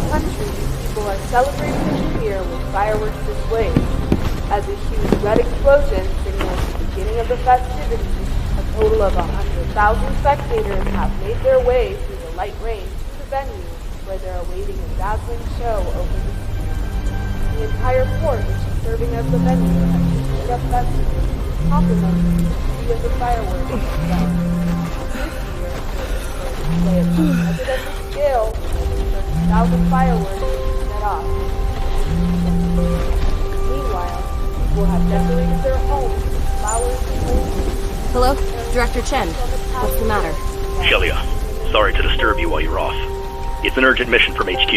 country, people are celebrating the new year with fireworks displays. As a huge red explosion signals the beginning of the festivities, a total of 100,000 spectators have made their way through the light rain to the venue, where they're awaiting a dazzling show over the sea. The entire port, which is serving as the venue, has been lit up festively, complementing the beauty of the fireworks itself. This year, there is a display of unprecedented scale, with 30,000 fireworks being set off. Meanwhile, people have decorated their homes with flowers and balloons. Hello? Director Chen. What's the matter? Shelia, sorry to disturb you while you're off. It's an urgent mission from HQ.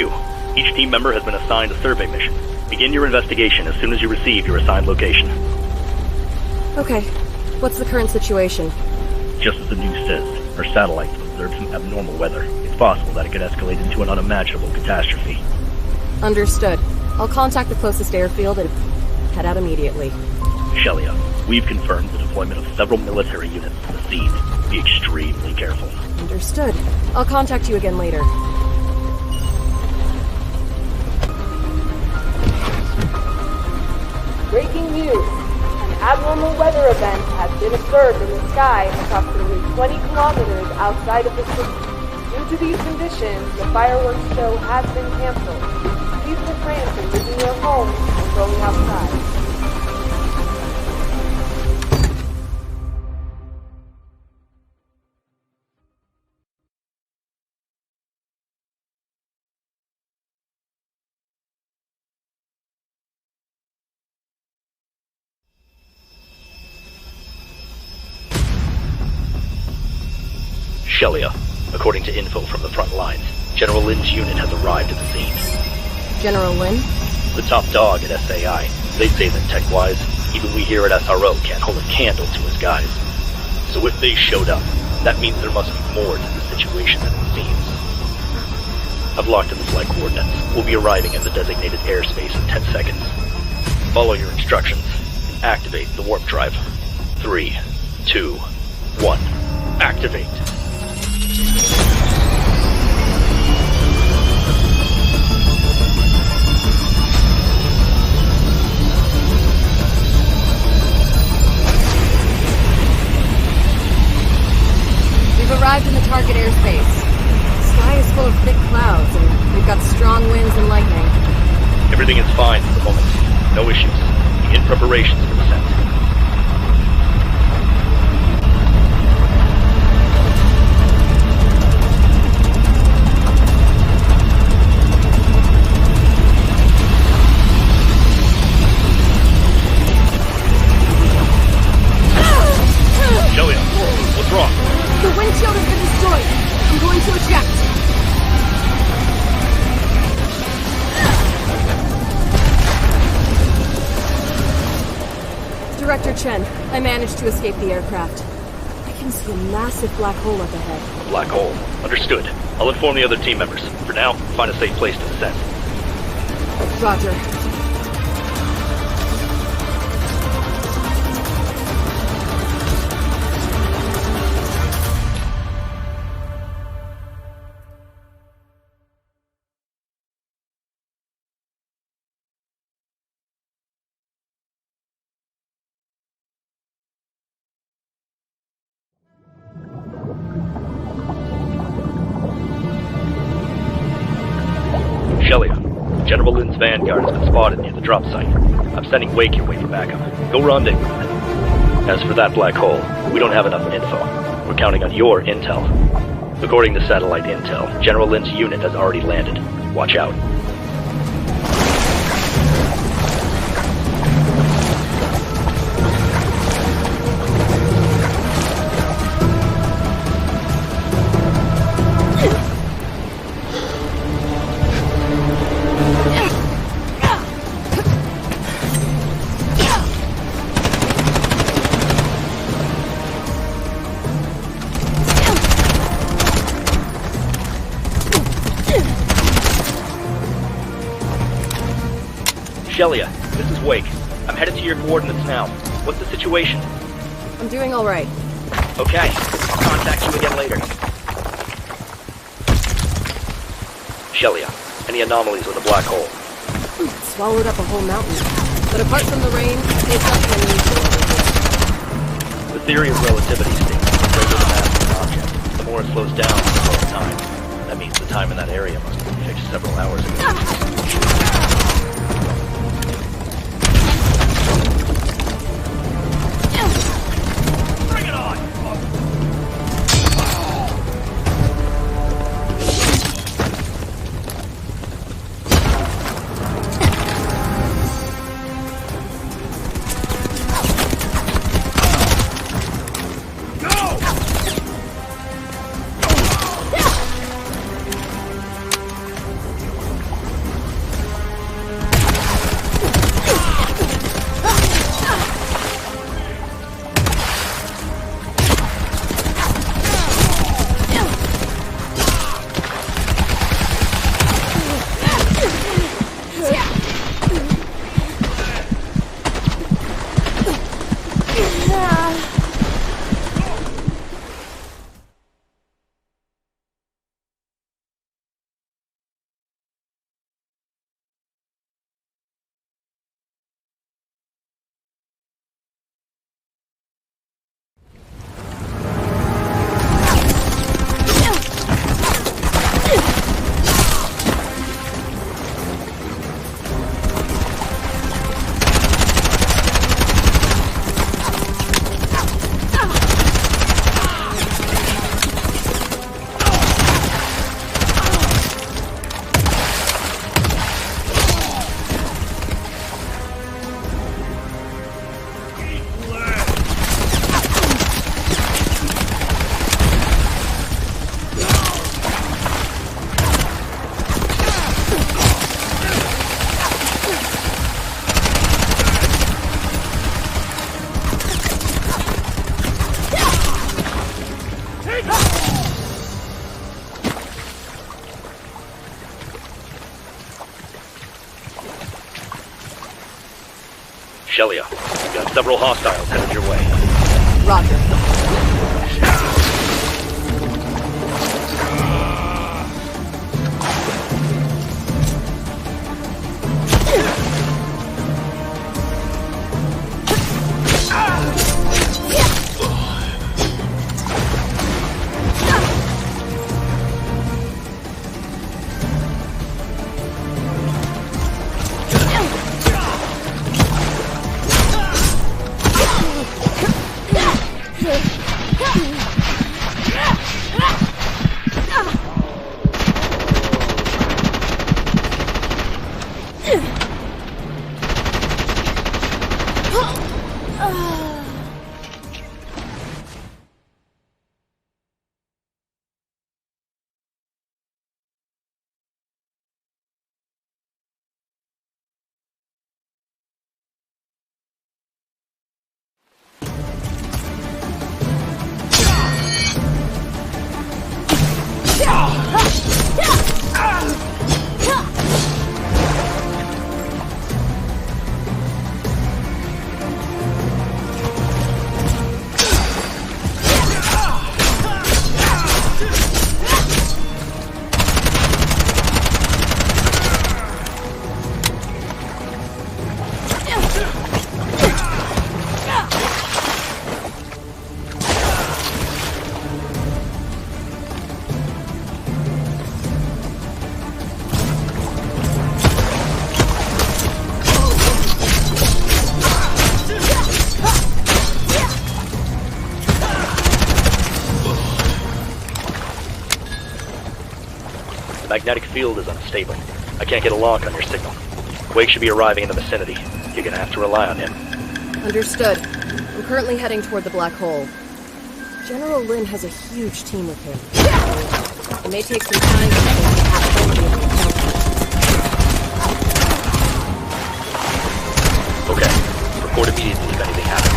Each team member has been assigned a survey mission. Begin your investigation as soon as you receive your assigned location. Okay. What's the current situation? Just as the news says, our satellites have observed some abnormal weather. It's possible that it could escalate into an unimaginable catastrophe. Understood. I'll contact the closest airfield and head out immediately. Shelia, we've confirmed the deployment of several military units to the scene. Be extremely careful. Understood. I'll contact you again later. Breaking news. An abnormal weather event has been observed in the sky approximately 20 kilometers outside of the city. Due to these conditions, the fireworks show has been canceled. Please refrain from leaving your homes and going outside. Shelia, according to info from the front lines, General Lin's unit has arrived at the scene. General Lin? The top dog at SAI. They say that tech-wise, even we here at SRO can't hold a candle to his guys. So if they showed up, that means there must be more to the situation than it seems. I've locked in the flight coordinates. We'll be arriving at the designated airspace in 10 seconds. Follow your instructions. Activate the warp drive. 3, 2, 1. Activate. We've arrived in the target airspace. The sky is full of thick clouds, and we've got strong winds and lightning. Everything is fine at the moment. No issues. Begin preparations for descent. What's wrong? The windshield has been destroyed. I'm going to eject. Director Chen, I managed to escape the aircraft. I can see a massive black hole up ahead. Black hole. Understood. I'll inform the other team members. For now, find a safe place to descend. Roger. Shelia, General Lin's vanguard has been spotted near the drop site. I'm sending Wake your way for backup. Go rendezvous with it. As for that black hole, we don't have enough info. We're counting on your intel. According to satellite intel, General Lin's unit has already landed. Watch out. Shelia, this is Wake. I'm headed to your coordinates now. What's the situation? I'm doing all right. Okay, I'll contact you again later. Shelia, Any anomalies with a black hole? It swallowed up a whole mountain. But apart from the rain, it's nothing unusual over here. The theory of relativity states that the greater the mass of an object, the more it slows down the flow of time. That means the time in that area must have been fixed several hours ago. Bring it on! Shelia, you've got several hostiles headed your way. Roger. The magnetic field is unstable. I can't get a lock on your signal. Wake should be arriving in the vicinity. You're gonna have to rely on him. Understood. I'm currently heading toward the black hole. General Lin has a huge team with him. It may take some time for them to have plenty of intelligence. Okay. Report immediately if anything happens.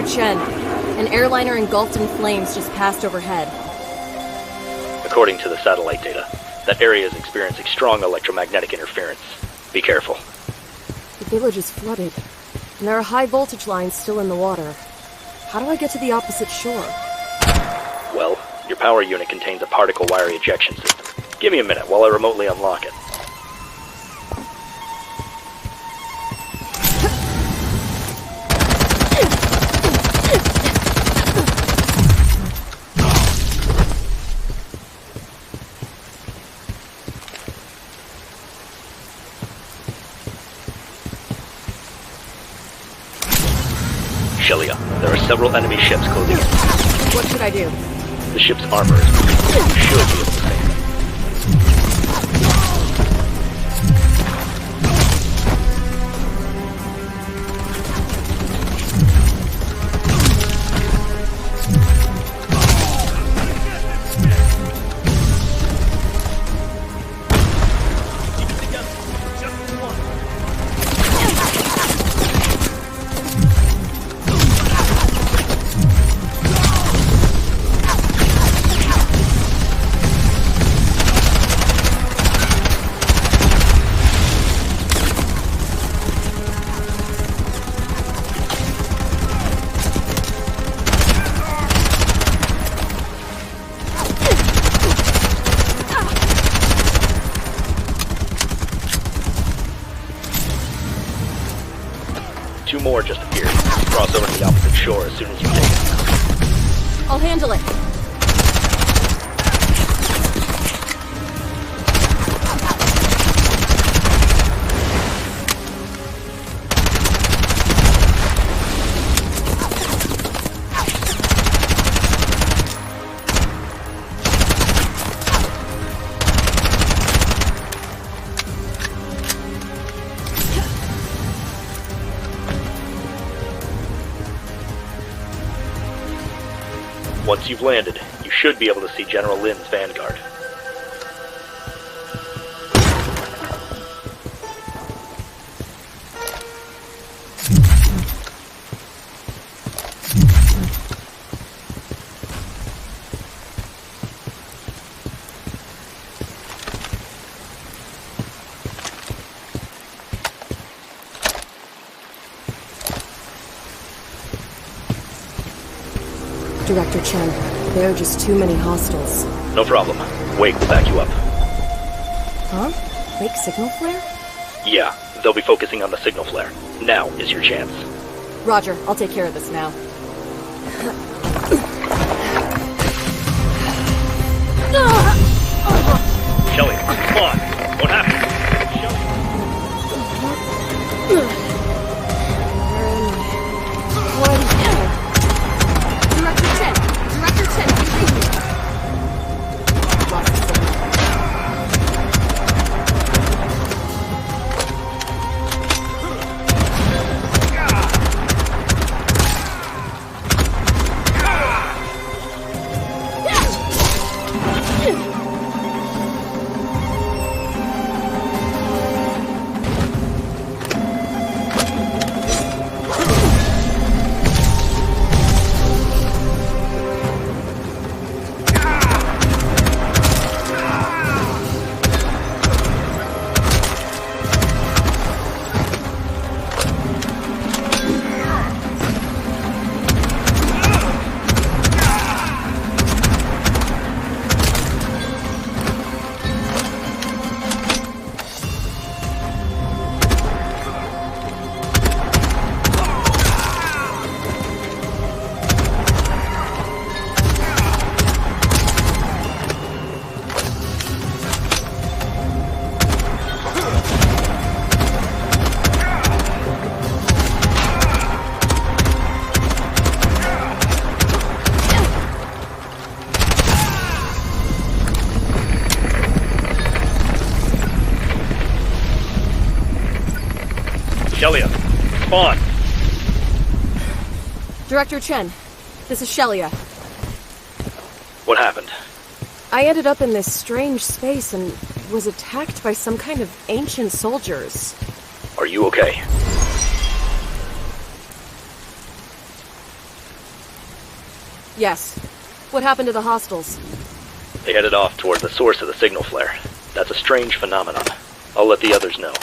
Chen, an airliner engulfed in flames just passed overhead. According to the satellite data, that area is experiencing strong electromagnetic interference. Be careful. The village is flooded, and there are high voltage lines still in the water. How do I get to the opposite shore? Well, your power unit contains a particle wire ejection system. Give me a minute while I remotely unlock it. Shelia, there are several enemy ships closing in. What should I do? The ship's armor is weak. You should be able to save it. Two more just appeared. Cross over to the opposite shore as soon as you take it. I'll handle it. Once you've landed, you should be able to see General Lin's vanguard. Director Chen, there are just too many hostiles. No problem. Wake will back you up. Huh? Fake signal flare? Yeah, they'll be focusing on the signal flare. Now is your chance. Roger, I'll take care of this now. Shelly, come on. What happened? Shelia, spawn! Director Chen, this is Shelia. What happened? I ended up in this strange space and was attacked by some kind of ancient soldiers. Are you okay? Yes. What happened to the hostiles? They headed off toward the source of the signal flare. That's a strange phenomenon. I'll let the others know.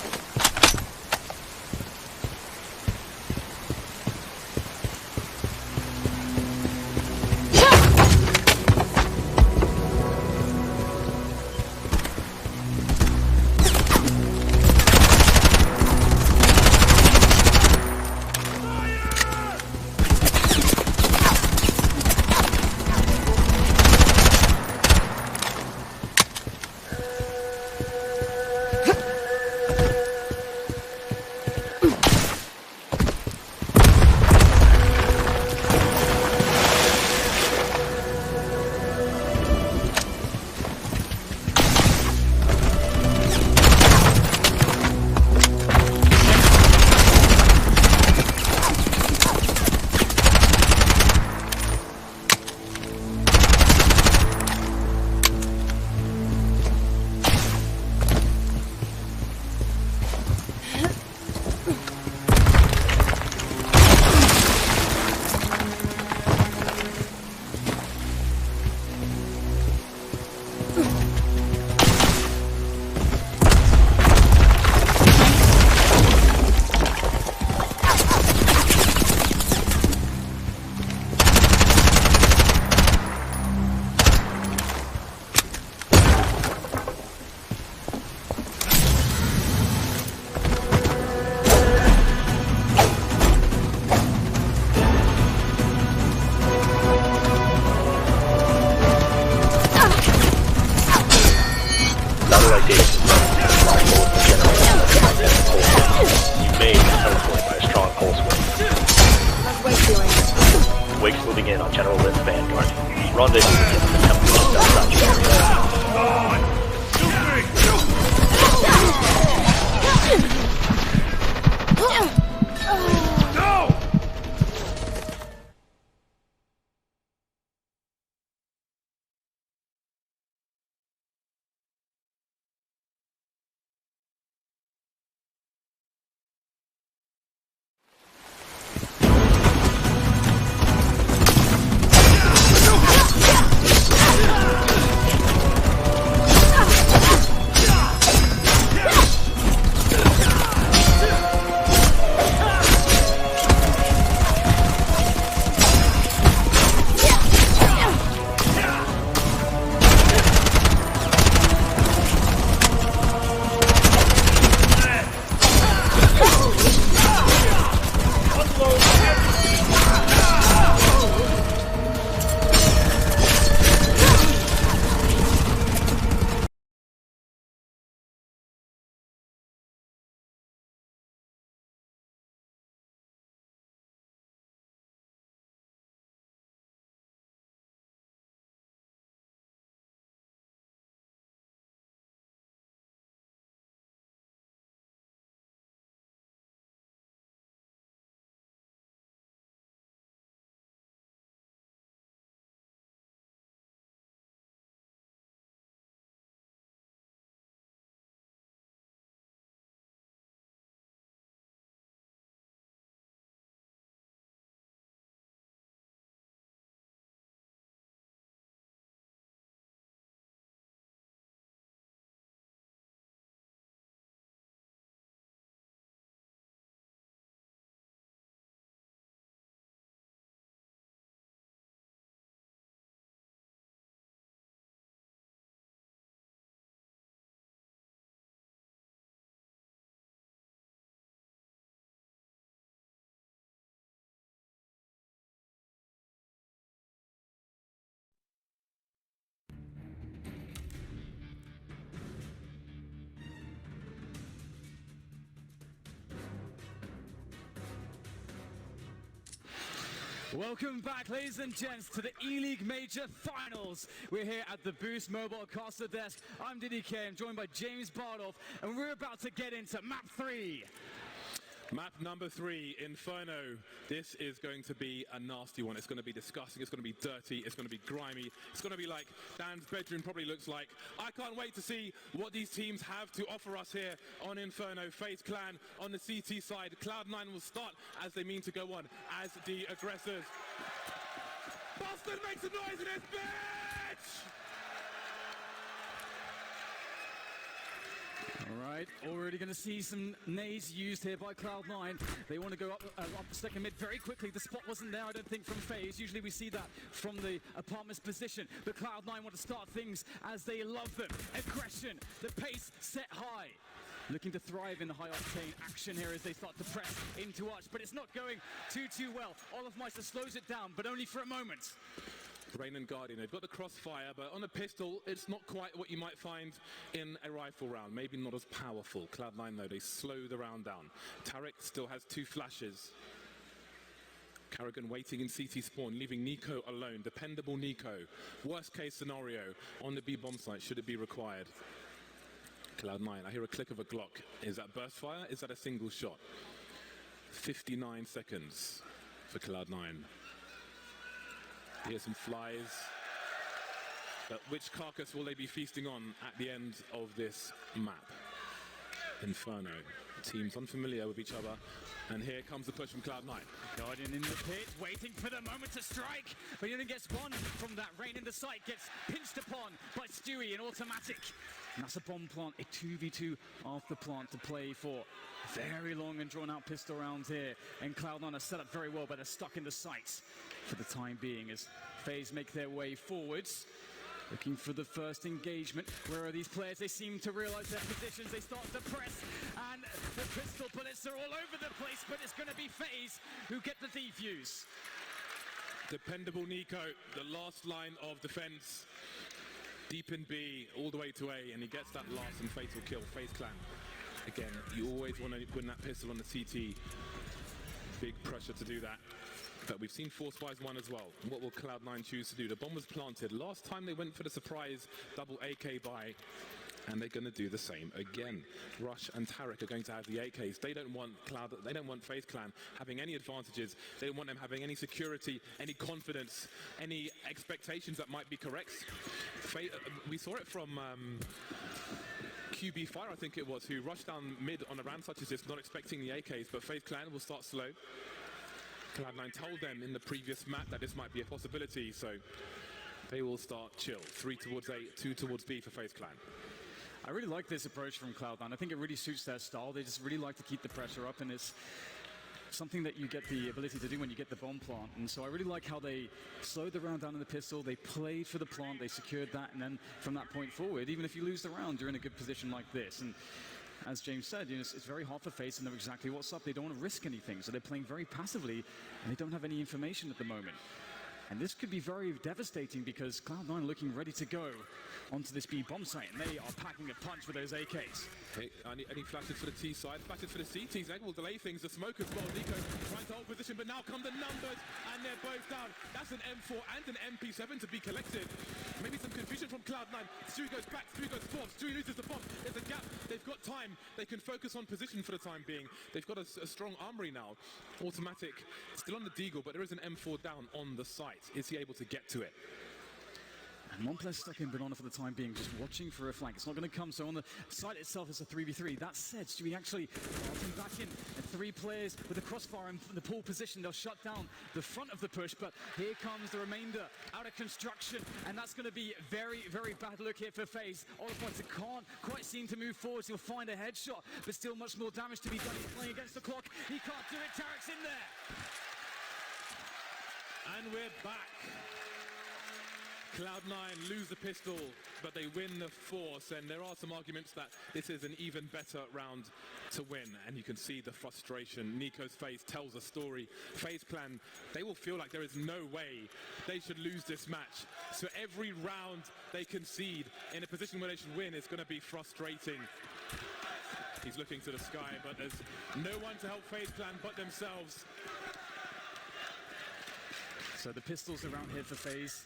Welcome back, ladies and gents, to the E-League Major Finals. We're here at the Boost Mobile Caster Desk. I'm DDK, I'm joined by James Bardoff, and we're about to get into Map 3. Map number 3, Inferno. This is going to be a nasty one. It's going to be disgusting, it's going to be dirty, it's going to be grimy, it's going to be like Dan's bedroom probably looks like. I can't wait to see what these teams have to offer us here on Inferno. FaZe Clan on the CT side. Cloud9 will start as they mean to go on as the aggressors. Boston, make some noise in this bitch! All right, already going to see some nades used here by Cloud9. They want to go up the second mid very quickly. The spot wasn't there, I don't think, from FaZe. Usually we see that from the apartment's position. But Cloud9 want to start things as they love them. Aggression, the pace set high. Looking to thrive in the high-octane action here as they start to press into Arch. But it's not going too well. Olofmeister slows it down, but only for a moment. Rain and Guardian, they've got the crossfire, but on a pistol, it's not quite what you might find in a rifle round. Maybe not as powerful. Cloud9, though, they slow the round down. Tarek still has 2 flashes. Carrigan waiting in CT spawn, leaving Nico alone. Dependable Nico. Worst case scenario on the B bomb site, should it be required. Cloud9, I hear a click of a Glock. Is that burst fire? Is that a single shot? 59 seconds for Cloud9. Here's some flies. But which carcass will they be feasting on at the end of this map? Inferno. Teams unfamiliar with each other. And here comes the push from Cloud9. Guardian in the pit, waiting for the moment to strike. But he only gets one from that. Rain in the sight gets pinched upon by Stewie in automatic. And that's a bomb plant, a 2v2 off the plant to play for. Very long and drawn out pistol rounds here. And Cloud9 are set up very well, but they're stuck in the sights for the time being as FaZe make their way forwards. Looking for the first engagement. Where are these players? They seem to realize their positions. They start to press, and the pistol bullets are all over the place, but it's going to be FaZe who get the defuse. Dependable Nico, the last line of defense. Deep in B, all the way to A, and he gets that last and fatal kill. FaZe Clan. Again, you always want to win that pistol on the CT. Big pressure to do that. But we've seen Force Buys 1 as well. What will Cloud9 choose to do? The bomb was planted. Last time they went for the surprise double AK buy, and they're going to do the same again. Rush and Tarek are going to have the AKs. They don't want FaZe Clan having any advantages. They don't want them having any security, any confidence, any expectations that might be correct. We saw it from QB Fire, I think it was, who rushed down mid on a round such as this, not expecting the AKs, but FaZe Clan will start slow. Cloud9 told them in the previous map that this might be a possibility, so they will start chill. 3 towards A, 2 towards B for FaZe Clan. I really like this approach from Cloud9. I think it really suits their style. They just really like to keep the pressure up, and it's something that you get the ability to do when you get the bomb plant. And so I really like how they slowed the round down in the pistol, they played for the plant, they secured that, and then from that point forward, even if you lose the round, you're in a good position like this. And as James said, it's very hard for FaZe to know exactly what's up. They don't want to risk anything, so they're playing very passively, and they don't have any information at the moment. And this could be very devastating because Cloud9 are looking ready to go onto this B bomb site, and they are packing a punch with those AKs. Okay, any flashes for the T side, flashes for the C. T-Zeg will delay things. The smoke as well. Nico trying to hold position, but now come the numbers, and they're both down. That's an M4 and an MP7 to be collected. Maybe some confusion from Cloud9. Stewie goes back, Stewie goes forward, Stewie loses the bomb. There's a gap. They've got time. They can focus on position for the time being. They've got a strong armory now. Automatic, still on the Deagle, but there is an M4 down on the site. Is he able to get to it? And one player stuck in Banana for the time being, just watching for a flank. It's not going to come, so on the site itself it's a 3v3. That said, Stewie actually starting back in, and 3 players with the crossfire in the pole position. They'll shut down the front of the push, but here comes the remainder out of construction, and that's going to be very, very bad look here for FaZe. Olofmeister can't quite seem to move forward. He'll find a headshot, but still much more damage to be done. He's playing against the clock. He can't do it. Tarek's in there. And we're back. Cloud9 lose the pistol, but they win the force, and there are some arguments that this is an even better round to win, and you can see the frustration. Nico's face tells a story. FaZe Clan, they will feel like there is no way they should lose this match. So every round they concede in a position where they should win is going to be frustrating. He's looking to the sky, but there's no one to help FaZe Clan but themselves. So the pistols around here for FaZe.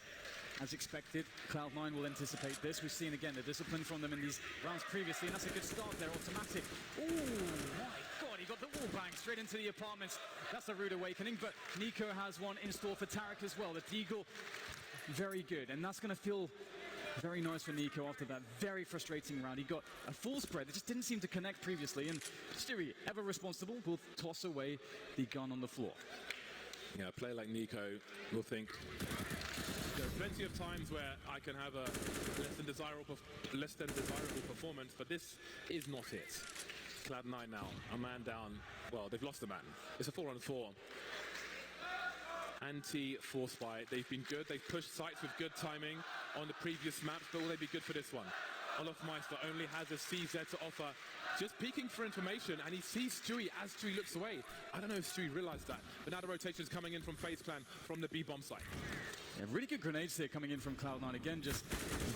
As expected, Cloud9 will anticipate this. We've seen again the discipline from them in these rounds previously, and that's a good start there. Automatic. Oh my God, he got the wall bang straight into the apartments. That's a rude awakening, but Nico has one in store for Tarek as well. The Deagle, very good, and that's going to feel very nice for Nico after that very frustrating round. He got a full spread that just didn't seem to connect previously, and Stewie, ever responsible, will toss away the gun on the floor. Yeah, a player like Nico will think, plenty of times where I can have a less than desirable performance, but this is not it. Cloud9 now, a man down. Well, they've lost a man. It's a 4-on-4. Anti-force fight. They've been good. They've pushed sites with good timing on the previous maps, but will they be good for this one? Olofmeister only has a CZ to offer, just peeking for information, and he sees Stewie as Stewie looks away. I don't know if Stewie realized that, but now the rotation is coming in from FaZe Clan from the B-bomb site. Yeah, really good grenades here coming in from Cloud9. Again, just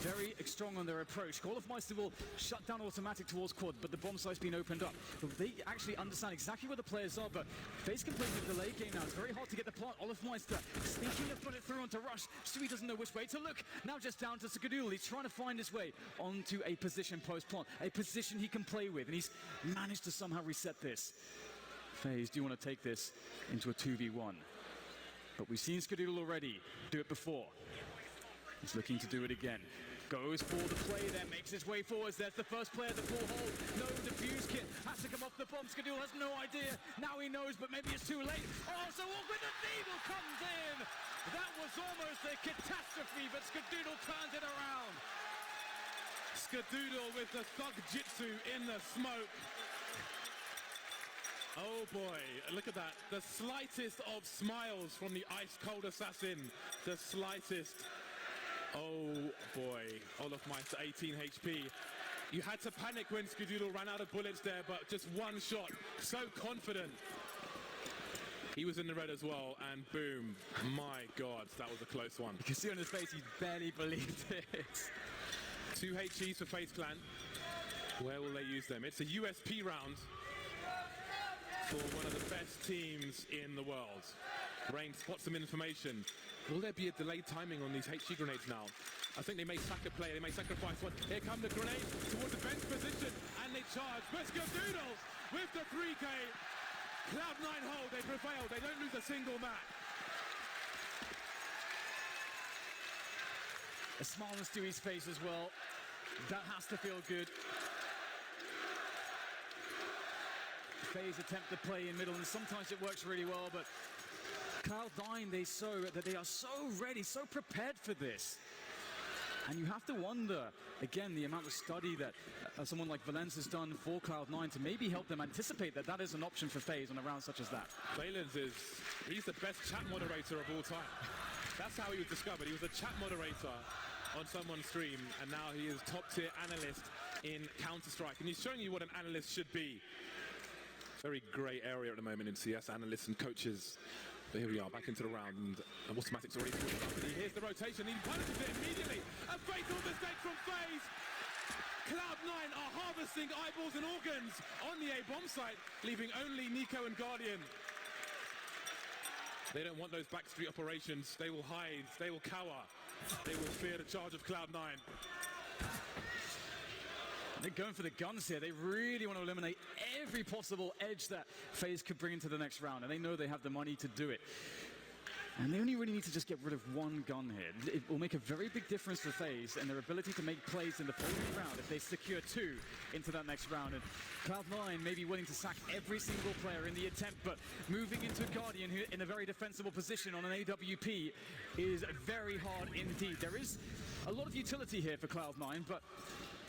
very strong on their approach. Olofmeister will shut down automatic towards quad, but the bomb site's been opened up. But they actually understand exactly where the players are, but FaZe can play the delay game now. It's very hard to get the plant. Olofmeister sneaking the bullet through onto Rush. Stewie doesn't know which way to look. Now just down to Skadoodle. He's trying to find his way onto a position post-plant, a position he can play with, and he's managed to somehow reset this. FaZe, do you want to take this into a 2v1? But we've seen Skadoodle already do it before. He's looking to do it again. Goes for the play there, makes his way forwards. There's the first player, the full hold. No defuse kit. Has to come off the bomb. Skadoodle has no idea. Now he knows, but maybe it's too late. Oh, so when the needle comes in, that was almost a catastrophe, but Skadoodle turns it around. Skadoodle with the thug jitsu in the smoke. Oh boy, look at that. The slightest of smiles from the ice-cold assassin. The slightest. Oh boy, Olofmeister 18 HP. You had to panic when Skadoodle ran out of bullets there, but just one shot. So confident. He was in the red as well, and boom. My God, that was a close one. You can see on his face, he barely believed it. 2 HEs for FaZe Clan. Where will they use them? It's a USP round for one of the best teams in the world. Rain spots some information. Will there be a delayed timing on these HE grenades now? I think they may sack a play, they may sacrifice one. Here come the grenades towards the bench position, and they charge. But Skadoodle with the 3K. Cloud9 hold, they prevail, they don't lose a single map. A smile on Stewie's face as well. That has to feel good. FaZe attempt to play in middle, and sometimes it works really well, but Cloud9, they are so ready, so prepared for this. And you have to wonder, again, the amount of study that someone like Valence has done for Cloud9 to maybe help them anticipate that that is an option for FaZe on a round such as that. Valence he's the best chat moderator of all time. That's how he was discovered. He was a chat moderator on someone's stream, and now he is top-tier analyst in Counter-Strike. And he's showing you what an analyst should be. Very grey area at the moment in CS, analysts and coaches. But here we are, back into the round, and Automatic's already pulled up, and he hears the rotation, he punishes it immediately. A fatal mistake from FaZe. Cloud9 are harvesting eyeballs and organs on the A-bomb site, leaving only Nico and Guardian. They don't want those backstreet operations. They will hide, they will cower, they will fear the charge of Cloud9. They're going for the guns here. They really want to eliminate every possible edge that FaZe could bring into the next round, and they know they have the money to do it. And they only really need to just get rid of one gun here. It will make a very big difference for FaZe and their ability to make plays in the following round if they secure 2 into that next round. And Cloud9 may be willing to sack every single player in the attempt, but moving into Guardian who in a very defensible position on an AWP is very hard indeed. There is a lot of utility here for Cloud9, but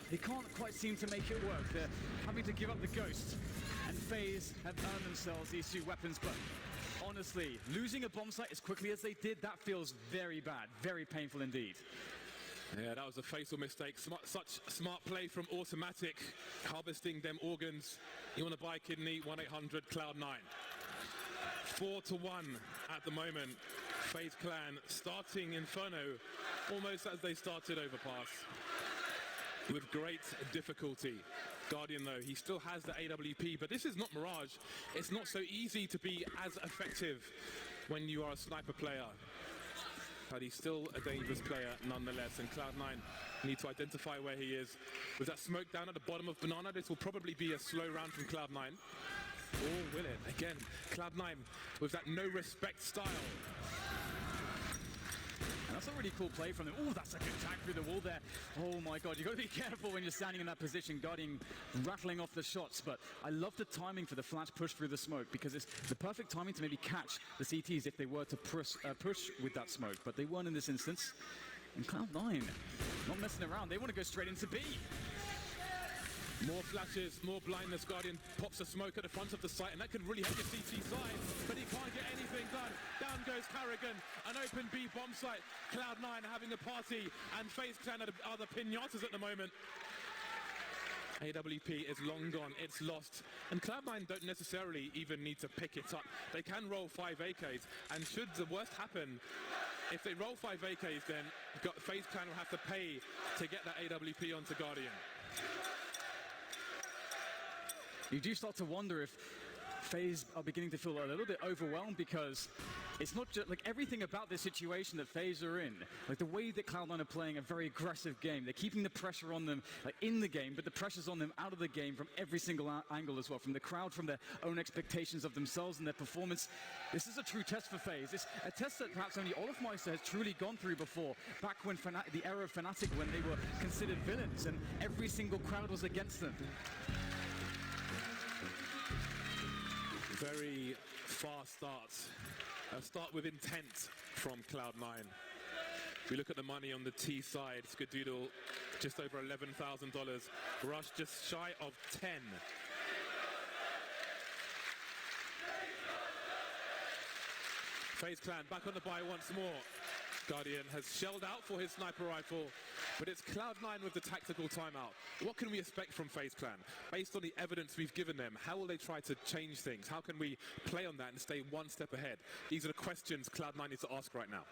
they can't quite seem to make it work. They're having to give up the Ghost, and FaZe have earned themselves these 2 weapons, but honestly, losing a bomb site as quickly as they did, that feels very bad, very painful indeed. Yeah, that was a fatal mistake. Such smart play from Automatic, harvesting them organs. You want to buy a kidney? 1-800 Cloud9. 4-1 at the moment. FaZe Clan starting Inferno almost as they started Overpass, with great difficulty. Guardian, though, he still has the AWP, but this is not Mirage. It's not so easy to be as effective when you are a sniper player. But he's still a dangerous player nonetheless, and Cloud9 need to identify where he is. With that smoke down at the bottom of Banana, this will probably be a slow round from Cloud9. Or will it? Again, Cloud9 with that no-respect style. And that's a really cool play from them. Oh, that's a good tag through the wall there. Oh my God, you've got to be careful when you're standing in that position, Guardian rattling off the shots. But I love the timing for the flash push through the smoke, because it's the perfect timing to maybe catch the CTs if they were to push with that smoke. But they weren't in this instance. And Cloud9, not messing around, they want to go straight into B. More flashes, more blindness. Guardian pops a smoke at the front of the site, and that could really help the CT side, but he can't get anything done. Down goes Carrigan, an open B bomb site. Cloud9 having a party, and FaZe Clan are the pinatas at the moment. AWP is long gone, it's lost, and Cloud9 don't necessarily even need to pick it up. They can roll 5 AKs, and should the worst happen, if they roll 5 AKs, then FaZe Clan will have to pay to get that AWP onto Guardian. You do start to wonder if FaZe are beginning to feel a little bit overwhelmed, because it's not just like everything about this situation that FaZe are in. Like the way that Cloud9 are playing a very aggressive game. They're keeping the pressure on them like in the game, but the pressure's on them out of the game from every single angle as well. From the crowd, from their own expectations of themselves and their performance. This is a true test for FaZe. It's a test that perhaps only Olofmeister has truly gone through before. Back when the era of Fnatic, when they were considered villains and every single crowd was against them. Very fast starts. A start with intent from Cloud9. If we look at the money on the T side, Skadoodle just over $11,000. Rush just shy of 10. FaZe Clan back on the buy once more. Guardian has shelled out for his sniper rifle, but it's Cloud9 with the tactical timeout. What can we expect from FaZe Clan? Based on the evidence we've given them, how will they try to change things? How can we play on that and stay one step ahead? These are the questions Cloud9 needs to ask right now.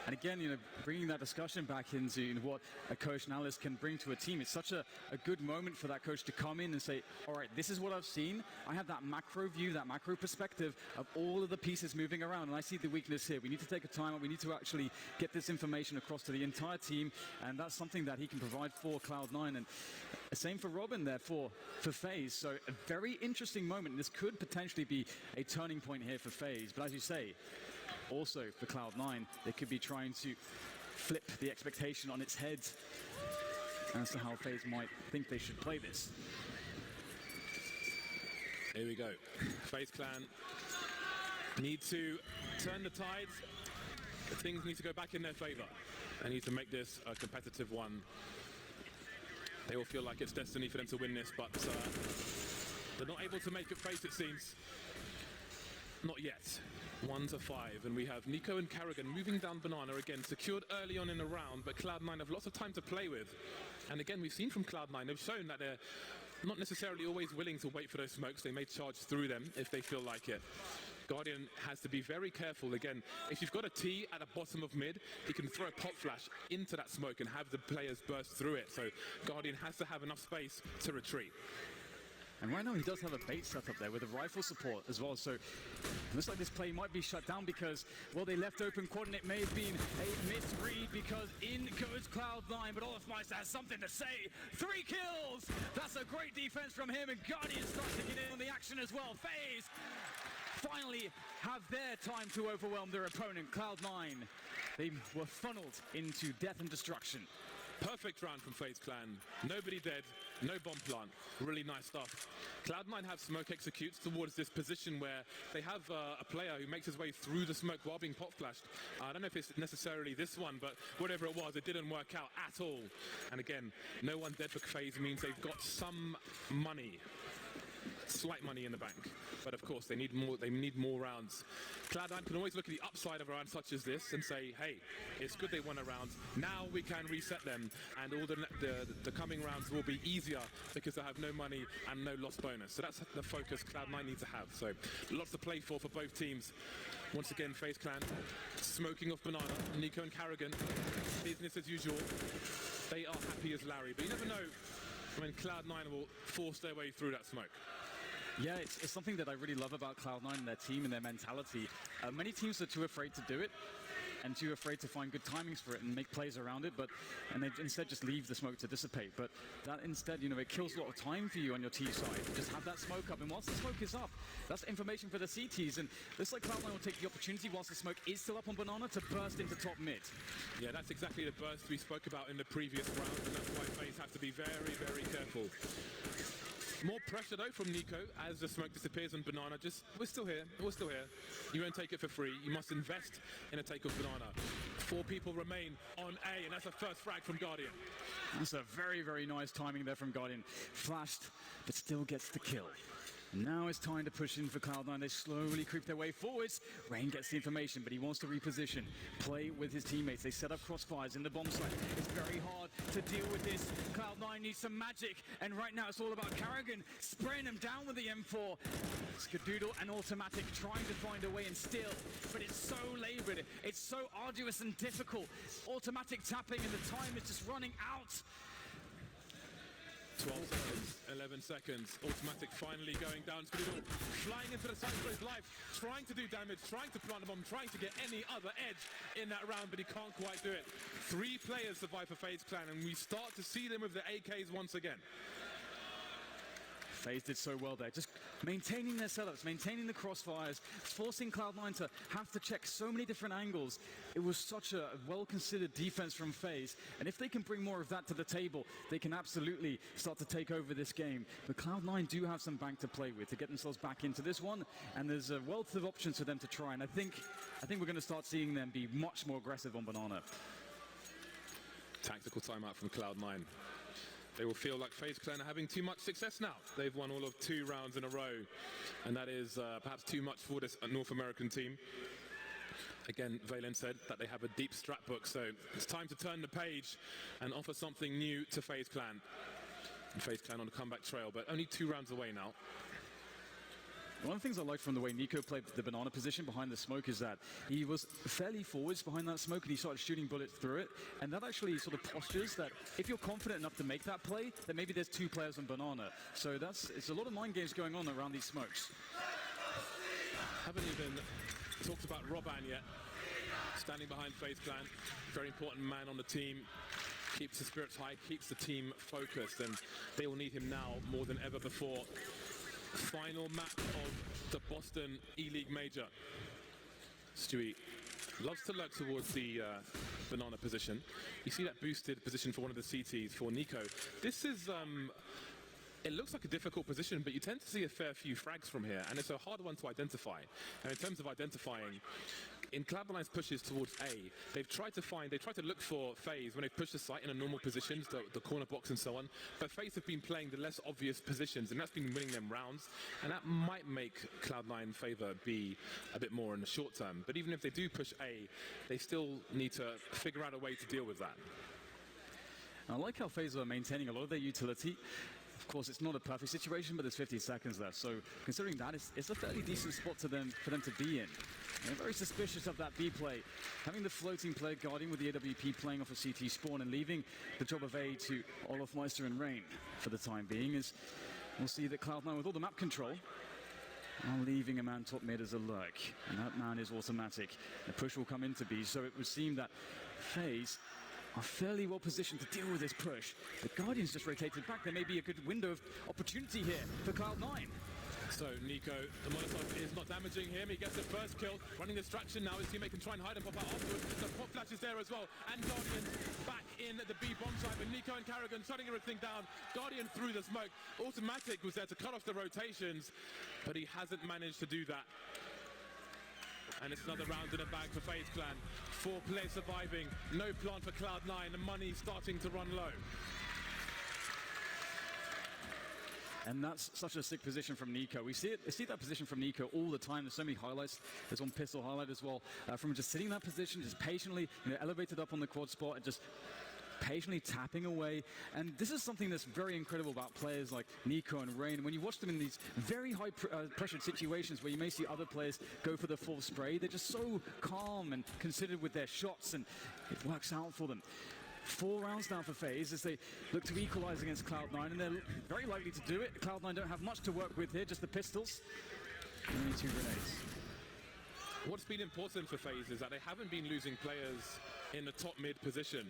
And again, bringing that discussion back into what a coach and analyst can bring to a team. It's such a good moment for that coach to come in and say, all right, this is what I've seen. I have that macro view, that macro perspective of all of the pieces moving around, and I see the weakness here. We need to take a time out. We need to actually get this information across to the entire team, and that's something that he can provide for Cloud9. And same for Robin there for FaZe. So a very interesting moment. This could potentially be a turning point here for FaZe. But as you say, also for Cloud9, they could be trying to flip the expectation on its head as to how FaZe might think they should play this. Here we go. FaZe Clan need to turn the tides. Things need to go back in their favor. They need to make this a competitive one. They all feel like it's destiny for them to win this, but they're not able to make it face, it seems. Not yet. 1-5, and we have Nico and Carrigan moving down Banana again, secured early on in the round, but Cloud9 have lots of time to play with. And again, we've seen from Cloud9, they've shown that they're not necessarily always willing to wait for those smokes. They may charge through them if they feel like it. Guardian has to be very careful. Again, if you've got a T at the bottom of mid, he can throw a pop flash into that smoke and have the players burst through it. So Guardian has to have enough space to retreat. And right now he does have a bait set up there with a rifle support as well, so it looks like this play might be shut down because, well, they left open quad and it may have been a misread because in goes Cloud9, but Olofmeister has something to say. 3 kills! That's a great defense from him, and Guardian starts to get in on the action as well. FaZe finally have their time to overwhelm their opponent, Cloud9. They were funneled into death and destruction. Perfect round from FaZe Clan. Nobody dead, no bomb plant. Really nice stuff. Cloud9 have smoke executes towards this position where they have a player who makes his way through the smoke while being pop flashed. I don't know if it's necessarily this one, but whatever it was, it didn't work out at all. And again, no one dead for FaZe means they've got some money. Slight money in the bank, but of course they need more. They need more rounds. Cloud9 can always look at the upside of a round such as this and say, "Hey, it's good they won a round. Now we can reset them, and all the coming rounds will be easier because they have no money and no loss bonus." So that's the focus Cloud9 need to have. So lots to play for both teams. Once again, FaZe Clan smoking off Banana. Nico and Carrigan, business as usual. They are happy as Larry, but you never know when Cloud9 will force their way through that smoke. Yeah, it's something that I really love about Cloud9 and their team and their mentality. Many teams are too afraid to do it and too afraid to find good timings for it and make plays around it, and they instead just leave the smoke to dissipate. But that instead, it kills a lot of time for you on your T side. Just have that smoke up, and once the smoke is up, that's information for the CTs, and looks like Cloud9 will take the opportunity whilst the smoke is still up on Banana to burst into top mid. Yeah, that's exactly the burst we spoke about in the previous round, and that's why FaZe have to be very, very careful. More pressure though from Nico as the smoke disappears on Banana. We're still here, you won't take it for free. You must invest in a take of Banana. 4 people remain on A, and that's a first frag from Guardian. That's a very, very nice timing there from Guardian. Flashed, but still gets the kill. Now it's time to push in for Cloud9. They slowly creep their way forwards. Rain gets the information, but he wants to reposition, play with his teammates. They set up crossfires in the bomb site. It's very hard to deal with this. Cloud9 needs some magic, and right now it's all about Karrigan spraying him down with the M4. Skadoodle and Automatic trying to find a way and steal, but it's so labored. It's so arduous and difficult. Automatic tapping, and the time is just running out. 12 seconds, 11 seconds. Automatic finally going down. Skadoodle flying into the side for his life, trying to do damage, trying to plant a bomb, trying to get any other edge in that round, but he can't quite do it. 3 players survive for FaZe Clan, and we start to see them with the AKs once again. FaZe did so well there, just maintaining their setups, maintaining the crossfires, forcing Cloud9 to have to check so many different angles. It was such a well-considered defense from FaZe, and if they can bring more of that to the table, they can absolutely start to take over this game. But Cloud9 do have some bank to play with to get themselves back into this one, and there's a wealth of options for them to try, and I think we're going to start seeing them be much more aggressive on Banana. Tactical timeout from Cloud9. They will feel like FaZe Clan are having too much success now. They've won all of 2 rounds in a row, and that is perhaps too much for this North American team. Again, Valen said that they have a deep strat book, so it's time to turn the page and offer something new to FaZe Clan. And FaZe Clan on the comeback trail, but only 2 rounds away now. One of the things I liked from the way Nico played the banana position behind the smoke is that he was fairly forwards behind that smoke, and he started shooting bullets through it, and that actually sort of postures that if you're confident enough to make that play, then maybe there's 2 players on banana. So it's a lot of mind games going on around these smokes. Haven't even talked about Roban yet. Standing behind FaZe Clan, very important man on the team. Keeps the spirits high, keeps the team focused, and they will need him now more than ever before. Final map of the Boston E-League Major. Stewie loves to lurk towards the banana position. You see that boosted position for one of the CTs for Nico. This is, it looks like a difficult position, but you tend to see a fair few frags from here, and it's a hard one to identify. And in terms of identifying, in Cloud9's pushes towards A, they try to look for FaZe when they push the site in a normal positions, the corner box and so on, but FaZe have been playing the less obvious positions, and that's been winning them rounds, and that might make Cloud9 favor be a bit more in the short term. But even if they do push A, they still need to figure out a way to deal with that. I like how FaZe are maintaining a lot of their utility. Of course, it's not a perfect situation, but there's 50 seconds left. So considering that, it's a fairly decent spot for them to be in. They're very suspicious of that B play. Having the floating player Guardian with the AWP playing off a CT spawn and leaving the job of A to Olaf Meister and Rain for the time being is we'll see that Cloud9 with all the map control are leaving a man top mid as a lurk. And that man is Automatic. The push will come into B, so it would seem that FaZe are fairly well positioned to deal with this push. The Guardian's just rotated back. There may be a good window of opportunity here for Cloud9. So Nico, the Molotov is not damaging him. He gets the first kill, running distraction now. His teammate can try and hide and pop out afterwards. The pop flash is there as well. And Guardian back in the B bomb site, but Nico and Karrigan shutting everything down. Guardian through the smoke. Automatic was there to cut off the rotations, but he hasn't managed to do that. And it's another round in the bag for FaZe Clan. 4 players surviving, no plant for Cloud9, the money starting to run low. And that's such a sick position from Nico. We see that position from Nico all the time. There's so many highlights. There's one pistol highlight as well. From just sitting in that position, just patiently, elevated up on the quad spot and just patiently tapping away. And this is something that's very incredible about players like Nico and Rain. When you watch them in these very high pressured situations where you may see other players go for the full spray, they're just so calm and considered with their shots, and it works out for them. 4 rounds now for FaZe as they look to equalize against Cloud9, and they're very likely to do it. Cloud9 don't have much to work with here, just the pistols. Only 2 grenades. What's been important for FaZe is that they haven't been losing players in the top mid position.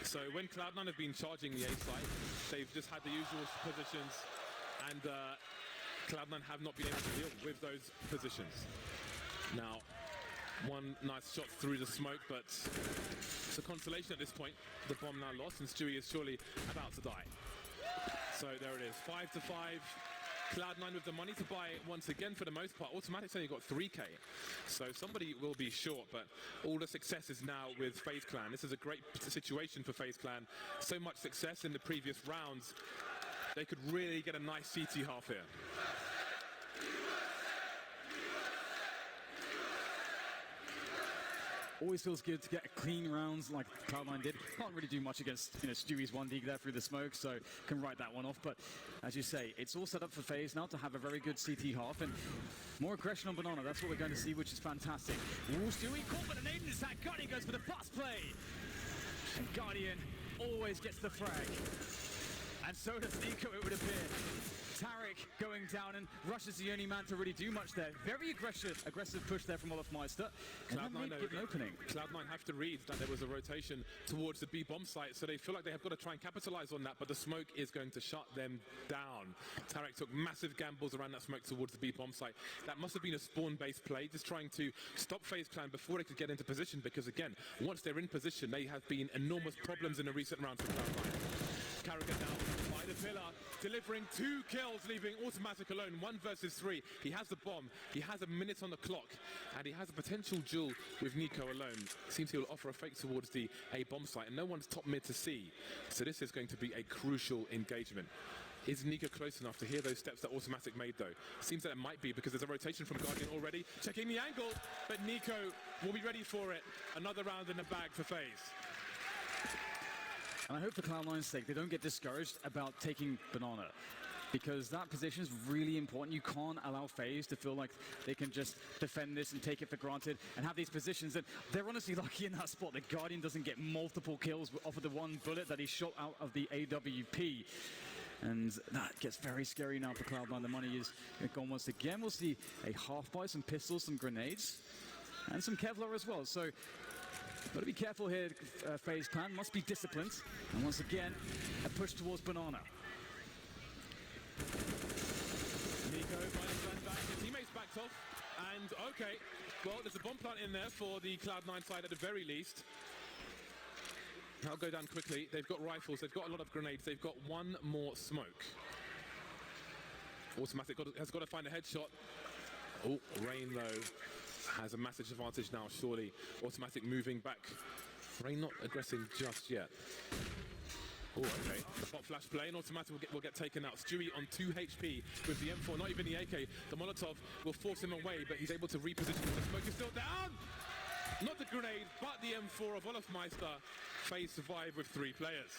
So when Cloud9 have been charging the A site, they've just had the usual positions, and Cloud9 have not been able to deal with those positions. Now, one nice shot through the smoke, but it's a consolation at this point. The bomb now lost, and Stewie is surely about to die. So there it is, 5-5. Cloud9 with the money to buy once again for the most part. Automatic's only got 3k, so somebody will be short, but all the success is now with FaZe Clan. This is a great situation for FaZe Clan. So much success in the previous rounds, they could really get a nice CT half here. Always feels good to get clean rounds like Cloud9 did. Can't really do much against Stewie's 1D there through the smoke, so can write that one off. But as you say, it's all set up for FaZe now to have a very good CT half and more aggression on Banana. That's what we're going to see, which is fantastic. Ooh, Stewie caught by the nade in his attack. Guardian goes for the fast play. And Guardian always gets the frag. And so does Nico, it would appear. Tarek going down, and Rush is the only man to really do much there. Very aggressive push there from Olafmeister. Cloud9 give an opening. Cloud9 have to read that there was a rotation towards the B bomb site, so they feel like they have got to try and capitalize on that, but the smoke is going to shut them down. Tarek took massive gambles around that smoke towards the B bomb site. That must have been a spawn-based play, just trying to stop FaZe Clan before they could get into position, because again, once they're in position, they have been enormous problems in the recent rounds for Cloud9. Carragher now by the pillar, delivering 2 kills, leaving Automatic alone, 1 versus 3. He has the bomb, he has a minute on the clock, and he has a potential duel with Nico alone. Seems he'll offer a fake towards the A bomb site, and no one's top mid to see. So this is going to be a crucial engagement. Is Nico close enough to hear those steps that Automatic made, though? Seems that it might be, because there's a rotation from Guardian already. Checking the angle, but Nico will be ready for it. Another round in the bag for FaZe. And I hope for Cloud9's sake, they don't get discouraged about taking Banana, because that position is really important. You can't allow FaZe to feel like they can just defend this and take it for granted and have these positions. And they're honestly lucky in that spot. The Guardian doesn't get multiple kills off of the one bullet that he shot out of the AWP. And that gets very scary now for Cloud9. The money is gone once again. We'll see a half buy, some pistols, some grenades, and some Kevlar as well. So got to be careful here, FaZe Clan. Must be disciplined. And once again, a push towards Banana. Nico finally turns back. His teammates backed off. And okay, well, there's a bomb plant in there for the Cloud9 side at the very least. I'll go down quickly. They've got rifles. They've got a lot of grenades. They've got one more smoke. Automatic has got to find a headshot. Oh, Rain, though, has a massive advantage now, surely. Automatic moving back. Rain not aggressing just yet. Oh, okay. The pop flash play, and Automatic will get taken out. Stewie on 2 HP with the M4, not even the AK. The Molotov will force him away, but he's able to reposition. The smoke is still down! Not the grenade, but the M4 of Olafmeister. FaZe survive with 3 players.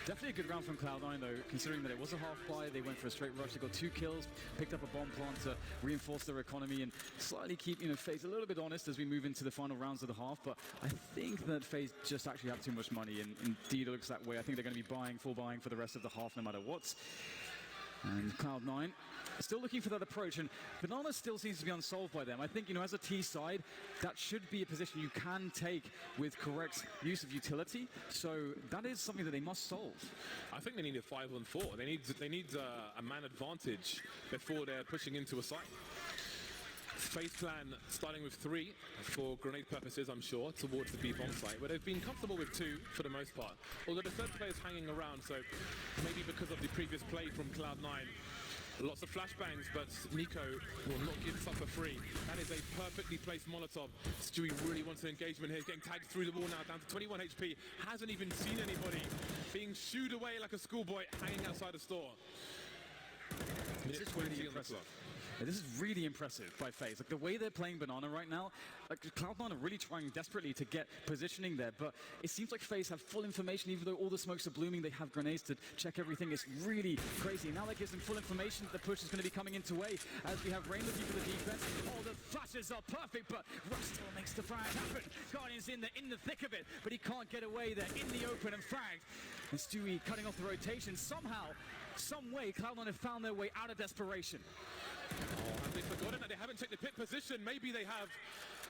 Definitely a good round from Cloud9, though, considering that it was a half buy. They went for a straight rush. They got 2 kills, picked up a bomb plant to reinforce their economy and slightly keep FaZe a little bit honest as we move into the final rounds of the half. But I think that FaZe just actually have too much money, and indeed it looks that way. I think they're going to be full buying for the rest of the half no matter what. And Cloud9 still looking for that approach, and Banana still seems to be unsolved by them. I think, as a T side, that should be a position you can take with correct use of utility. So that is something that they must solve. I think they need a 5-on-4. They need a man advantage before they're pushing into a site. FaZe Clan starting with 3 for grenade purposes, I'm sure, towards the B bomb site, where they've been comfortable with 2 for the most part. Although the third player's hanging around, so maybe because of the previous play from Cloud9, lots of flashbangs, but Nico will not give this up for free. That is a perfectly placed Molotov. Stewie really wants an engagement here, getting tagged through the wall now, down to 21 HP. Hasn't even seen anybody, being shooed away like a schoolboy, hanging outside a store. This is really impressive. This is really impressive by FaZe. Like the way they're playing Banana right now, like Cloud9 are really trying desperately to get positioning there, but it seems like FaZe have full information. Even though all the smokes are blooming, they have grenades to check everything. It's really crazy. Now that gives them full information that the push is going to be coming into way as we have Rain looking for the defense. Oh, the flashes are perfect, but Rush still makes the frag happen. Guardian's in the thick of it, but he can't get away there in the open and fragged. And Stewie cutting off the rotation. Somehow, some way, Cloud9 have found their way out of desperation. Oh, have they forgotten that they haven't checked the pit position? Maybe they have,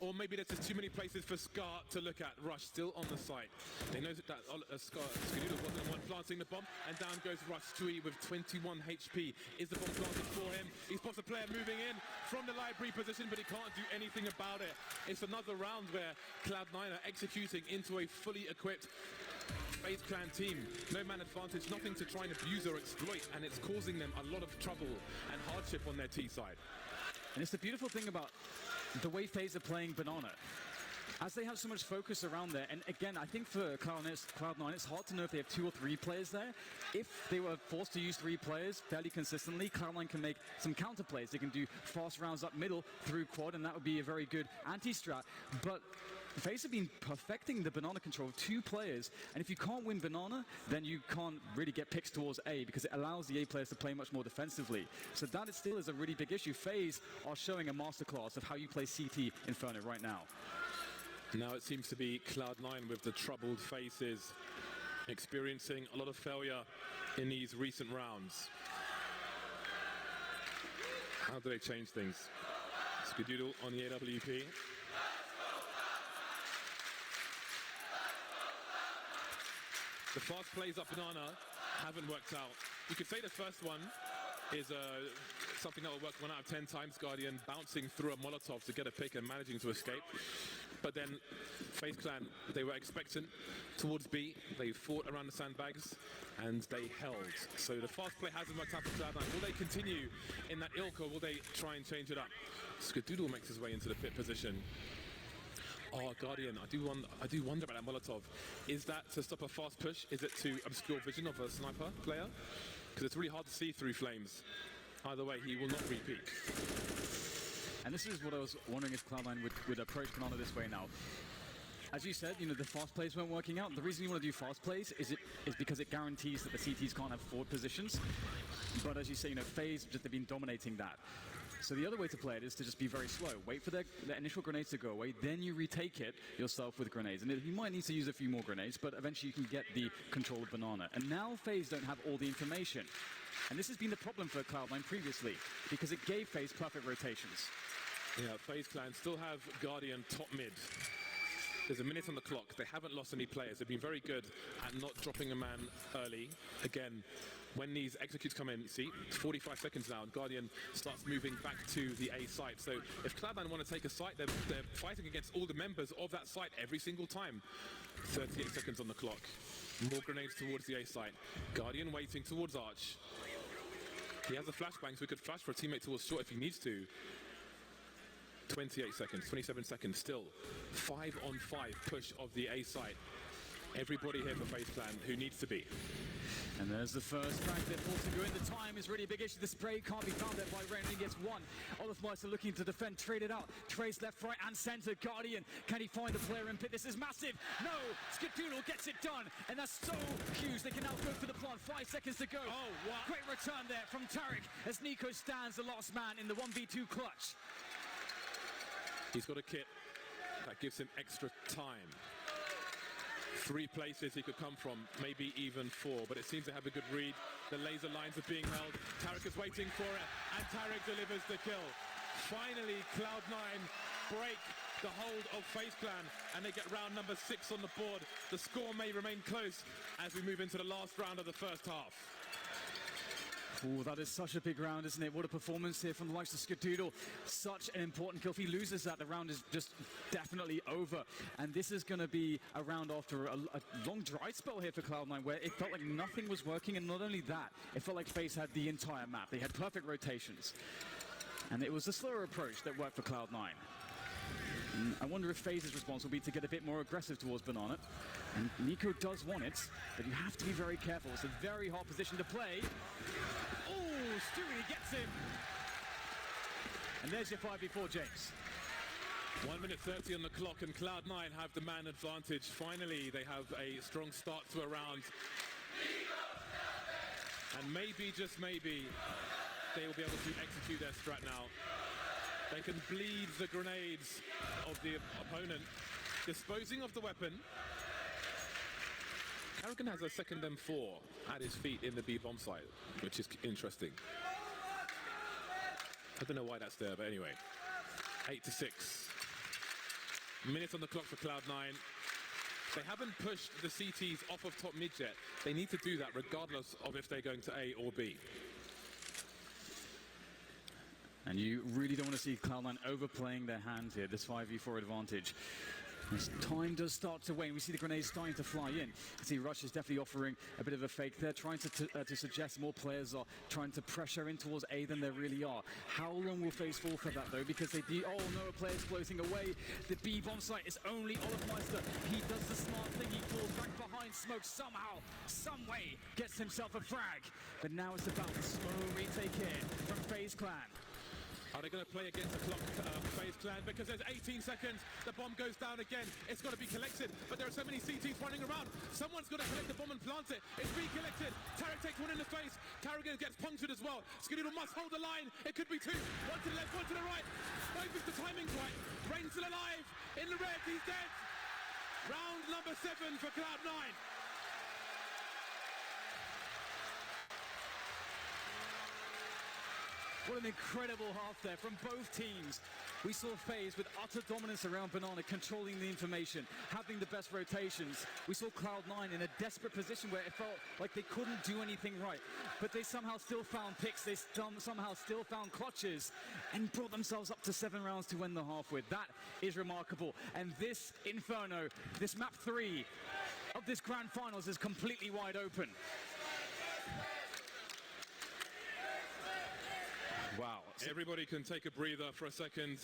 or maybe there's just too many places for Scar to look at. Rush still on the site. They know that Scar Skadoodle wasn't the one planting the bomb, and down goes Rush. Stewie with 21 HP. Is the bomb planted for him? He spots a player moving in from the library position, but he can't do anything about it. It's another round where Cloud9 are executing into a fully equipped FaZe Clan team. No man advantage, nothing to try and abuse or exploit, and it's causing them a lot of trouble and hardship on their T side. And it's the beautiful thing about the way FaZe are playing Banana. As they have so much focus around there, and again, I think for Cloud9, it's hard to know if they have 2 or 3 players there. If they were forced to use 3 players fairly consistently, Cloud9 can make some counter plays. They can do fast rounds up middle through quad, and that would be a very good anti-strat. But FaZe have been perfecting the Banana control of 2 players, and if you can't win Banana, then you can't really get picks towards A, because it allows the A players to play much more defensively. So that is still is a really big issue. FaZe are showing a masterclass of how you play CT Inferno right now. Now it seems to be Cloud9 with the troubled faces, experiencing a lot of failure in these recent rounds. How do they change things? Skadoodle on the AWP. The fast plays up Banana haven't worked out. You could say the first one is something that will work 1 out of 10 times. Guardian bouncing through a Molotov to get a pick and managing to escape. But then FaZe Clan, they were expectant towards B. They fought around the sandbags and they held. So the fast play hasn't worked out for Cloud9. Will they continue in that ilk, or will they try and change it up? Skadoodle makes his way into the pit position. Oh, Guardian, I do wonder about that Molotov. Is that to stop a fast push? Is it to obscure vision of a sniper player? Because it's really hard to see through flames. Either way, he will not repeat. And this is what I was wondering if Cloud9 would approach Banana this way now. As you said, the fast plays weren't working out. The reason you want to do fast plays is because it guarantees that the CTs can't have forward positions. But as you say, FaZe, they've been dominating that. So the other way to play it is to just be very slow. Wait for the initial grenades to go away, then you retake it yourself with grenades. And you might need to use a few more grenades, but eventually you can get the control of Banana. And now FaZe don't have all the information. And this has been the problem for Cloud9 previously, because it gave FaZe perfect rotations. Yeah, FaZe Clan still have Guardian top mid. There's a minute on the clock. They haven't lost any players. They've been very good at not dropping a man early. Again, when these executes come in, see, 45 seconds now, and Guardian starts moving back to the A site. So if Cloud9 want to take a site, they're fighting against all the members of that site every single time. 38 seconds on the clock. More grenades towards the A site. Guardian waiting towards Arch. He has a flashbang, so he could flash for a teammate towards short if he needs to. 28 seconds, 27 seconds still. 5-on-5 push of the A site. Everybody here for FaZe Clan who needs to be. And there's the first crack that forced to go in. The time is really a big issue. The spray can't be found there by Rain. He gets one. Olafmeister looking to defend, trade it out. Trace left, right, and center. Guardian, can he find a player in pit? This is massive. No, Skadoodle gets it done. And that's so huge. They can now go for the plant. 5 seconds to go. Oh, wow. Great return there from Tarek as Nico stands the last man in the 1v2 clutch. He's got a kit that gives him extra time. 3 places he could come from, maybe even 4, but it seems to have a good read. The laser lines are being held. Tarek is waiting for it, and Tarek delivers the kill. Finally, Cloud9 break the hold of FaZe Clan, and they get round number 6 on the board. The score may remain close as we move into the last round of the first half. Oh, that is such a big round, isn't it? What a performance here from the likes of Skadoodle. Such an important kill. If he loses that, the round is just definitely over. And this is going to be a round after a long dry spell here for Cloud9, where it felt like nothing was working. And not only that, it felt like FaZe had the entire map. They had perfect rotations. And it was the slower approach that worked for Cloud9. I wonder if FaZe's response will be to get a bit more aggressive towards Banana. And Nico does want it, but you have to be very careful. It's a very hard position to play. Oh, Stewie gets him. And there's your 5v4, James. 1 minute 30 on the clock, and Cloud9 have the man advantage. Finally, they have a strong start to a round. And maybe, just maybe, they will be able to execute their strat now. They can bleed the grenades of the opponent, disposing of the weapon. Karrigan has a second M4 at his feet in the B bomb site, which is interesting. I don't know why that's there, but anyway. 8-6. Minutes on the clock for Cloud9. They haven't pushed the CTs off of top mid yet. They need to do that regardless of if they're going to A or B. And you really don't want to see Cloud9 overplaying their hand here, this 5v4 advantage. As time does start to wane, we see the grenades starting to fly in. You see Rush is definitely offering a bit of a fake there, trying to suggest more players are trying to pressure in towards A than there really are. How long will FaZe fall for that though? Because they do, oh no, a player's floating away. The B bomb site is only Olafmeister. He does the smart thing, he falls back behind smoke somehow, some way, gets himself a frag. But now it's about the slow retake here from FaZe Clan. Are they going to play against the clock, FaZe Clan? Because there's 18 seconds, the bomb goes down again. It's got to be collected, but there are so many CTs running around. Someone's got to collect the bomb and plant it. It's being collected. Tarek takes one in the face. Carrigan gets punctured as well. Skadoodle must hold the line. It could be two. One to the left, one to the right. Both if the timing's right. Rain's still alive. In the red, he's dead. Round number 7 for Cloud9. What an incredible half there from both teams. We saw FaZe with utter dominance around Banana, controlling the information, having the best rotations. We saw Cloud9 in a desperate position where it felt like they couldn't do anything right. But they somehow still found picks, they somehow still found clutches, and brought themselves up to 7 rounds to win the half with. That is remarkable. And this Inferno, this map 3 of this grand finals is completely wide open. Wow. Everybody can take a breather for a second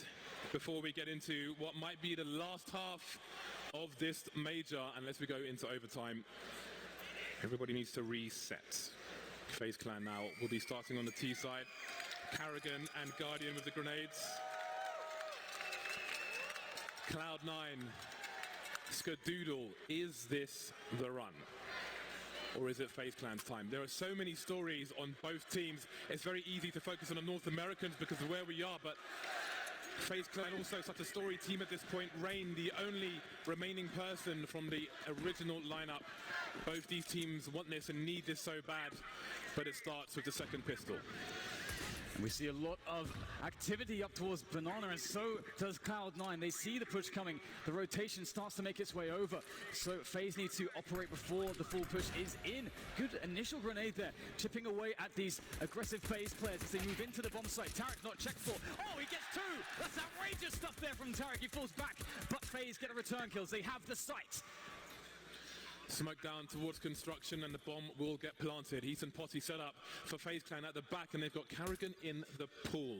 before we get into what might be the last half of this major, unless we go into overtime. Everybody needs to reset. FaZe Clan now will be starting on the T side. Carrigan and Guardian with the grenades. Cloud9, Skadoodle, is this the run? Or is it FaZe Clan's time? There are so many stories on both teams. It's very easy to focus on the North Americans because of where we are, but FaZe Clan also such a story team at this point. Rain, the only remaining person from the original lineup. Both these teams want this and need this so bad, but it starts with the second pistol. We see a lot of activity up towards Banana, and so does Cloud9. They see the push coming. The rotation starts to make its way over. So FaZe needs to operate before the full push is in. Good initial grenade there, chipping away at these aggressive FaZe players as they move into the bomb site. Tarek not checked for. Oh, he gets 2! That's outrageous stuff there from Tarek. He falls back, but FaZe get a return kills. They have the site. Smoke down towards construction and the bomb will get planted. Heath and Potty set up for FaZe Clan at the back, and they've got Carrigan in the pool.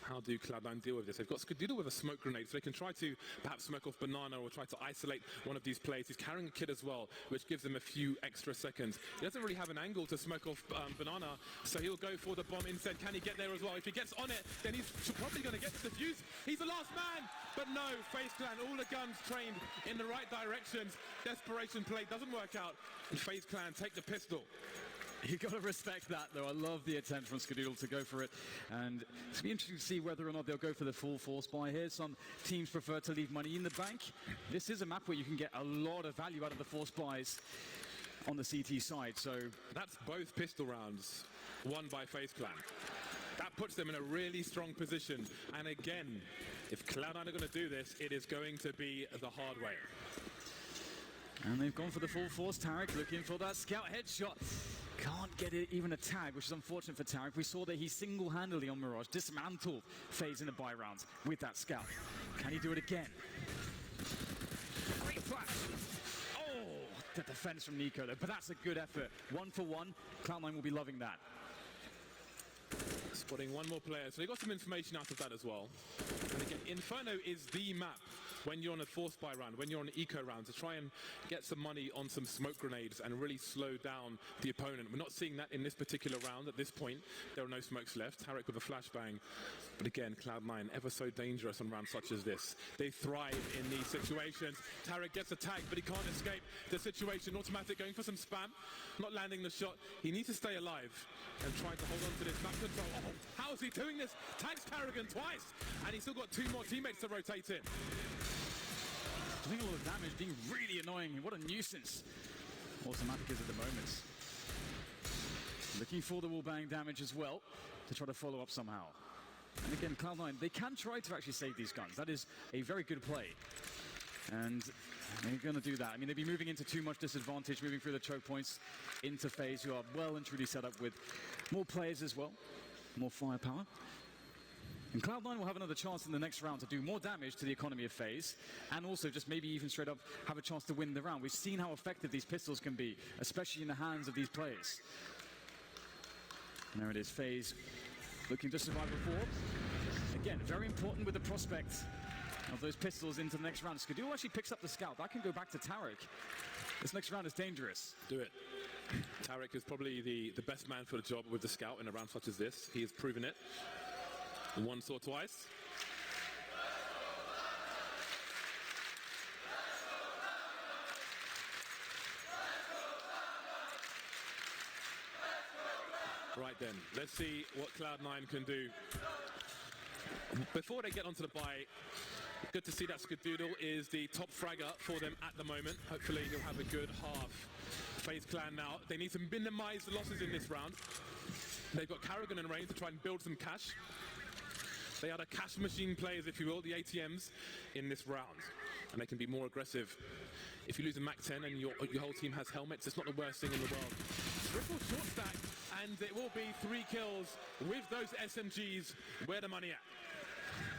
How do Cloud9 deal with this? They've got Skadoodle with a smoke grenade, so they can try to perhaps smoke off Banana or try to isolate one of these players. He's carrying a kid as well, which gives him a few extra seconds. He doesn't really have an angle to smoke off Banana, so he'll go for the bomb instead. Can he get there as well? If he gets on it, then he's probably going to get the defuse. He's the last man, but no, FaZe Clan, all the guns trained in the right directions. Desperation play doesn't work out, and FaZe Clan take the pistol. You got to respect that, though. I love the attempt from Skadoodle to go for it, and it's be interesting to see whether or not they'll go for the full force buy here. Some teams prefer to leave money in the bank. This is a map where you can get a lot of value out of the force buys on the CT side, so that's both pistol rounds won by FaZe Clan. That puts them in a really strong position, and again, if Cloud9 are going to do this, it is going to be the hard way. And they've gone for the full force. Tarek looking for that scout headshot. Can't get it, even a tag, which is unfortunate for Tarek. We saw that he single-handedly on Mirage dismantled FaZe in the buy rounds with that scout. Can he do it again? Great flash. Oh, the defense from Nico though, but that's a good effort. 1 for 1. Cloud9 will be loving that. Spotting one more player, so they got some information out of that as well. And again, Inferno is the map when you're on a force buy round, when you're on an eco round, to try and get some money on some smoke grenades and really slow down the opponent. We're not seeing that in this particular round at this point. There are no smokes left. Tarek with a flashbang. But again, Cloud9 ever so dangerous on rounds such as this. They thrive in these situations. Tarek gets a tag, but he can't escape the situation. Automatic going for some spam, not landing the shot. He needs to stay alive and try to hold on to this map control. Oh, how is he doing this? Tags Carrigan twice, and he's still got 2 more teammates to rotate in. Doing a lot of damage, being really annoying. What a nuisance Automatic is at the moment. Looking for the wall bang damage as well to try to follow up somehow. And again, Cloud9, they can try to actually save these guns. That is a very good play. And they're going to do that. I mean, they'd be moving into too much disadvantage, moving through the choke points into FaZe, who are well and truly set up with more players as well, more firepower. And Cloud9 will have another chance in the next round to do more damage to the economy of FaZe, and also just maybe even straight up have a chance to win the round. We've seen how effective these pistols can be, especially in the hands of these players. And there it is, FaZe looking to survive before. Again, very important with the prospect of those pistols into the next round. Skadoo actually picks up the scout. That can go back to Tarek. This next round is dangerous. Do it. Tarek is probably the best man for the job with the scout in a round such as this. He has proven it once or twice. Right then, let's see what Cloud9 can do. Before they get onto the bye, good to see that Skadoodle is the top fragger for them at the moment. Hopefully he'll have a good half. FaZe Clan now, they need to minimize the losses in this round. They've got Karrigan and Rain to try and build some cash. They are the cash machine players, if you will, the ATMs in this round. And they can be more aggressive. If you lose a MAC-10 and your whole team has helmets, it's not the worst thing in the world. Triple short stack, and it will be 3 kills with those SMGs. Where the money at?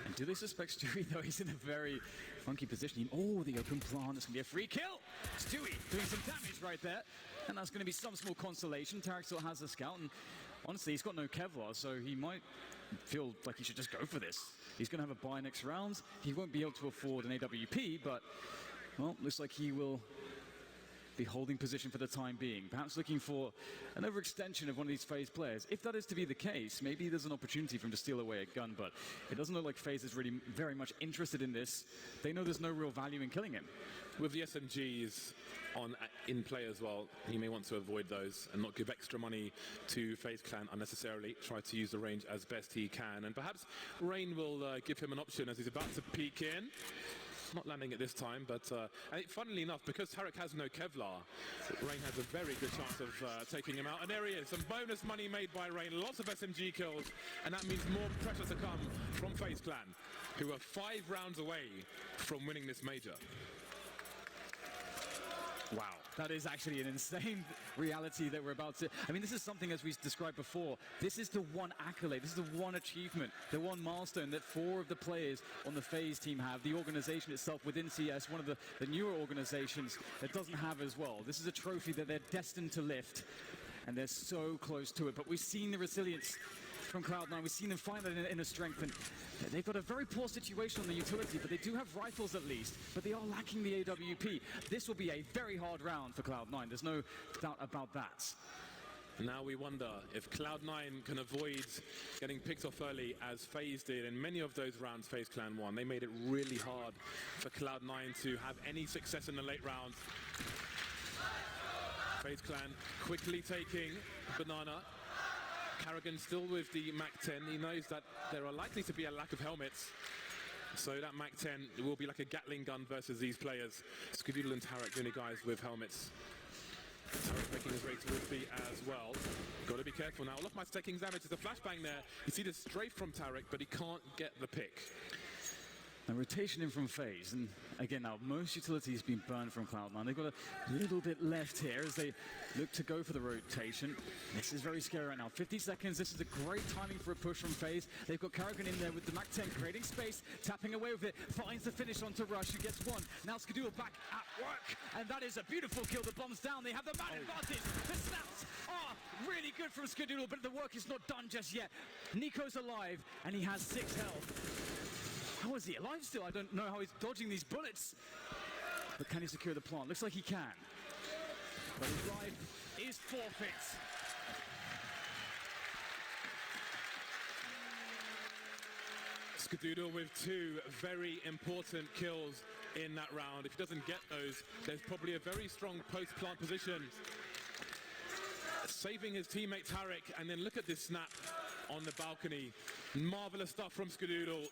And do they suspect Stewie, though? He's in a very funky position. Oh, the open plant. It's going to be a free kill. Stewie doing some damage right there. And that's going to be some small consolation. Tarek still has a scout. And honestly, he's got no Kevlar, so he might feel like he should just go for this. He's going to have a bye next round. He won't be able to afford an AWP, but, well, looks like he will be holding position for the time being. Perhaps looking for an overextension of one of these FaZe players. If that is to be the case, maybe there's an opportunity for him to steal away a gun, but it doesn't look like FaZe is really very much interested in this. They know there's no real value in killing him. With the SMGs in play as well, he may want to avoid those and not give extra money to FaZe Clan unnecessarily. Try to use the range as best he can. And perhaps Rain will give him an option as he's about to peek in. Not landing it this time, but funnily enough, because Tarek has no Kevlar, Rain has a very good chance of taking him out. And there he is, some bonus money made by Rain, lots of SMG kills, and that means more pressure to come from FaZe Clan, who are 5 rounds away from winning this major. Wow, that is actually an insane reality that we're about to... I mean, this is something, as we described before, this is the one accolade, this is the one achievement, the one milestone that 4 of the players on the FaZe team have. The organization itself within CS, one of the newer organizations that doesn't have as well. This is a trophy that they're destined to lift, and they're so close to it. But we've seen the resilience from Cloud9. We've seen them find that inner strength, and they've got a very poor situation on the utility, but they do have rifles at least, but they are lacking the AWP. This will be a very hard round for Cloud9. There's no doubt about that. Now we wonder if Cloud9 can avoid getting picked off early as FaZe did in many of those rounds FaZe Clan won. They made it really hard for Cloud9 to have any success in the late rounds. FaZe Clan quickly taking Banana. Karrigan still with the MAC-10. He knows that there are likely to be a lack of helmets. So that MAC-10 will be like a Gatling gun versus these players. Skadoodle and Tarek, the only guys with helmets. Tarek making his way towards B as well. Got to be careful now. Look, my taking damage. There's a flashbang there. You see the strafe from Tarek, but he can't get the pick. A rotation in from FaZe, and again now most utilities been burned from Cloud9. They've got a little bit left here as they look to go for the rotation. This is very scary right now. 50 seconds, this is a great timing for a push from FaZe. They've got Karrigan in there with the MAC-10 creating space, tapping away with it, finds the finish onto Rush, who gets one. Now Skadoodle back at work, and that is a beautiful kill. The bomb's down, they have the man advantage. The snaps are really good from Skadoodle, but the work is not done just yet. Nico's alive, and he has 6 health. How is he alive still? I don't know how he's dodging these bullets. But can he secure the plant? Looks like he can. But his life is forfeit. Skadoodle with 2 very important kills in that round. If he doesn't get those, there's probably a very strong post-plant position. Saving his teammate Tarek, and then look at this snap on the balcony. Marvelous stuff from Skadoodle.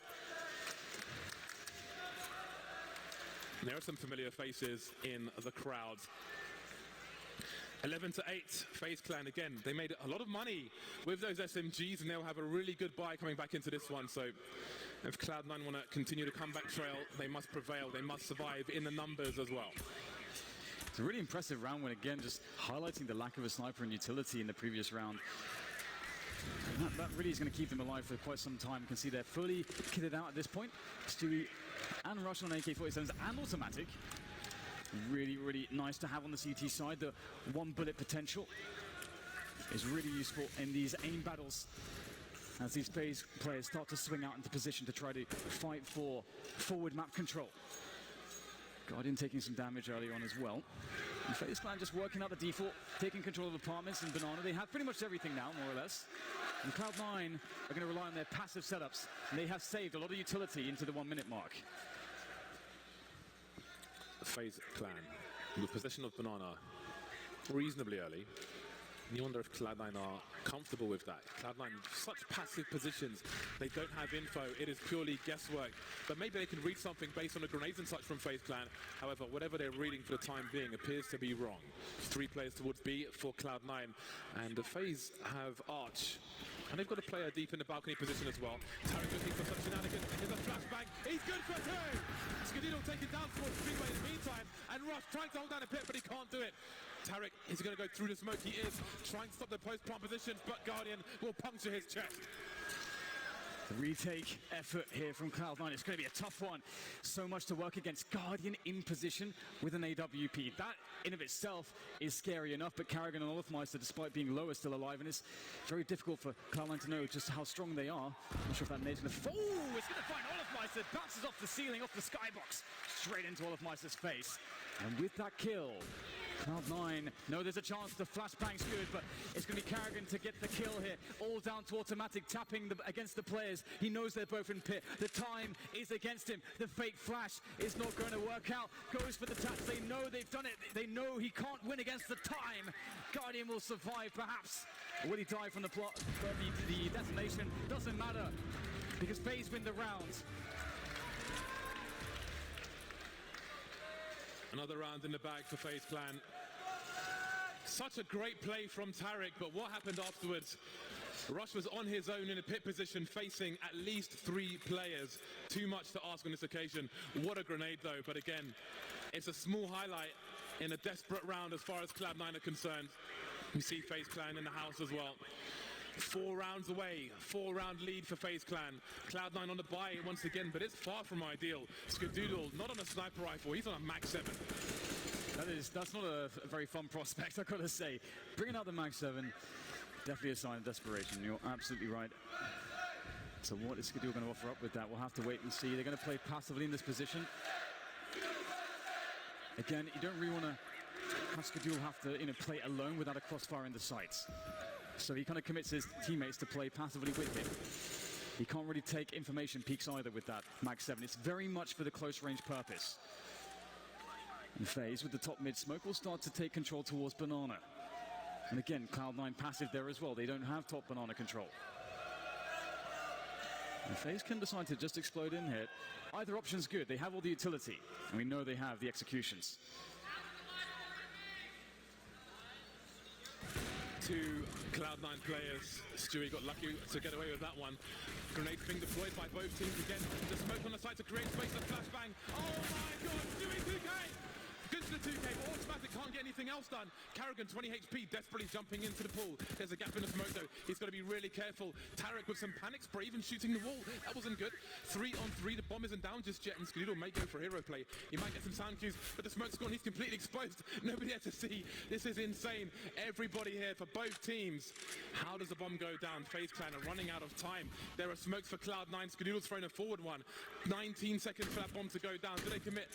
There are some familiar faces in the crowd. 11-8, FaZe Clan again. They made a lot of money with those SMGs, and they'll have a really good buy coming back into this one. So if Cloud9 want to continue the comeback trail, they must prevail. They must survive in the numbers as well. It's a really impressive round when, again, just highlighting the lack of a sniper and utility in the previous round. That really is going to keep them alive for quite some time. You can see they're fully kitted out at this point. Stewie and Rush on AK-47s and automatic. Really, really nice to have on the CT side. The one bullet potential is really useful in these aim battles as these players start to swing out into position to try to fight for forward map control. Guardian taking some damage early on as well. And FaZe Clan just working out the default, taking control of apartments and Banana. They have pretty much everything now, more or less. And Cloud9 are going to rely on their passive setups. And they have saved a lot of utility into the 1 minute mark. FaZe Clan with possession of Banana reasonably early. And you wonder if Cloud9 are comfortable with that. Cloud9, such passive positions, they don't have info, it is purely guesswork. But maybe they can read something based on the grenades and such from FaZe Clan. However, whatever they're reading for the time being appears to be wrong. 3 players towards B for Cloud9. And the FaZe have Arch. And they've got a player deep in the balcony position as well. Tarek looking for some shenanigans. Here's a flashbang. He's good for 2! Skadino taken down towards Speedway in the meantime. And Rush trying to hold down a pit, but he can't do it. Tarek is going to go through the smoke. He is trying to stop the post-plant positions, but Guardian will puncture his chest. The retake effort here from Cloud9. It's going to be a tough one. So much to work against. Guardian in position with an AWP. That in of itself is scary enough, but Karrigan and Olofmeister, despite being low, are still alive, and it's very difficult for Cloud9 to know just how strong they are. Not sure if that nade's going to fall. Oh, it's going to find Olofmeister. Bounces off the ceiling, off the skybox, straight into Olofmeister's face. And with that kill, Cloud9, no, there's a chance the flashbang's good, but it's going to be Karrigan to get the kill here. All down to automatic, tapping against the players. He knows they're both in pit. The time is against him. The fake flash is not going to work out. Goes for the taps. They know they've done it. They know he can't win against the time. Guardian will survive, perhaps. Will he die from the plot? But the detonation doesn't matter because FaZe win the round. Another round in the bag for FaZe Clan. Such a great play from Tarek, but what happened afterwards? Rush was on his own in a pit position, facing at least 3 players. Too much to ask on this occasion. What a grenade, though. But again, it's a small highlight in a desperate round as far as Cloud9 are concerned. We see FaZe Clan in the house as well. 4 rounds away, 4-round lead for FaZe Clan. Cloud9 on the buy once again, but it's far from ideal. Skadoodle, not on a sniper rifle, he's on a Mag 7. That's not a very fun prospect, I've got to say. Bringing out the Mag 7, definitely a sign of desperation. You're absolutely right. So what is Skadoodle going to offer up with that? We'll have to wait and see. They're going to play passively in this position. Again, you don't really want to have Skadoodle have to play alone without a crossfire in the sights. So he kind of commits his teammates to play passively with him. He can't really take information peaks either with that Mag 7. It's very much for the close range purpose. And FaZe with the top mid smoke will start to take control towards Banana. And again, Cloud9 passive there as well. They don't have top Banana control. And FaZe can decide to just explode in here. Either option's good. They have all the utility. And we know they have the executions. 2 Cloud9 players. Stewie got lucky to get away with that one. Grenades being deployed by both teams again. The smoke on the side to create space, the flashbang. Oh my god, Stewie 2K! Good to the 2K, but automatic can't get anything else done. Karrigan, 20 HP, desperately jumping into the pool. There's a gap in the smoke though. He's got to be really careful. Tarek with some panic spray, even shooting the wall. That wasn't good. 3 on 3, the bomb isn't down just yet, and Skadoodle may go for hero play. He might get some sound cues, but the smoke's gone. He's completely exposed. Nobody there to see. This is insane. Everybody here for both teams. How does the bomb go down? FaZe Clan are running out of time. There are smokes for Cloud9. Skadoodle's thrown a forward one. 19 seconds for that bomb to go down. Do they commit?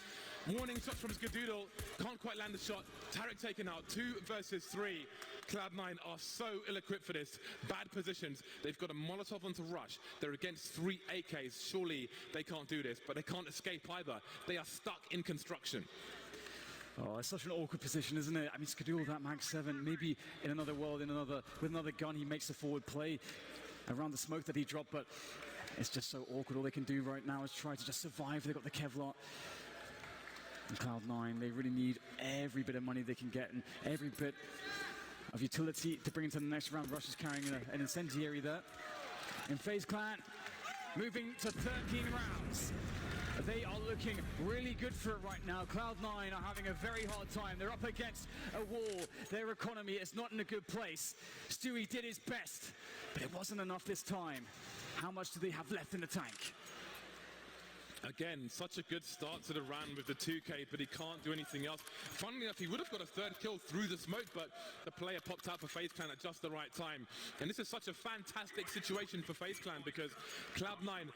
Warning shots from Skadoodle. Can't quite land the shot. Tarek taken out. 2 versus 3. Cloud9 are so ill-equipped for this. Bad positions. They've got a Molotov onto Rush. They're against 3 AKs. Surely they can't do this, but they can't escape either. They are stuck in construction. Oh, it's such an awkward position, isn't it? I mean, Skadoodle, that Mag 7, maybe in another world, with another gun, he makes a forward play around the smoke that he dropped, but it's just so awkward. All they can do right now is try to just survive. They've got the Kevlar. And Cloud9, they really need every bit of money they can get and every bit of utility to bring into the next round. Rush is carrying an incendiary there. And FaZe Clan moving to 13 rounds. They are looking really good for it right now. Cloud9 are having a very hard time. They're up against a wall. Their economy is not in a good place. Stewie did his best, but it wasn't enough this time. How much do they have left in the tank? Again, such a good start to the round with the 2K, but he can't do anything else. Funnily enough, he would have got a third kill through the smoke, but the player popped out for FaZe Clan at just the right time. And this is such a fantastic situation for FaZe Clan because Cloud9,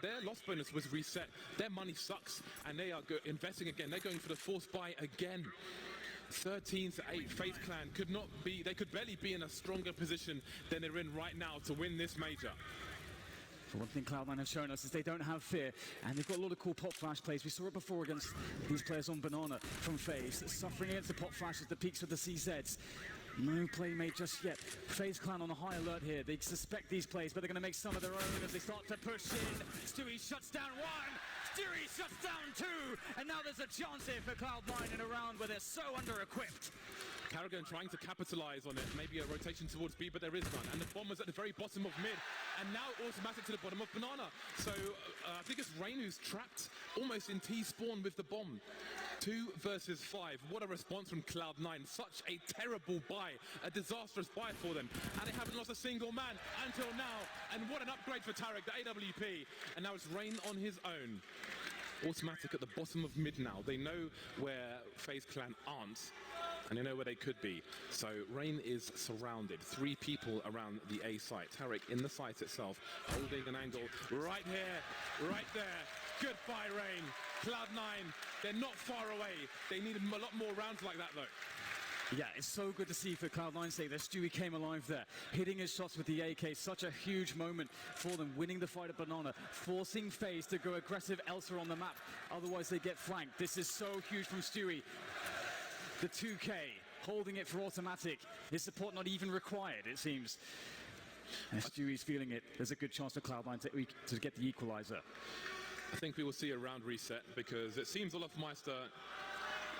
their loss bonus was reset. Their money sucks, and they are investing again. They're going for the force buy again. 13-8, FaZe Clan they could barely be in a stronger position than they're in right now to win this major. One thing Cloud9 have shown us is they don't have fear, and they've got a lot of cool pop flash plays. We saw it before against these players on Banana from FaZe, suffering against the pop flashes, the peaks with the CZs. No play made just yet. FaZe Clan on a high alert here. They suspect these plays, but they're going to make some of their own as they start to push in. Stewie shuts down one, Stewie shuts down two, and now there's a chance here for Cloud9 in a round where they're so under-equipped. Karrigan trying to capitalize on it, maybe a rotation towards B, but there is none. And the bomb was at the very bottom of mid, and now automatic to the bottom of Banana. So I think it's Rain who's trapped almost in T-spawn with the bomb. 2 versus 5. What a response from Cloud9. Such a terrible buy, a disastrous buy for them. And they haven't lost a single man until now. And what an upgrade for Tarek, the AWP. And now it's Rain on his own. Automatic at the bottom of mid now. They know where FaZe Clan aren't, and they know where they could be. So Rain is surrounded. 3 people around the A site. Tarek in the site itself, holding an angle right here, right there. Goodbye, Rain. Cloud9, they're not far away. They need a lot more rounds like that, though. Yeah, it's so good to see for Cloud9 say that Stewie came alive there, hitting his shots with the AK. Such a huge moment for them, winning the fight at Banana, forcing FaZe to go aggressive elsewhere on the map. Otherwise, they get flanked. This is so huge from Stewie. The 2K holding it for automatic. His support not even required, it seems. And Stewie's feeling it. There's a good chance for Cloud9 to get the equalizer. I think we will see a round reset because it seems Olaf Meister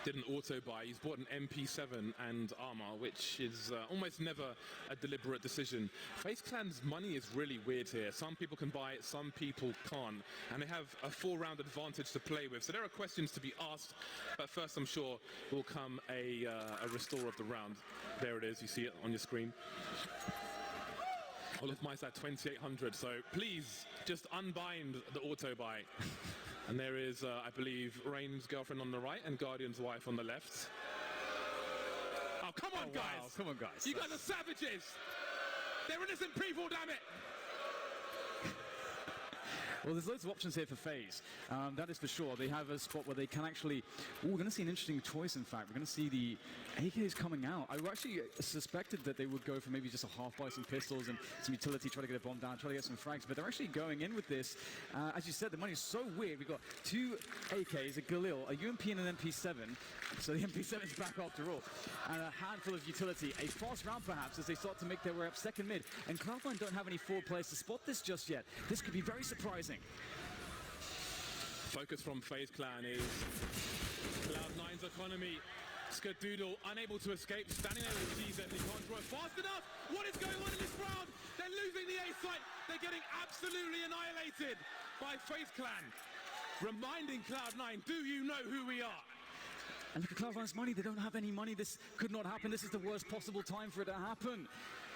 didn't auto-buy. He's bought an MP7 and armor, which is almost never a deliberate decision. FaZe Clan's money is really weird here. Some people can buy it, some people can't. And they have a 4-round advantage to play with. So there are questions to be asked. But first, I'm sure, will come a restore of the round. There it is. You see it on your screen. Olaf Meister at 2,800. So please, just unbind the auto-buy. And there is, I believe, Rain's girlfriend on the right and Guardian's wife on the left. Oh, come on, guys. Wow. Come on, guys. You guys are savages. They're innocent people, damn it. Well, there's loads of options here for FaZe. That is for sure. They have a spot where they can actually... we're going to see an interesting choice, in fact. We're going to see the AKs coming out. I actually suspected that they would go for maybe just a half buy, some pistols and some utility, try to get a bomb down, try to get some frags. But they're actually going in with this. As you said, the money is so weird. We've got 2 AKs, a Galil, a UMP and an MP7. So the MP7 is back after all. And a handful of utility. A fast round, perhaps, as they start to make their way up second mid. And Cloud9 don't have any forward players to spot this just yet. This could be very surprising. Focus from FaZe Clan is Cloud9's economy. Skadoodle unable to escape, standing there with CZ, they can't draw it fast enough. What is going on in this round? They're losing the A site. They're getting absolutely annihilated by FaZe Clan. Reminding Cloud9, do you know who we are? And look at Cloud9's money. They don't have any money. This could not happen. This is the worst possible time for it to happen.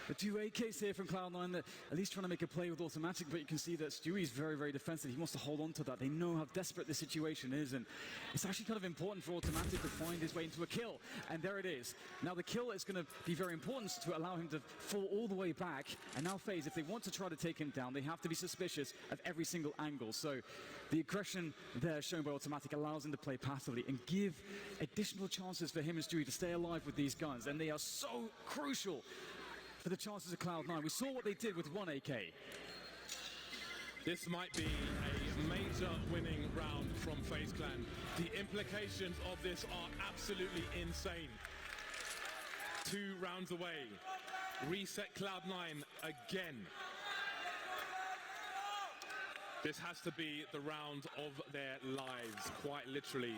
The 2 AKs here from Cloud9, that at least trying to make a play with automatic, but you can see that Stewie's very, very defensive. He wants to hold on to that. They know how desperate this situation is, and it's actually kind of important for automatic to find his way into a kill. And there it is. Now the kill is going to be very important to allow him to fall all the way back. And now FaZe, if they want to try to take him down, they have to be suspicious of every single angle. So the aggression there shown by automatic allows him to play passively and give additional chances for him and Stewie to stay alive with these guns. And they are so crucial for the chances of Cloud9. We saw what they did with 1 AK. This might be a major winning round from FaZe Clan. The implications of this are absolutely insane. 2 rounds away. Reset Cloud9 again. This has to be the round of their lives, quite literally.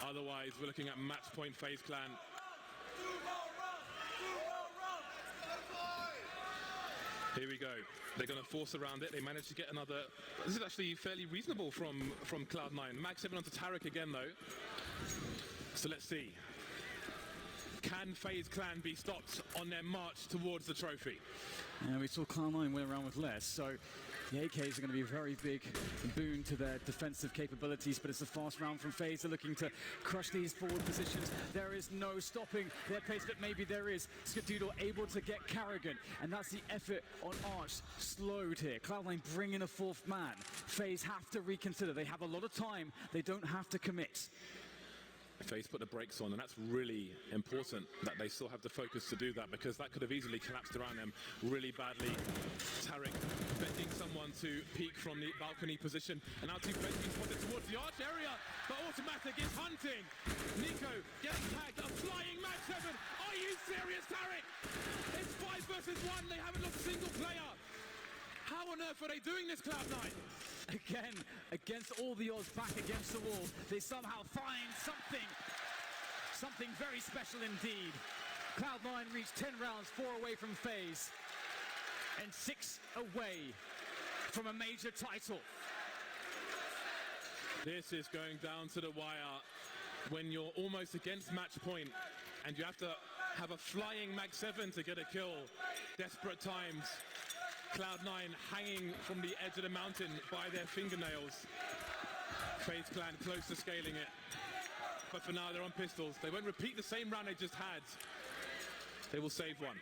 Otherwise, we're looking at match point FaZe Clan. Here we go. They're going to force around it. They managed to get another. This is actually fairly reasonable from Cloud9. Mag 7 onto Tarek again, though. So let's see. Can FaZe Clan be stopped on their march towards the trophy? And we saw Cloud9 went around with less, so the AKs are going to be a very big boon to their defensive capabilities, but it's a fast round from FaZe. They're looking to crush these forward positions. There is no stopping their pace, but maybe there is. Skadoodle able to get Carrigan, and that's the effort on Arch slowed here. Cloud9 bring in a fourth man. FaZe have to reconsider. They have a lot of time. They don't have to commit. FaZe put the brakes on, and that's really important that they still have the focus to do that, because that could have easily collapsed around them really badly. Tarek betting someone to peek from the balcony position, and now two players being spotted towards the arch area, but Automatic is hunting. Nico getting tagged, a flying Mag 7. Are you serious, Tarek? It's 5 versus 1. They haven't lost a single player. How on earth are they doing this, Cloud9? Again, against all the odds, back against the wall, they somehow find something very special indeed. Cloud9 reached 10 rounds, 4 away from FaZe, and 6 away from a major title. This is going down to the wire when you're almost against match point, and you have to have a flying Mag 7 to get a kill. Desperate times. Cloud9 hanging from the edge of the mountain by their fingernails. FaZe Clan close to scaling it. But for now, they're on pistols. They won't repeat the same round they just had. They will save one.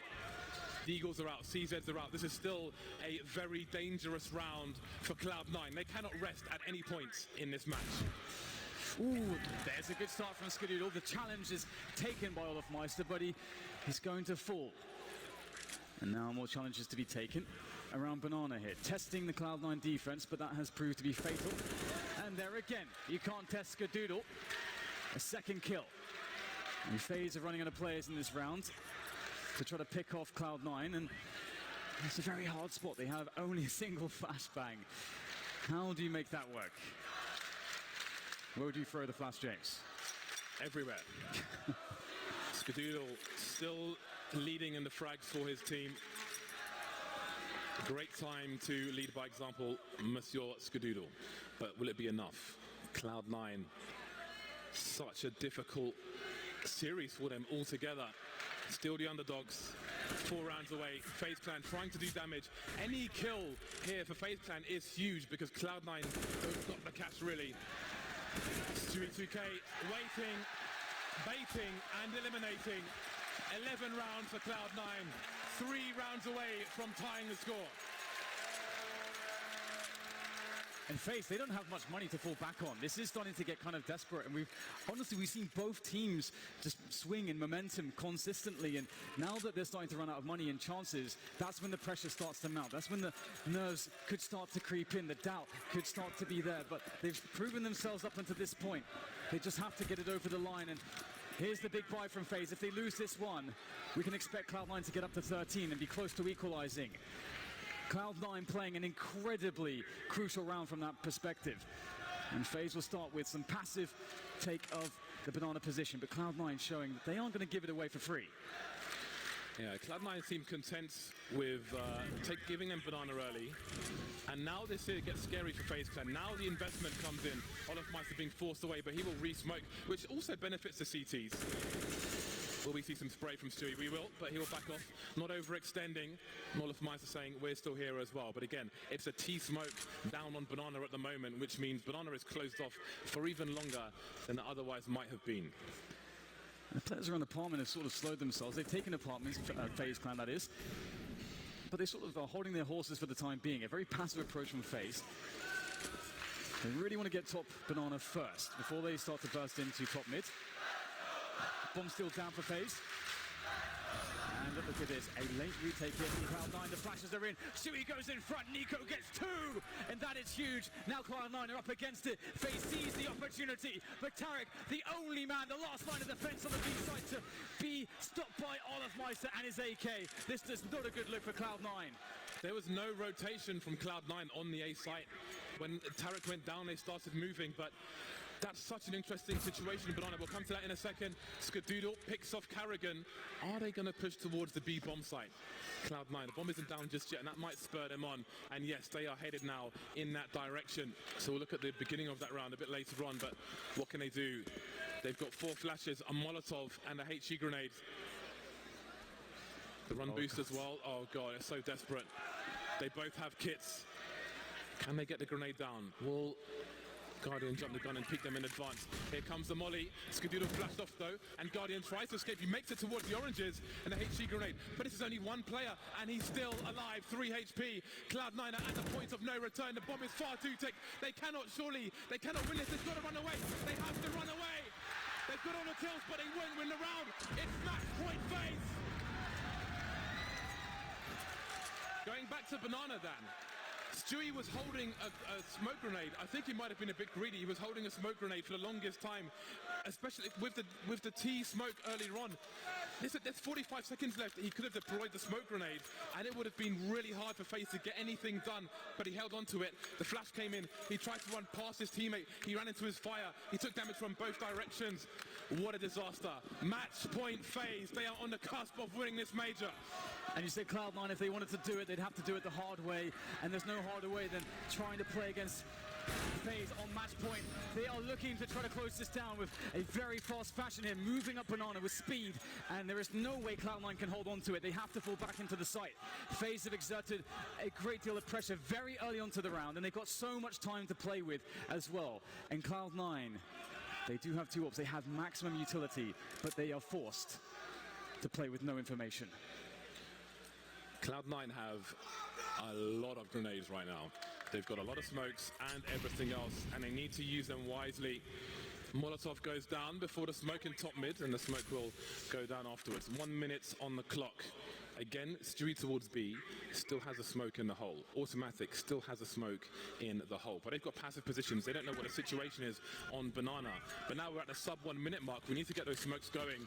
The Eagles are out, CZs are out. This is still a very dangerous round for Cloud9. They cannot rest at any point in this match. Ooh, there's a good start from Skadoodle. The challenge is taken by Olofmeister, but he's going to fall. And now more challenges to be taken around Banana here. Testing the Cloud9 defense, but that has proved to be fatal. And there again, you can't test Skadoodle. A second kill. And FaZe are running out of players in this round to try to pick off Cloud9, and it's a very hard spot. They have only a single flashbang. How do you make that work? Where do you throw the flash, James? Everywhere. Skadoodle still leading in the frags for his team. Great time to lead by example, Monsieur Skadoodle. But will it be enough? Cloud9, such a difficult series for them altogether. Still the underdogs, 4 rounds away. FaZe Clan trying to do damage. Any kill here for FaZe Clan is huge, because Cloud9 don't stop the catch really. Stewie 2K waiting, baiting and eliminating. 11 rounds for Cloud9, 3 rounds away from tying the score. And FaZe, they don't have much money to fall back on. This is starting to get kind of desperate, and we've seen both teams just swing in momentum consistently, and now that they're starting to run out of money and chances, that's when the pressure starts to mount. That's when the nerves could start to creep in, the doubt could start to be there, but they've proven themselves up until this point. They just have to get it over the line, and here's the big buy from FaZe. If they lose this one, we can expect Cloud9 to get up to 13 and be close to equalizing. Cloud9 playing an incredibly crucial round from that perspective. And FaZe will start with some passive take of the banana position, but Cloud9 showing that they aren't going to give it away for free. Yeah, Cloud9 seem content with giving them banana early. And now this here gets scary for FaZe Clan. Now the investment comes in. Olofmeister being forced away, but he will re-smoke, which also benefits the CTs. Will we see some spray from Stewie? We will, but he will back off, not overextending. Olofmeister saying we're still here as well. But again, it's a T-smoke down on Banana at the moment, which means Banana is closed off for even longer than it otherwise might have been. The players around the apartment have sort of slowed themselves. They've taken apartments, FaZe Clan that is. But they sort of are holding their horses for the time being. A very passive approach from FaZe. They really want to get top Banana first before they start to burst into top mid. Bomb still down for FaZe. And look at this, a late retake here from Cloud9. The flashes are in. Stewie goes in front. Nico gets 2, and that is huge. Now Cloud9 are up against it. FaZe sees the opportunity, but Tarek, the only man, the last line of defense on the B side to be stopped by Olofmeister and his AK. This is not a good look for Cloud9. There was no rotation from Cloud9 on the A site. When Tarek went down, they started moving, but That's such an interesting situation, Banana. We'll come to that in a second. Skadoodle picks off Carrigan. Are they going to push towards the B bomb site? Cloud9, the bomb isn't down just yet, and that might spur them on. And yes, they are headed now in that direction. So we'll look at the beginning of that round a bit later on, but what can they do? They've got 4 flashes, a Molotov, and a HE grenade. The run boost as well. Oh God, it's so desperate. They both have kits. Can they get the grenade down? Will Guardian jump the gun and peek them in advance? Here comes the molly. Skadoodle flashed off though, and Guardian tries to escape. He makes it towards the oranges and the HE grenade, but this is only one player and he's still alive. 3 HP. Cloud9 are at the point of no return. The bomb is far too thick. They cannot win this. They've got to run away. They have to run away. They've got all the kills, but they won't win the round. It's match point phase. Going back to Banana then. Stewie was holding a smoke grenade. I think he might have been a bit greedy. He was holding a smoke grenade for the longest time, especially with the T smoke earlier on. There's 45 seconds left. He could have deployed the smoke grenade, and it would have been really hard for FaZe to get anything done, but he held on to it. The flash came in. He tried to run past his teammate. He ran into his fire. He took damage from both directions. What a disaster. Match point FaZe. They are on the cusp of winning this major. And you said Cloud9, if they wanted to do it, they'd have to do it the hard way. And there's no harder way than trying to play against FaZe on match point. They are looking to try to close this down with a very fast fashion here, moving up Banana with speed. And there is no way Cloud9 can hold on to it. They have to fall back into the site. FaZe have exerted a great deal of pressure very early onto the round, and they've got so much time to play with as well. And Cloud9, they do have 2 ops. They have maximum utility, but they are forced to play with no information. Cloud9 have a lot of grenades right now. They've got a lot of smokes and everything else, and they need to use them wisely. Molotov goes down before the smoke in top mid, and the smoke will go down afterwards. 1 minute on the clock. Again, Stewie towards B, still has a smoke in the hole. Automatic still has a smoke in the hole, but they've got passive positions. They don't know what the situation is on Banana. But now we're at the sub 1 minute mark. We need to get those smokes going.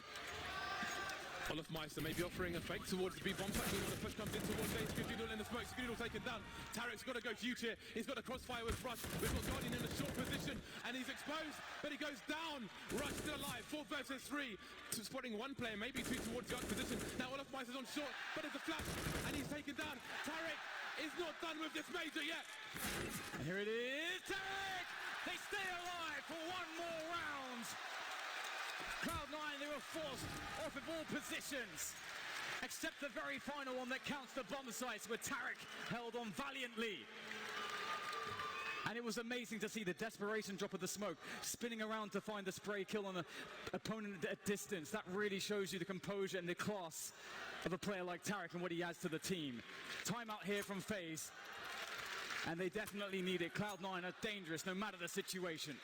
Olofmeister may be offering a fake towards the B bomb site. The push comes in towards A. Skadoodle in the smoke. Skadoodle taken down. Tarek's got to go huge here. He's got a crossfire with Rush. We've got Guardian in a short position, and he's exposed, but he goes down. Rush still alive. 4 versus 3. Spotting 1 player, maybe 2 towards the arc position. Now Olofmeister's on short, but it's a flash, and he's taken down. Tarek is not done with this major yet. And here it is. Tarek! They stay alive for 1 more round. Cloud9, they were forced off of all positions, except the very final one that counts the bomb sites, where Tarek held on valiantly. And it was amazing to see the desperation drop of the smoke, spinning around to find the spray kill on an opponent at distance. That really shows you the composure and the class of a player like Tarek and what he adds to the team. Timeout here from FaZe, and they definitely need it. Cloud9 are dangerous no matter the situation.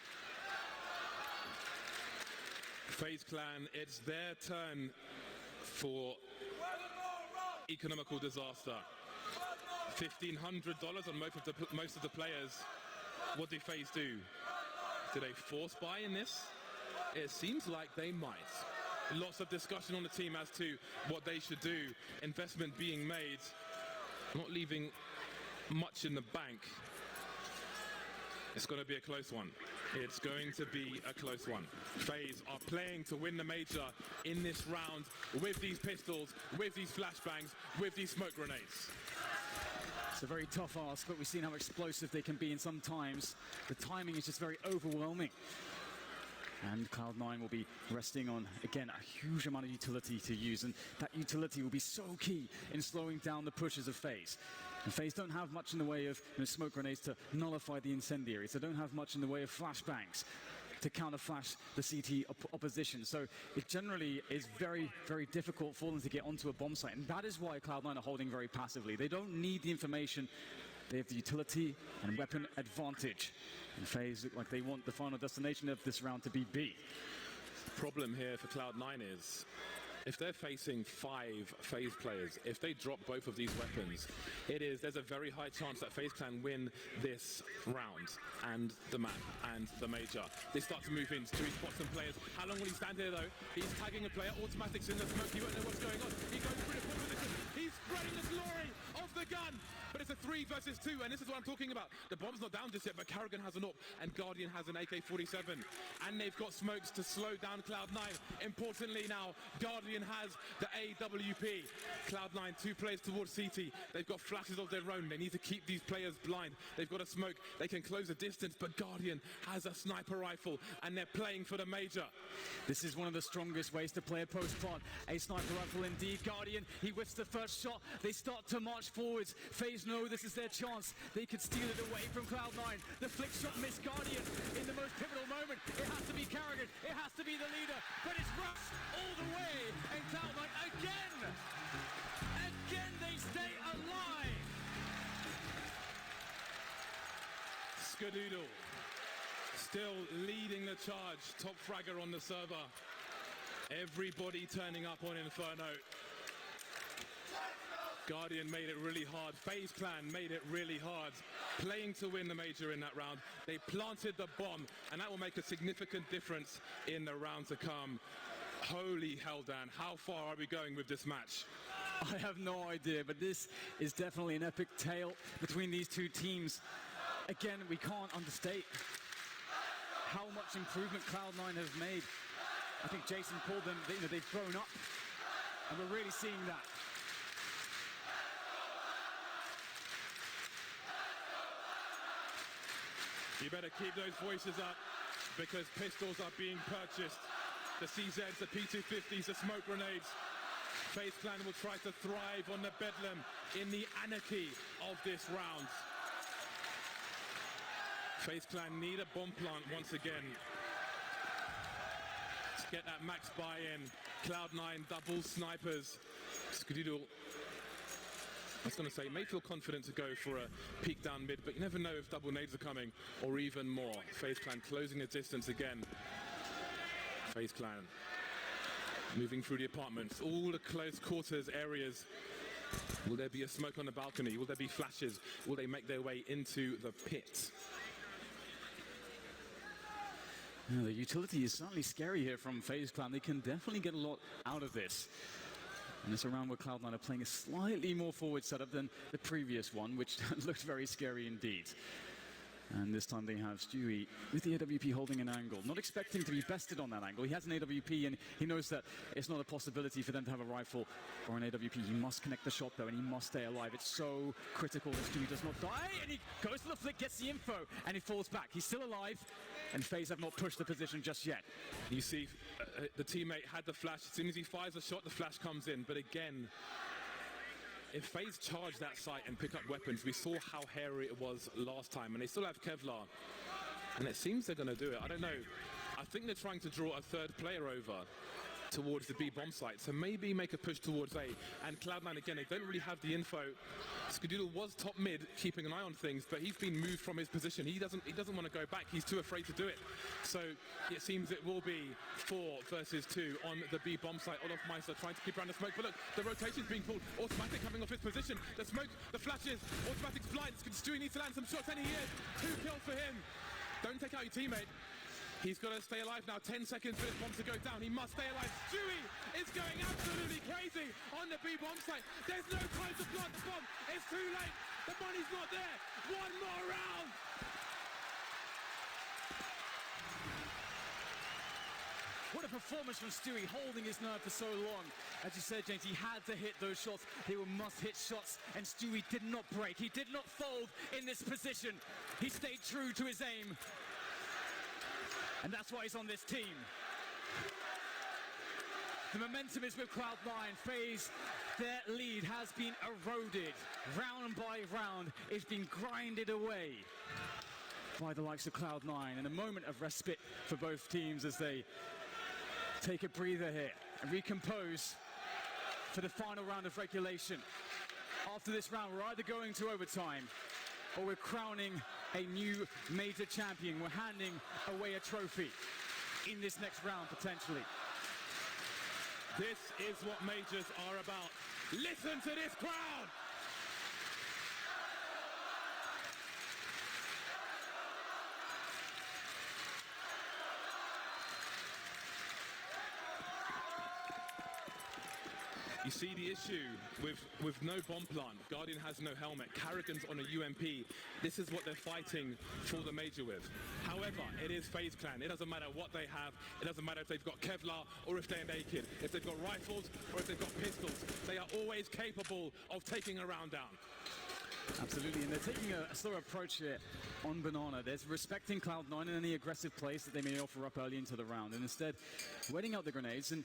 FaZe Clan, it's their turn for economical disaster. $1,500 on most of the players. What do FaZe do? Do they force buy in this? It seems like they might. Lots of discussion on the team as to what they should do. Investment being made, not leaving much in the bank. It's going to be a close one. It's going to be a close one. FaZe are playing to win the major in this round with these pistols, with these flashbangs, with these smoke grenades. It's a very tough ask, but we've seen how explosive they can be, and sometimes the timing is just very overwhelming. And Cloud9 will be resting on, again, a huge amount of utility to use, and that utility will be so key in slowing down the pushes of FaZe. And FaZe don't have much in the way of smoke grenades to nullify the incendiaries. They don't have much in the way of flashbangs to counter-flash the CT opposition. So it generally is very, very difficult for them to get onto a bomb site. And that is why Cloud9 are holding very passively. They don't need the information. They have the utility and weapon advantage. And FaZe look like they want the final destination of this round to be B. Problem here for Cloud9 is, if they're facing 5 FaZe players, if they drop both of these weapons, there's a very high chance that FaZe can win this round and the map and the major. They start to move in. Stewie spots some players. How long will he stand here though? He's tagging a player. Automatics in the smoke. He won't know what's going on. He goes through the position. He's spreading the glory of the gun. But it's a 3 versus 2, and this is what I'm talking about. The bomb's not down just yet, but Karrigan has an AWP, and Guardian has an AK-47. And they've got smokes to slow down Cloud9. Importantly now, Guardian has the AWP. Cloud9, 2 players towards CT. They've got flashes of their own. They need to keep these players blind. They've got a smoke. They can close the distance, but Guardian has a sniper rifle, and they're playing for the major. This is one of the strongest ways to play a post-plant. A sniper rifle indeed. Guardian, he whiffs the first shot. They start to march forwards. FaZe know this is their chance. They could steal it away from Cloud9. The flick shot missed Guardian in the most pivotal moment. It has to be Karrigan. It has to be the leader. But it's rushed all the way. And Cloud9 again they stay alive. Skadoodle still leading the charge. Top fragger on the server. Everybody turning up on Inferno. Guardian made it really hard. FaZe Clan made it really hard. Playing to win the major in that round. They planted the bomb, and that will make a significant difference in the round to come. Holy hell, Dan. How far are we going with this match? I have no idea, but this is definitely an epic tale between these two teams. Again, we can't understate how much improvement Cloud9 has made. I think Jason called them, they've grown up, and we're really seeing that. You better keep those voices up, because pistols are being purchased. The CZs, the P250s, the smoke grenades. FaZe Clan will try to thrive on the bedlam in the anarchy of this round. FaZe Clan need a bomb plant once again. Let's get that max buy-in. Cloud9 double snipers. Skadoodle, I was going to say, may feel confident to go for a peek down mid, but you never know if double nades are coming, or even more. FaZe Clan closing the distance again. FaZe Clan moving through the apartments, all the close quarters areas. Will there be a smoke on the balcony? Will there be flashes? Will they make their way into the pit? Yeah, the utility is certainly scary here from FaZe Clan. They can definitely get a lot out of this. And it's a round where Cloud9 are playing a slightly more forward setup than the previous one, which looked very scary indeed. And this time they have Stewie with the AWP holding an angle. Not expecting to be bested on that angle. He has an AWP and he knows that it's not a possibility for them to have a rifle or an AWP. He must connect the shot though, and he must stay alive. It's so critical that Stewie does not die. And he goes to the flick, gets the info, and he falls back. He's still alive, and FaZe have not pushed the position just yet. You see, the teammate had the flash. As soon as he fires a shot, the flash comes in. But again, if FaZe charge that site and pick up weapons, we saw how hairy it was last time, and they still have Kevlar. And it seems they're going to do it. I don't know. I think they're trying to draw a third player over towards the B bomb site, so maybe make a push towards A. And Cloud9, again, they don't really have the info. Skadoodle was top mid, keeping an eye on things, but he's been moved from his position. He doesn't want to go back. He's too afraid to do it. So it seems it will be 4 versus 2 on the B bomb site. Olaf Meister trying to keep around the smoke, but look, the rotation's being pulled. Automatic coming off his position. The smoke, the flashes, Automatic's blind. Stewie needs to land some shots, and he is. 2 kills for him. Don't take out your teammate. He's got to stay alive now. 10 seconds for this bomb to go down. He must stay alive. Stewie is going absolutely crazy on the B bomb site. There's no time to plant the bomb. It's too late. The money's not there. One more round. What a performance from Stewie, holding his nerve for so long. As you said, James, he had to hit those shots. They were must-hit shots, and Stewie did not break. He did not fold in this position. He stayed true to his aim. And that's why he's on this team. The momentum is with Cloud9. FaZe, their lead has been eroded. Round by round, it's been grinded away by the likes of Cloud9. And a moment of respite for both teams as they take a breather here and recompose for the final round of regulation. After this round, we're either going to overtime or we're crowning a new major champion. We're handing away a trophy in this next round, potentially. This is what majors are about. Listen to this crowd! You See the issue with no bomb plant. Guardian has no helmet. Karrigan's on a UMP. This is what they're fighting for the major with. However, it is FaZe Clan. It doesn't matter what they have. It doesn't matter if they've got Kevlar or if they're naked. If they've got rifles or if they've got pistols. They are always capable of taking a round down. Absolutely, and they're taking a slower approach here on Banana. They're respecting Cloud9 and any aggressive plays that they may offer up early into the round, and instead waiting out the grenades. And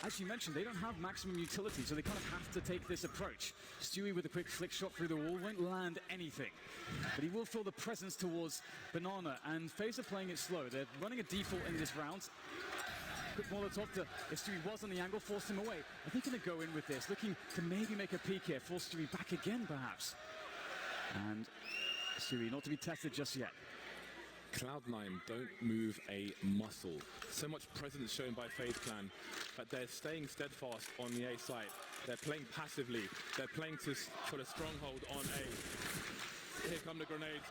as you mentioned, they don't have maximum utility, so they kind of have to take this approach. Stewie with a quick flick shot through the wall won't land anything, but he will feel the presence towards Banana, and FaZe are playing it slow. They're running a default in this round. Quick Molotov to, if Stewie was on the angle, forced him away. Are they going to go in with this, looking to maybe make a peek here, force Stewie back again, perhaps? And Stewie not to be tested just yet. Cloud9 don't move a muscle. So much presence shown by FaZe Clan, but they're staying steadfast on the A site. They're playing passively. They're playing to put a stronghold on A. Here come the grenades.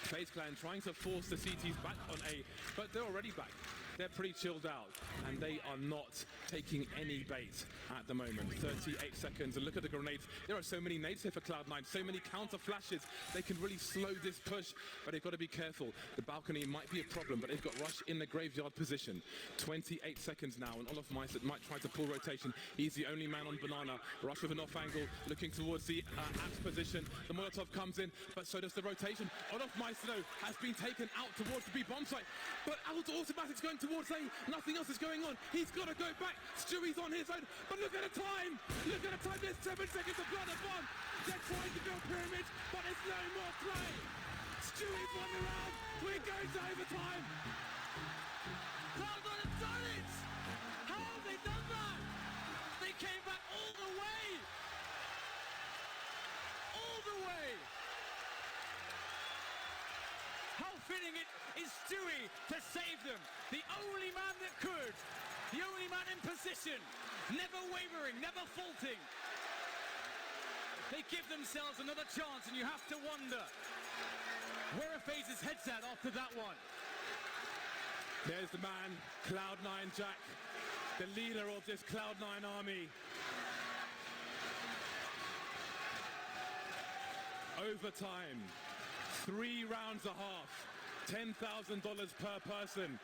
FaZe Clan trying to force the CTs back on A, but they're already back. They're pretty chilled out, and they are not taking any bait at the moment. 38 seconds, and look at the grenades. There are so many nades here for Cloud9, so many counter flashes. They can really slow this push, but they've got to be careful. The balcony might be a problem, but they've got Rush in the graveyard position. 28 seconds now, and Olaf Meister might try to pull rotation. He's the only man on Banana. Rush with an off angle, looking towards the Axe position. The Molotov comes in, but so does the rotation. Olaf Meister, though, has been taken out towards the B bomb site, but Automatic's going towards A. Nothing else is going on. He's got to go back. Stewie's on his own, but look at the time. Look at the time. There's 7 seconds to plant a bomb. They're trying to build pyramids, but there's no more play. Stewie's won the round. We're going to overtime. Cloud9 have done it. How have they done that? They came back all the way. All the way. How fitting it is Stewie to save them. The only man that could. The only man in position. Never wavering, never faulting. They give themselves another chance, and you have to wonder where are FaZe's heads at after that one. There's the man, Cloud9 Jack, the leader of this Cloud9 army. Overtime. 3 rounds a half, $10,000 per person.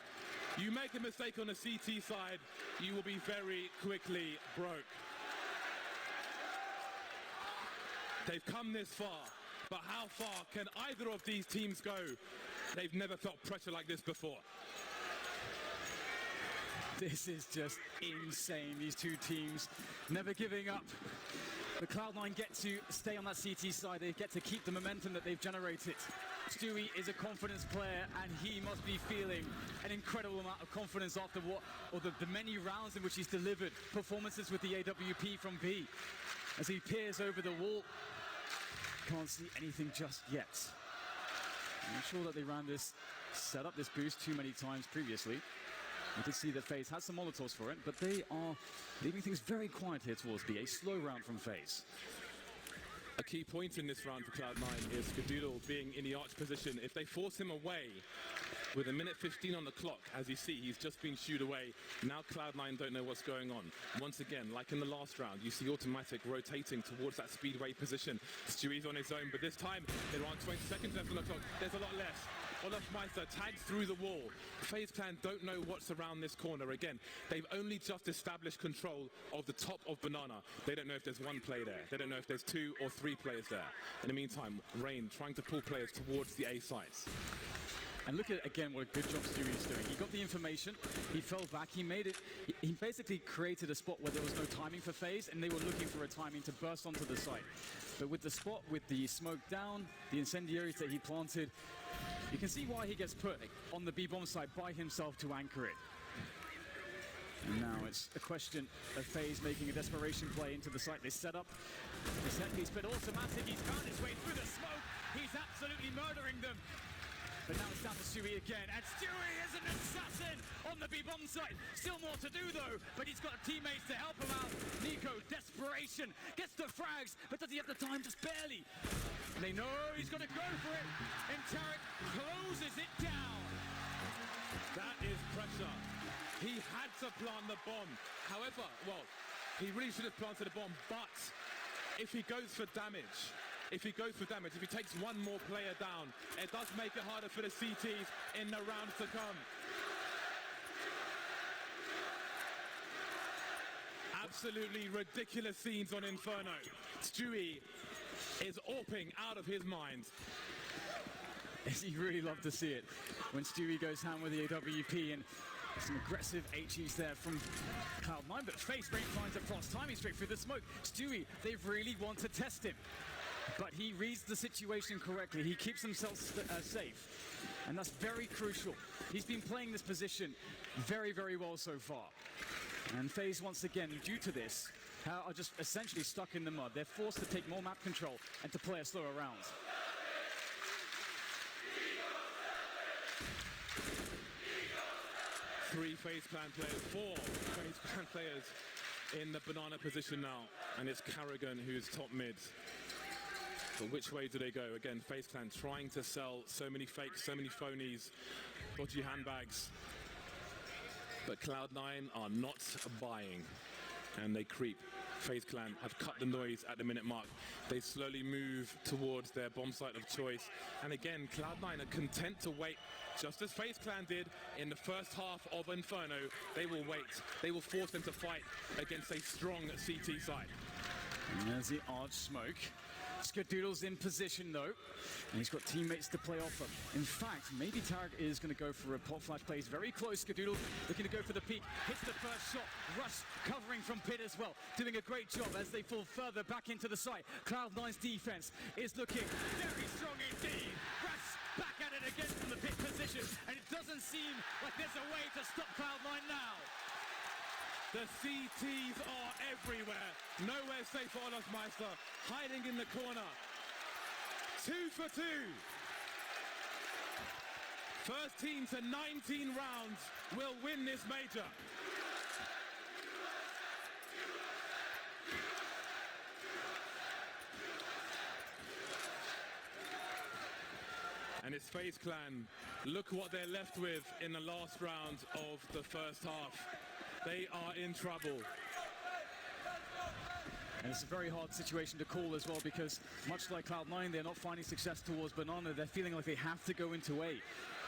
You make a mistake on the CT side, you will be very quickly broke. They've come this far, but how far can either of these teams go? They've never felt pressure like this before. This is just insane, these two teams never giving up. The Cloud9 get to stay on that CT side, they get to keep the momentum that they've generated. Stewie is a confidence player, and he must be feeling an incredible amount of confidence after the many rounds in which he's delivered performances with the AWP from B. As he peers over the wall, can't see anything just yet. I'm not sure that they ran this setup, this boost too many times previously. We did see that FaZe has some Molotovs for it, but they are leaving things very quiet here towards B. A slow round from FaZe. A key point in this round for Cloud9 is Skadoodle being in the arch position. If they force him away with 1:15 on the clock, as you see, he's just been shooed away. Now Cloud9 don't know what's going on. Once again, like in the last round, you see Automatic rotating towards that speedway position. Stewie's on his own, but this time, there are 20 seconds left on the clock. There's a lot less. Olaf Meister tagged through the wall. FaZe Clan don't know what's around this corner. Again, they've only just established control of the top of Banana. They don't know if there's one player there. They don't know if there's 2 or 3 players there. In the meantime, Rain trying to pull players towards the A sites. And look at, again, what a good job Stewie's doing. He got the information, he fell back, he made it, he basically created a spot where there was no timing for FaZe, and they were looking for a timing to burst onto the site. But with the spot, with the smoke down, the incendiaries that he planted, you can see why he gets put on the B-bomb side by himself to anchor it. And now it's a question of FaZe making a desperation play into the site. They set up the set piece, but Automatic, he's found his way through the smoke. He's absolutely murdering them. But now it's down to Stewie again, and Stewie is an assassin on the B-bomb site. Still more to do though, but he's got teammates to help him out. Nico, desperation, gets the frags, but does he have the time? Just barely. And they know he's gonna go for it, and Tarek closes it down. That is pressure. He had to plant the bomb. However, well, He really should have planted a bomb, but if he goes for damage, if he takes one more player down, it does make it harder for the CTs in the rounds to come. Absolutely ridiculous scenes on Inferno. Stewie is AWPing out of his mind. You really love to see it when Stewie goes ham with the AWP, and some aggressive HEs there from Cloud9, but FaZe great finds across, timing straight through the smoke. Stewie, they really want to test him, but he reads the situation correctly. He keeps himself safe, and that's very crucial. He's been playing this position very, very well so far. And FaZe, once again, due to this, are just essentially stuck in the mud. They're forced to take more map control and to play a slower round. 3 FaZe Clan players, 4 FaZe Clan players in the banana position now. And it's Carrigan who's top mid. But which way do they go? Again, FaZe Clan trying to sell so many fakes, so many phonies, dodgy handbags. But Cloud9 are not buying, and they creep. FaZe Clan have cut the noise at the minute mark. They slowly move towards their bomb site of choice. And again, Cloud9 are content to wait, just as FaZe Clan did in the first half of Inferno. They will wait. They will force them to fight against a strong CT side. And there's the odd smoke. Skadoodle's in position though, and he's got teammates to play off of. In fact, maybe Tarek is going to go for a pop flash play. He's very close. Skadoodle looking to go for the peak. Hits the first shot. Rush covering from pit as well. Doing a great job as they fall further back into the site. Cloud9's defense is looking very strong indeed. Rush back at it again from the pit position, and it doesn't seem like there's a way to stop Cloud9 now. The CTs are everywhere. Nowhere safe for Olofmeister. Hiding in the corner. 2 for 2. First team to 19 rounds will win this major. And it's FaZe Clan. Look what they're left with in the last round of the first half. They are in trouble. And it's a very hard situation to call as well, because much like Cloud9, they're not finding success towards Banana. They're feeling like they have to go into A.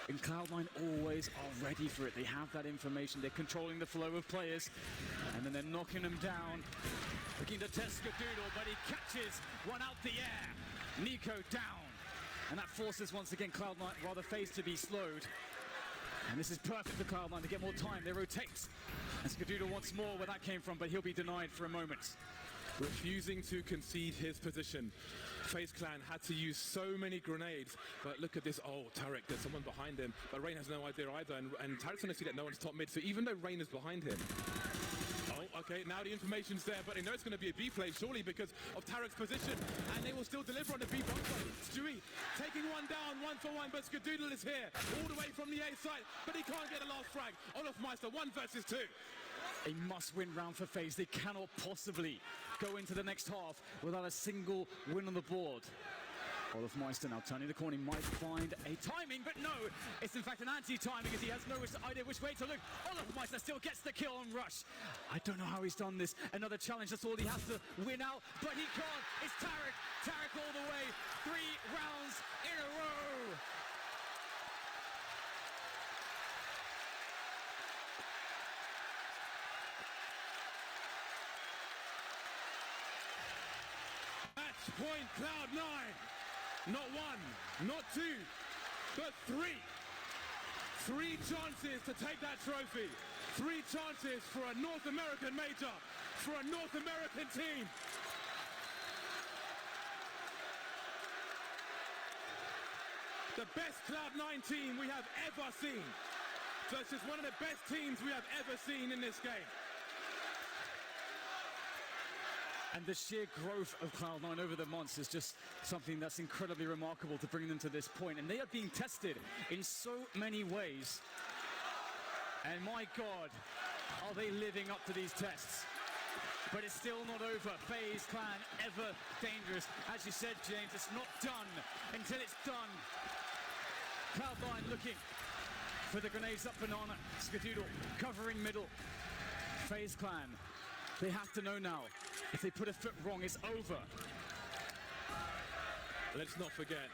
And Cloud9 always are ready for it. They have that information. They're controlling the flow of players, and then they're knocking them down. Looking to test Skadoodle, but he catches one out the air. Nico down. And that forces, once again, Cloud9, rather FaZe to be slowed. And this is perfect for Cloud9 to get more time. They rotate. And Skadoodle wants more where that came from, but he'll be denied for a moment. Refusing to concede his position. FaZe Clan had to use so many grenades, but look at this. Oh, Tarek, there's someone behind him, but Rain has no idea either, and Tarek's going to see that no one's top mid, so even though Rain is behind him, oh, okay, now the information's there, but they know it's going to be a B play, surely, because of Tarek's position, and they will still deliver on the B bomb side. Stewie taking one down, 1 for 1, but Skadoodle is here, all the way from the A side, but he can't get a last frag. Olofmeister, 1 versus 2. A must-win round for FaZe. They cannot possibly go into the next half without a single win on the board. Olofmeister now turning the corner. He might find a timing, but no, it's in fact an anti-timing as he has no idea which way to look. Olofmeister still gets the kill on Rush. I don't know how he's done this. Another challenge, that's all he has to win out, but he can't. It's Tarek. Tarek all the way. 3 rounds in a row. Point Cloud9. Not 1, not 2, but 3. 3 chances to take that trophy. 3 chances for a North American major, for a North American team. The best Cloud9 team we have ever seen. Versus one of the best teams we have ever seen in this game. And the sheer growth of Cloud9 over the months is just something that's incredibly remarkable to bring them to this point. And they are being tested in so many ways. And my God, are they living up to these tests? But it's still not over. FaZe Clan, ever dangerous. As you said, James, it's not done until it's done. Cloud9 looking for the grenades up Banana. Skadoodle covering middle. FaZe Clan They have to know now. If they put a foot wrong, it's over. Let's not forget,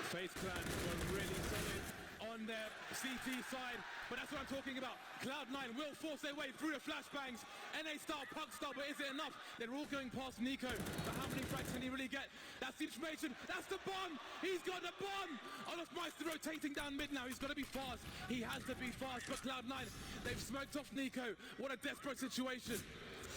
FaZe Clan were really solid on their CT side, but that's what I'm talking about. Cloud9 will force their way through the flashbangs, NA style, Punk style, but is it enough? They're all going past Nico, but how many frags can he really get? That's the information, that's the bomb! He's got the bomb! Olofmeister rotating down mid now, he's got to be fast. He has to be fast, but Cloud9, they've smoked off Nico. What a desperate situation.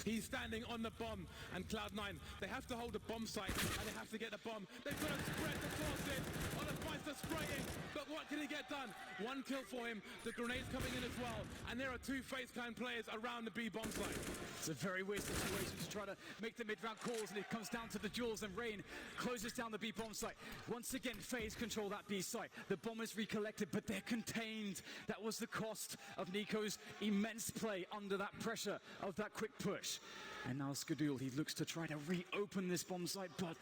He's standing on the bomb, and Cloud9, they have to hold the bomb site, and they have to get the bomb. They've got to spread the forces. Olofmeister spraying, but what can he get done? One kill for him, the grenade's coming in as well, and there are two FaZe Clan players around the B bomb site. It's a very weird situation to try to make the mid-round calls, and it comes down to the duels, and Rain closes down the B bomb site. Once again, FaZe control that B site. The bomb is recollected, but they're contained. That was the cost of Nico's immense play under that pressure of that quick push. And now Skadul, he looks to try to reopen this bomb site, but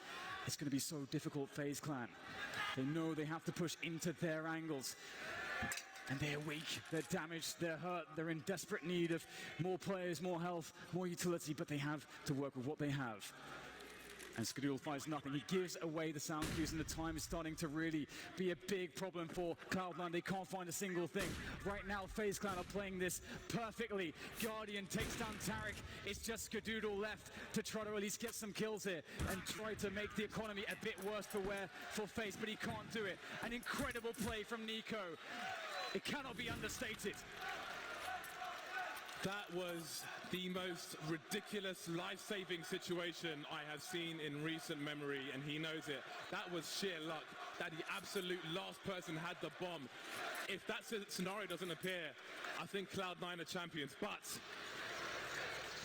it's going to be so difficult, FaZe Clan. They know they have to push into their angles. And they're weak, they're damaged, they're hurt, they're in desperate need of more players, more health, more utility, but they have to work with what they have. And Skadul finds nothing. He gives away the sound cues, and the time is starting to really be a big problem for Cloud9. They can't find a single thing. Right now, FaZe Clan are playing this perfectly. Guardian takes down Tarek. It's just Skadoodle left to try to at least get some kills here and try to make the economy a bit worse for FaZe, but he can't do it. An incredible play from Nico. It cannot be understated. That was the most ridiculous life-saving situation I have seen in recent memory, and he knows it. That was sheer luck that the absolute last person had the bomb. If that scenario doesn't appear, I think Cloud9 are champions, but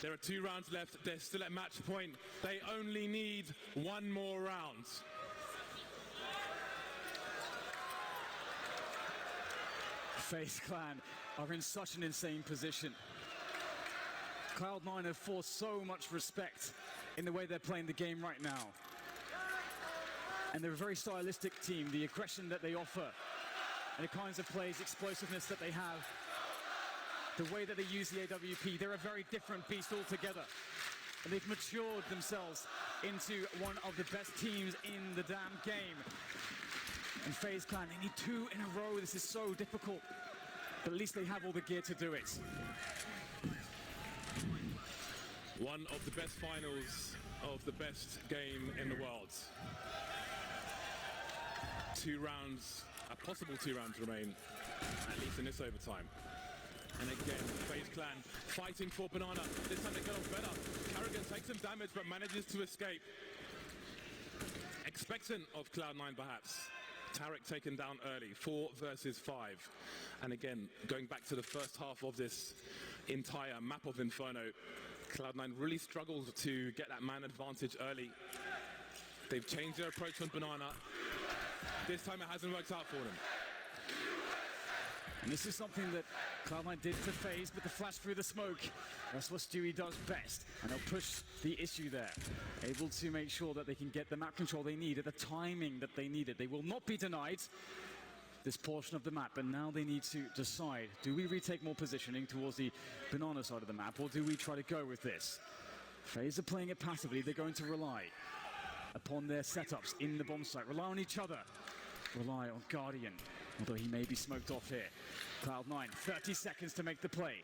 there are 2 rounds left. They're still at match point. They only need 1 more round. FaZe Clan are in such an insane position. Cloud9 have forced so much respect in the way they're playing the game right now. And they're a very stylistic team. The aggression that they offer and the kinds of plays, explosiveness that they have, the way that they use the AWP, they're a very different beast altogether. And they've matured themselves into one of the best teams in the damn game. And FaZe Clan, they need 2 in a row. This is so difficult. But at least they have all the gear to do it. One of the best finals of the best game in the world. 2 rounds, a possible 2 rounds remain, at least in this overtime. And again, FaZe Clan fighting for Banana. This time they get off better. Carrigan takes some damage but manages to escape. Expectant of Cloud9 perhaps. Tarek taken down early, 4 versus 5. And again, going back to the first half of this entire map of Inferno, Cloud9 really struggles to get that man advantage early. They've changed their approach on Banana. This time it hasn't worked out for them. And this is something that Cloud9 did to FaZe, but the flash through the smoke. That's what Stewie does best. And they'll push the issue there. Able to make sure that they can get the map control they need at the timing that they need it. They will not be denied this portion of the map, but now they need to decide, do we retake more positioning towards the Banana side of the map, or do we try to go with this? FaZe are playing it passively. They're going to rely upon their setups in the bomb site, rely on each other, rely on Guardian, although he may be smoked off here. Cloud9, 30 seconds to make the play.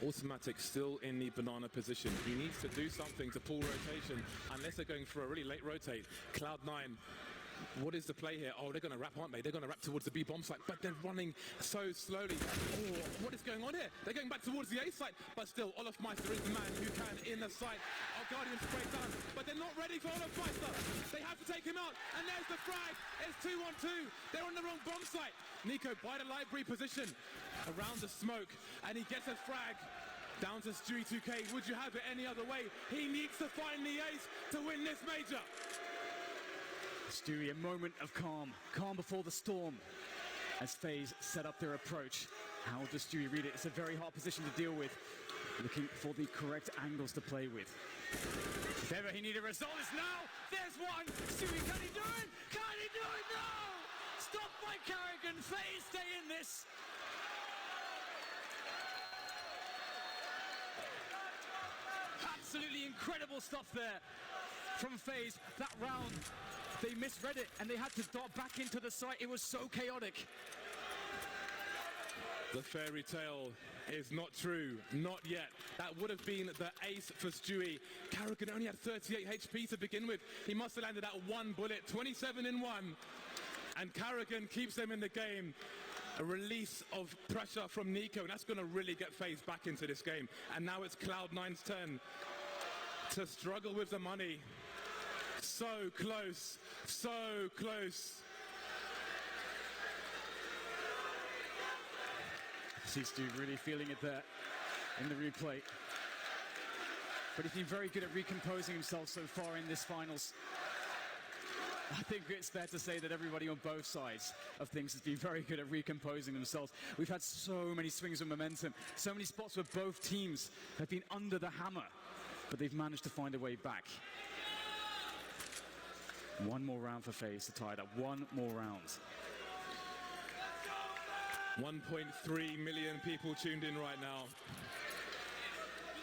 Automatic still in the Banana position. He needs to do something to pull rotation, unless they're going for a really late rotate. Cloud9, what is the play here? Oh, they're going to wrap, aren't they? They're going to wrap towards the B bomb site, but they're running so slowly. Oh, what is going on here? They're going back towards the A site, but still, Olofmeister is the man who can in the site. Oh, Guardian straight down, but they're not ready for Olofmeister. They have to take him out, and there's the frag. It's 2-on-2. They're on the wrong bomb site. Nico by the library position around the smoke, and he gets a frag. Down to Stewie 2K. Would you have it any other way? He needs to find the ace to win this major. Stewie, a moment of calm. Calm before the storm. As FaZe set up their approach. How does Stewie read it? It's a very hard position to deal with. Looking for the correct angles to play with. If ever he needed a result, it's now. There's one. Stewie, can he do it? Can he do it? No! Stop by Carrigan. FaZe stay in this. Absolutely incredible stuff there from FaZe. That round, they misread it and they had to dart back into the site. It was so chaotic. The fairy tale is not true, not yet. That would have been the ace for Stewie. Carrigan only had 38 HP to begin with. He must have landed that one bullet, 27 in one. And Carrigan keeps them in the game. A release of pressure from Nico, and that's going to really get FaZe back into this game. And now it's Cloud9's turn to struggle with the money. So close, so close. See Stu really feeling it there in the replay. But he's been very good at recomposing himself so far in this finals. I think it's fair to say that everybody on both sides of things has been very good at recomposing themselves. We've had so many swings of momentum, so many spots where both teams have been under the hammer, but they've managed to find a way back. One more round for FaZe to tie it up. One more round. 1.3 million people tuned in right now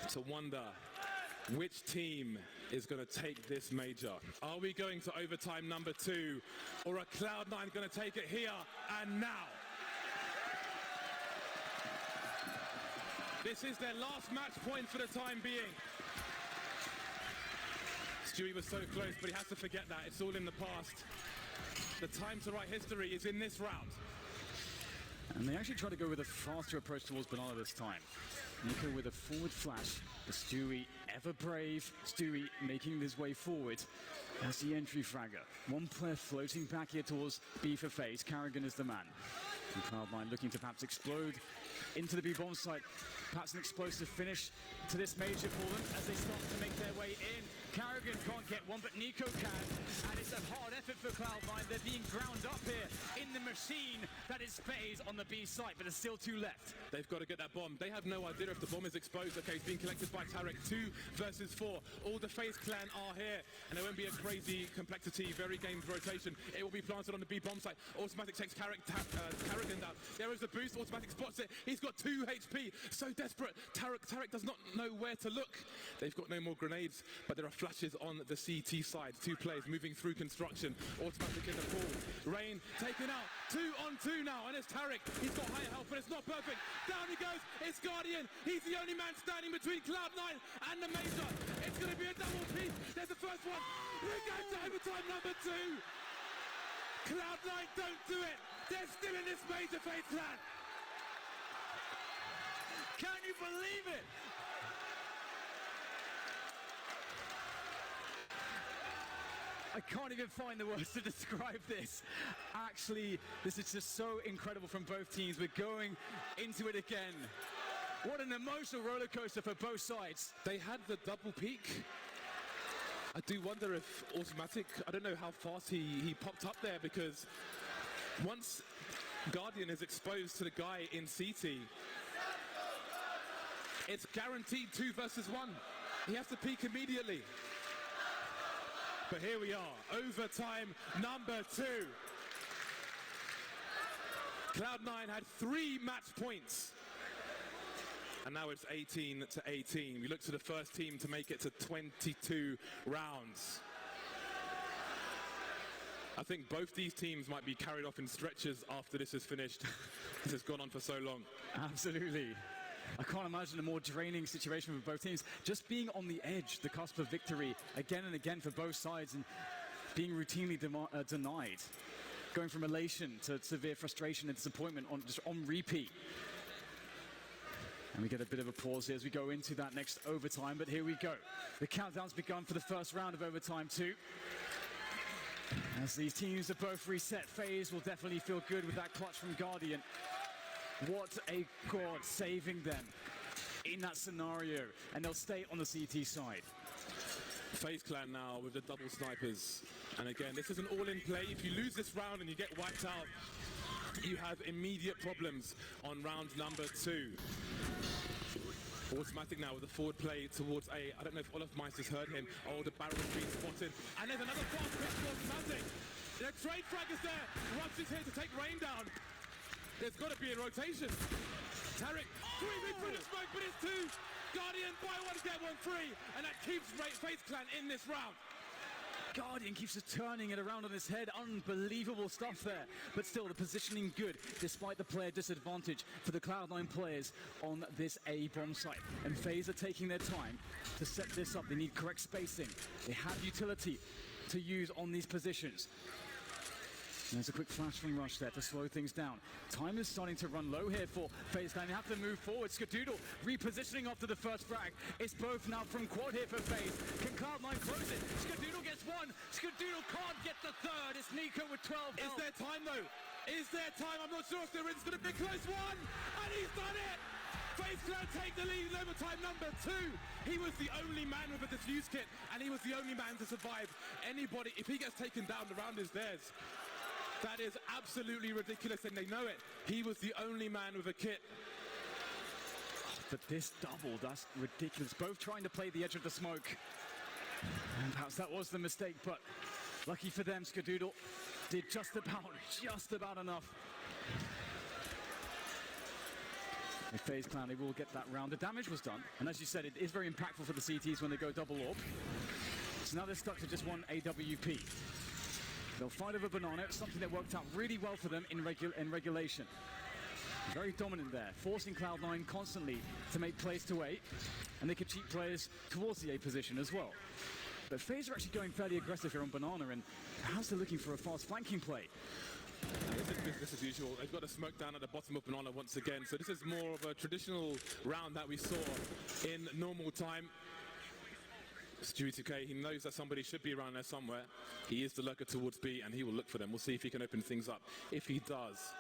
to wonder which team is going to take this major. Are we going to overtime number 2, or are Cloud9 going to take it here and now? This is their last match point for the time being. Stewie was so close, but he has to forget that. It's all in the past. The time to write history is in this round. And they actually try to go with a faster approach towards Banana this time. Nico with a forward flash. Stewie, ever brave. Stewie making his way forward as the entry fragger. One player floating back here towards B for FaZe. Carrigan is the man. And Cloud9 looking to perhaps explode into the B-bomb site. Perhaps an explosive finish to this major for them as they start to make their way in. Carrigan can't get one, but Nico can. And it's a hard effort for Cloud9. They're being ground up here in the machine that is FaZe on the B site, but there's still 2 left. They've got to get that bomb. They have no idea if the bomb is exposed. Okay, it's being collected by Tarek. 2 versus 4. All the FaZe clan are here, and there won't be a crazy complexity, very gamed rotation. It will be planted on the B bomb site. Automatic takes Carrigan down. There is the boost. Automatic spots it. He's got 2 HP. So desperate. Tarek does not know where to look. They've got no more grenades, but there are flashes on the CT side. 2 players moving through construction. Automatic in the pool. Rain taken out. 2 on 2 now, and it's Tarek. He's got higher health, but it's not perfect. Down he goes. It's Guardian. He's the only man standing between Cloud9 and the major. It's going to be a double piece. There's the first one. We're going to overtime number 2. Cloud9 don't do it. They're still in this major, FaZe clan. Can you believe it? I can't even find the words to describe this. Actually, this is just so incredible from both teams. We're going into it again. What an emotional roller coaster for both sides. They had the double peak. I do wonder if Automatic, I don't know how fast he popped up there, because once Guardian is exposed to the guy in CT, it's guaranteed 2 versus 1. He has to peak immediately. But here we are, overtime number 2. Cloud9 had 3 match points. And now it's 18-18. We look to the first team to make it to 22 rounds. I think both these teams might be carried off in stretchers after this is finished. This has gone on for so long. Absolutely. I can't imagine a more draining situation for both teams. Just being on the edge, the cusp of victory, again and again for both sides, and being routinely denied. Going from elation to severe frustration and disappointment on repeat. And we get a bit of a pause here as we go into that next overtime, but here we go. The countdown's begun for the first round of overtime 2. As these teams are both reset, FaZe will definitely feel good with that clutch from Guardian. What a god saving them in that scenario, and they'll stay on the CT side. FaZe clan now with the double snipers. And again, this is an all-in play. If you lose this round and you get wiped out, you have immediate problems on round number 2. Automatic now with a forward play towards A. I don't know if Olaf Meister's heard him. Oh, the barrel is being spotted. And there's another fast pitch for Automatic. The trade frag is there. Rups is here to take Rain down. There's got to be a rotation. Tarek, screaming for the smoke, but it's 2. Guardian, buy one, get one free, and that keeps FaZe Clan in this round. Guardian keeps just turning it around on his head. Unbelievable stuff there. But still, the positioning good, despite the player disadvantage for the Cloud9 players on this A bomb site. And FaZe are taking their time to set this up. They need correct spacing. They have utility to use on these positions. There's a quick flash from Rush there to slow things down. Time is starting to run low here for FaZe Clan. They have to move forward. Skadoodle repositioning after the first frag. It's both now from quad here for FaZe. Can Cloud9 close it? Skadoodle gets one. Skadoodle can't get the third. It's Nico with 12 health. Is there time though? Is there time? I'm not sure if there is. It's going to be a close one. And he's done it. FaZe Clan take the lead in overtime number 2. He was the only man with a defuse kit, and he was the only man to survive. Anybody, if he gets taken down, the round is theirs. That is absolutely ridiculous, and they know it. He was the only man with a kit. But this double, that's ridiculous. Both trying to play the edge of the smoke. And perhaps that was the mistake, but lucky for them, Skadoodle did just about enough. If FaZe Clan, they will get that round. The damage was done, and as you said, it is very impactful for the CTs when they go double orb. So now they're stuck to just one AWP. They'll fight over Banana. It's something that worked out really well for them in regulation. Very dominant there, forcing Cloud9 constantly to make plays to A, and they could cheat players towards the A position as well. But FaZe are actually going fairly aggressive here on Banana, and perhaps they're looking for a fast flanking play. This is business as usual. They've got a smoke down at the bottom of Banana once again. So this is more of a traditional round that we saw in normal time. Stewie 2K, he knows that somebody should be around there somewhere. He is the lurker towards B, and he will look for them. We'll see if he can open things up. If he does,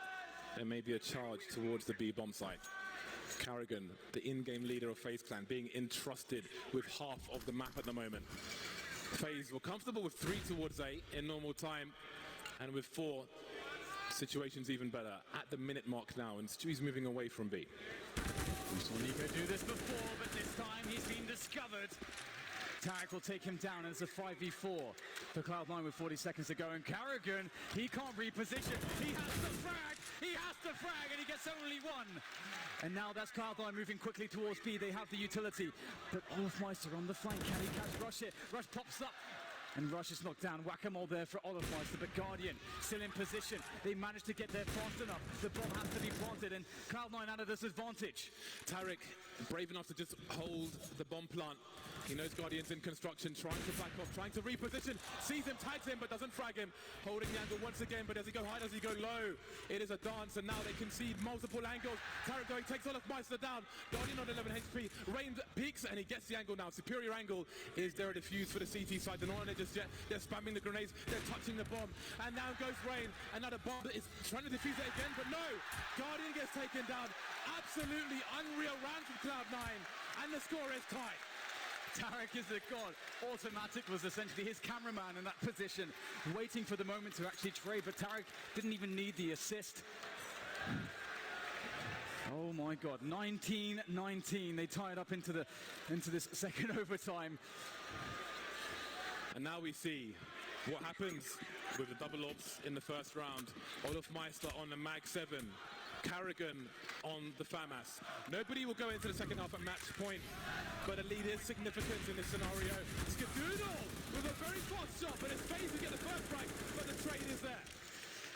there may be a charge towards the B bomb site. Carrigan, the in-game leader of FaZe Clan, being entrusted with half of the map at the moment. FaZe were comfortable with 3 towards A in normal time, and with 4, situation's even better. At the minute mark now, and Stewie's moving away from B. We saw Nico do this before, but this time he's been discovered. Tarek will take him down, and it's a 5v4 for Cloud9 with 40 seconds to go. And Carrigan, he can't reposition. He has to frag! He has to frag, and he gets only one. And now that's Cloud9 moving quickly towards B. They have the utility. But Olofmeister on the flank. Can he catch Rush here? Rush pops up. And Rush is knocked down. Whack-a-mole there for Olofmeister, but Guardian still in position. They managed to get there fast enough. The bomb has to be planted, and Cloud9 out of disadvantage. Tarek, brave enough to just hold the bomb plant. He knows Guardian's in construction, trying to back off, trying to reposition. Sees him, tags him, but doesn't frag him. Holding the angle once again, but does he go high, does he go low? It is a dance, and now they concede multiple angles. Tarek going, takes Olofmeister down. Guardian on 11 HP. Rain peaks, and he gets the angle now. Superior angle. Is there a defuse for the CT side? They're not on it just yet. They're spamming the grenades. They're touching the bomb. And now goes Rain. Another bomb is trying to defuse it again, but no. Guardian gets taken down. Absolutely unreal round from Cloud9. And the score is tied. Tarek is a god. Automatic was essentially his cameraman in that position, waiting for the moment to actually trade, but Tarek didn't even need the assist. Oh my god, 19-19. They tie it up into this second overtime. And now we see what happens with the double orbs in the first round. Olofmeister on the Mag 7. Carrigan on the FAMAS. Nobody will go into the second half at match point, but a lead is significant in this scenario. Skadoodle with a very fast shot, but it's FaZe to get the first strike, but the trade is there.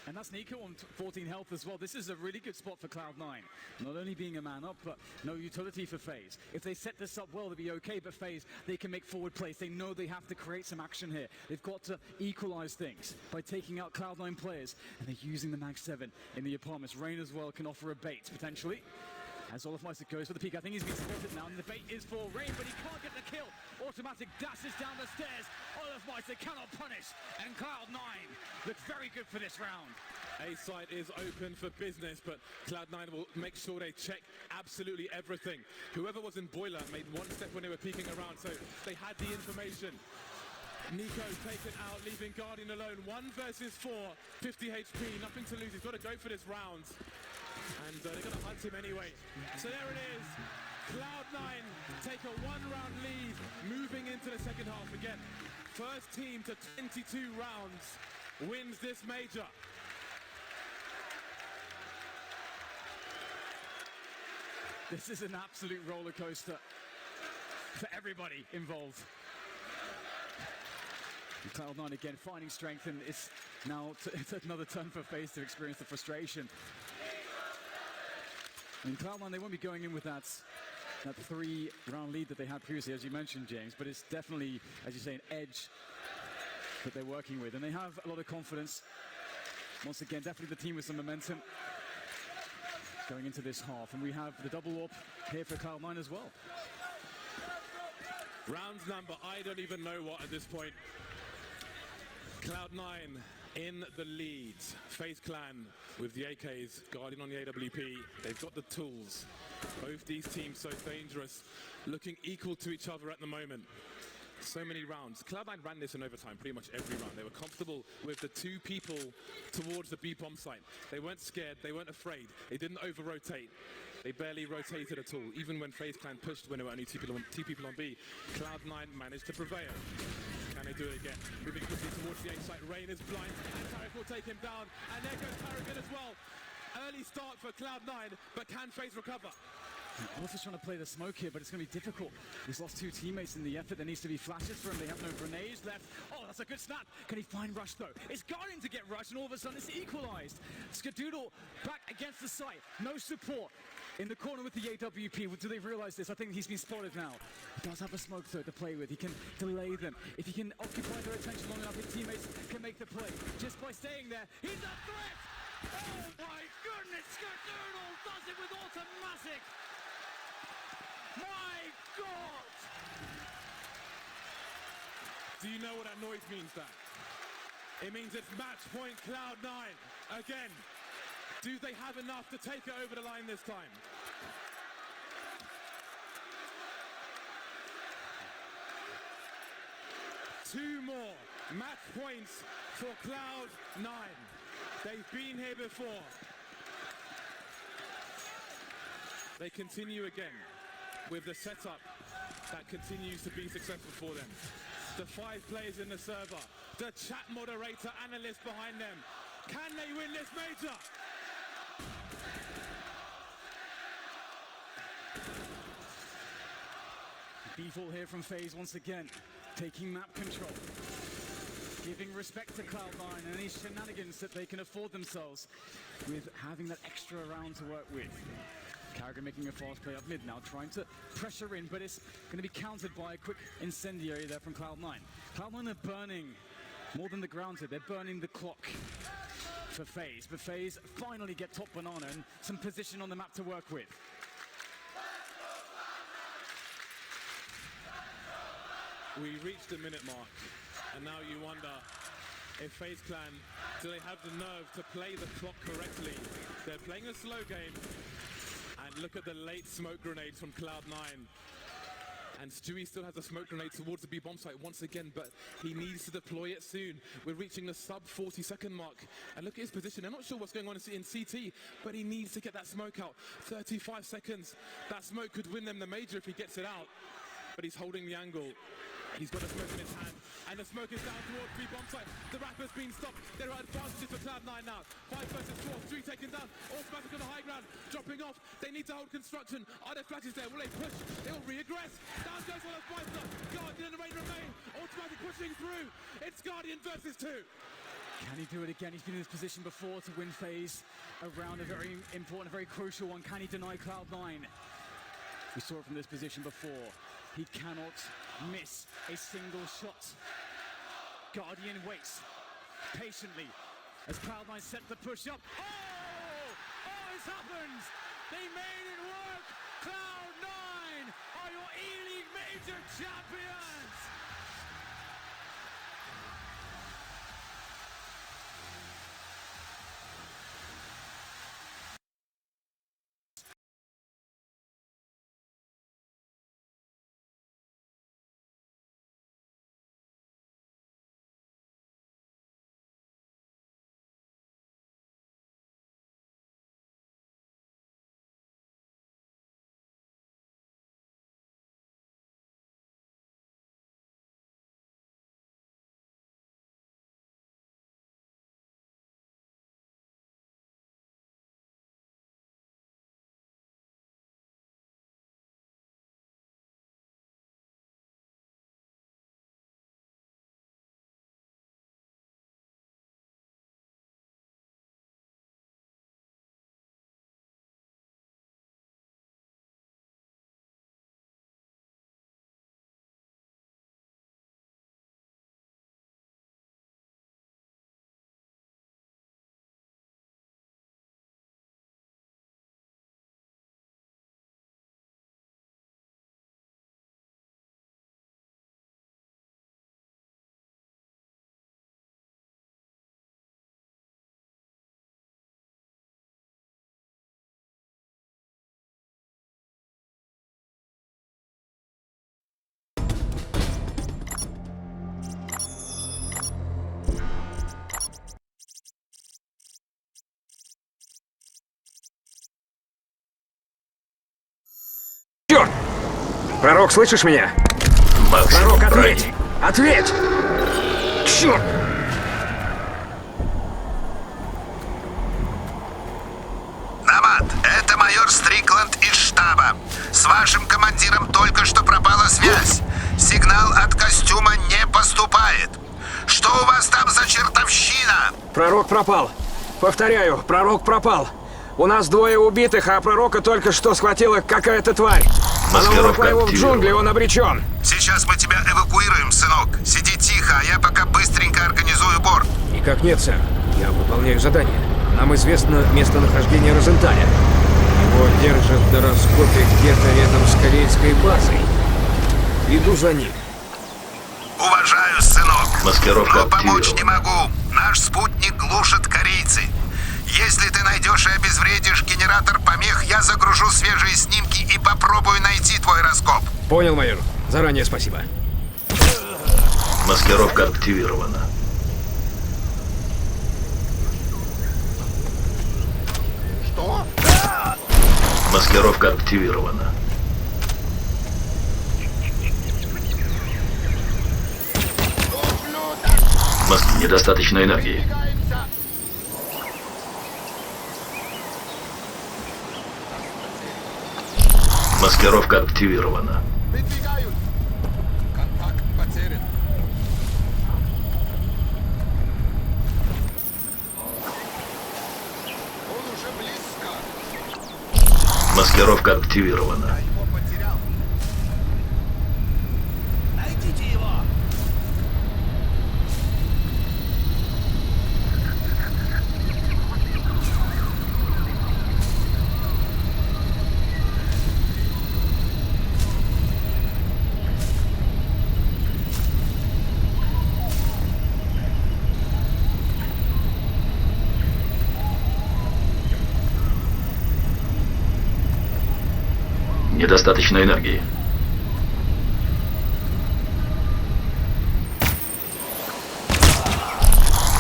And that's Nico on 14 health as well. This is a really good spot for Cloud9. Not only being a man up, but no utility for FaZe. If they set this up well, they'll be okay, but FaZe, they can make forward plays. They know they have to create some action here. They've got to equalize things by taking out Cloud9 players, and they're using the Mag 7 in the apartments. Rain as well can offer a bait, potentially. As Olofmeister goes for the peak, I think he's been spotted now, and the bait is for Rain, but he can't get the kill. Automatic dashes down the stairs. Olofmeister cannot punish, and Cloud9 looks very good for this round. A site is open for business, but Cloud9 will make sure they check absolutely everything. Whoever was in Boiler made one step when they were peeking around, so they had the information. Nico taken out, leaving Guardian alone. 1 versus 4, 50 HP, nothing to lose. He's got to go for this round. And they're going to hunt him anyway. So there it is. Cloud9 take a 1-round lead, moving into the second half again. First team to 22 rounds wins this major. This is an absolute roller coaster. for everybody involved. And Cloud9 again finding strength, and it's now it's another turn for FaZe to experience the frustration. I mean, Cloud9, they won't be going in with that 3-round lead that they had previously, as you mentioned, James, but it's definitely, as you say, an edge that they're working with, and they have a lot of confidence. Once again, definitely the team with some momentum going into this half, and we have the double warp here for Cloud9 as well. Round number, I don't even know what at this point. Cloud9 in the lead. FaZe Clan with the AKs, Guardian on the AWP. They've got the tools. Both these teams so dangerous, looking equal to each other at the moment. So many rounds. Cloud9 ran this in overtime pretty much every round. They were comfortable with the 2 people towards the B bomb site. They weren't scared, they weren't afraid. They didn't over-rotate. They barely rotated at all. Even when FaZe Clan pushed when there were only two people on B, Cloud9 managed to prevail. Can they do it again? Moving quickly towards the A site. Rain is blind, and Tarek will take him down. And there goes Tarek as well. Early start for Cloud9, but can FaZe recover? Also trying to play the smoke here, but it's going to be difficult. He's lost 2 teammates in the effort. There needs to be flashes for him. They have no grenades left. Oh, that's a good snap. Can he find Rush, though? It's Guardian to get Rush, and all of a sudden it's equalized. Skadoodle back against the site. No support in the corner with the AWP. Do they realize this? I think he's been spotted now. He does have a smoke, though, to play with. He can delay them. If he can occupy their attention long enough, his teammates can make the play. Just by staying there, he's a threat! Oh, my goodness! Skadoodle does it with automatic! My God! Do you know what that noise means, Dan? It means it's match point Cloud9 again. Do they have enough to take it over the line this time? Two more match points for Cloud9. They've been here before. They continue again with the setup that continues to be successful for them. The 5 players in the server, the chat moderator, analyst behind them. Can they win this major? B-Fall here from FaZe once again, taking map control, giving respect to Cloud9 and any shenanigans that they can afford themselves with having that extra round to work with. Carragher making a fast play up mid now, trying to pressure in, but it's going to be countered by a quick incendiary there from Cloud9. Cloud9 are burning more than the ground here, they're burning the clock for FaZe, but FaZe finally get top banana and some position on the map to work with. We reached the minute mark, and now you wonder if FaZe Clan, do they have the nerve to play the clock correctly? They're playing a slow game, and look at the late smoke grenades from Cloud9. And Stewie still has a smoke grenade towards the B bomb site once again, but he needs to deploy it soon. We're reaching the sub 40-second mark, and look at his position. I'm not sure what's going on in CT, but he needs to get that smoke out. 35 seconds. That smoke could win them the major if he gets it out, but he's holding the angle. He's got a smoke in his hand, and the smoke is down towards B bomb site. The Rapper's been stopped. There are advantages for Cloud9 now. 5 versus 4, 3 taken down. Automatic on the high ground, dropping off. They need to hold construction. Are there flashes there? Will they push? They will re-aggress. Down goes one of Meister. Guardian and the Rain remain. Automatic pushing through. It's Guardian versus 2. Can he do it again? He's been in this position before to win FaZe around a very important, a very crucial one. Can he deny Cloud9? We saw it from this position before. He cannot miss a single shot. Guardian waits patiently as Cloud9 set the push up. Oh! Oh, it's happened! They made it work! Cloud9 are your E-League Major champions! Пророк, слышишь меня? Максимум Пророк, ответь! брони. Ответь! Черт! Намат, это майор Стрикланд из штаба. С вашим командиром только что пропала связь. Сигнал от костюма не поступает. Что у вас там за чертовщина? Пророк пропал. Повторяю, пророк пропал. У нас 2 убитых, а пророка только что схватила какая-то тварь. Она увлекла его в джунгли, он обречен. Сейчас мы тебя эвакуируем, сынок. Сиди тихо, а я пока быстренько организую борт. Никак нет, сэр. Я выполняю задание. Нам известно местонахождение Розенталя. Его держат в дороскопе где-то рядом с корейской базой. Иду за ним. Уважаю, сынок. Маскировка Но помочь активирована. не могу. Наш спутник глушат корейцы. Если ты найдешь и обезвредишь генератор помех, я загружу свежие снимки и попробую найти твой раскоп. Понял, майор. Заранее спасибо. Маскировка активирована. Что? Маскировка активирована. Недостаточно энергии. Маскировка активирована. Контакт потерян. Он уже близко. Маскировка активирована. Его потерял. Найдите его. Недостаточно энергии.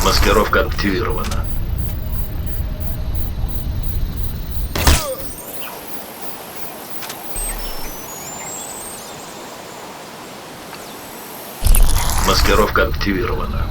Маскировка активирована. Маскировка активирована.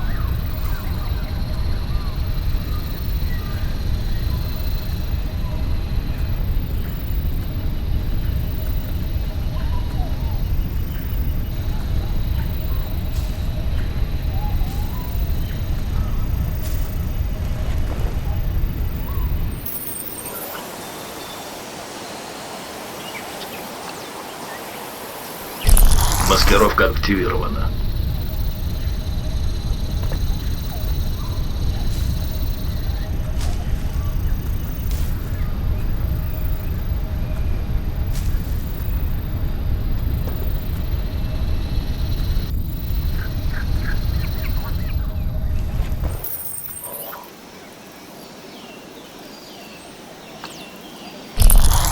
Маскировка активирована.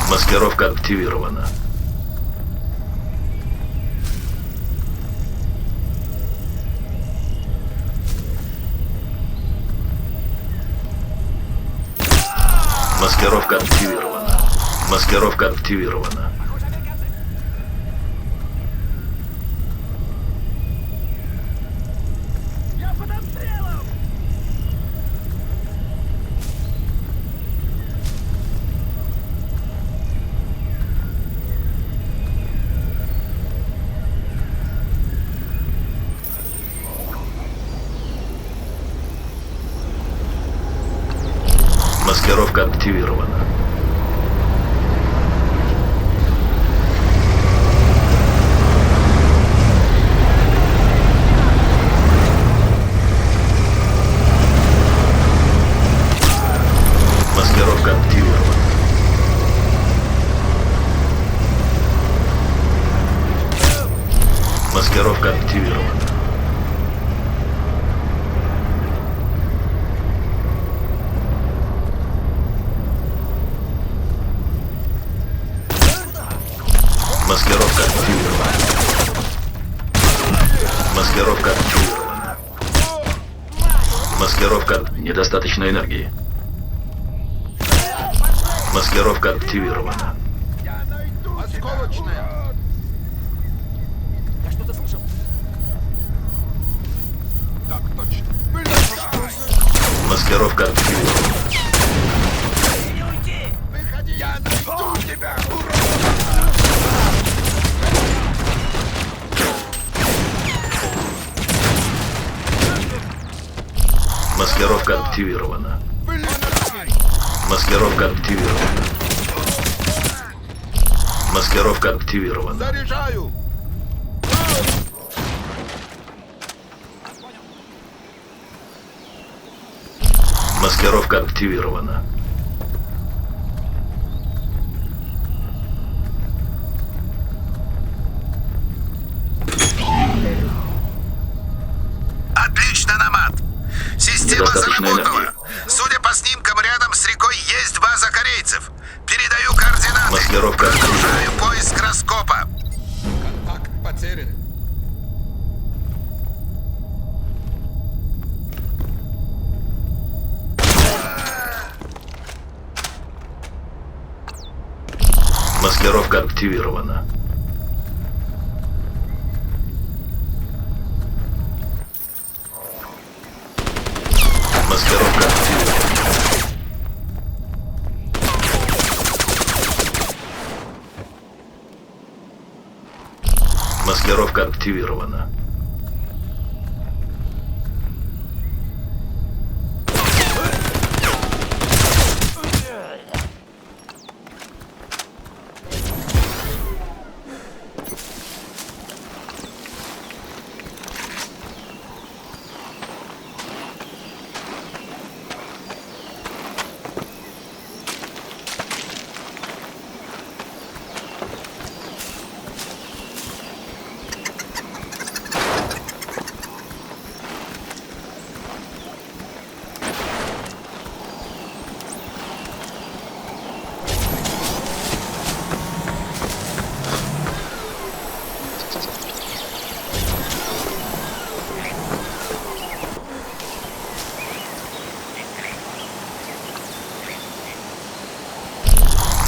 Маскировка активирована. Маскировка активирована. Маскировка активирована. Маскировка активирована. Маскировка активирована. Маскировка активирована. Маскировка активирована. Маскировка активирована. Маскировка... Недостаточно энергии. Маскировка активирована. Осколочная. Маскировка активирована. Я найду тебя, урод! Маскировка активирована. Маскировка активирована. Маскировка активирована. Заряжаю! Маскировка активирована. Отлично, Намат! Система Недостаточно заработала. энергии. Судя по снимкам, рядом с рекой есть база корейцев. Передаю координаты. Маскировка Продолжаю поиск раскопа. Контакт потерян. Маскировка активирована. Маскировка активирована.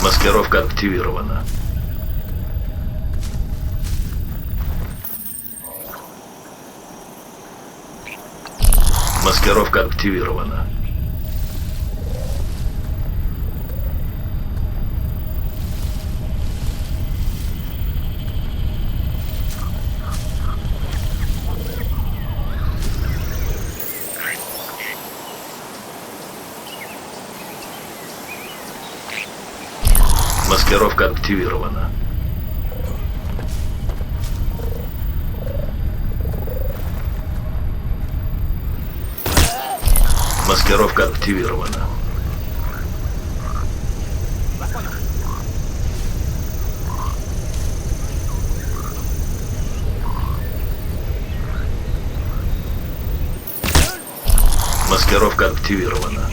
Маскировка активирована. Маскировка активирована. Маскировка активирована. Маскировка активирована. Маскировка активирована. Маскировка активирована.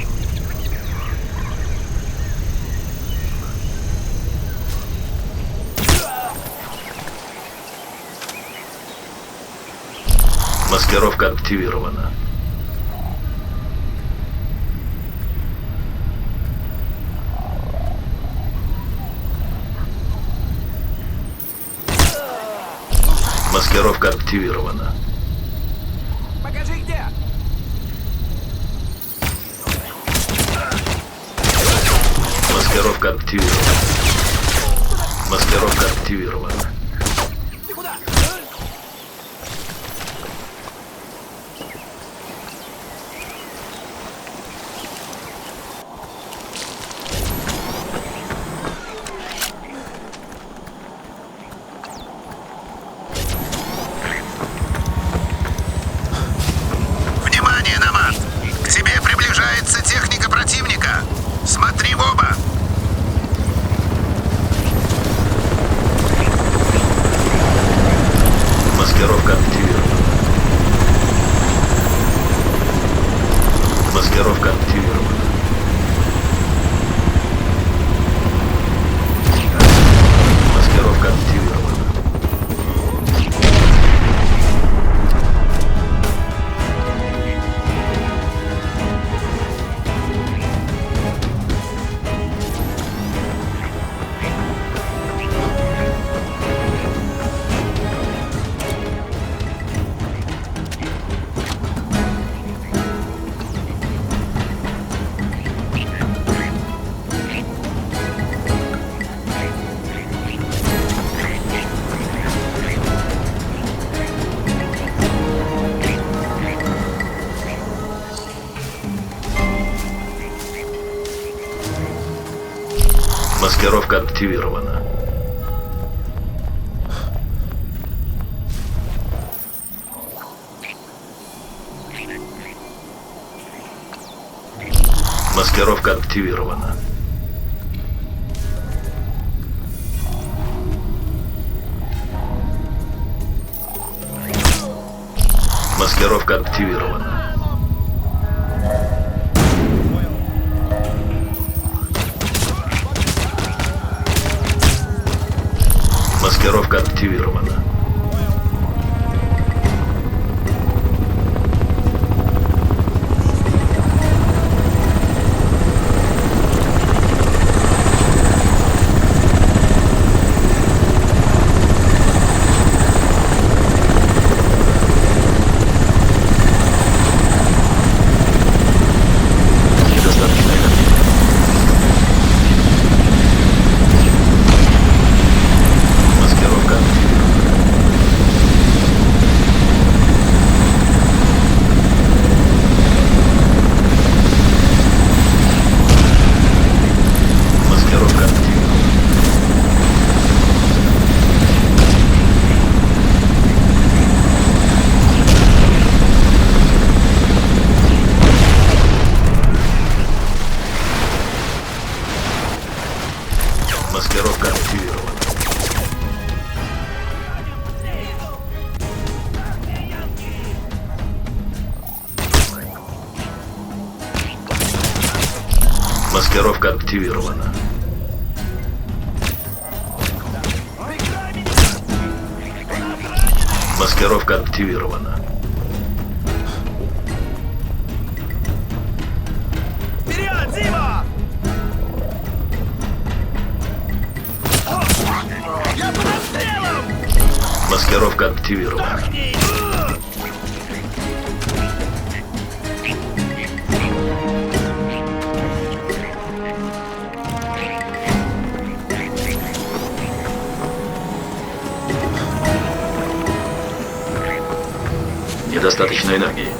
Маскировка активирована. Маскировка активирована. Покажи где! Маскировка активирована. Маскировка активирована. Ты куда? Внимание, Намат! К тебе приближается техника противника. Смотри в оба! Маскировка активирована. Маскировка активирована. Маскировка активирована. Маскировка активирована. Маскировка активирована. Маскировка активирована. Маскировка активирована. Маскировка активирована. Маскировка активирована. Маскировка активирована. Вперед, Дима! Я под обстрелом! Маскировка активирована. Недостаточно энергии.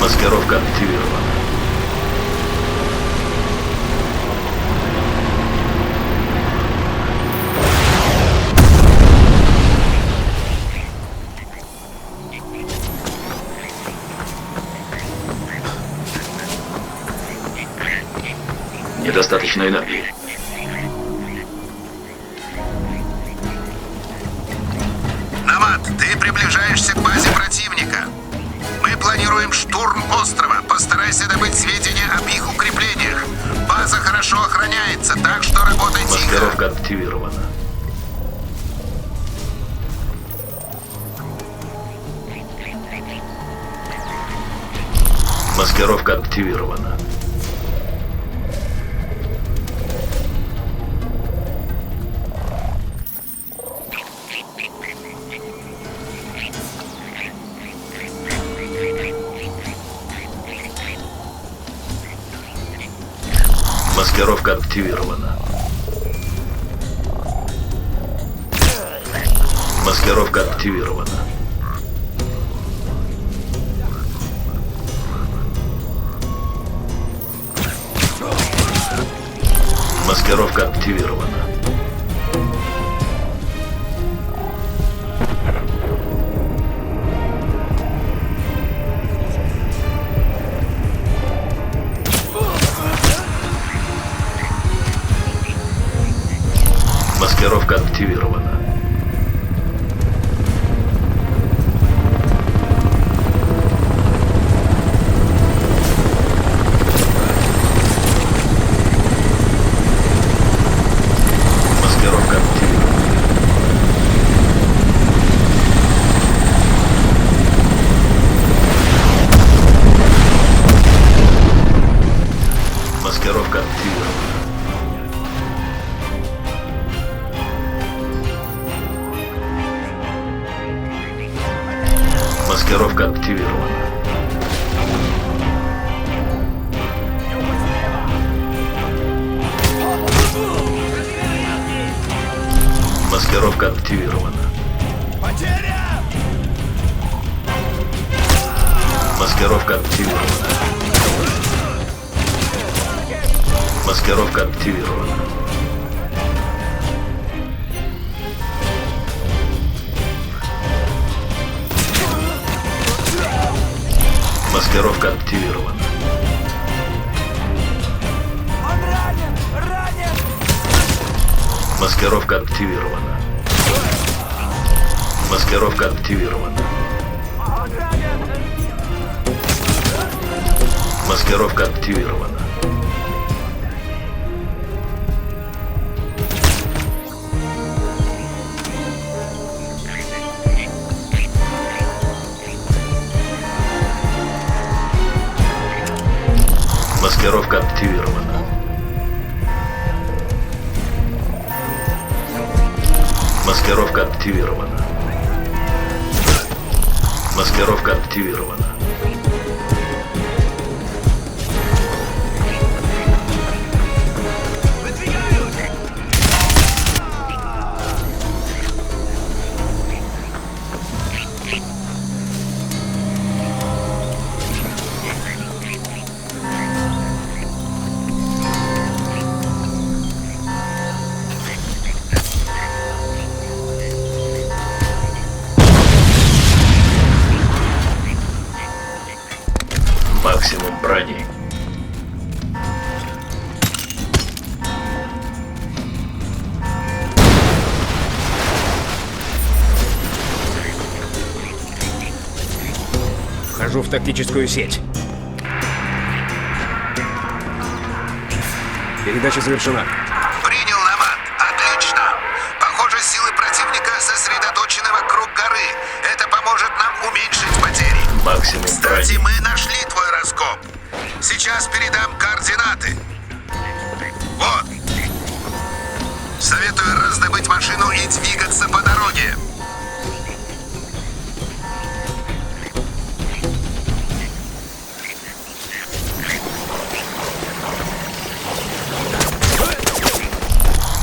Маскировка активирована. Недостаточно энергии. Намат, ты приближаешься к базе противника. Мы планируем штурм острова. Постарайся добыть сведения об их укреплениях. База хорошо охраняется, так что работай тихо. Маскировка активирована. Маскировка активирована. Маскировка активирована. Маскировка активирована. Маскировка активирована. Маскировка активирована. Маскировка активирована. Маскировка активирована. Маскировка активирована. Маскировка активирована. Маскировка активирована. Маскировка активирована. Маскировка активирована. Он ранен! Ранен! Маскировка активирована. Маскировка активирована. Он ранен! Маскировка активирована. Маскировка активирована. Маскировка активирована. Маскировка активирована. Максимум брони. Вхожу в тактическую сеть. Передача завершена. Принял, Намат. Отлично. Похоже, силы противника сосредоточены вокруг горы. Это поможет нам уменьшить потери. Максимум Кстати, брони. мы нашли твой раскоп. Сейчас передам координаты. Вот. Советую раздобыть машину и двигаться по дороге.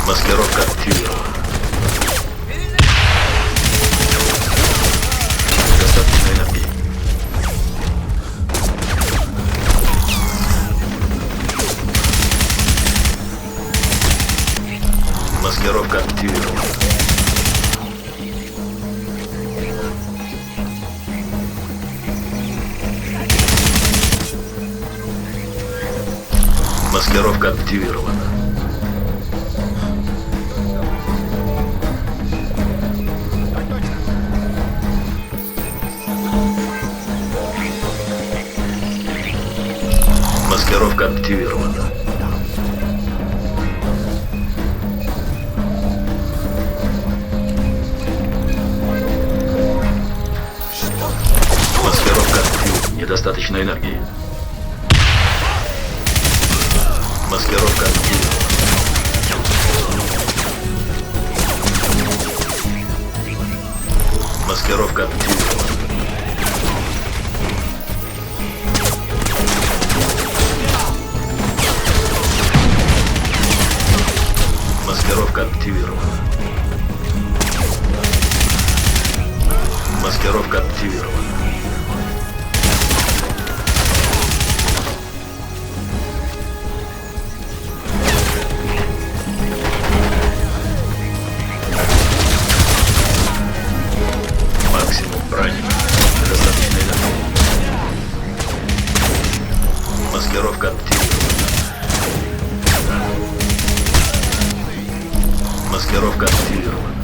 Маскировка активирована. Достаточно энергии. Маскировка активирована. Маскировка активирована. Маскировка активирована. Маскировка активирована. Недостаточно энергии. Маскировка активирована. Маскировка активирована. Маскировка активирована. Маскировка активирована. Максимум брони. Достаточно энергии. Маскировка активирована. Маскировка активирована.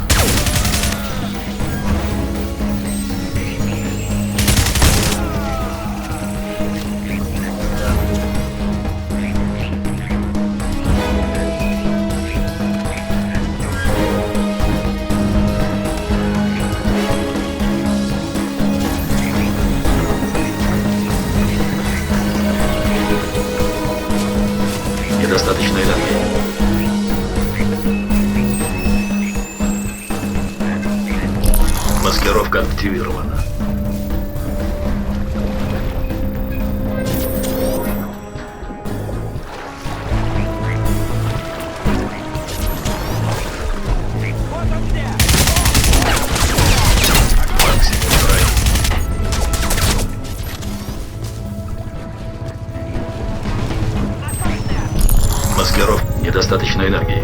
Недостаточно энергии. Маскировка активирована. Маскировка. Недостаточно энергии.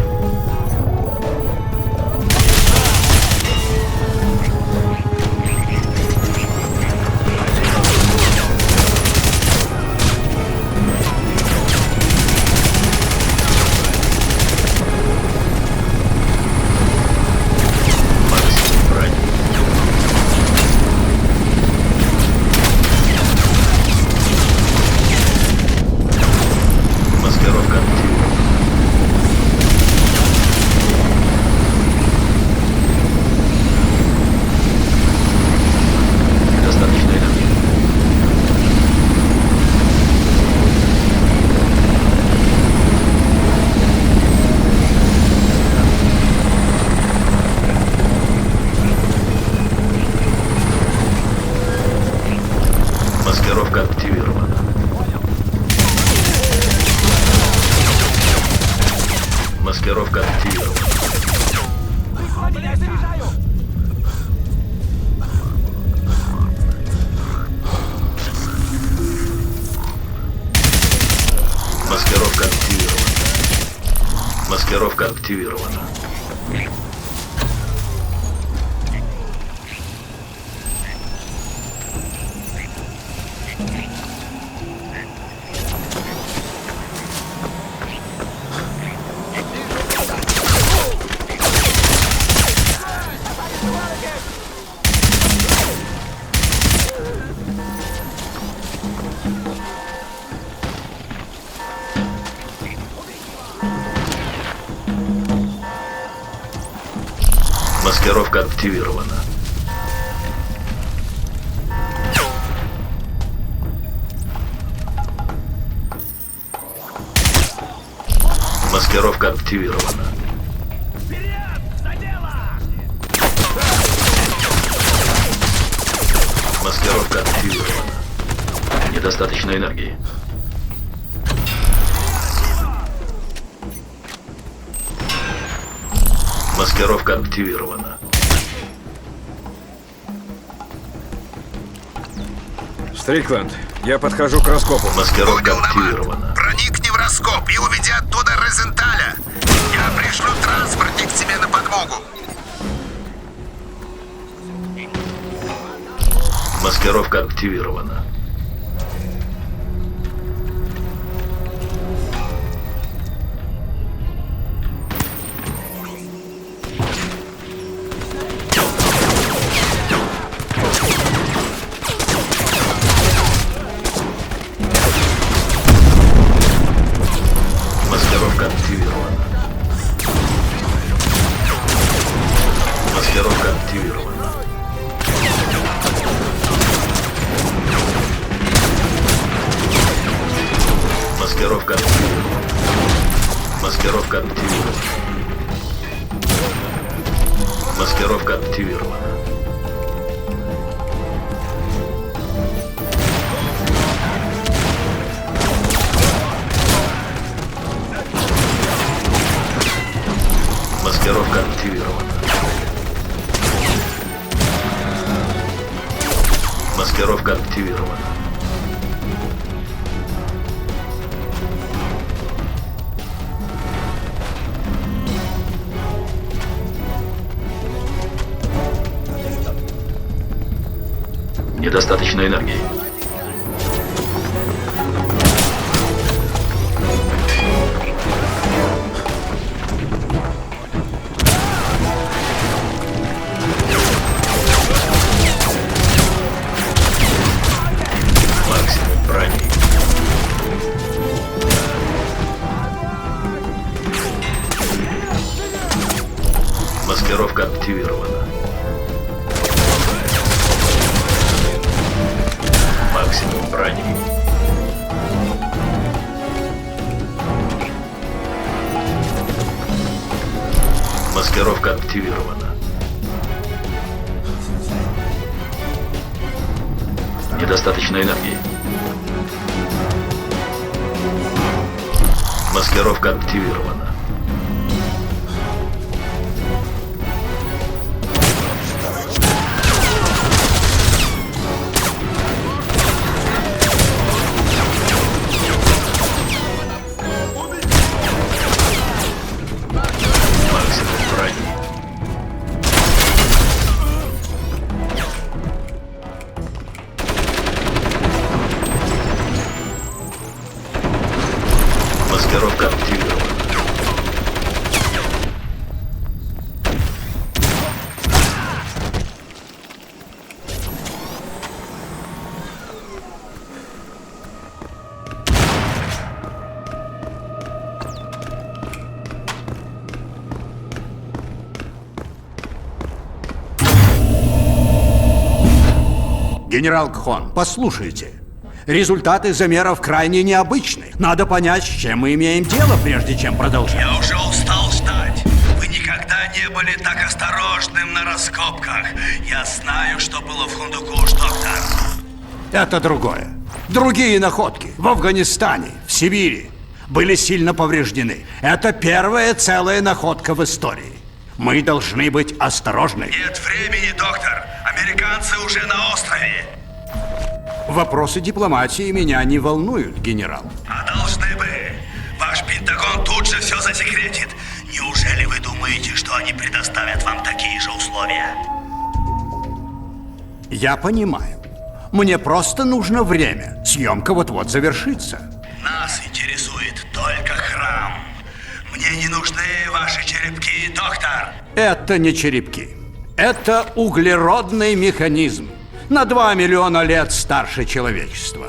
Маскировка активирована. Маскировка активирована. Маскировка активирована. Маскировка активирована. Маскировка активирована. Маскировка активирована. Маскировка активирована. Недостаточно энергии. Маскировка активирована. Стрикленд, я подхожу к раскопу. Маскировка Понял, Намат. активирована. Проникни в раскоп и уведи оттуда Розенталя. Я пришлю транспортник тебе на подмогу. Маскировка активирована. Маскировка активирована. Маскировка активирована. Маскировка активирована. Маскировка активирована. Маскировка активирована. Маскировка активирована. Маскировка активирована. Недостаточно энергии. Максимум брони. Маскировка активирована. Максимум брони. Маскировка активирована. Недостаточно энергии. Маскировка активирована. Генерал Кхон, послушайте. Результаты замеров крайне необычны. Надо понять, с чем мы имеем дело, прежде чем продолжать. Я уже устал ждать. Вы никогда не были так осторожным на раскопках. Я знаю, что было в Хундукуш, доктор. Это другое. Другие находки в Афганистане, в Сибири были сильно повреждены. Это первая целая находка в истории. Мы должны быть осторожны. Нет времени, доктор. Американцы уже на острове. Вопросы дипломатии меня не волнуют, генерал. А должны бы. Ваш Пентагон тут же все засекретит. Неужели вы думаете, что они предоставят вам такие же условия? Я понимаю. Мне просто нужно время. Съемка вот-вот завершится. Нас интересует только храм. Мне не нужны ваши черепки, доктор. Это не черепки. Это углеродный механизм. На 2 миллиона лет старше человечества.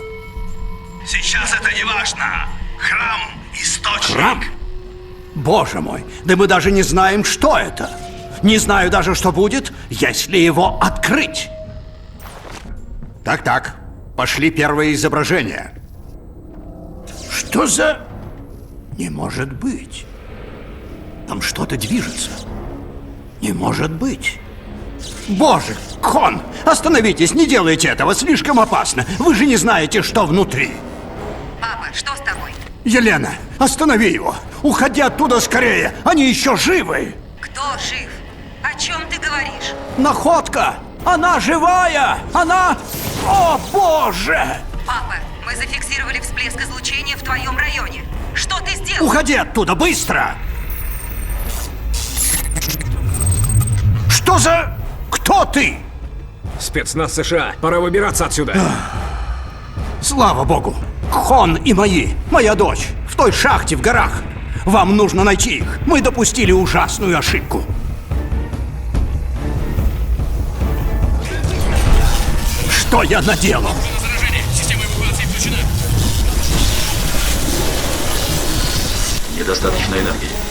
Сейчас это не важно. Храм – источник. Храм? Боже мой, да мы даже не знаем, что это. Не знаю даже, что будет, если его открыть. Так, пошли первые изображения. Что за... Не может быть. Там что-то движется. Не может быть. Боже, Кхон, остановитесь, не делайте этого, слишком опасно. Вы же не знаете, что внутри. Папа, что с тобой? Елена, останови его. Уходи оттуда скорее, они еще живы. Кто жив? О чем ты говоришь? Находка! Она живая! Она... О, Боже! Папа, мы зафиксировали всплеск излучения в твоем районе. Что ты сделал? Уходи оттуда, быстро! Что за... Кто ты? Спецназ США. Пора выбираться отсюда. Слава богу! Кхон и моя дочь, в той шахте в горах. Вам нужно найти их. Мы допустили ужасную ошибку. Что я наделал? Система эвакуации включена. Недостаточно энергии.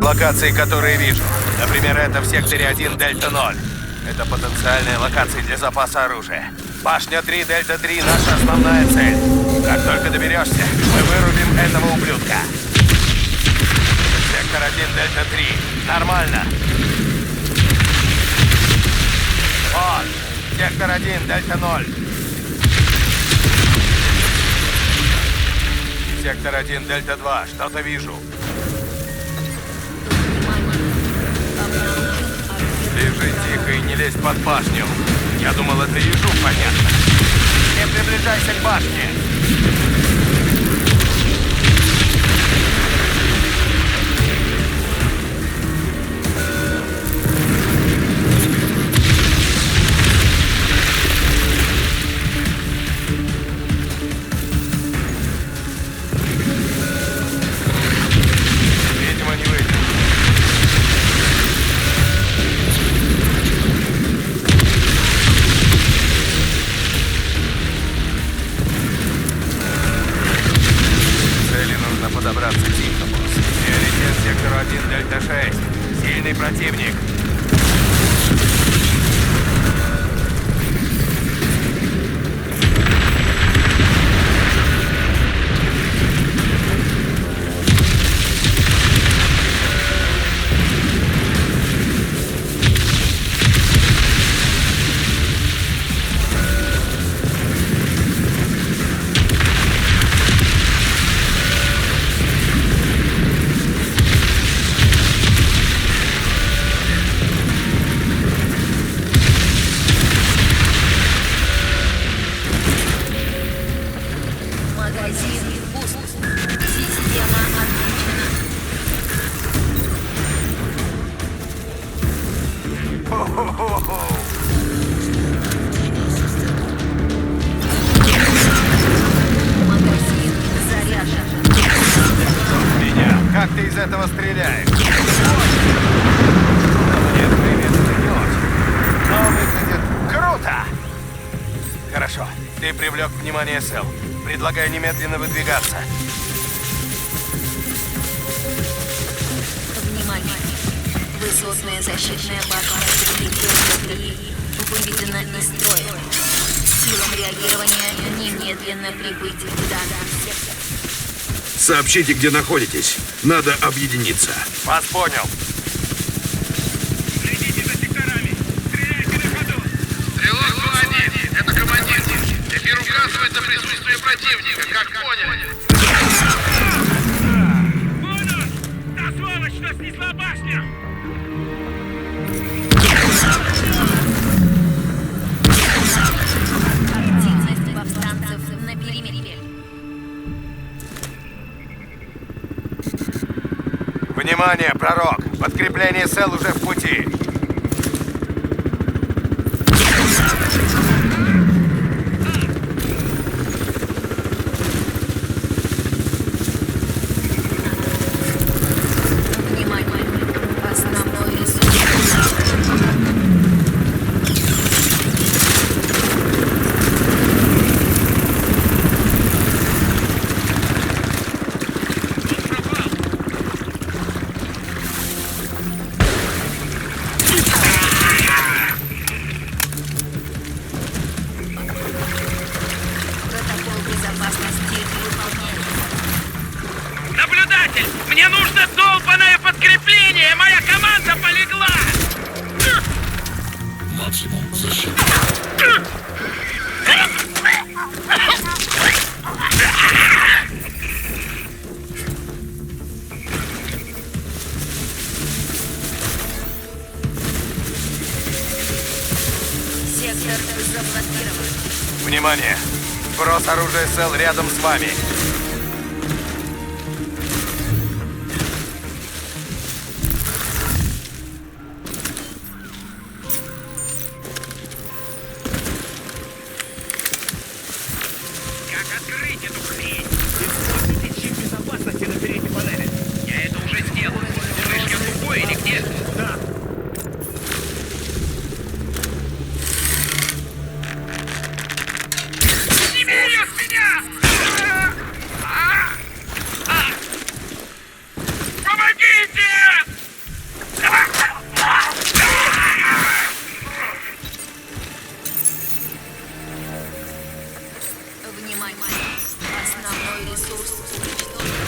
Локации, которые вижу. Например, это в секторе 1 Дельта 0. Это потенциальные локации для запаса оружия. Башня 3 Дельта 3 наша основная цель. Как только доберешься, мы вырубим этого ублюдка. Сектор 1 Дельта 3. Нормально. Вот. Сектор 1 Дельта 0. Сектор 1 Дельта 2. Что-то вижу. Лежи тихо и не лезь под башню. Я думал, это ежу, понятно. Не приближайся к башне. стреляет. Нет времени, не очень. Но выглядит круто. Хорошо, ты привлек внимание Сэл. Предлагаю немедленно выдвигаться. Внимание! Высотная защитная башня выведена из строя. Силам реагирования немедленно прибыть в данный сектор. Сообщите, где находитесь. Надо объединиться. Вас понял. Следите за секторами. Стреляйте на ходу. Стрелок 2-1. Это командир. Эфир указывает на присутствие противника. Как поняли? Вон он! Та сволочь, что снесла башню! Активность повстанцев на периметре. Внимание, пророк! Подкрепление Сэл уже в пути. Внимание! Основной ресурс. Протокол безопасности выполняется. Наблюдатель! Мне нужно долбаное подкрепление! Моя команда полегла! Максимум защиты. Сектор заблокирован. Внимание! Сброс оружия Сэл рядом с вами. Как открыть эту хрень? Используйте чип безопасности на передней панели. Я это уже сделал. Крышка тупой или где? Да. Сними ее с меня! Помогите! Внимание! Основной ресурс уничтожен.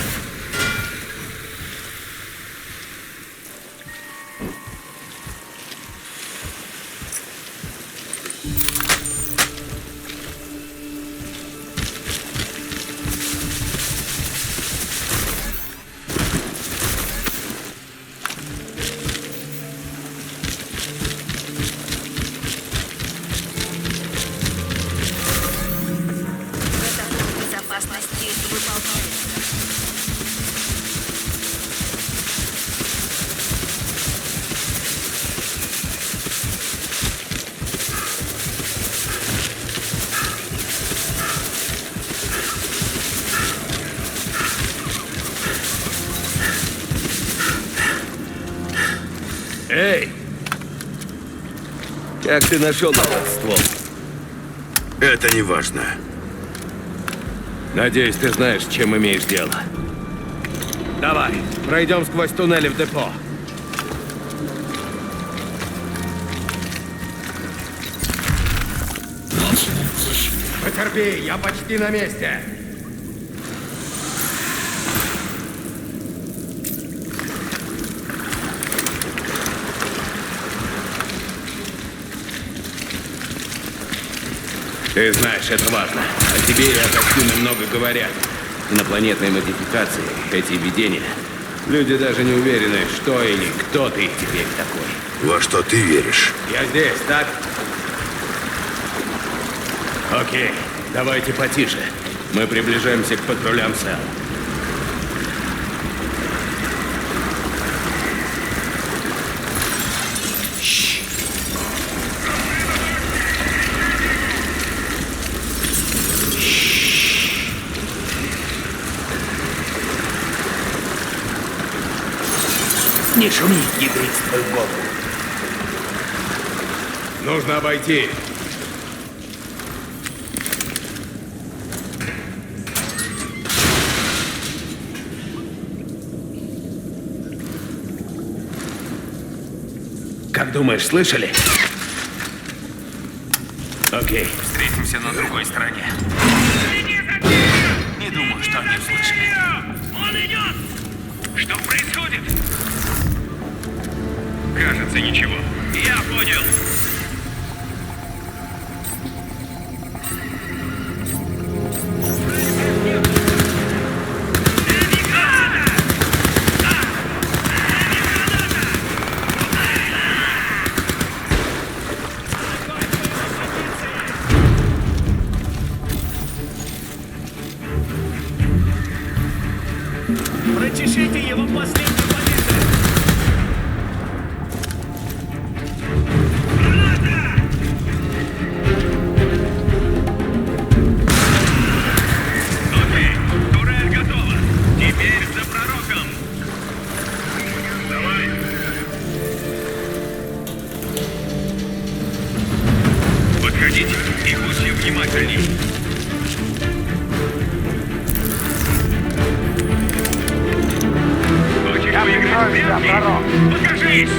Протокол безопасности выполняется. Эй! Как ты нашел этот ствол? Это не важно. Надеюсь, ты знаешь, с чем имеешь дело. Давай, пройдем сквозь туннели в депо. Потерпи, я почти на месте. Ты знаешь, это важно. О тебе и о костюме много говорят. Инопланетные модификации, эти видения. Люди даже не уверены, что или кто ты теперь такой. Во что ты веришь? Я здесь, так? Окей, давайте потише. Мы приближаемся к патрулям Сэл. Не шуми, ядрить твою голову. Нужно обойти. Как думаешь, слышали? Окей. Встретимся на другой стороне. Не думаю, что они услышали. Он идет! Что происходит? Кажется, ничего. Я понял. Прочешите его последнюю позицию. Окей, турель готова. Теперь за пророком. Давай. Подходите и будьте внимательней. Хочешь выиграть в прятки? Покажись!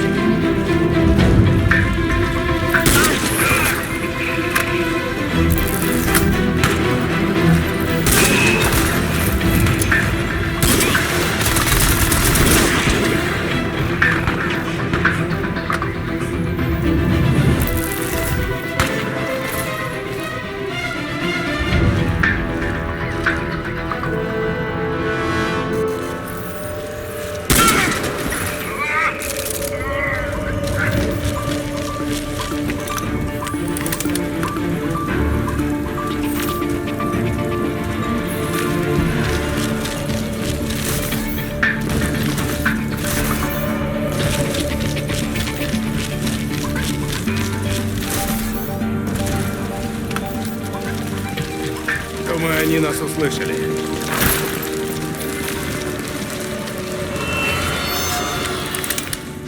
Думаю, они нас услышали.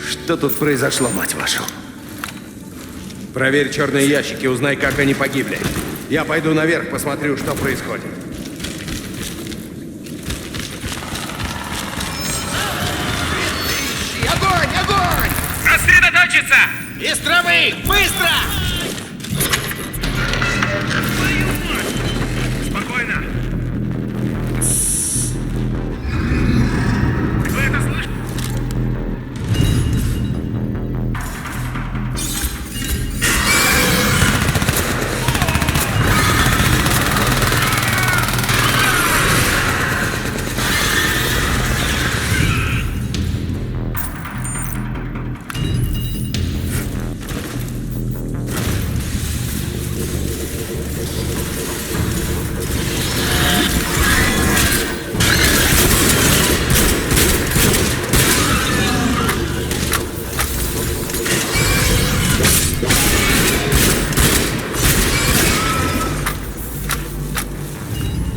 Что тут произошло, мать вашу? Проверь черные ящики, узнай, как они погибли. Я пойду наверх, посмотрю, что происходит. Огонь! Огонь! Сосредоточиться! Из травы! Быстро! Спокойно. Вы это слышите?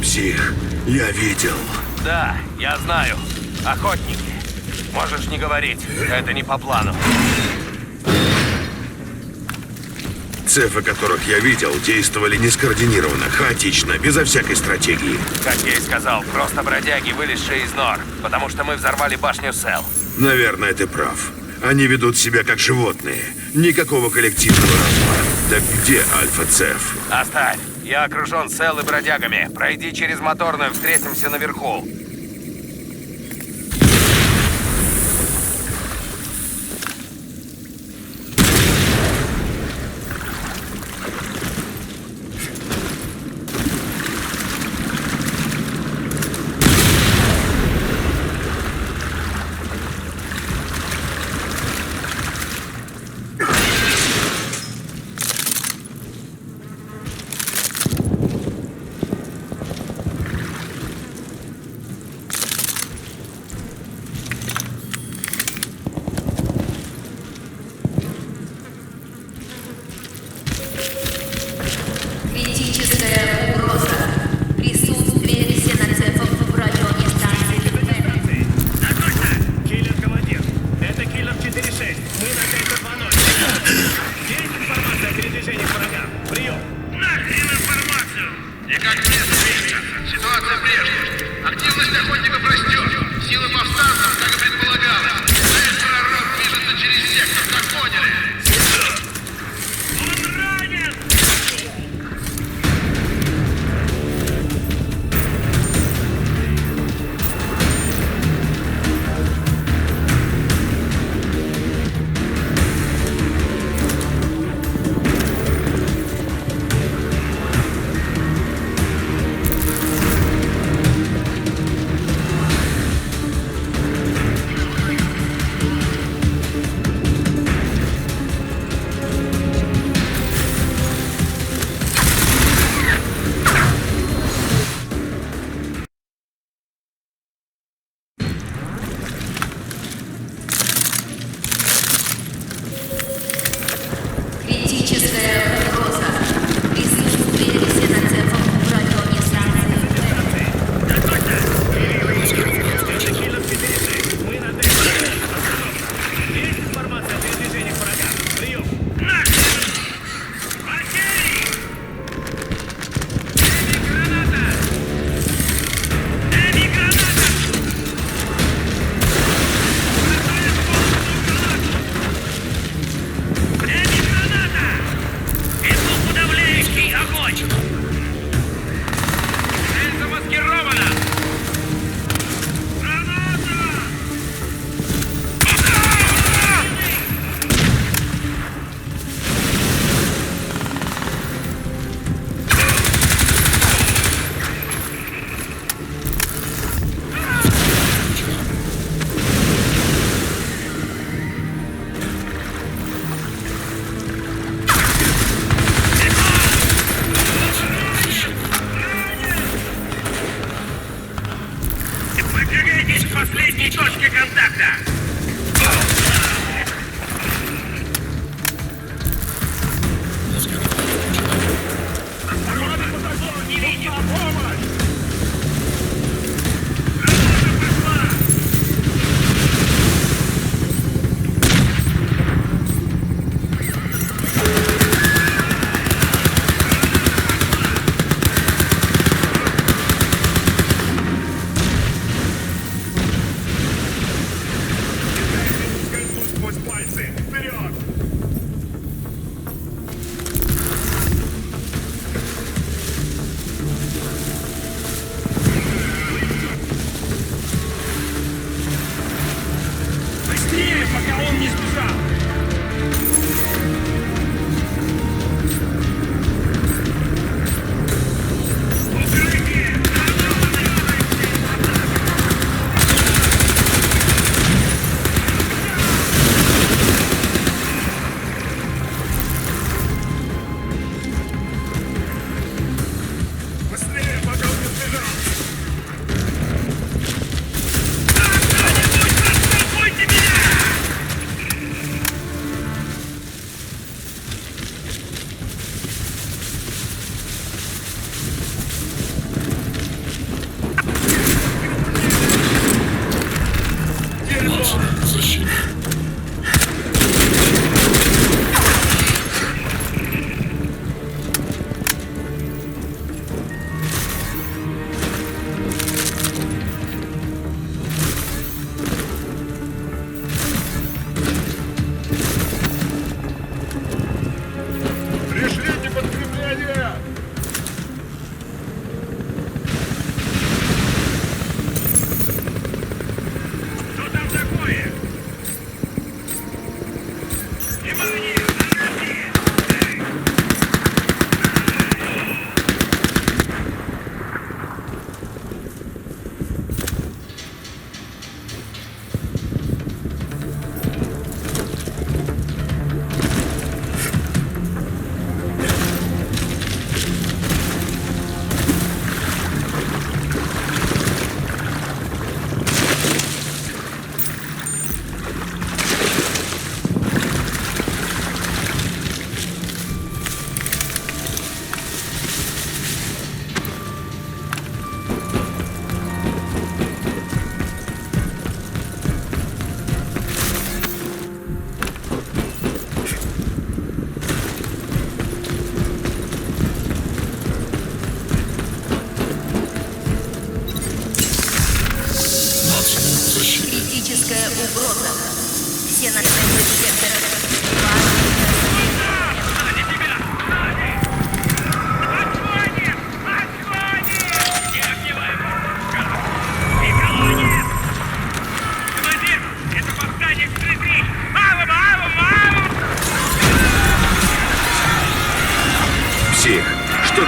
Псих, я видел. Да, я знаю. Охотники. Можешь не говорить. Это не по плану. Цефы, которых я видел, действовали нескоординированно, хаотично, безо всякой стратегии. Как я и сказал, просто бродяги, вылезшие из нор. Потому что мы взорвали башню Сел. Наверное, ты прав. Они ведут себя как животные. Никакого коллективного разума. Так где Альфа-Цеф? Оставь. Я окружен Сел и бродягами. Пройди через моторную, встретимся наверху.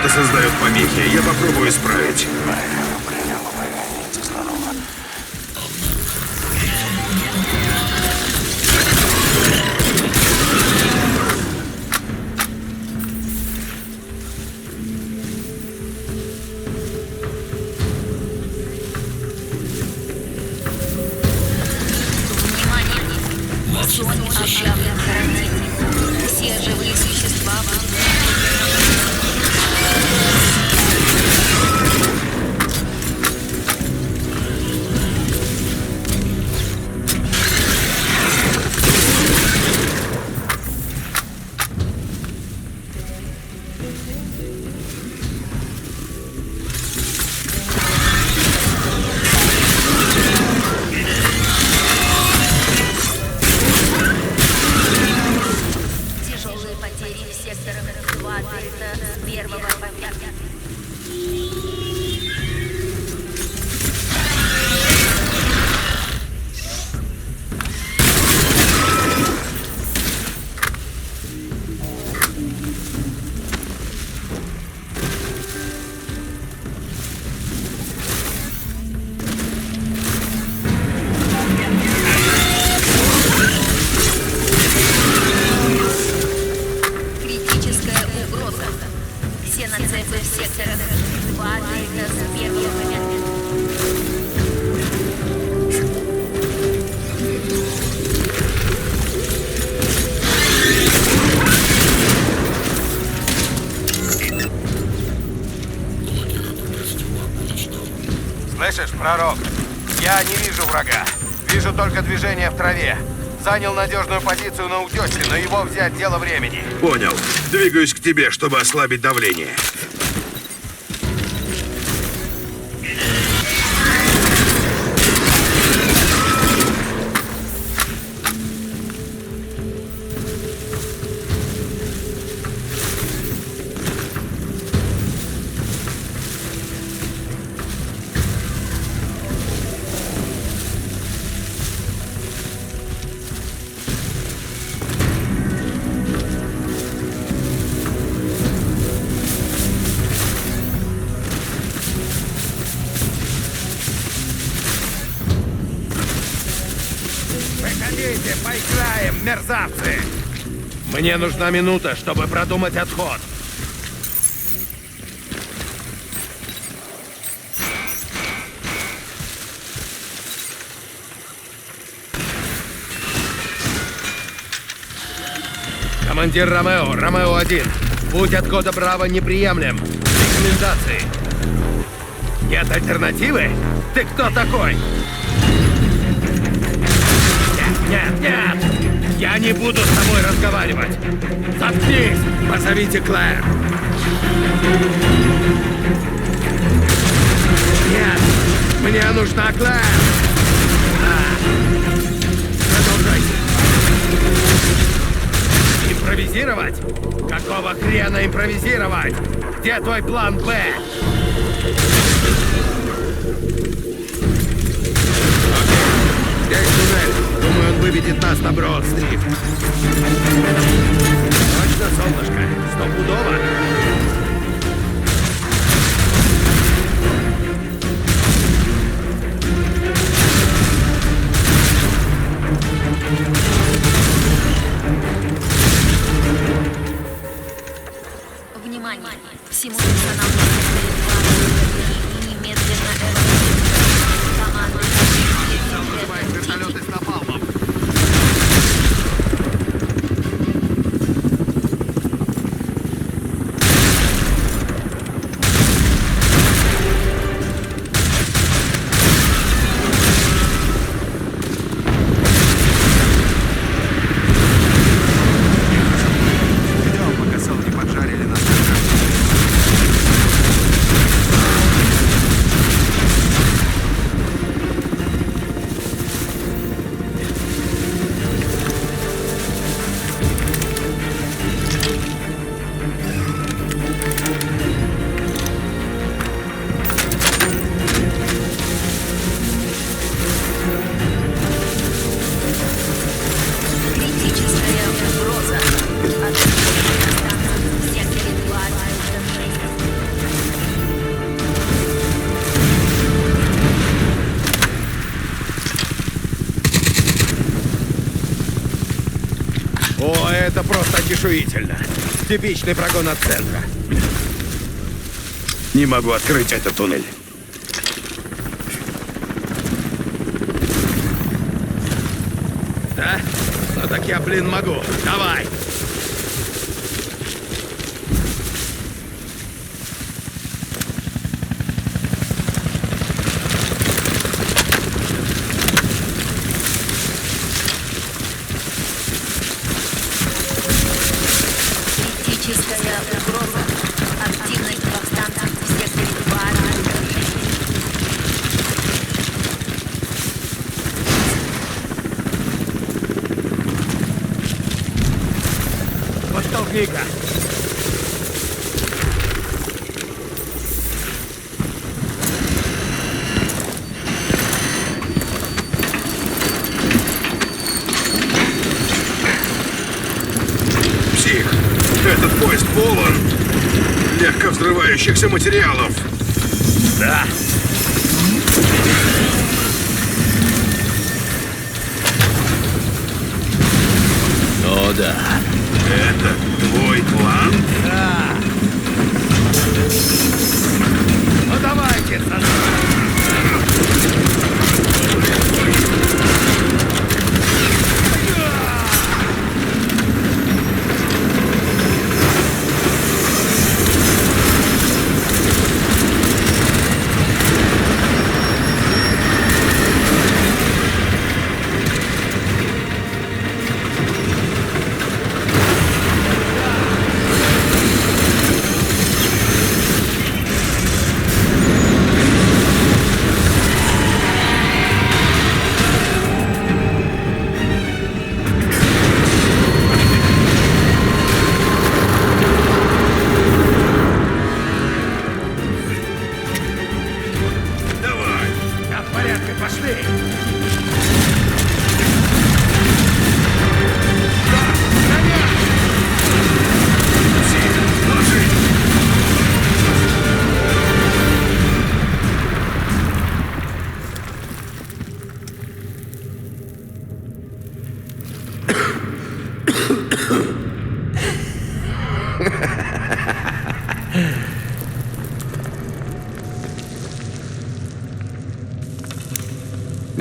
Что-то создает помехи. Я попробую исправить. Зоне объявлен карантин. Все живые существа Слышишь, пророк? Я не вижу врага. Вижу только движение в траве. Занял надежную позицию на утесе, но его взять дело времени. Понял. Двигаюсь к тебе, чтобы ослабить давление. Выходите, поиграем, мерзавцы! Мне нужна минута, чтобы продумать отход. Командир Ромео, Ромео-1. Путь от кода Браво неприемлем. Рекомендации. Нет альтернативы? Ты кто такой? Нет, нет! Я не буду с тобой разговаривать! Заткнись! Позовите Клэр! Нет! Мне нужна Клэр! Продолжайте! Импровизировать? Какого хрена импровизировать? Где твой план Б? Здесь туннель. Думаю, он выведет нас на Брод-стрит. Точно, солнышко? Стопудово? Внимание! Всему персоналу немедленно команду. Вертолеты с напалмом. Пока сал не поджарили нас. Это просто очешуительно. Типичный прогон от центра. Не могу открыть этот туннель. Да? Ну так я, блин, могу. Давай! Критическая угроза. Активность повстанцев в секторе 2. Подтолкни-ка! Псих, этот поезд полон легко взрывающихся материалов. Да. О, да. Это твой план? Да. Ну давайте,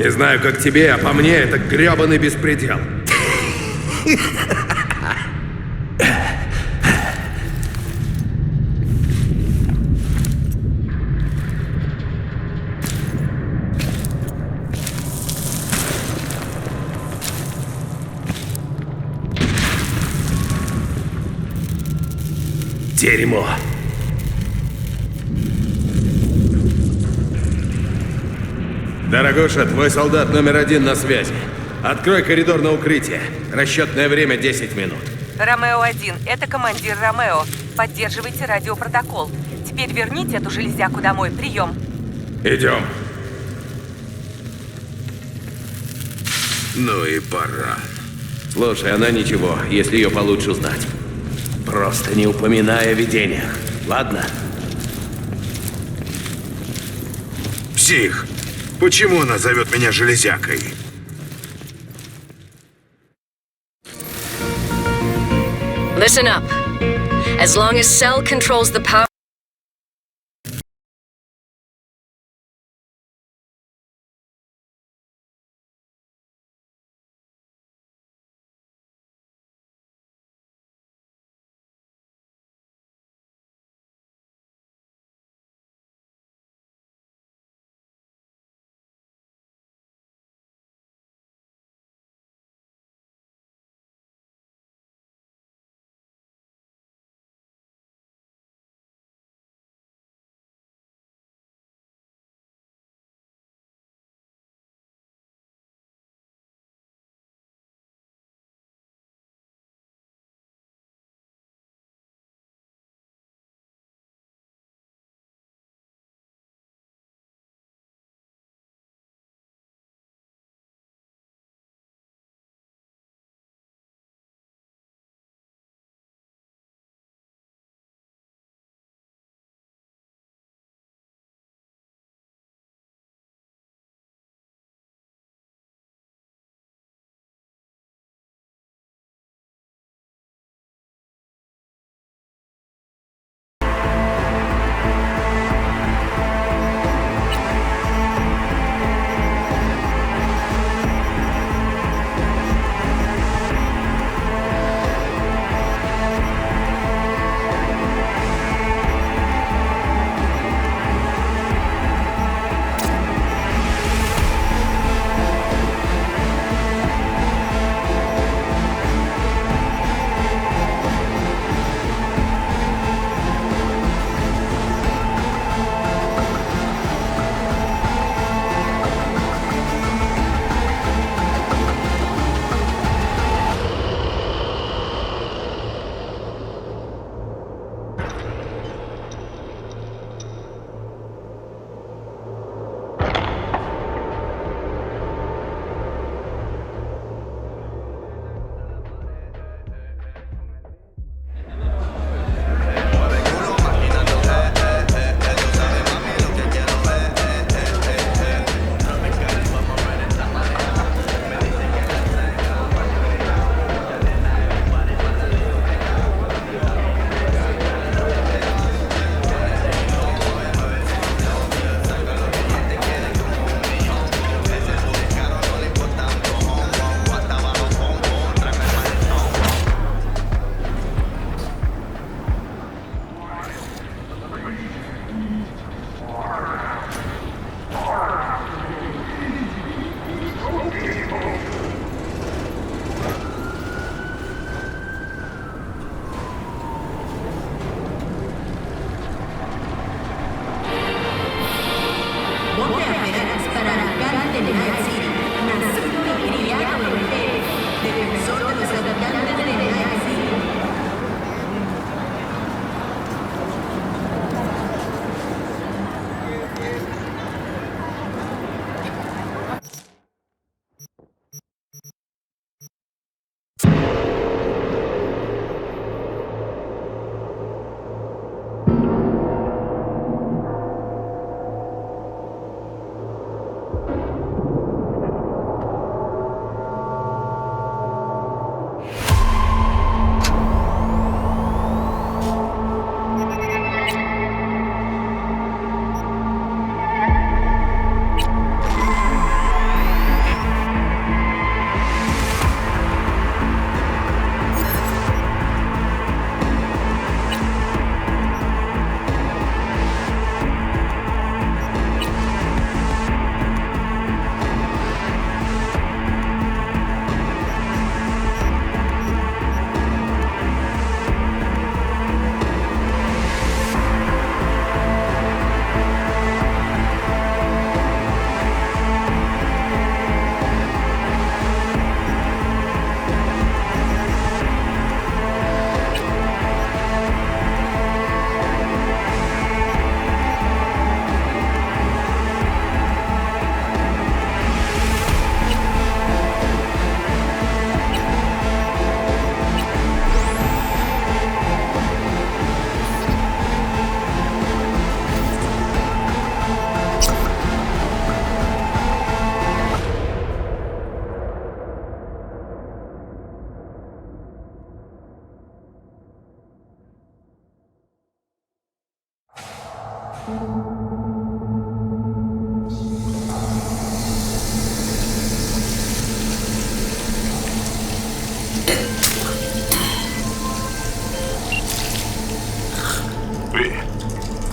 Не знаю, как тебе, а по мне это грёбаный беспредел. Дерьмо. Дорогуша, твой солдат номер 1 на связи. Открой коридор на укрытие. Расчетное время 10 минут. Ромео-1, это командир Ромео. Поддерживайте радиопротокол. Теперь верните эту железяку домой. Прием. Идем. Ну и пора. Слушай, она ничего, если ее получше узнать. Просто не упоминай о видениях. Ладно? Псих, почему она зовет меня железякой? Listen up. As long as Cell controls the power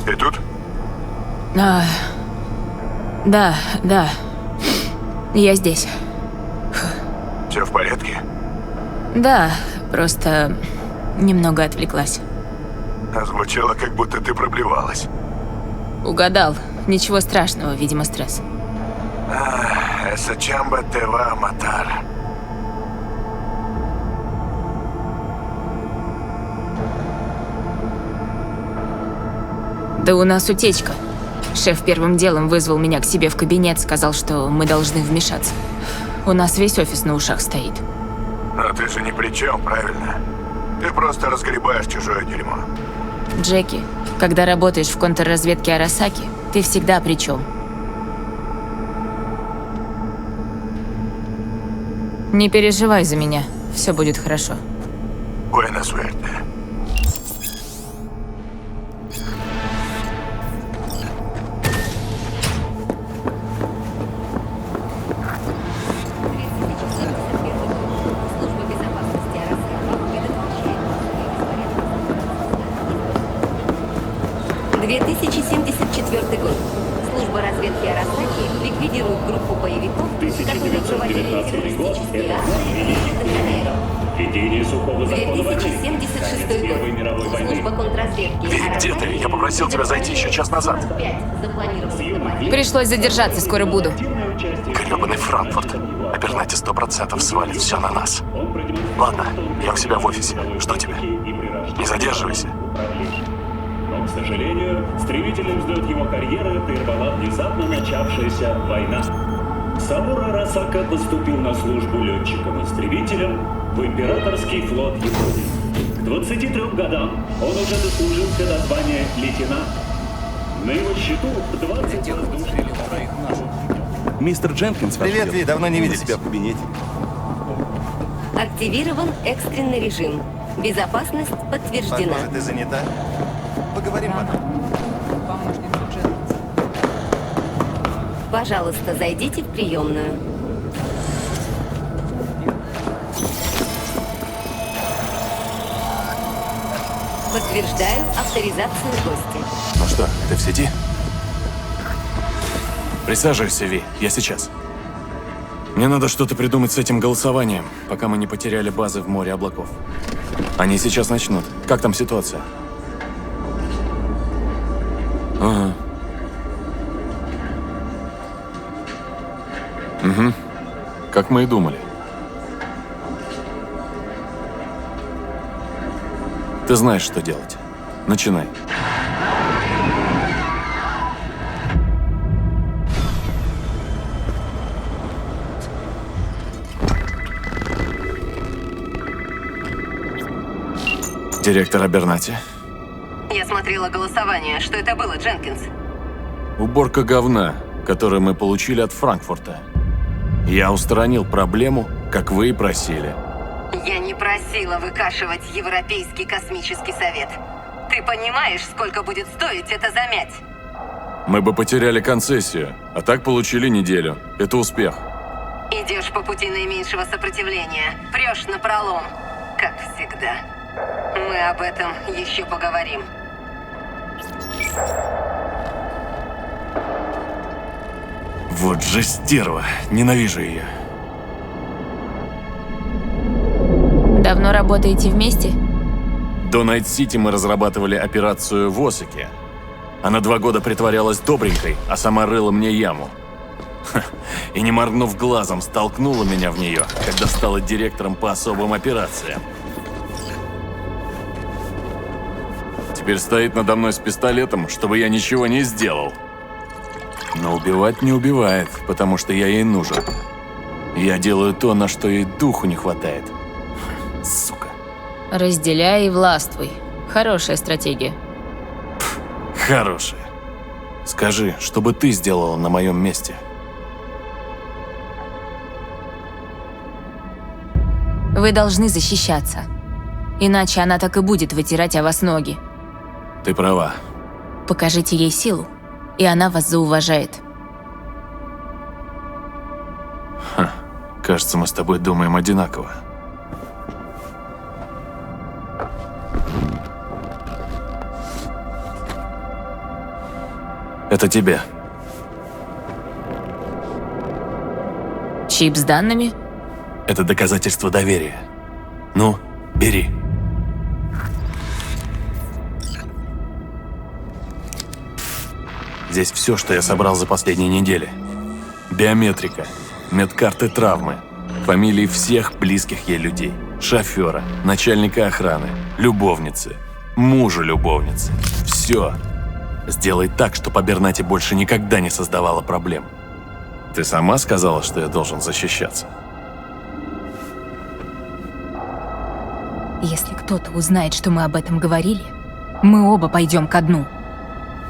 Ты тут? Да. Я здесь. Все в порядке? Да, просто немного отвлеклась. Звучало, как будто ты проблевалась. Угадал. Ничего страшного, видимо, стресс. Эса чамба тева матар. Да у нас утечка. Шеф первым делом вызвал меня к себе в кабинет, сказал, что мы должны вмешаться. У нас весь офис на ушах стоит. Но ты же ни при чем, правильно? Ты просто разгребаешь чужое дерьмо. Джеки, когда работаешь в контрразведке Арасаки, ты всегда при чем. Не переживай за меня, все будет хорошо. Buena suerte. Тебя зайти еще час назад. Пришлось задержаться, скоро буду. Гребаный Франкфурт. Опернати 100% свалит все на нас. Ладно, я у себя в офисе. Жду тебя. Не задерживайся. Но, к сожалению, стремительным взлет его карьеры прервала внезапно начавшаяся война. Самура Арасака поступил на службу летчиком-истребителем в императорский флот Японии. К 23 годам он уже дослужил до звания лейтенанта. На его счету 20 воздушных. Мистер Дженкинс, привет, Ви, давно не видели себя в кабинете. Активирован экстренный режим. Безопасность подтверждена. Похоже, ты занята. Поговорим потом. Пожалуйста, зайдите в приемную. Подтверждаю авторизацию гостя. Ну что, ты в сети? Присаживайся, Ви, я сейчас. Мне надо что-то придумать с этим голосованием, пока мы не потеряли базы в море облаков. Они сейчас начнут. Как там ситуация? Ага. как мы и думали. Ты знаешь, что делать. Начинай. Директор Абернати. Я смотрела голосование. Что это было, Дженкинс? Уборка говна, которую мы получили от Франкфурта. Я устранил проблему, как вы и просили. Я не просила выкашивать Европейский космический совет. Ты понимаешь, сколько будет стоить это замять? Мы бы потеряли концессию, а так получили неделю. Это успех. Идешь по пути наименьшего сопротивления. Прешь напролом, как всегда. Мы об этом еще поговорим. Вот же стерва. Ненавижу ее. Давно работаете вместе? До Найт-Сити мы разрабатывали операцию в Осаке. Она 2 года притворялась добренькой, а сама рыла мне яму. Ха, и не моргнув глазом, столкнула меня в нее, когда стала директором по особым операциям. Теперь стоит надо мной с пистолетом, чтобы я ничего не сделал. Но убивать не убивает, потому что я ей нужен. Я делаю то, на что ей духу не хватает. Сука. Разделяй и властвуй. Хорошая стратегия. Хорошая. Скажи, что бы ты сделала на моем месте? Вы должны защищаться. Иначе она так и будет вытирать о вас ноги. Ты права. Покажите ей силу, и она вас зауважает. Ха, кажется, мы с тобой думаем одинаково. Это тебе. Чип с данными? Это доказательство доверия. Ну, бери. Здесь все, что я собрал за последние недели. Биометрика, медкарты травмы, фамилии всех близких ей людей, шофера, начальника охраны, любовницы, мужа любовницы. Все. Сделай так, чтобы Абернати больше никогда не создавала проблем. Ты сама сказала, что я должен защищаться? Если кто-то узнает, что мы об этом говорили, мы оба пойдем ко дну.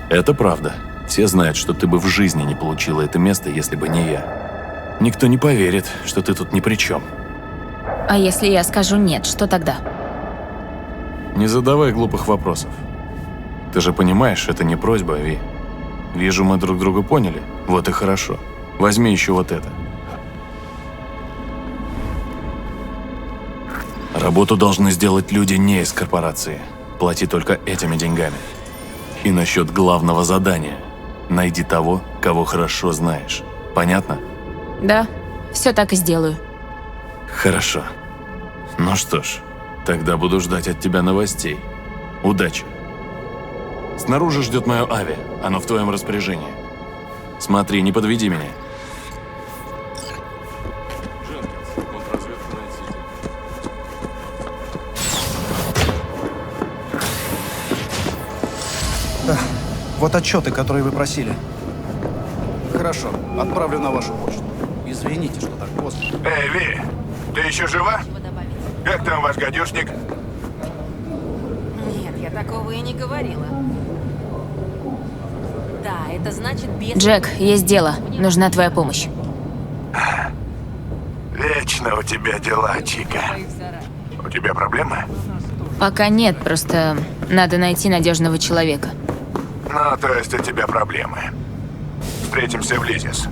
Это правда. Все знают, что ты бы в жизни не получила это место, если бы не я. Никто не поверит, что ты тут ни при чем. А если я скажу нет, что тогда? Не задавай глупых вопросов. Ты же понимаешь, это не просьба, Ви. Вижу, мы друг друга поняли. Вот и хорошо. Возьми еще вот это. Работу должны сделать люди не из корпорации. Плати только этими деньгами. И насчет главного задания. Найди того, кого хорошо знаешь. Понятно? Да, все так и сделаю. Хорошо. Ну что ж, тогда буду ждать от тебя новостей. Удачи. Снаружи ждет мое авиа. Оно в твоем распоряжении. Смотри, не подведи меня. Вот отчеты, которые вы просили. Хорошо, отправлю на вашу почту. Извините, что так поздно. Эй, Ви, ты еще жива? Как там ваш гадюшник? Нет, я такого и не говорила. Да, это значит без... Джек, есть дело. Нужна твоя помощь. Вечно у тебя дела, Чика. У тебя проблемы? Пока нет, просто надо найти надежного человека. Ну, то есть у тебя проблемы. Встретимся в Лизис.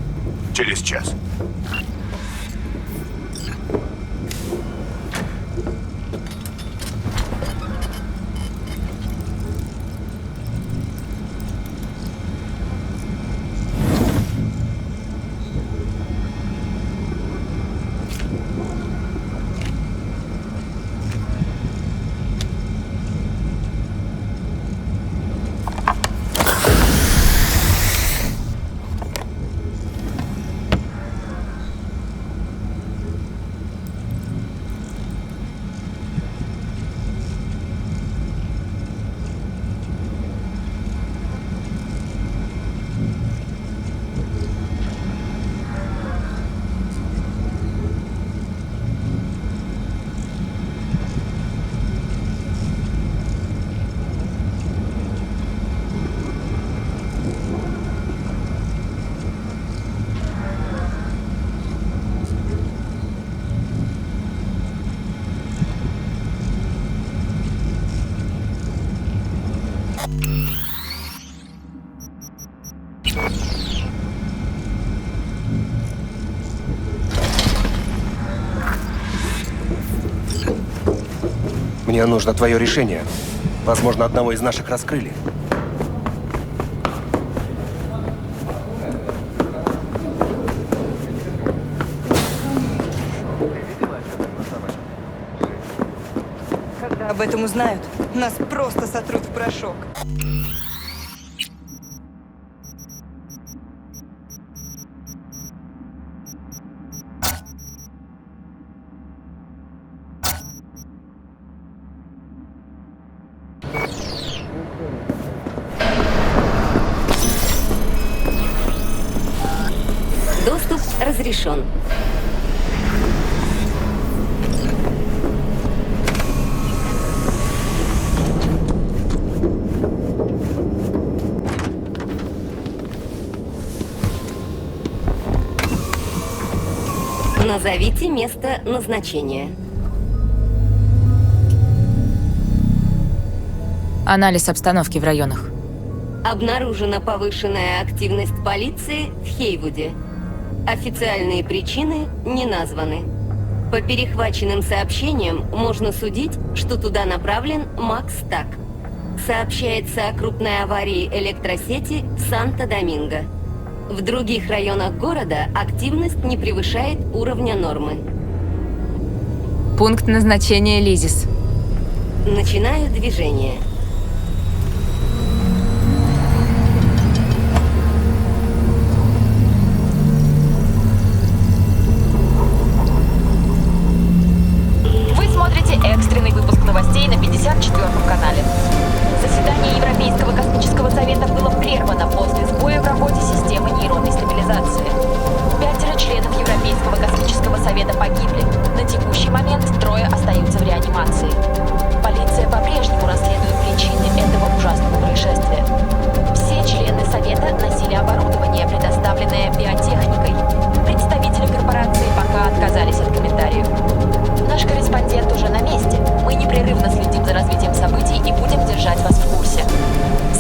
Через час. Мне нужно твое решение. Возможно, одного из наших раскрыли. Когда об этом узнают, нас просто сотрут в порошок. Доступ разрешен. Назовите место назначения. Анализ обстановки в районах. Обнаружена повышенная активность полиции в Хейвуде. Официальные причины не названы. По перехваченным сообщениям можно судить, что туда направлен Макс Так. Сообщается о крупной аварии электросети в Санто-Доминго. В других районах города активность не превышает уровня нормы. Пункт назначения Лизис. Начинаю движение. Вы смотрите экстренный выпуск новостей на 54-м канале. Заседание Европейского космического совета было прервано после сбоя в работе системы нейронной стабилизации. 5 членов Европейского космического совета погибли. На текущий момент 3 остаются в реанимации. Полиция по-прежнему расследует причины этого ужасного происшествия. Все члены совета носили оборудование, предоставленное биотехникой. Представители корпорации пока отказались от комментариев. Наш корреспондент уже на месте. Мы непрерывно следим за развитием событий и будем держать вас в курсе.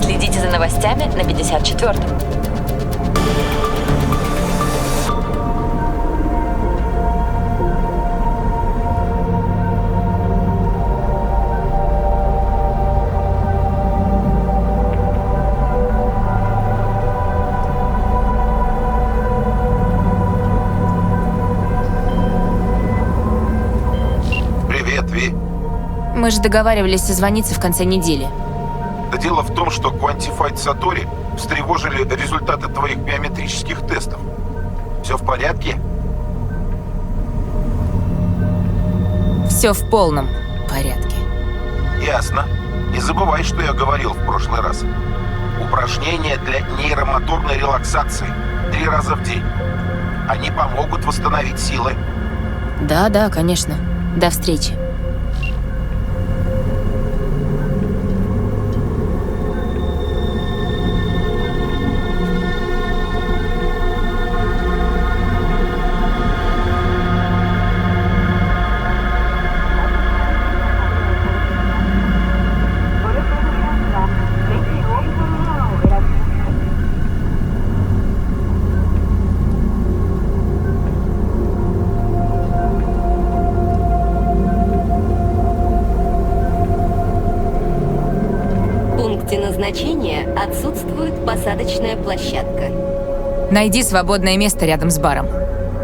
Следите за новостями на 54-м. Мы же договаривались созвониться в конце недели. Да дело в том, что Quantified Satori встревожили результаты твоих биометрических тестов. Все в порядке? Все в полном порядке. Ясно. Не забывай, что я говорил в прошлый раз. Упражнения для нейромоторной релаксации 3 раза в день. Они помогут восстановить силы. Да, конечно. До встречи. Назначения отсутствует посадочная площадка. Найди свободное место рядом с баром.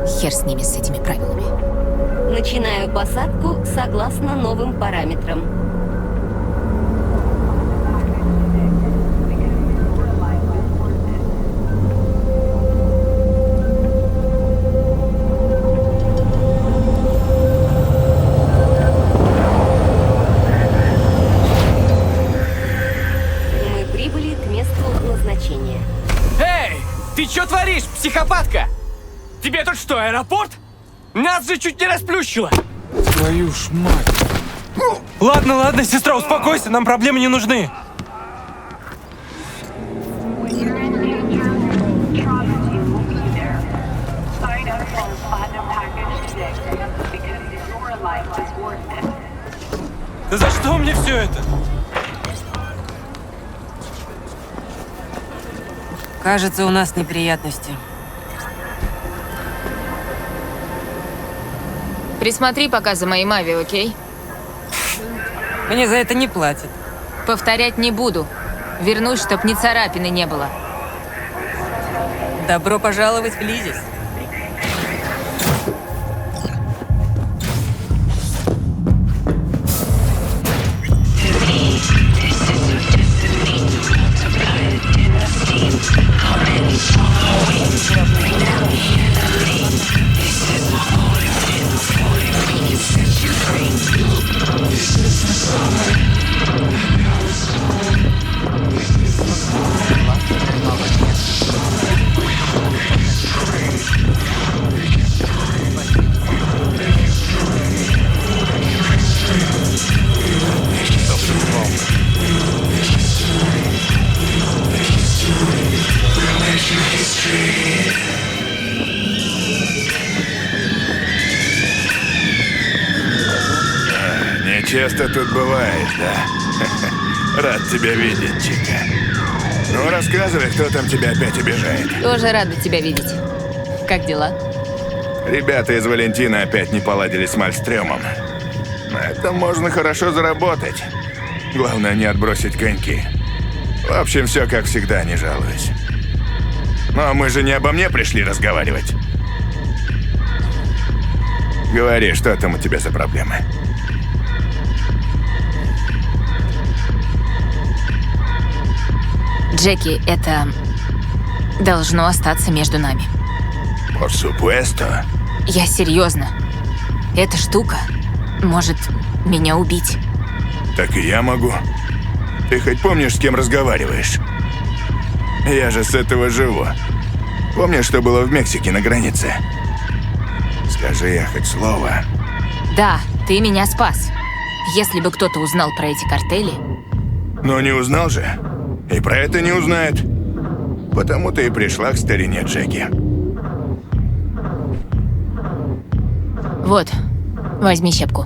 Хер с ними, с этими правилами. Начинаю посадку согласно новым параметрам. Ты что творишь, психопатка? Тебе тут что, аэропорт? Нас же чуть не расплющило. Твою ж мать. Ладно, сестра, успокойся, нам проблемы не нужны. Да за что мне все это? Кажется, у нас неприятности. Присмотри пока за моим ави, окей? Мне за это не платят. Повторять не буду. Вернусь, чтоб ни царапины не было. Добро пожаловать в Лизис. Часто тут бываешь, да? Рад тебя видеть, Чика. Ну, рассказывай, кто там тебя опять обижает. Тоже рада тебя видеть. Как дела? Ребята из Валентина опять не поладили с Мальстрёмом. На этом можно хорошо заработать. Главное, не отбросить коньки. В общем, все как всегда, не жалуюсь. Но мы же не обо мне пришли разговаривать. Говори, что там у тебя за проблемы? Джеки, это должно остаться между нами. Por supuesto. Я серьезно. Эта штука может меня убить. Так и я могу. Ты хоть помнишь, с кем разговариваешь? Я же с этого живу. Помнишь, что было в Мексике на границе? Скажи я хоть слово. Да, ты меня спас. Если бы кто-то узнал про эти картели... Но не узнал же. И про это не узнает. Потому ты и пришла к старине Джеки. Вот, возьми щепку.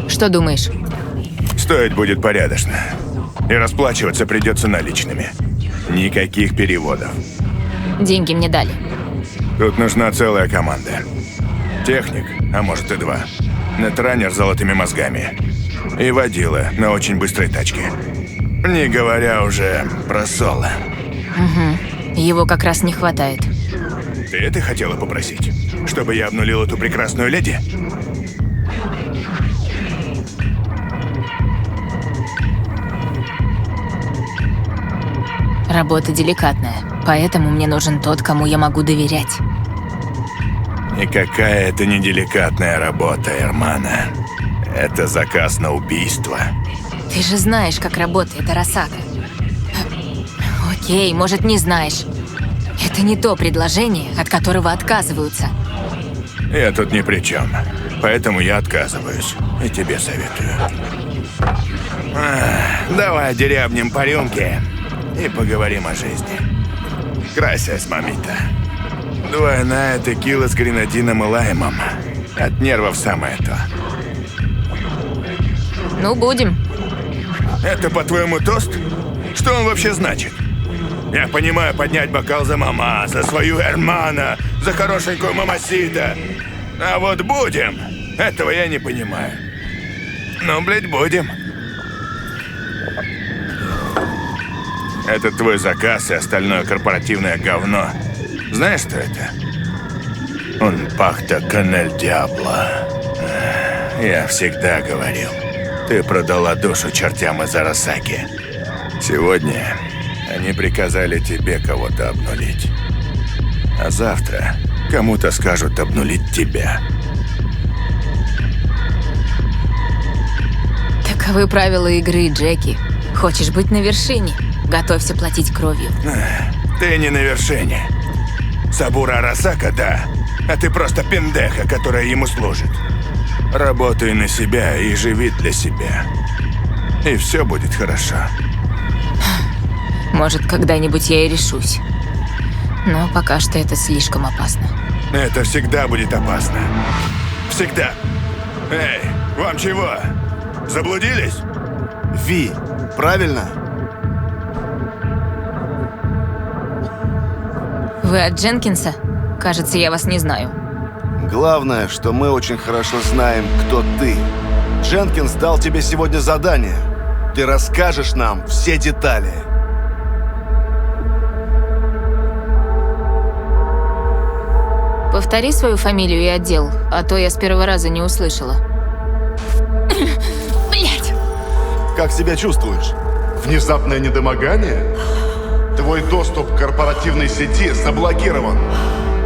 Что думаешь? Стоить будет порядочно. И расплачиваться придется наличными. Никаких переводов. Деньги мне дали. Тут нужна целая команда. Техник, а может и два. Нетранер с золотыми мозгами. И водила на очень быстрой тачке. Не говоря уже про Соло. Угу. Его как раз не хватает. Ты это хотела попросить? Чтобы я обнулил эту прекрасную леди? Работа деликатная, поэтому мне нужен тот, кому я могу доверять. Никакая это не деликатная работа, Эрмана. Это заказ на убийство. Ты же знаешь, как работает Арасака. Окей, может, не знаешь. Это не то предложение, от которого отказываются. Я тут ни при чем. Поэтому я отказываюсь. И тебе советую. Давай дерябнем по рюмке и поговорим о жизни. Crysis, мамита. Двойная текила с гренадином и лаймом. От нервов самое то. Ну, будем. Это, по-твоему, тост? Что он вообще значит? Я понимаю поднять бокал за мама, за свою Эрмана, за хорошенькую мамасита. А вот будем, этого я не понимаю. Ну, блядь, будем. Это твой заказ и остальное корпоративное говно. Знаешь, что это? Он пахта канель Диабло. Я всегда говорил, ты продала душу чертям из Арасаки. Сегодня они приказали тебе кого-то обнулить. А завтра кому-то скажут обнулить тебя. Таковы правила игры, Джеки. Хочешь быть на вершине? Готовься платить кровью. Ты не на вершине. Сабура Арасака, да. А ты просто пендеха, которая ему служит. Работай на себя и живи для себя. И все будет хорошо. Может, когда-нибудь я и решусь. Но пока что это слишком опасно. Это всегда будет опасно. Всегда. Эй, вам чего? Заблудились? Ви, правильно? Вы от Дженкинса? Кажется, я вас не знаю. Главное, что мы очень хорошо знаем, кто ты. Дженкинс дал тебе сегодня задание. Ты расскажешь нам все детали. Повтори свою фамилию и отдел, а то я с первого раза не услышала. Блять! Как себя чувствуешь? Внезапное недомогание? Твой доступ к корпоративной сети заблокирован.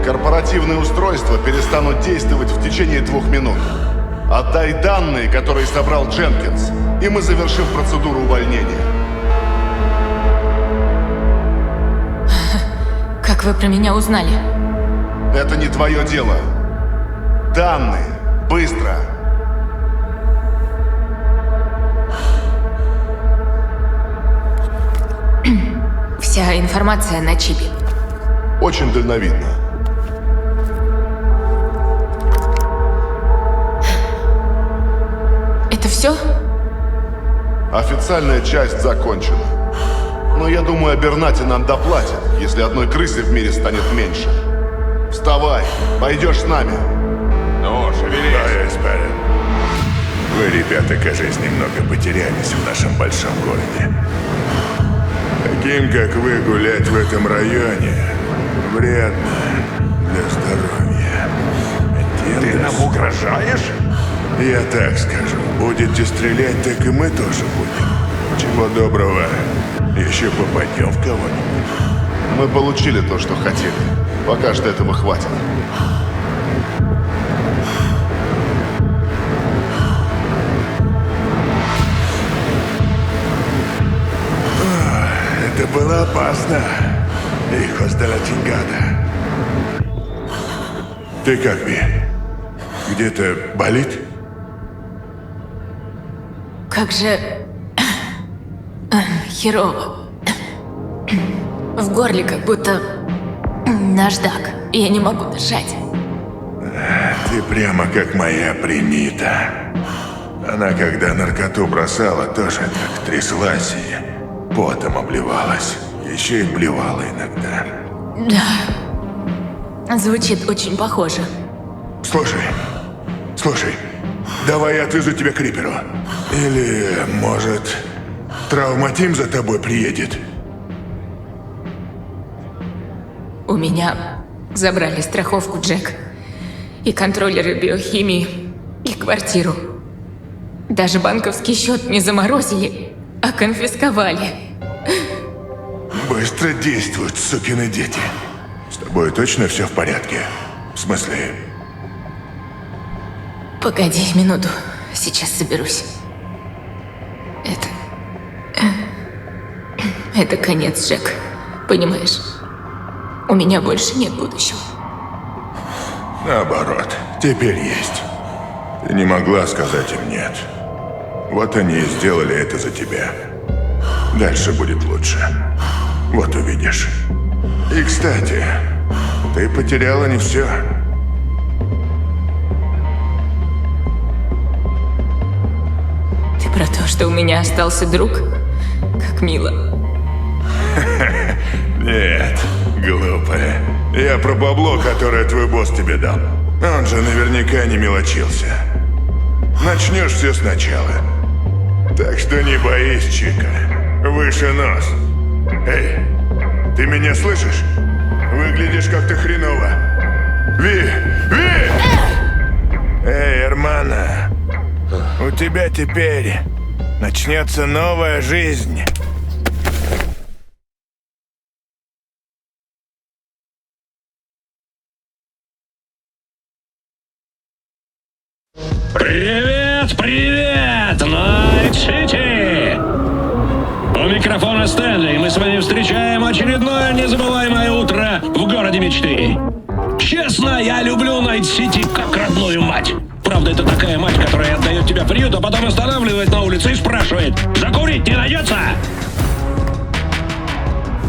Корпоративные устройства перестанут действовать в течение 2 минут. Отдай данные, которые собрал Дженкинс, и мы завершим процедуру увольнения. Как вы про меня узнали? Это не твое дело. Данные. Быстро. Вся информация на чипе. Очень дальновидно. Это все? Официальная часть закончена. Но я думаю, Абернати нам доплатит, если одной крысы в мире станет меньше. Вставай, пойдешь с нами. Ну, шевелись. Да, Эспарин. Вы, ребята, кажется, немного потерялись в нашем большом городе. Таким, как вы, гулять в этом районе вредно для здоровья. Ты нам угрожаешь? Я так скажу. Будете стрелять, так и мы тоже будем. Чего доброго, еще попадем в кого-нибудь. Мы получили то, что хотели. Пока что этого хватит. Это было опасно. Hijos de la chingada. Ты как, Ви? Где-то болит? Как же... херово. В горле как будто... наждак. Я не могу дышать. Ты прямо как моя Примита. Она, когда наркоту бросала, тоже так тряслась и потом обливалась. Еще и блевала иногда. Да. Звучит очень похоже. Слушай, давай я отвезу тебя к Риперу. Или, может, травматим за тобой приедет? У меня забрали страховку, Джек. И контроллеры биохимии, и квартиру. Даже банковский счет не заморозили, а конфисковали. Быстро действуют, сукины дети. С тобой точно все в порядке? В смысле... Погоди минуту, сейчас соберусь. Это конец, Джек. Понимаешь? У меня больше нет будущего. Наоборот, теперь есть. Ты не могла сказать им «нет». Вот они и сделали это за тебя. Дальше будет лучше. Вот увидишь. И, кстати, ты потеряла не все. Ты про то, что у меня остался друг? Как мило. Нет, глупая. Я про бабло, которое твой босс тебе дал. Он же наверняка не мелочился. Начнешь все сначала. Так что не боись, Чика. Выше нос. Эй, ты меня слышишь? Выглядишь как-то хреново. Ви! Эй, Эрмана. У тебя теперь начнется новая жизнь. Привет, Найт-Сити! У микрофона Стэнли, и мы с вами встречаем очередное незабываемое утро в городе мечты. Честно, я люблю Найт-Сити как родную мать. Правда, это такая мать, которая отдает тебя в приют, а потом останавливает на улице и спрашивает: «Закурить не найдется?»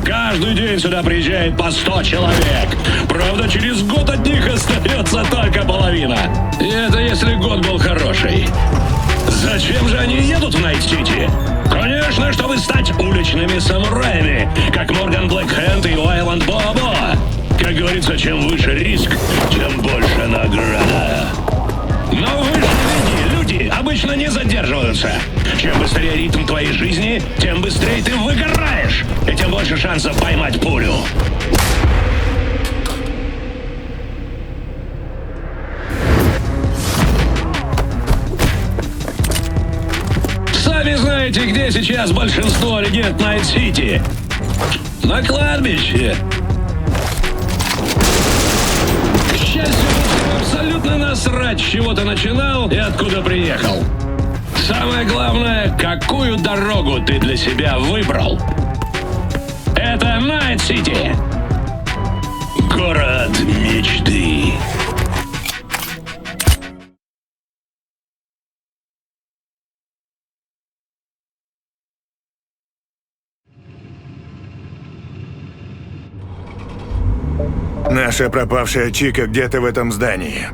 Каждый день сюда приезжает по 100 человек. Правда, через год от них остается только половина. И это если год был хороший. Зачем же они едут в Найт-Сити? Конечно, чтобы стать уличными самураями, как Морган Блэкхенд и Уайланд Бобо. Как говорится, чем выше риск, тем больше награда. Но в высшей лиге люди обычно не задерживаются. Чем быстрее ритм твоей жизни, тем быстрее ты выгораешь, и тем больше шансов поймать пулю. Сами знаете, где сейчас большинство легенд Найт-Сити. На кладбище. К счастью, абсолютно насрать, с чего ты начинал и откуда приехал. Самое главное, какую дорогу ты для себя выбрал. Это Найт-Сити. Город мечты. Наша пропавшая Чика где-то в этом здании.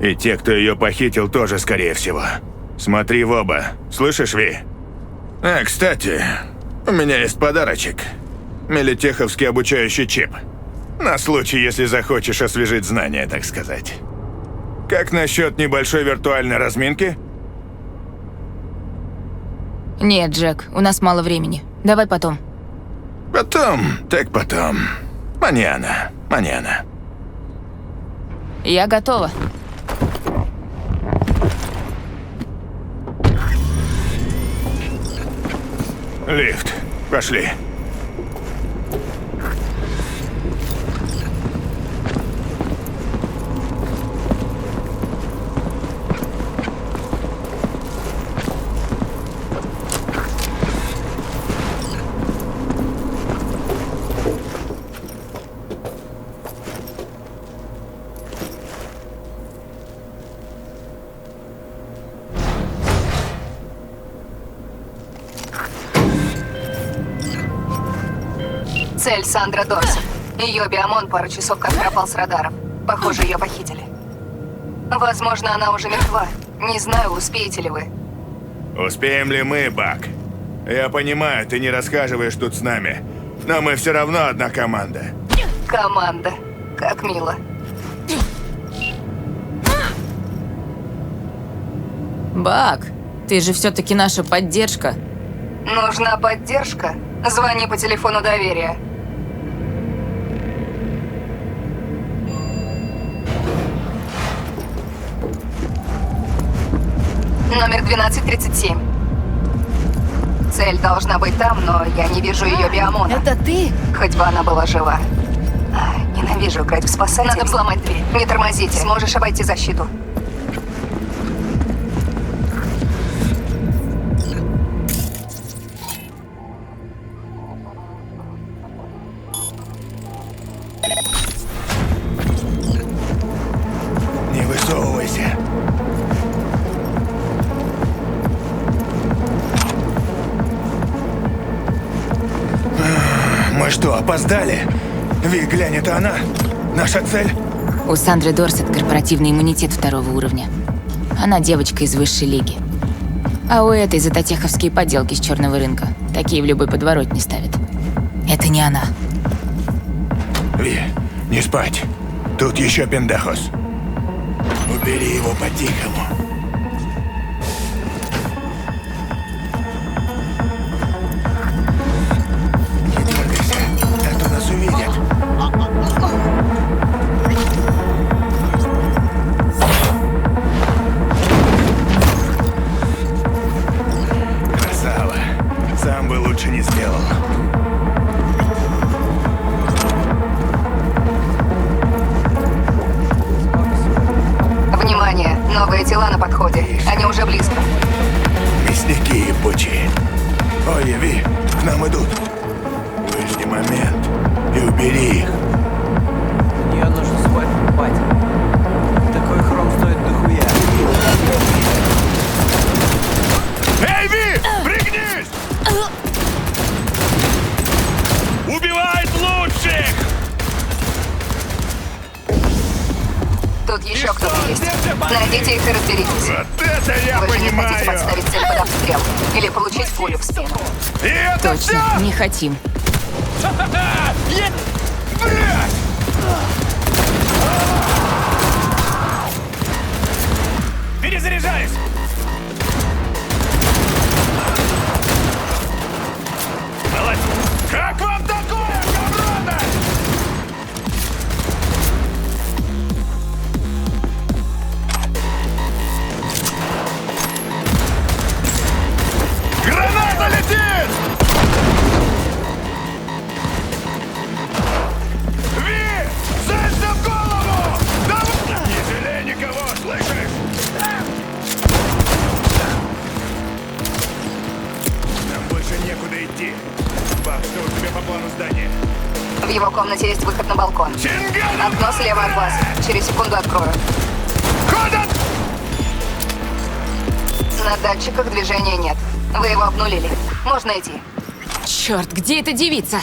И те, кто ее похитил, тоже, скорее всего. Смотри в оба. Слышишь, Ви? А, кстати, у меня есть подарочек. Мелитеховский обучающий чип. На случай, если захочешь освежить знания, так сказать. Как насчет небольшой виртуальной разминки? Нет, Джек, у нас мало времени. Давай потом. Потом, так потом. Маньяна, маньяна. Я готова. Лифт. Пошли. Цель Сандра Дорсет. Ее биомон пару часов как пропал с радаров. Похоже, ее похитили. Возможно, она уже мертва. Не знаю, успеете ли вы. Успеем ли мы, Бак? Я понимаю, ты не рассказываешь тут с нами, но мы все равно одна команда. Команда. Как мило. Бак, ты же все-таки наша поддержка. Нужна поддержка? Звони по телефону доверия. Номер 1237. Цель должна быть там, но я не вижу ее биомона. Это ты? Хоть бы она была жива. Ненавижу играть в спасателей. Надо взломать дверь. Не тормозите. Сможешь обойти защиту. Не высовывайся. Мы что, опоздали? Ви, глянь, это она? Наша цель? У Сандры Дорсет корпоративный иммунитет 2-го уровня. Она девочка из высшей лиги. А у этой затотеховские поделки с черного рынка. Такие в любой подворотне ставят. Это не она. Ви, не спать. Тут еще пиндахос. Убери его по-тихому. Не дергайся, а то нас увидят. Красава. Сам бы лучше не сделал. Внимание! Новые тела на подходе. Они уже близко. Мясники ебучие. Ой, Ви, к нам идут. Выжди момент и убери их. Мне нужно свой покупать. Такой хром стоит дохуя. Эй, Ви, пригнись! Тут еще кто-то есть. Найдите их и разберитесь. Вот это я Вы же не понимаю! хотите подставить цель под обстрел? Или получить пулю в спину? И это Точно, не хотим. Перезаряжаюсь! Молодец! Как вам такое, гавроны? Граната летит! Ви! Целься в голову! Давай! Не жалей никого, слышишь? Нам больше некуда идти. Бак, что у тебя по плану здания? В его комнате есть выход на балкон. Окно слева от вас. Через секунду открою. Ходят! На датчиках движения нет. Вы его обнулили. Можно идти. Черт, где эта девица?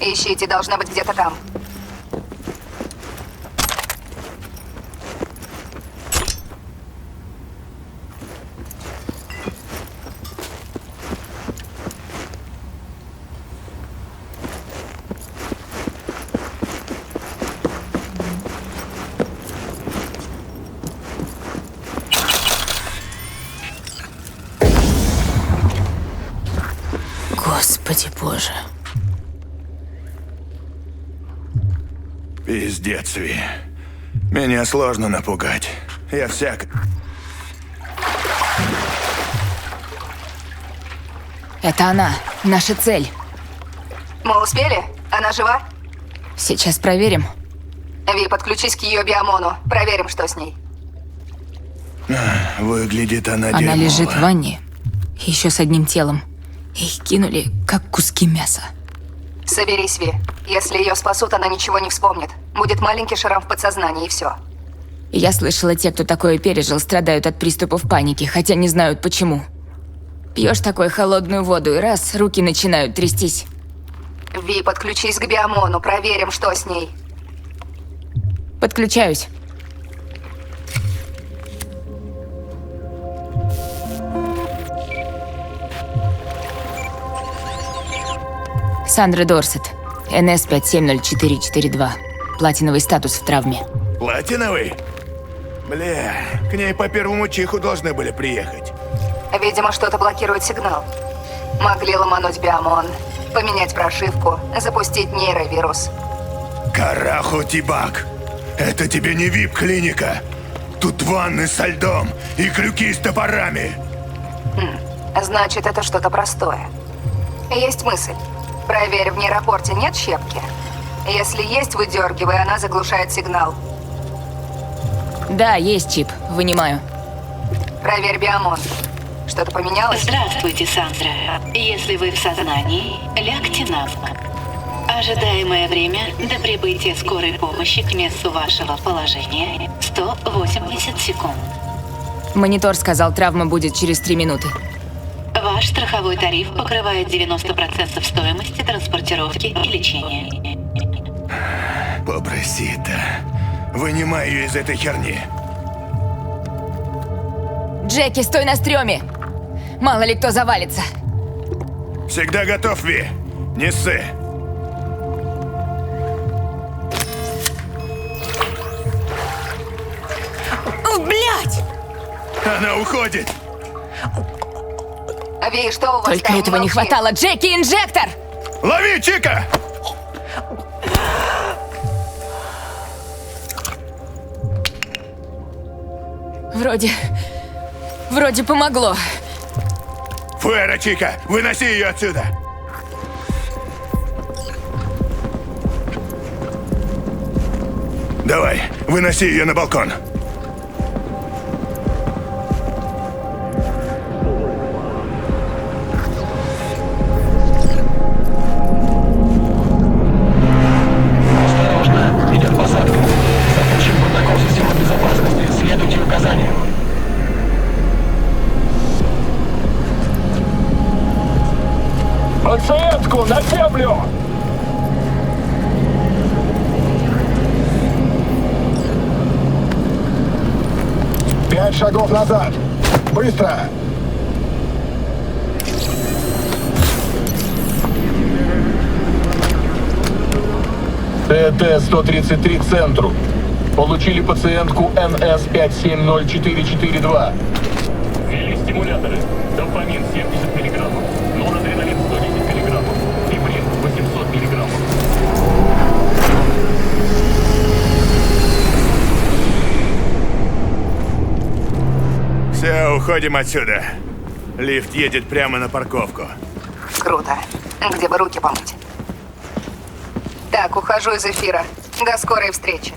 Ищите, должна быть где-то там. Господи боже. Пиздец, Ви. Меня сложно напугать. Я всяк... Это она, наша цель. Мы успели? Она жива? Сейчас проверим. Ви, подключись к ее биомону. Проверим, что с ней. Выглядит она Она дерьмово. лежит в ванне. Еще с одним телом. Их кинули, как куски мяса. Соберись, Ви. Если ее спасут, она ничего не вспомнит. Будет маленький шрам в подсознании, и все. Я слышала, те, кто такое пережил, страдают от приступов паники, хотя не знают почему. Пьешь такой холодную воду, и раз, руки начинают трястись. Ви, подключись к биомону. Проверим, что с ней. Подключаюсь. Сандра Дорсет, НС 570442. Платиновый статус в травме. Платиновый? Бля, к ней по первому чиху должны были приехать. Видимо, что-то блокирует сигнал. Могли ломануть биомон, поменять прошивку, запустить нейровирус. Караху, Тибак. Это тебе не вип-клиника. Тут ванны со льдом и крюки с топорами. Значит, это что-то простое. Есть мысль. Проверь, в нейропорте нет щепки? Если есть, выдергивай, она заглушает сигнал. Да, есть чип. Вынимаю. Проверь биомон. Что-то поменялось? Здравствуйте, Сандра. Если вы в сознании, лягте на бок. Ожидаемое время до прибытия скорой помощи к месту вашего положения 180 секунд. Монитор сказал, травма будет через 3 минуты. Ваш страховой тариф покрывает 90% стоимости транспортировки и лечения. Побросита. Вынимай ее из этой херни. Джеки, стой на стреме! Мало ли кто завалится. Всегда готов, Ви. Не ссы. Блять! Она уходит. Ви, что у вас Только там? этого не хватало. Джеки, инжектор! Лови, Чика! Вроде помогло. Фуэра, Чика, выноси ее отсюда. Давай, выноси ее на балкон. Осторожно, идет посадка. Запущен протокол системы безопасности. Следуйте указаниям. Подсветку на землю! 5 шагов назад. Быстро! ТТ-133 центру. Получили пациентку НС-570442. Ввели стимуляторы. Дофамин 70 миллиграммов. Норадреналин 110 миллиграммов. Фибрин 800 миллиграммов. Все, уходим отсюда. Лифт едет прямо на парковку. Круто. Где бы руки помыть? Так, ухожу из эфира. До скорой встречи.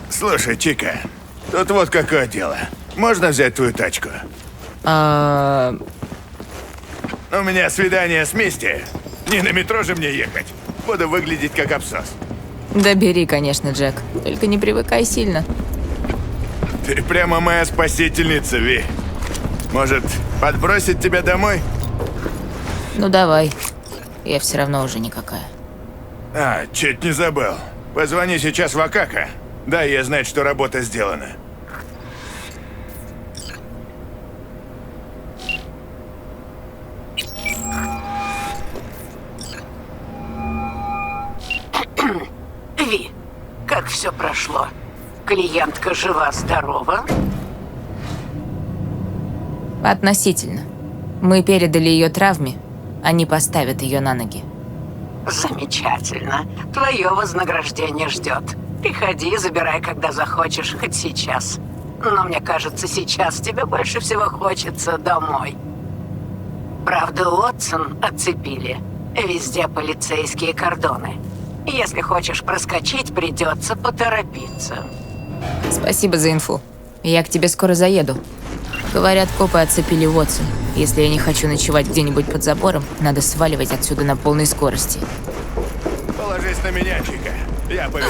Слушай, Чика, тут вот какое дело. Можно взять твою тачку? У меня свидание с Мисти. Не на метро же мне ехать. Буду выглядеть как абсос. Да бери, конечно, Джек. Только не привыкай сильно. Ты прямо моя спасительница, Ви. Может, подбросить тебя домой? Ну давай. Я все равно уже никакая. А, чуть не забыл. Позвони сейчас в Акака. Дай ей знать, что работа сделана. Ви, как все прошло? Клиентка жива-здорова? Относительно. Мы передали ее травме, они поставят ее на ноги. Замечательно. Твое вознаграждение ждет. Приходи, забирай, когда захочешь, хоть сейчас. Но мне кажется, сейчас тебе больше всего хочется домой. Правда, Уотсон оцепили. Везде полицейские кордоны. Если хочешь проскочить, придется поторопиться. Спасибо за инфу. Я к тебе скоро заеду. Говорят, копы оцепили Уотсон. Если я не хочу ночевать где-нибудь под забором, надо сваливать отсюда на полной скорости. Положись на меня, Чика. Я поведу.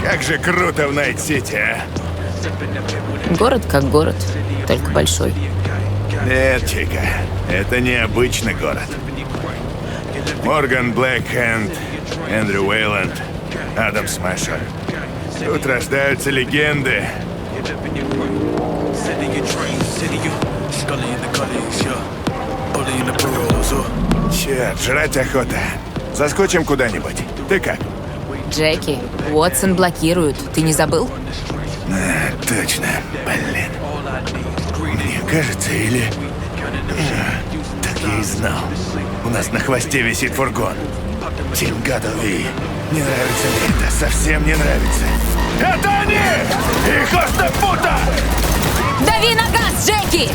Как же круто в Найт-Сити, а? Город как город, только большой. Нет, Чика, это необычный город. Морган Блэкхенд, Эндрю Уэйланд, Адам Смэшер. Тут рождаются легенды. Черт, жрать охота. Заскочим куда-нибудь. Ты как? Джеки, Уотсон блокируют. Ты не забыл? А, точно. Блин. Мне кажется, или... Так я и знал. У нас на хвосте висит фургон. Тингаdovi. Не нравится мне это. Совсем не нравится. Это они! Их пута! Дави на газ, Джеки!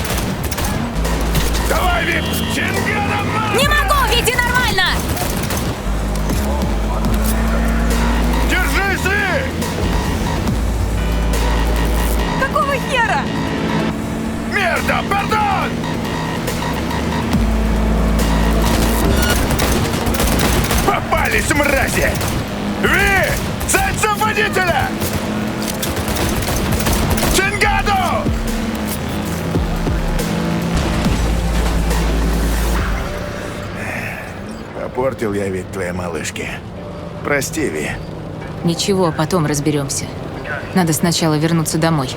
Давай, Вип! Чингадом! Не могу, веди нормально! Держись, Ви! Какого хера? Мерда, пардон! Попались, мрази! Ви! Зайцев водителя! Чингаду! Попортил я вид твоей малышки. Прости, Ви. Ничего, потом разберемся. Надо сначала вернуться домой.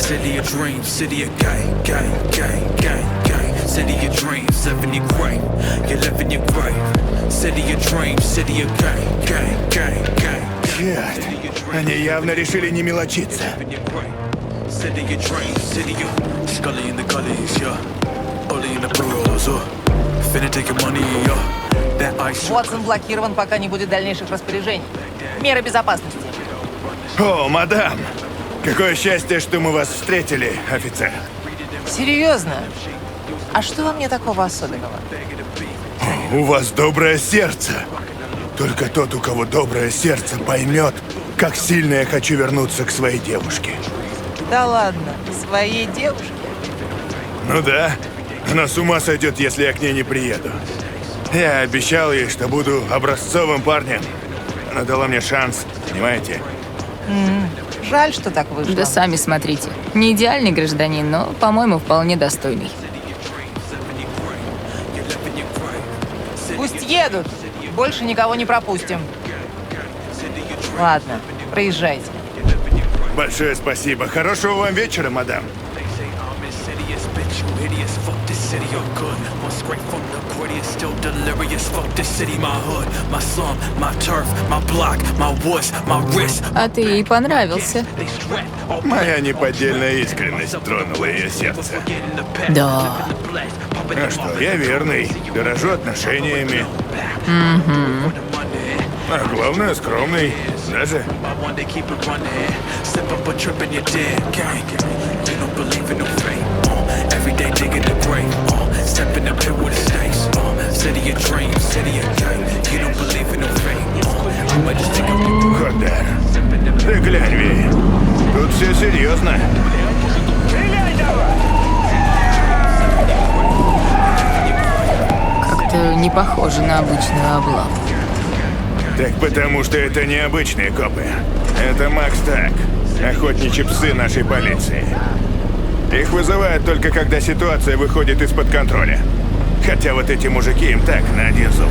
City of dreams, city of gang, gang, gang, gang, gang. City of dreams, living your grave. You're living your grave. City of dreams, city of gang, gang, gang, gang. Черт, они явно решили не мелочиться. City of dreams, city of Scully in the gullies, yeah. Ollie in the burrows, finna take your money, yeah. That ice. Уотсон блокирован, пока не будет дальнейших распоряжений. Меры безопасности. О, мадам! Какое счастье, что мы вас встретили, офицер. Серьезно? А что во мне такого особенного? У вас доброе сердце. Только тот, у кого доброе сердце, поймет, как сильно я хочу вернуться к своей девушке. Да ладно, своей девушке? Ну да. Она с ума сойдет, если я к ней не приеду. Я обещал ей, что буду образцовым парнем. Она дала мне шанс, понимаете? Жаль, что так вышло. Да сами смотрите. Не идеальный гражданин, но, по-моему, вполне достойный. Пусть едут. Больше никого не пропустим. Ладно, проезжайте. Большое спасибо. Хорошего вам вечера, мадам. А ты ей понравился. Моя неподдельная искренность тронула ее сердце. Да. А что, я верный, дорожу отношениями. Угу. А главное, скромный. Даже. Ходар. Ты глянь, Ви. Тут все серьезно. Как-то не похоже на обычную облаву. Так потому что это не обычные копы. Это Макс Так, охотничьи псы нашей полиции. Их вызывают только когда ситуация выходит из-под контроля. Хотя вот эти мужики им так, на один зуб.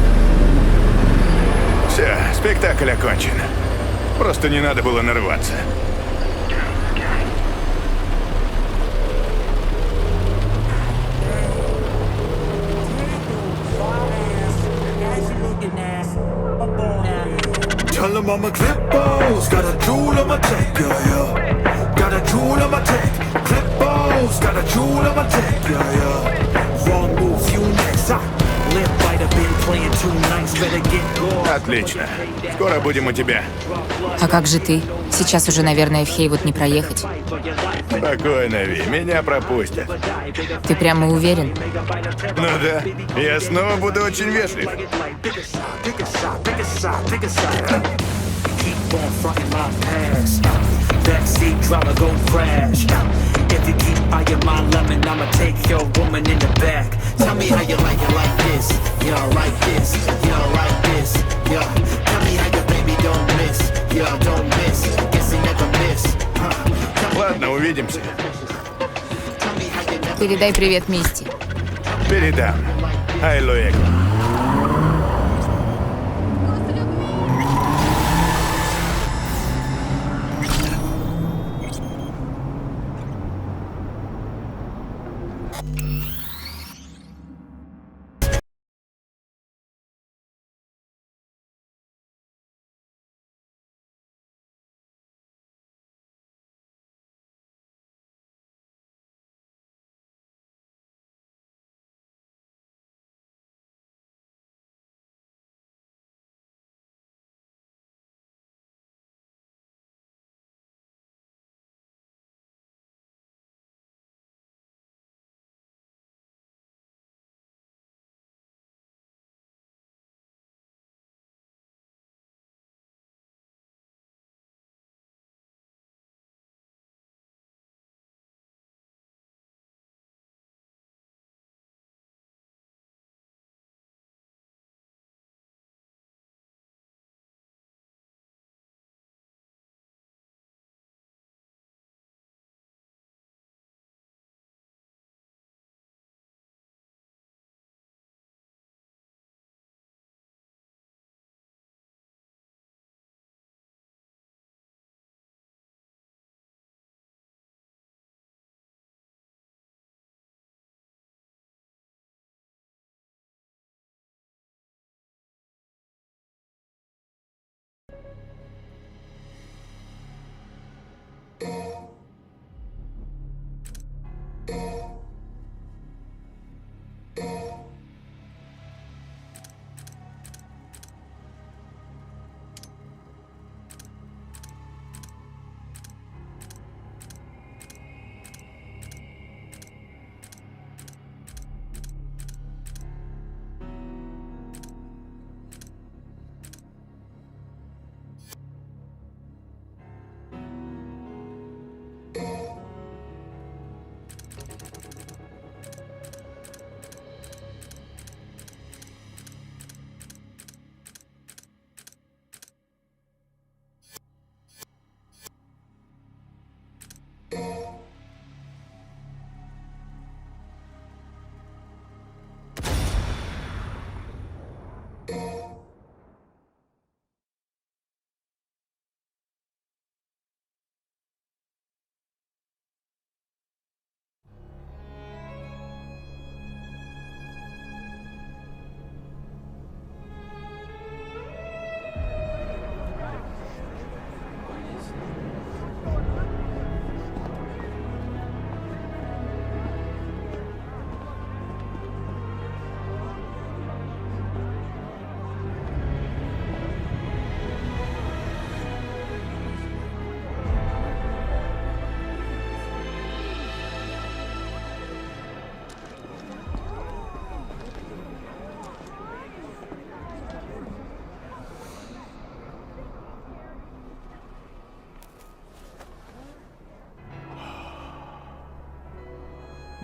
Все, спектакль окончен. Просто не надо было нарываться. Tell 'em I'm a clip-boss, got a jewel on my tech, yeah, yeah. Got a jewel on my tech, clip-boss, got a jewel on my tech, yeah, yeah. Wrong move, you next, Limp by the been playing too nice, better get going. Отлично. Скоро будем у тебя. А как же ты? Сейчас уже, наверное, в Хейвуд не проехать. Спокойно, Ви, меня пропустят. Ты прямо уверен? Ну да, я снова буду очень вежлив. Keep on fronting my past. Backseat driver go crash. If you keep eyeing my lemon, I'ma take your woman in the back. Tell me how you like this. Yeah, like this. Yeah, like this. Yeah. Tell me how your baby don't miss. Yeah, don't miss. Guess he never miss. Ладно, увидимся. Передай привет Мисти. Передам. Ай, Луэго.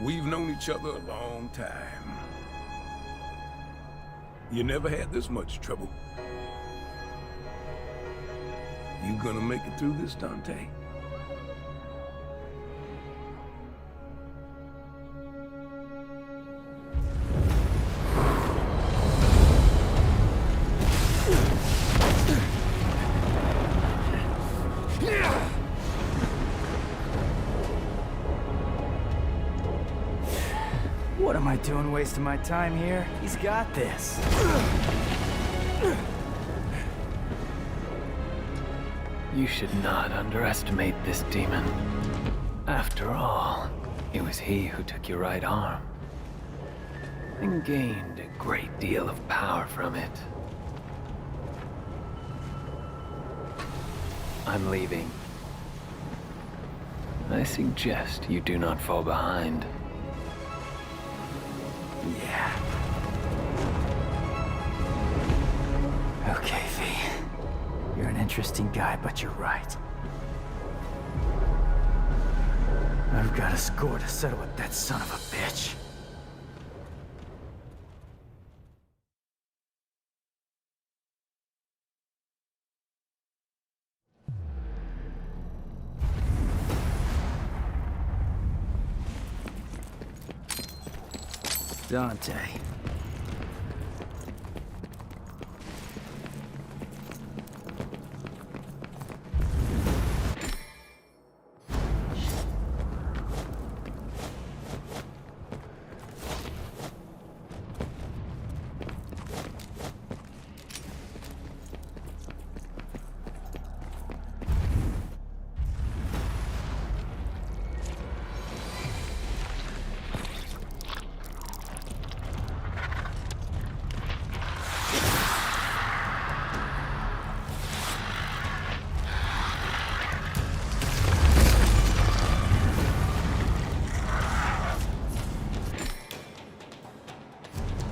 We've known each other a long time. You never had this much trouble. You gonna make it through this, Dante? What am I doing wasting my time here? He's got this. You should not underestimate this demon. After all, it was he who took your right arm and gained a great deal of power from it. I'm leaving. I suggest you do not fall behind. Yeah. Okay, V. You're an interesting guy, but you're right. I've got a score to settle with that son of a bitch. Dante.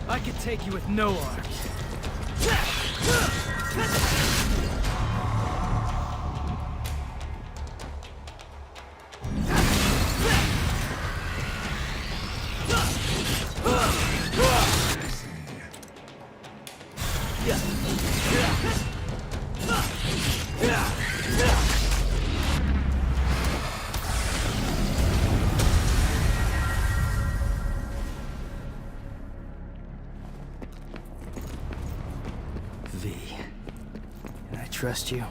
I could take you with no arms. V, can I trust you?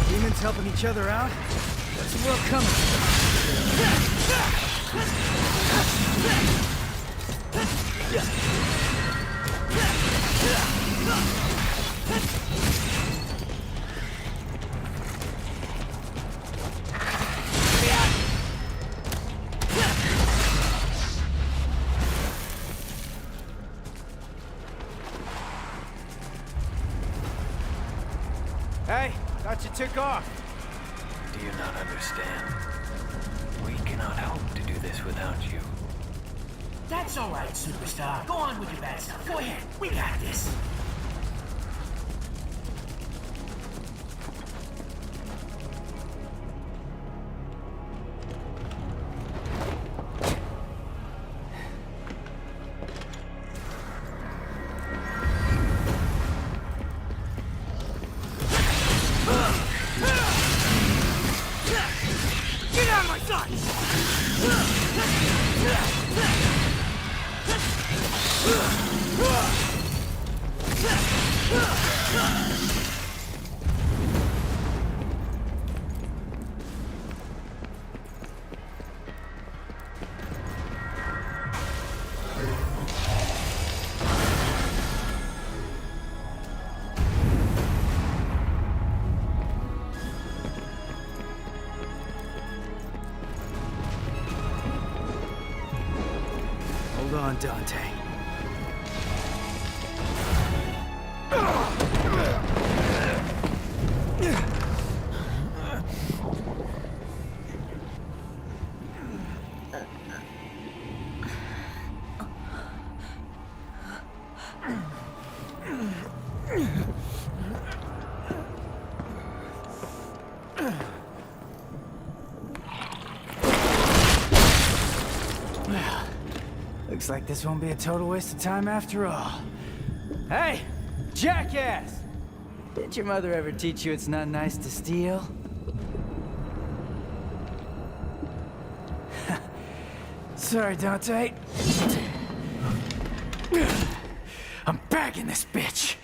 Demons helping each other out? What's the world coming? Hey, thought you took off. Do you not understand? We cannot hope to do this without you. That's all right, superstar. Go on with your bad stuff. Go ahead. We got this. Get out of my sight! on, Dante. Well, looks like this won't be a total waste of time after all. Hey, jackass! Didn't your mother ever teach you it's not nice to steal? Sorry, Dante. I'm bagging this bitch.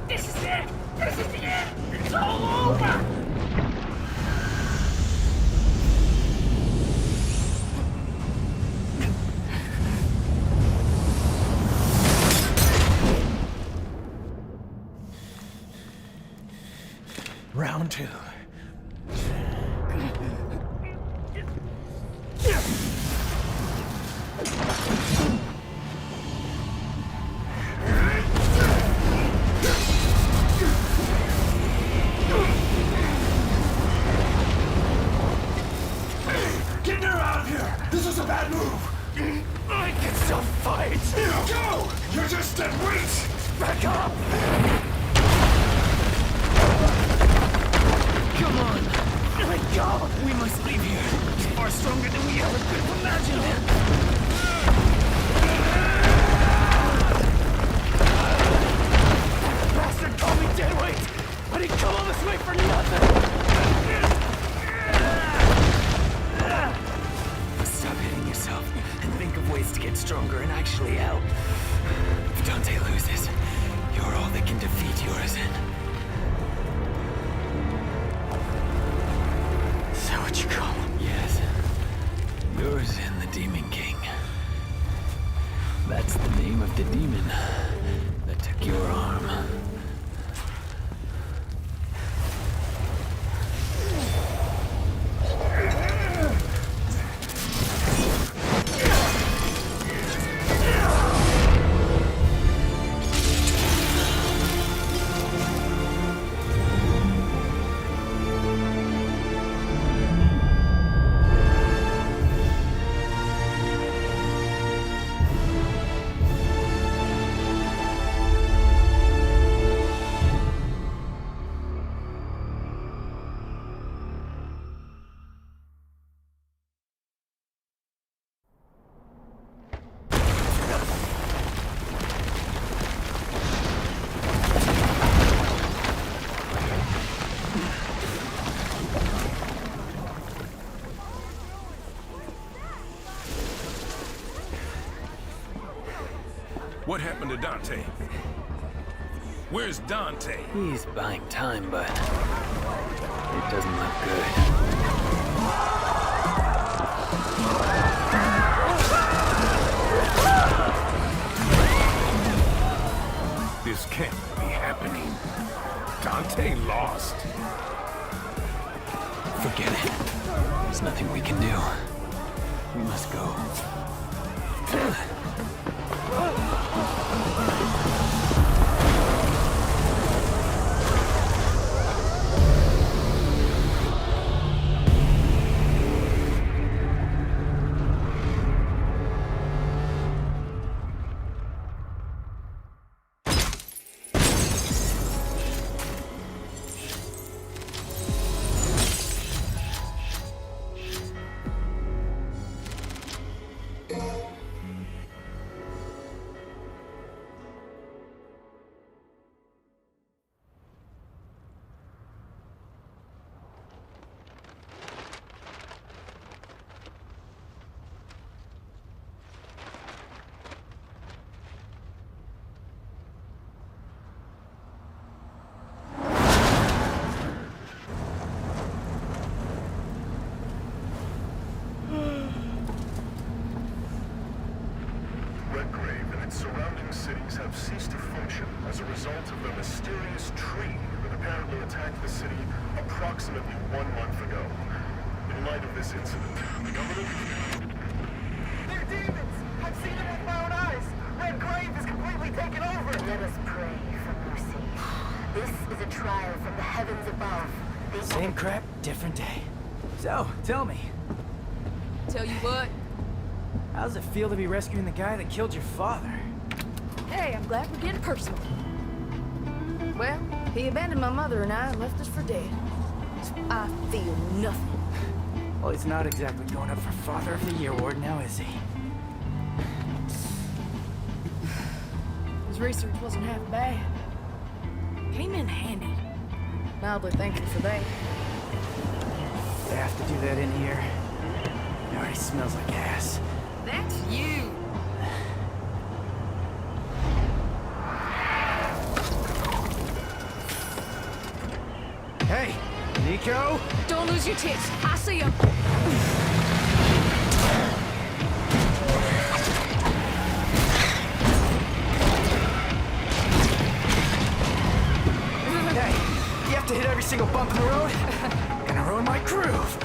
This is it! This is the end! It's all over! Round two. Get her out of here! This is a bad move! I can still fight! Go! You're just dead weight! Back up! Come on! Let go! We must leave here. It's far stronger than we ever could have imagined. Bastard called me deadweight! I didn't come all this way for nothing! Stop hitting yourself and think of ways to get stronger and actually help. If Dante loses, you're all that can defeat Ryzen. Is that what you call him? Yes. Ryzen, the Demon King. That's the name of the demon that took your arm. What happened to Dante? Where's Dante? He's buying time, but it doesn't look good. This can't be happening. Dante lost. Forget it. There's nothing we can do. We must go. Surrounding cities have ceased to function as a result of the mysterious tree that apparently attacked the city approximately 1 month ago. In light of this incident, the government... They're demons! I've seen them with my own eyes! Red Grave is completely taken over! Let us pray for mercy. This is a trial from the heavens above. Same crap, different day. So, tell me. Tell you what? How does it feel to be rescuing the guy that killed your father? Hey, I'm glad we're getting personal. Well, he abandoned my mother and I and left us for dead. So I feel nothing. Well, he's not exactly going up for Father of the Year award now, is he? His research wasn't half bad. Came in handy. Mildly thankful for that. They have to do that in here. It already smells like ass. That's you! Hey, Nico! Don't lose your tits. I see him. Hey, you have to hit every single bump in the road? Gonna ruin my groove.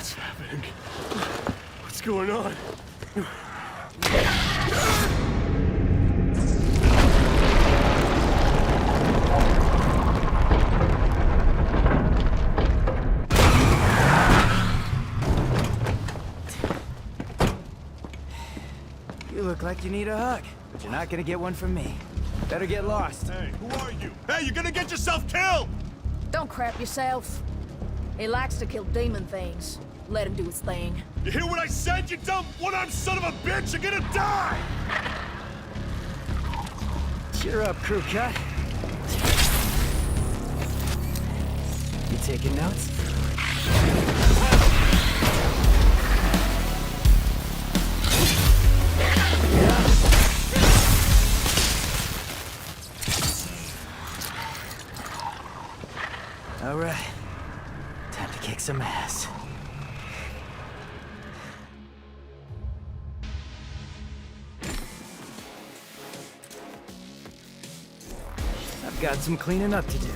What's happening? What's going on? You look like you need a hug, but you're not gonna get one from me. Better get lost. Hey, who are you? Hey, you're gonna get yourself killed! Don't crap yourself. He likes to kill demon things. Let him do his thing. You hear what I said, you dumb one-armed son of a bitch? You're gonna die! Cheer up, crew cut. You taking notes? All right, time to kick some ass. I've got some cleaning up to do.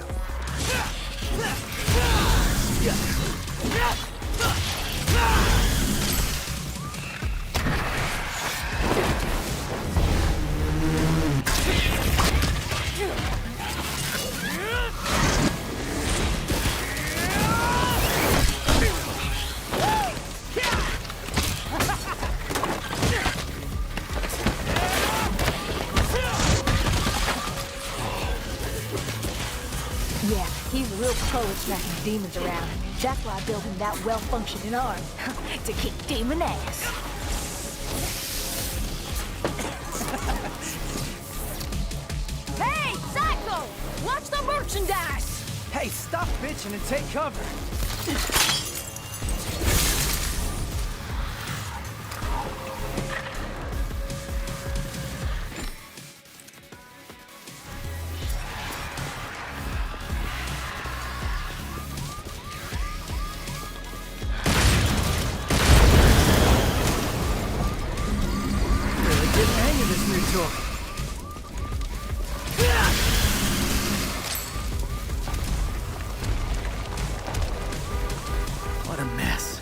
Yeah, he's real pro at smacking demons around. That's why I built him that well-functioning arm. To kick demon ass. Hey, Psycho! Watch the merchandise! Hey, stop bitching and take cover. What a mess.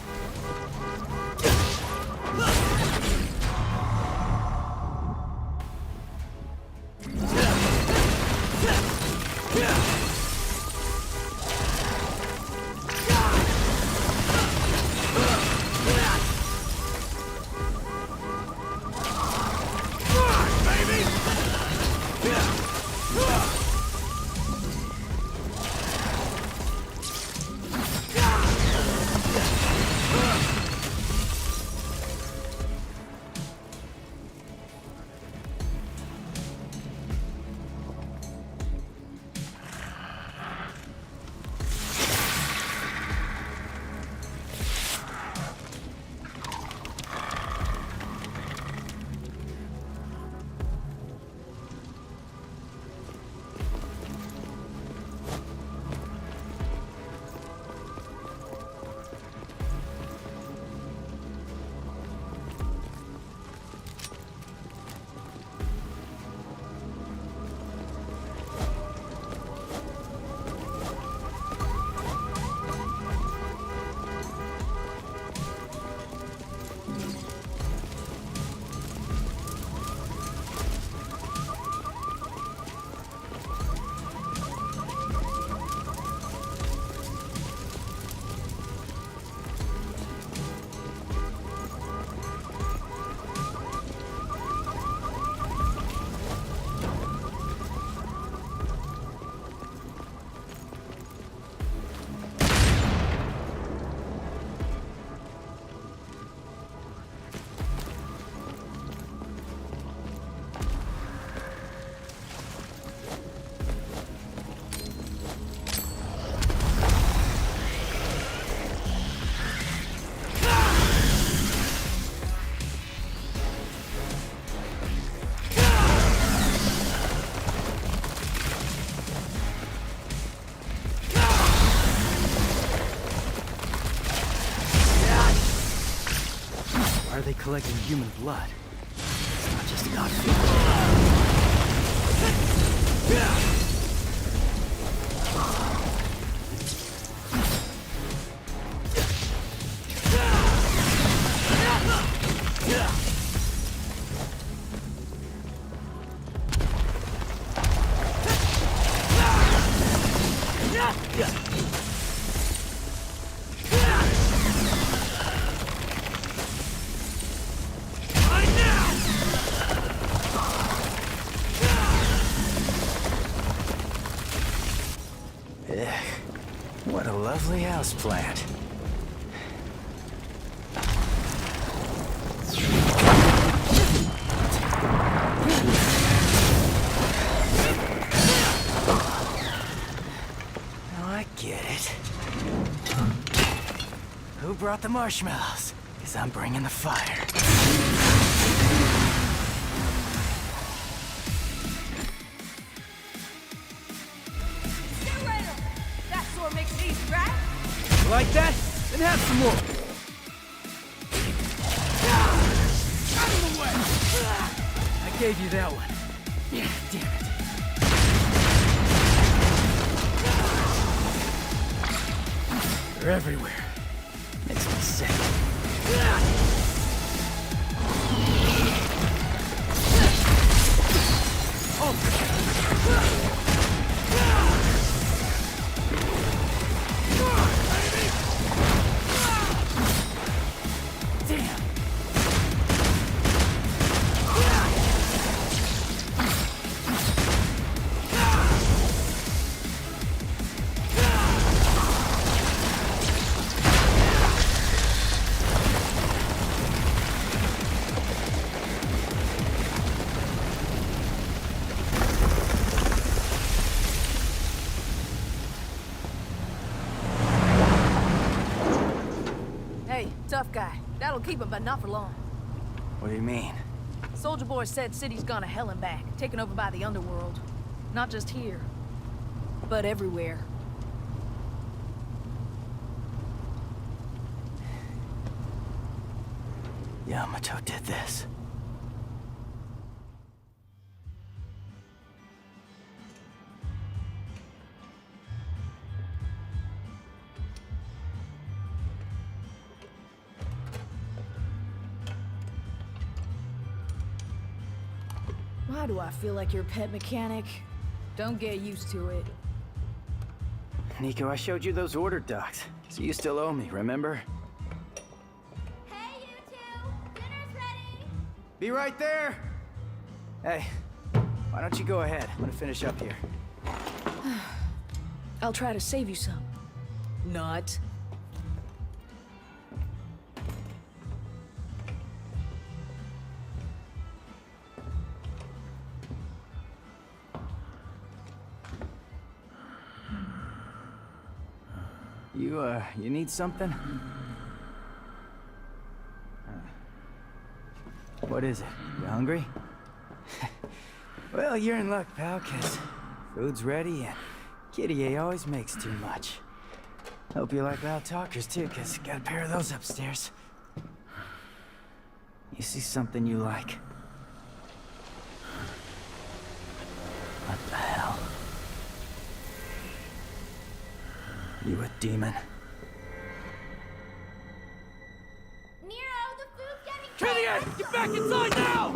Why are they collecting human blood? It's not just about food. Lovely house plant. Now I get it. Who brought the marshmallows? Because I'm bringing the fire. That sword makes it easy, right? You like that? Then have some more. Out of the way! I gave you that one. Yeah, damn it. They're everywhere. Makes me sick. Damn. Hey, tough guy. That'll keep him, but not for long. What do you mean? Soldier Boy said city's gone to hell and back, taken over by the underworld. Not just here, but everywhere. Yamato did this. Why do I feel like your pet mechanic? Don't get used to it. Nico, I showed you those order docs, so you still owe me, remember? Hey, you two! Dinner's ready! Be right there! Hey, why don't you go ahead? I'm gonna finish up here. I'll try to save you some. Not. You need something? What is it? You hungry? Well, you're in luck, pal, 'cause food's ready and Kitty A always makes too much. Hope you like loud talkers, too, 'cause got a pair of those upstairs. You see something you like? What the hell? You a demon? Nero, the food's getting Kitty, get back inside now!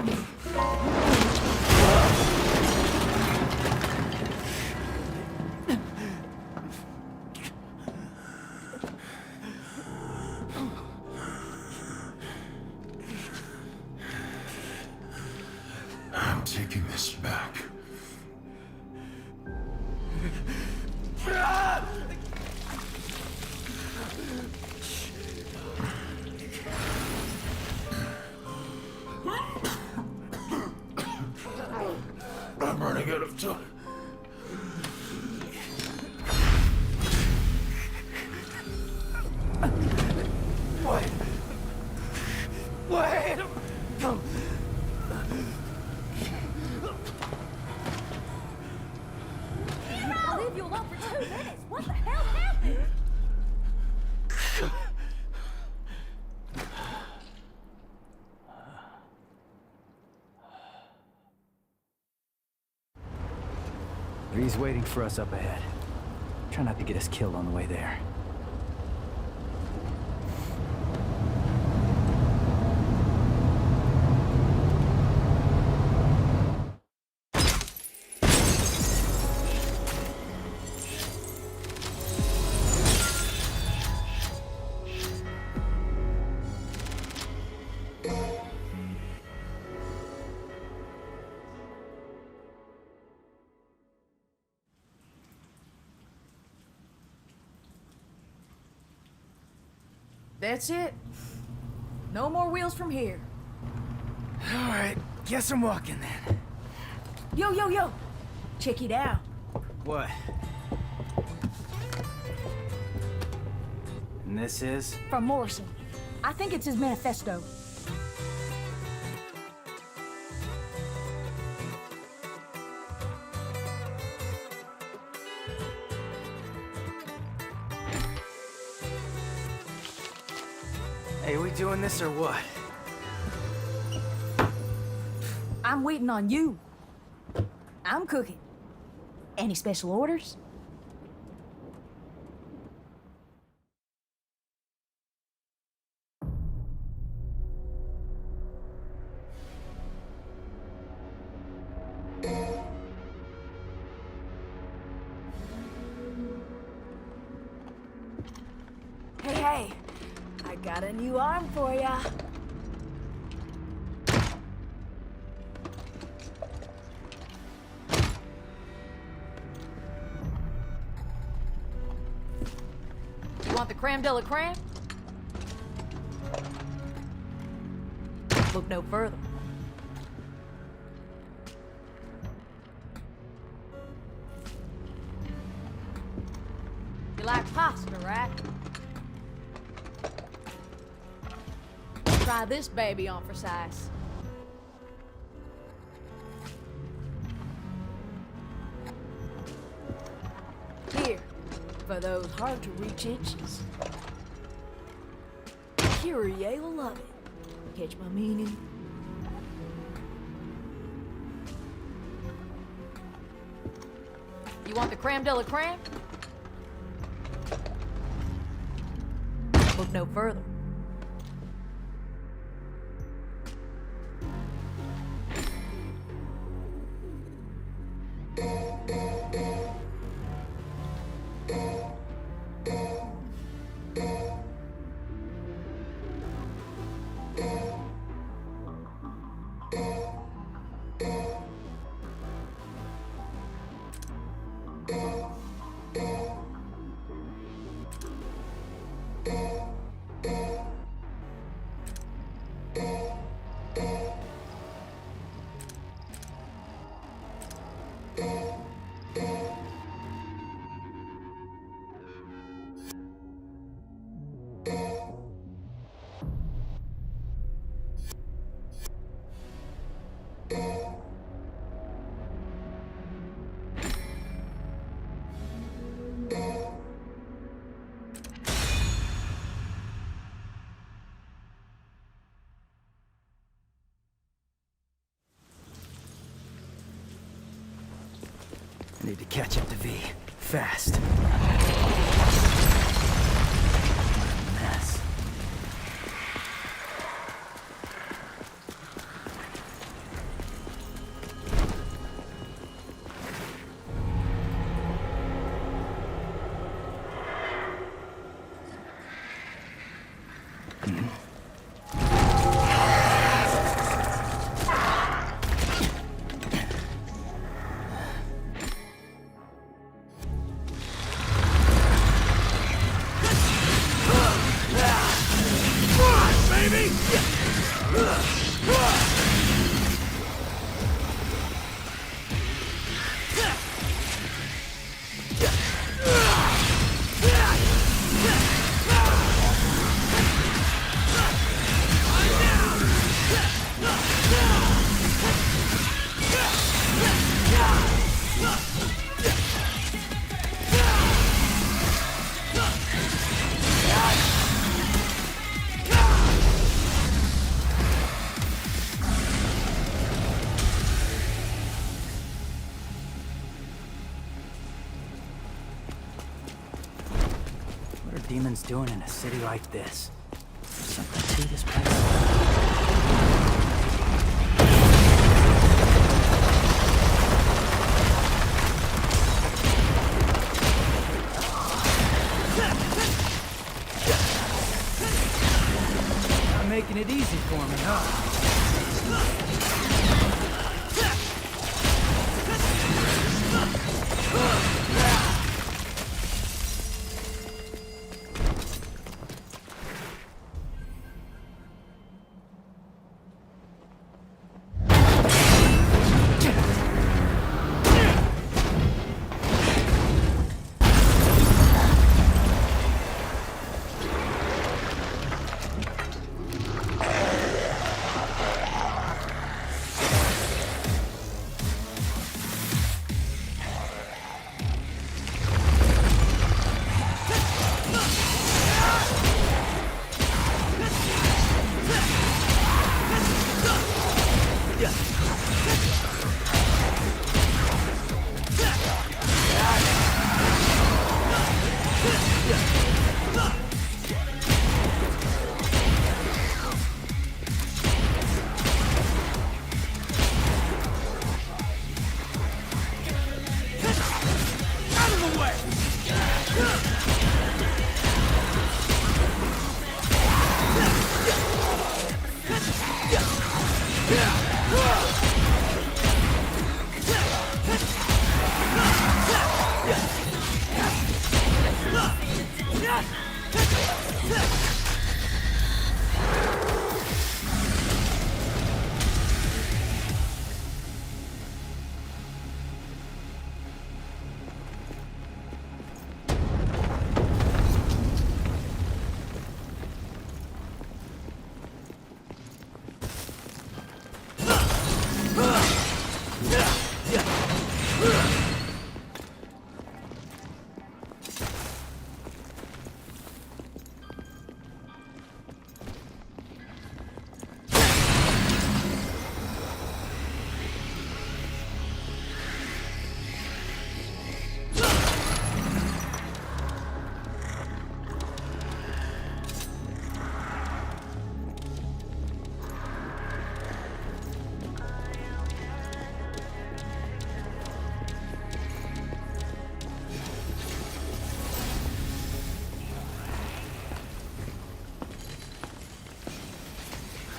I'm taking this back. I'm running out of time. Wait! Wait! I'll leave you alone for 2 minutes. What the hell happened? He's waiting for us up ahead. Try not to get us killed on the way there. That's it. No more wheels from here. All right, guess I'm walking then. Yo, yo, yo! Check it out. What? And this is? From Morrison. I think it's his manifesto. Hey, we doing this or what? I'm waiting on you. I'm cooking. Any special orders? Hey, I got a new arm for ya. You want the creme de la creme? Look no further. You like pasta, right? Try this baby on for size. Here, for those hard-to-reach inches. Curie will love it. Catch my meaning? You want the creme de la creme? Look no further. I need to catch up to V. Fast. Mess. Demons doing in a city like this? Something to this place. Not making it easy for me, huh?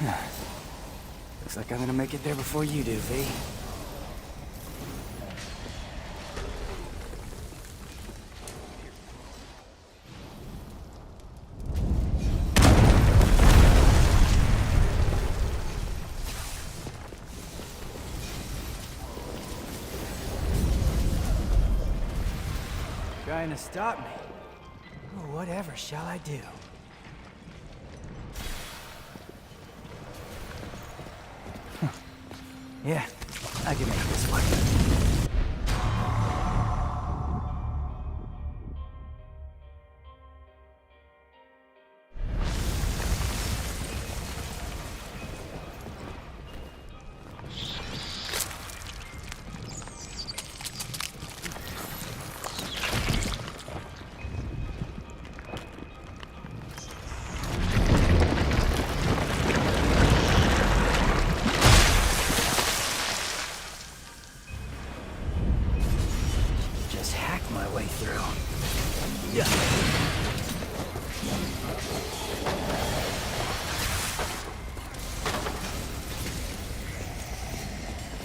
Looks like I'm gonna make it there before you do, V. Trying to stop me. Oh, whatever shall I do? Yeah, I can make this work.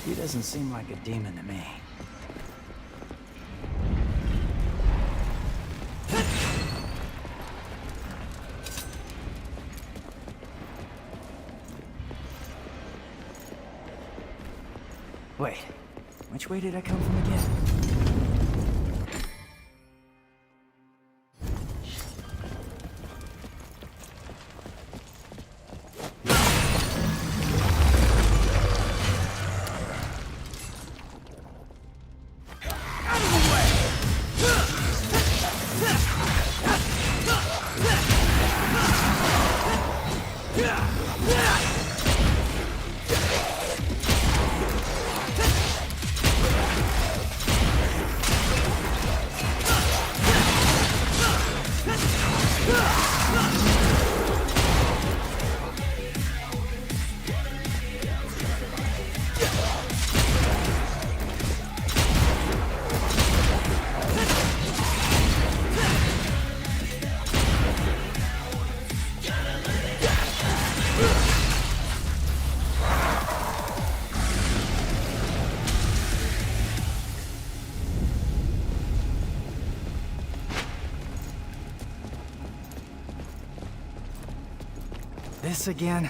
He doesn't seem like a demon to me. Wait, which way did I come from again? This again?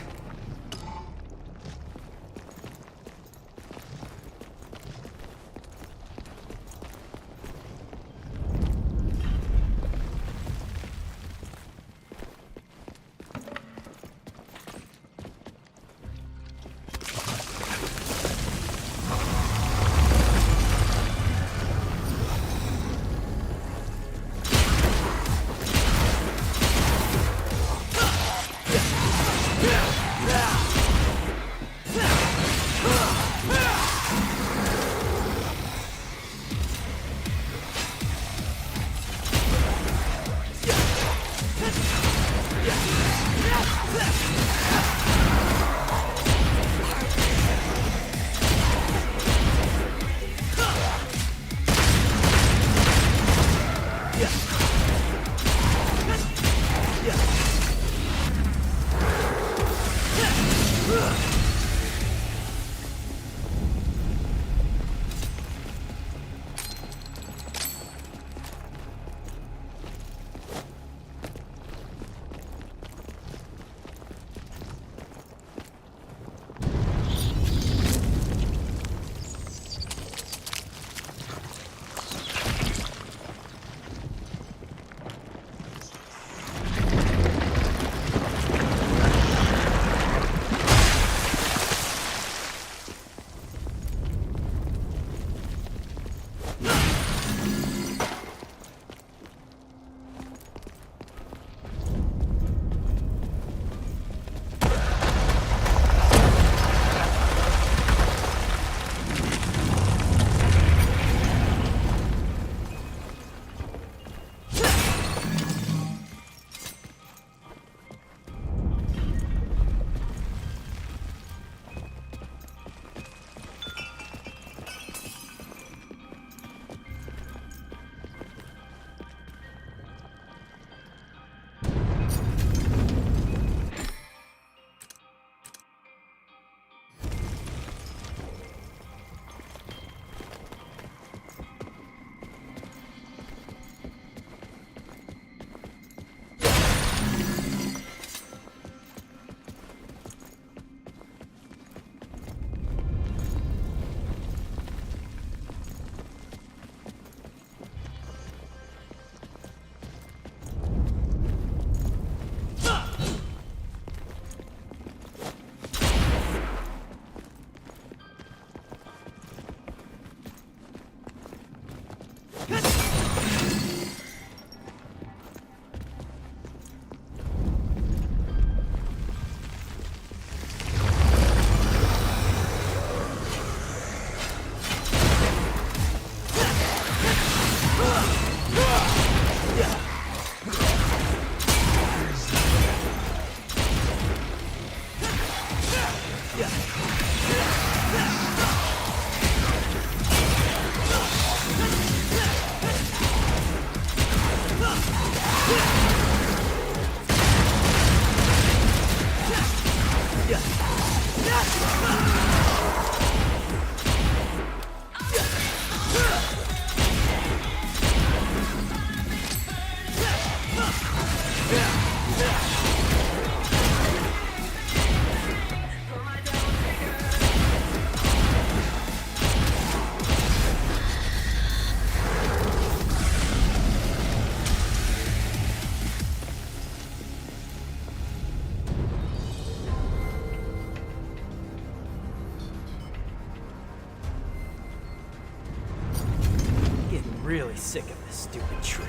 sick of this stupid tree.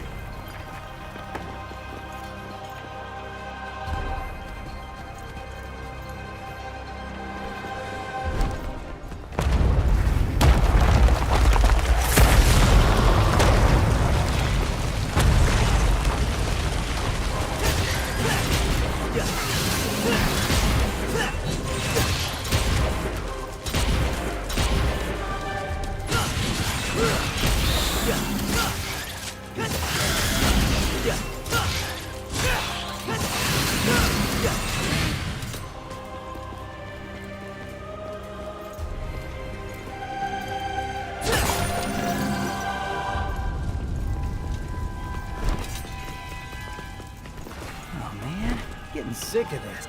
Getting sick of this.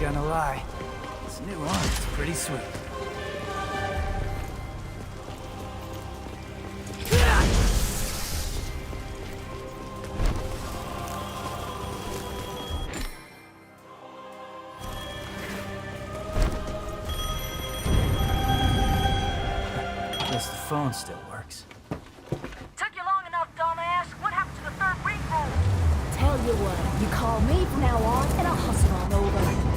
Gonna lie, this new arm is pretty sweet. Guess the phone still works. Took you long enough, dumbass. What happened to the third ring rule? Tell you what, you call me from now on, and I'll hustle on over.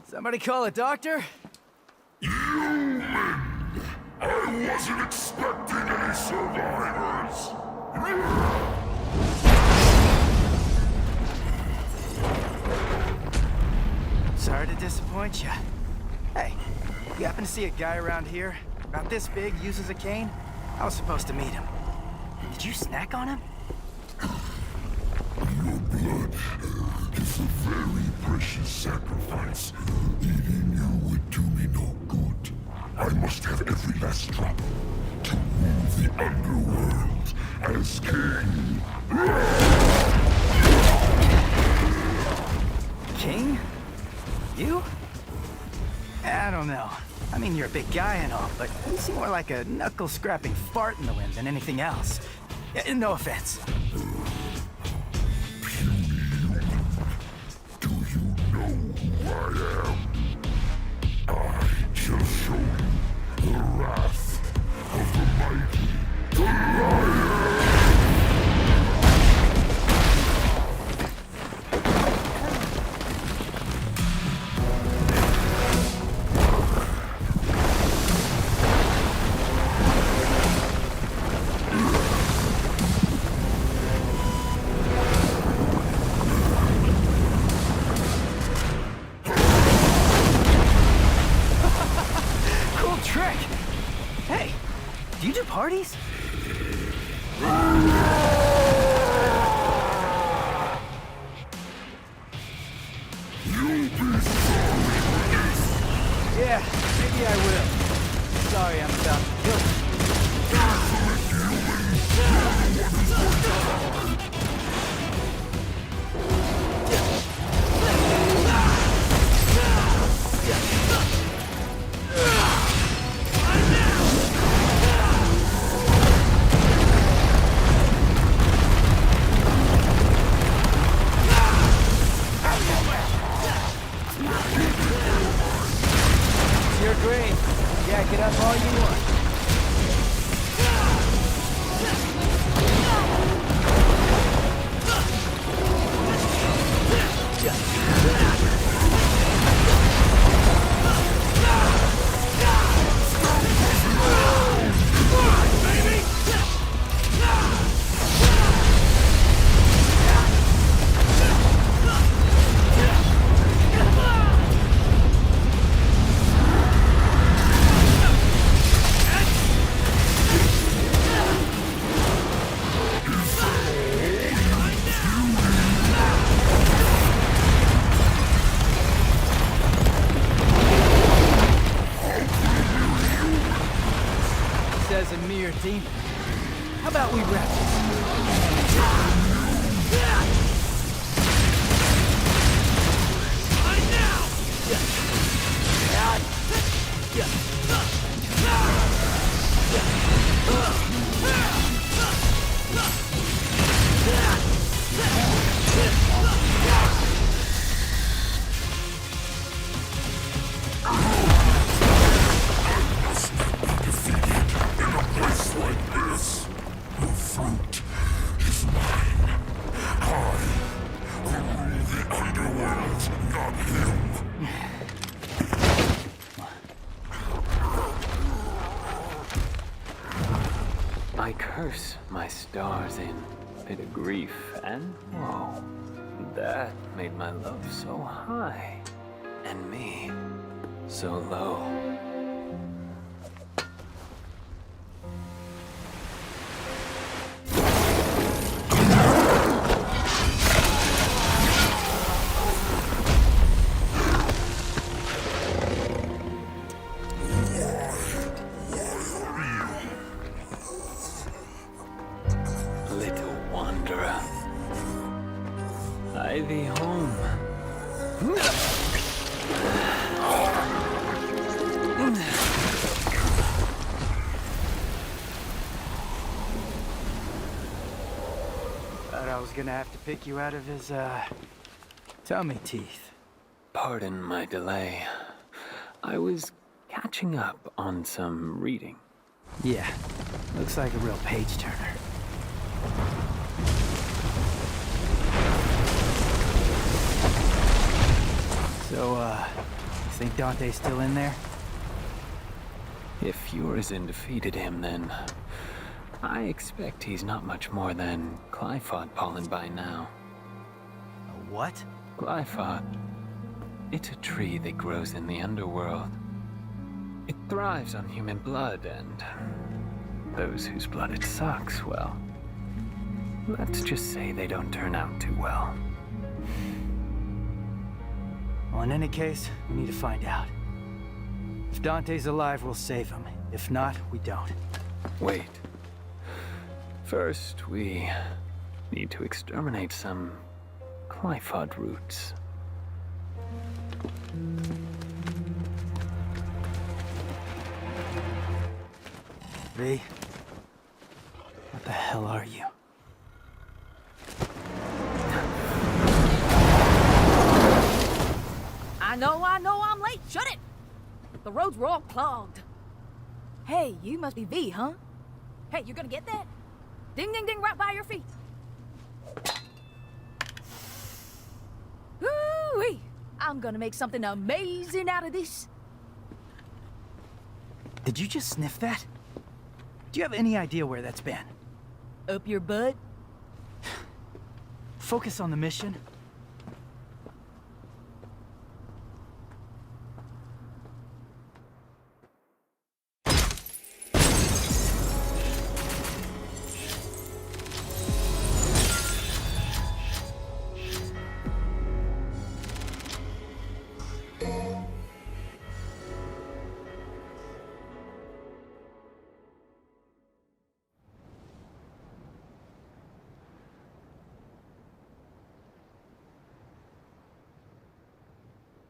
Somebody call a doctor? You! I wasn't expecting any survivors! Sorry to disappoint you. Hey, you happen to see a guy around here? about this big, uses a cane. I was supposed to meet him. Did you snack on him? Your blood is a very precious sacrifice. Eating you would do me no good. I must have every last drop to rule the underworld as king. King? You? I don't know. I mean, you're a big guy and all, but you seem more like a knuckle-scrapping fart in the wind than anything else. No offense. Do you know who I am? I shall show you the wrath of the mighty Goliath. Parties? Yeah, maybe I will. Sorry, I'm about to kill you. Your grave. Jack it up all you want. As a mere demon. How about we wrap this? I curse my stars in bit of grief and woe. That made my love so high, and me so low. Thee home. Thought I was gonna have to pick you out of his, tummy teeth. Pardon my delay. I was catching up on some reading. Yeah, looks like a real page-turner. So, you think Dante's still in there? If Urizen defeated him, then I expect he's not much more than Glyphod pollen by now. A what? Glyphod. It's a tree that grows in the underworld. It thrives on human blood, and those whose blood it sucks, well, let's just say they don't turn out too well. Well, in any case, we need to find out. If Dante's alive, we'll save him. If not, we don't. Wait. First, we need to exterminate some Glyphod roots. V, what the hell are you? I know, I'm late. Shut it! The roads were all clogged. Hey, you must be V, huh? Hey, you gonna get that? Ding, ding, ding, right by your feet. Woo-wee! I'm gonna make something amazing out of this. Did you just sniff that? Do you have any idea where that's been? Up your butt? Focus on the mission.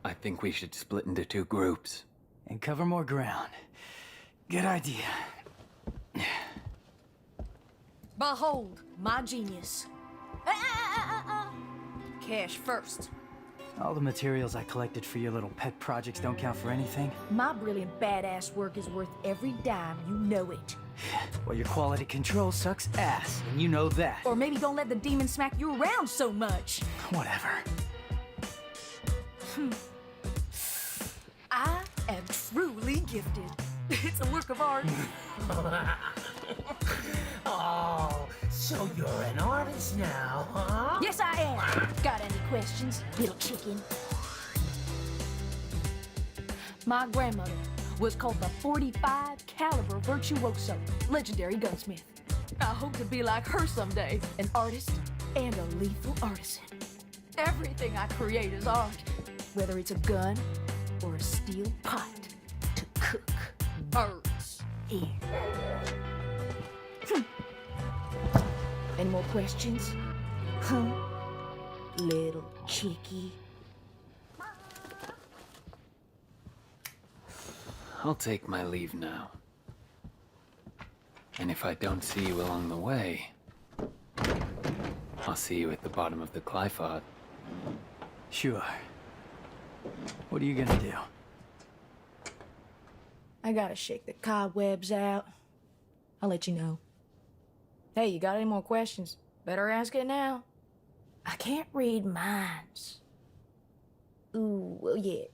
I think we should split into two groups. And cover more ground. Good idea. Behold, my genius. Cash first. All the materials I collected for your little pet projects don't count for anything. My brilliant badass work is worth every dime, you know it. Well, your quality control sucks ass, and you know that. Or maybe don't let the demon smack you around so much. Whatever. I am truly gifted. It's a work of art. Oh, so you're an artist now, huh? Yes, I am. Got any questions, little chicken? My grandmother was called the 45 caliber virtuoso, legendary gunsmith. I hope to be like her someday, an artist and a lethal artisan. Everything I create is art, whether it's a gun or a steel pot to cook birds in. Any more questions? Huh? Little chickie. I'll take my leave now. And if I don't see you along the way, I'll see you at the bottom of the Glyphod. Sure. What are you gonna do? I gotta shake the cobwebs out. I'll let you know. Hey, you got any more questions? Better ask it now. I can't read minds. Ooh, well, yeah.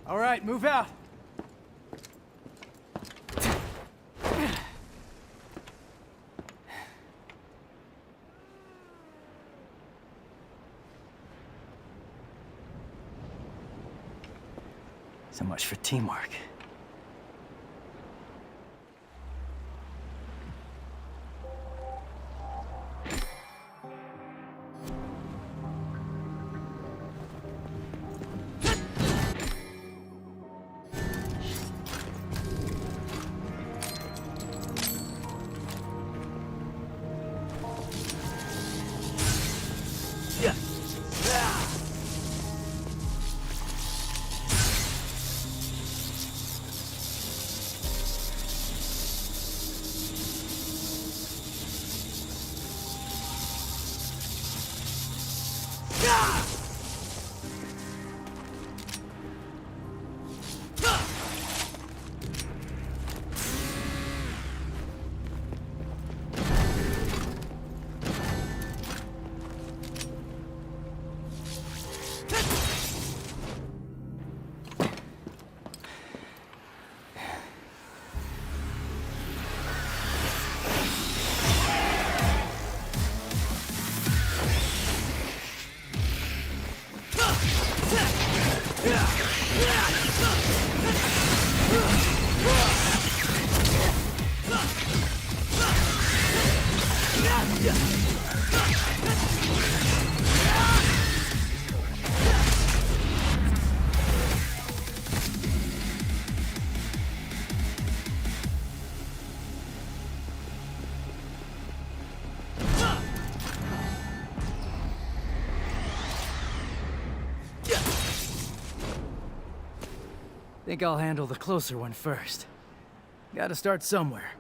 All right, move out. So much for teamwork. Think I'll handle the closer one first. Gotta start somewhere.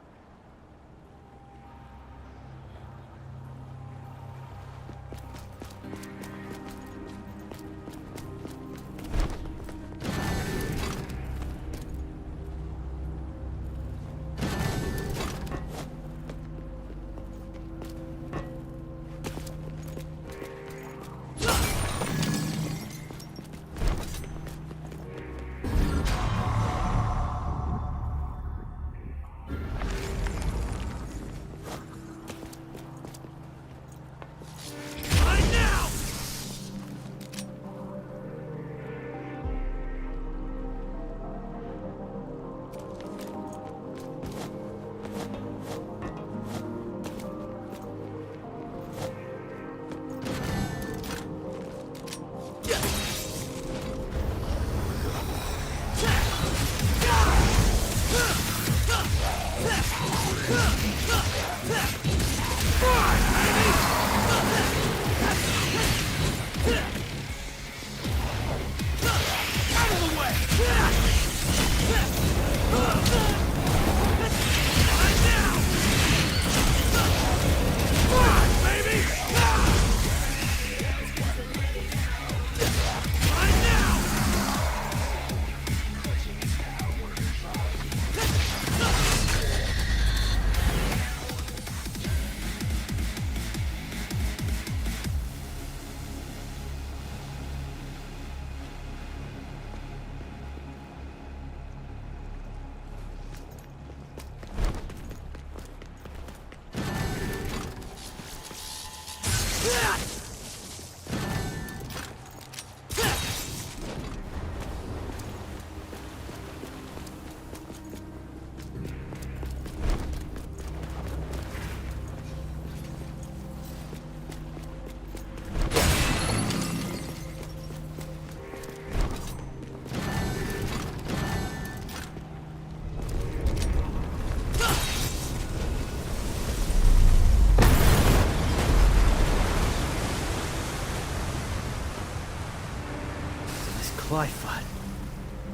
Li-Fi.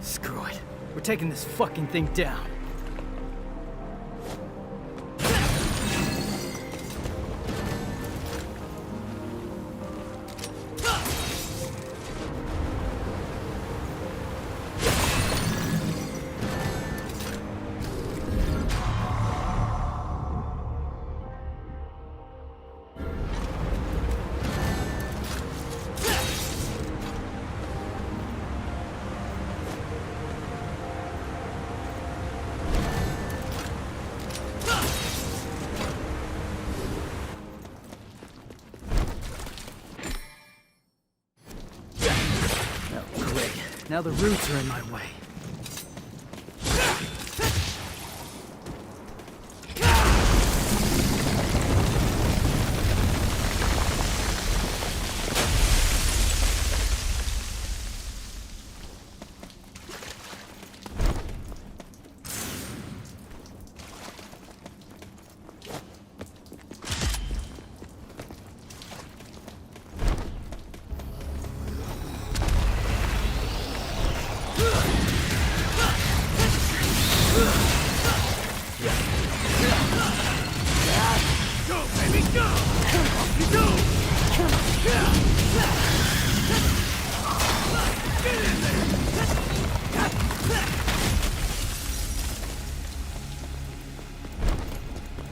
Screw it. We're taking this fucking thing down. Now the roots are in my way.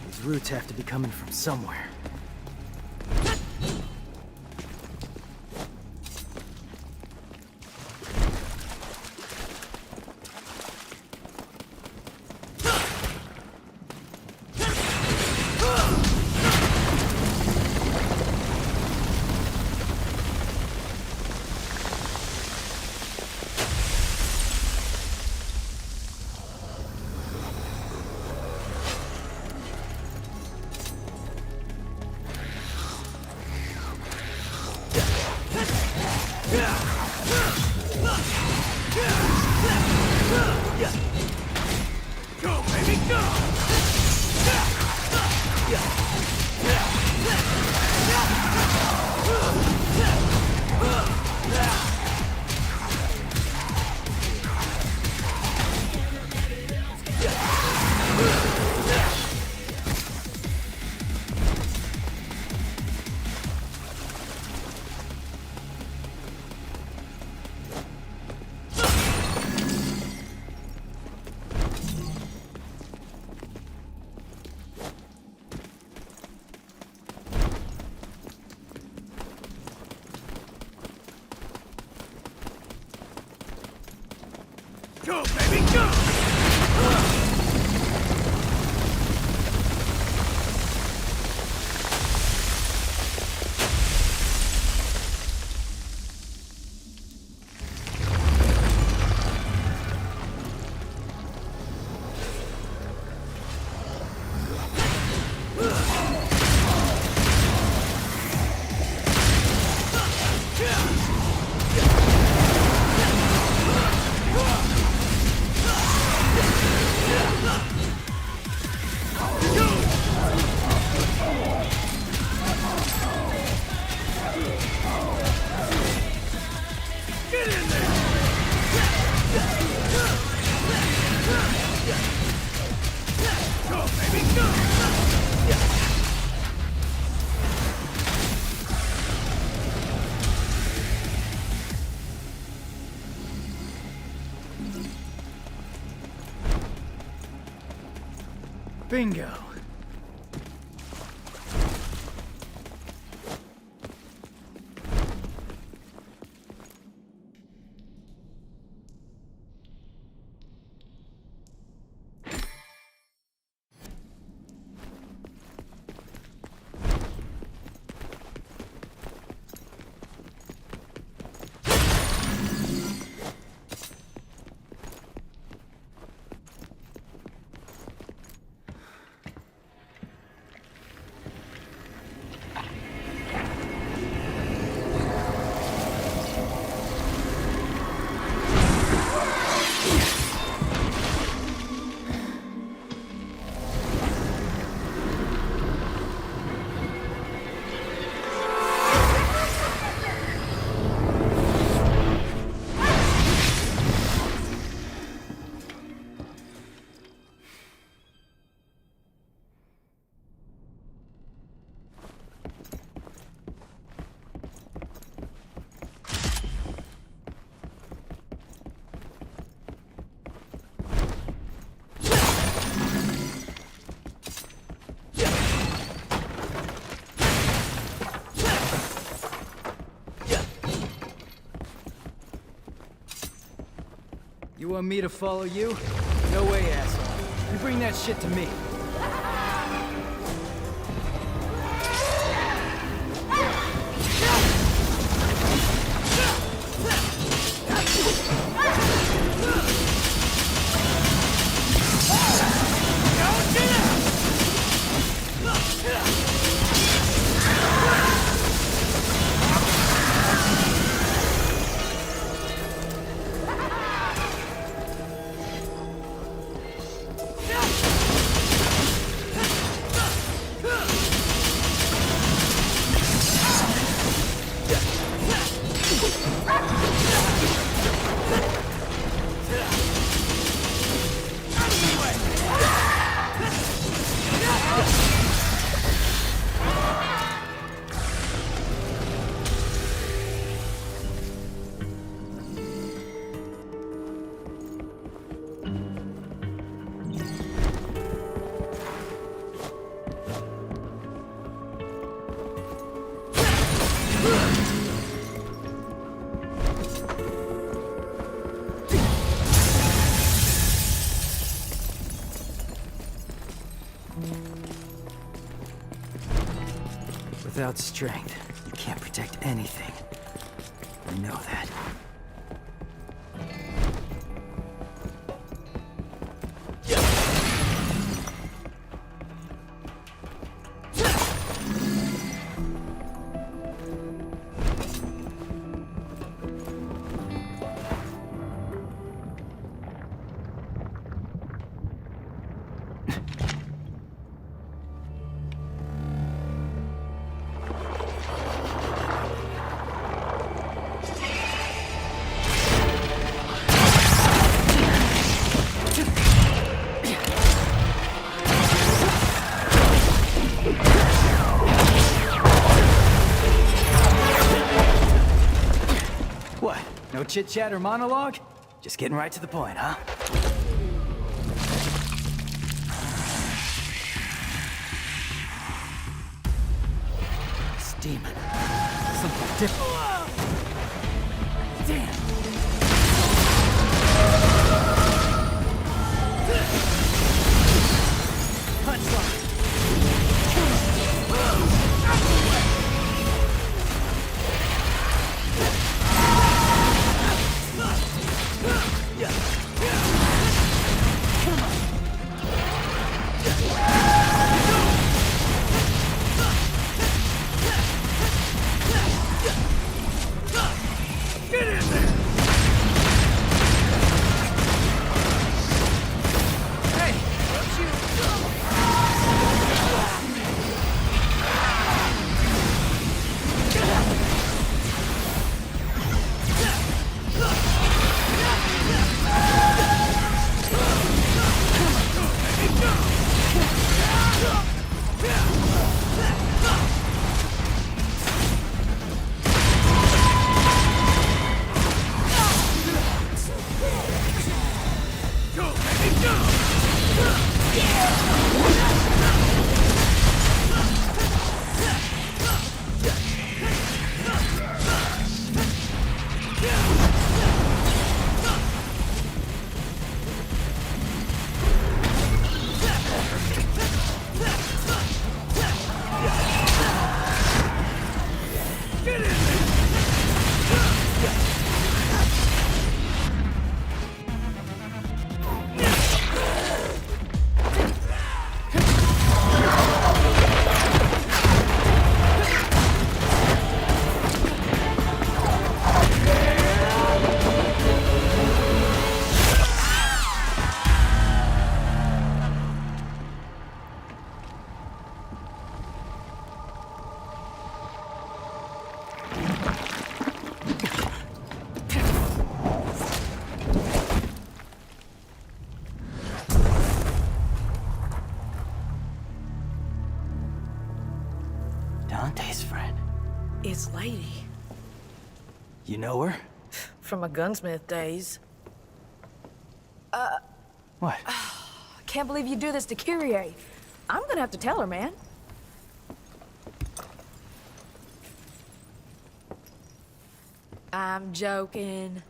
These roots have to be coming from somewhere. Go, baby, go! Go, baby, go! Bingo. You want me to follow you? No way, asshole. You bring that shit to me. Without strength, you can't protect anything. I know that. chit-chat or monologue? Just getting right to the point, huh? This demon. Something different. Damn. Punchline. Dante's friend. It's Lady. You know her? From my gunsmith days. What? Can't believe you do this to Kyrie. I'm gonna have to tell her, man. I'm joking.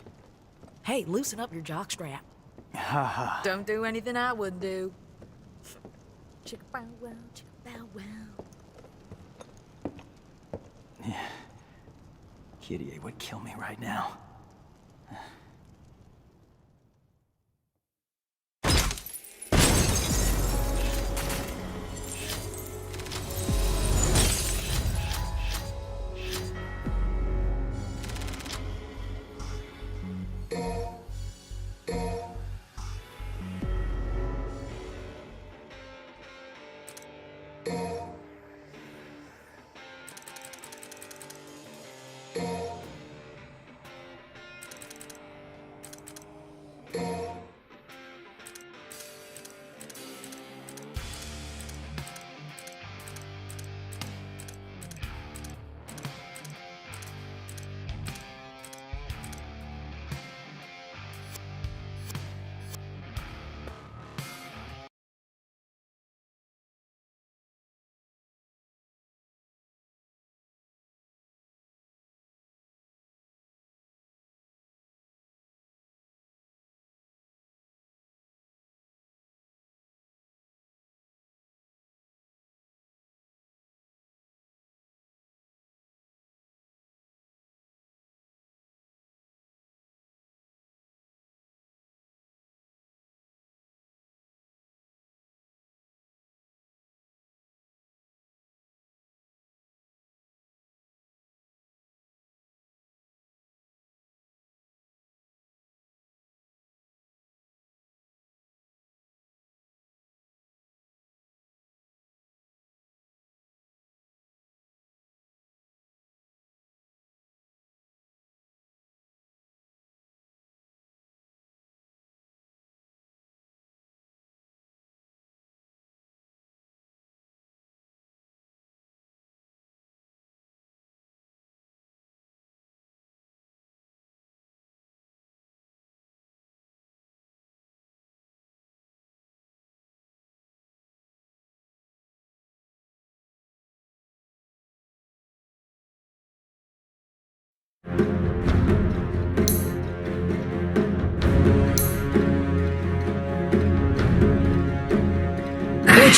Hey, loosen up your jockstrap. Haha. Don't do anything I wouldn't do. Chicka bow wow, chicka bow wow. Yeah. Kyrie would kill me right now.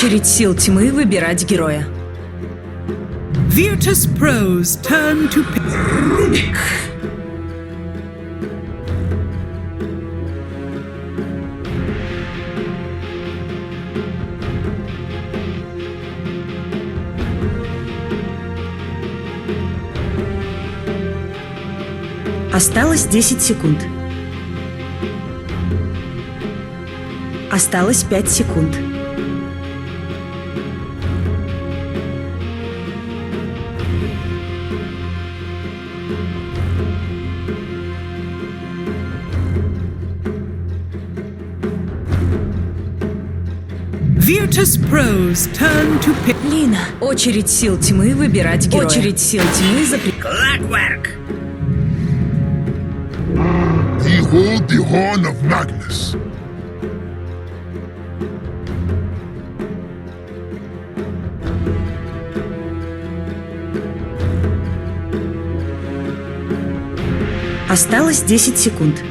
Очередь сил тьмы выбирать героя. Virtus Pro's turn to pick. Осталось 10 секунд. Осталось 5 секунд. Virtus Pro's turn to pick. Лина, очередь сил тьмы выбирать героя. Очередь сил тьмы за... Clockwork! Behold the horn of Magnus. Осталось 10 секунд.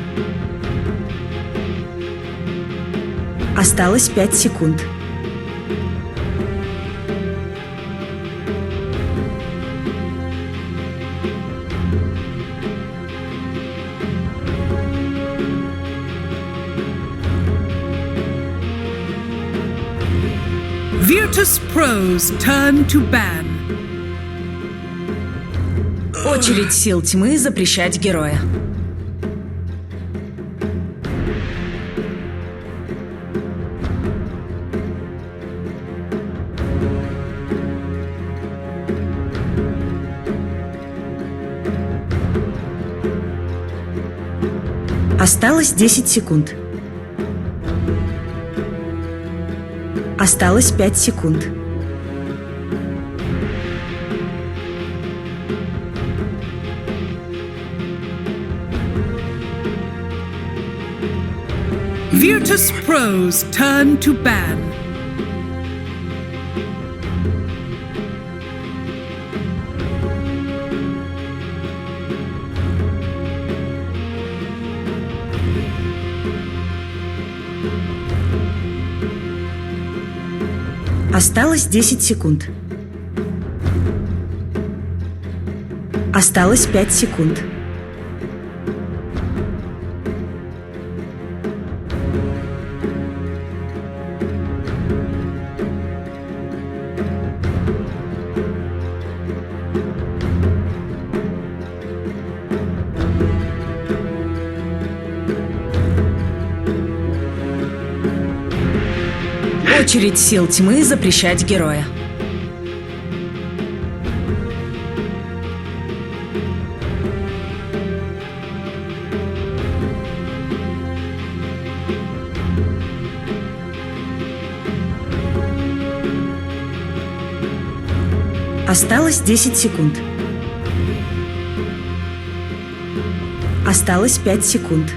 Осталось 5 секунд. Virtus Pro's turn to ban. Очередь сил тьмы запрещать героя. Осталось 10 секунд. Осталось 5 секунд. Virtus Pro's turn to ban. Осталось 10 секунд. Осталось 5 секунд. Очередь сил тьмы запрещать героя. Осталось 10 секунд. Осталось 5 секунд.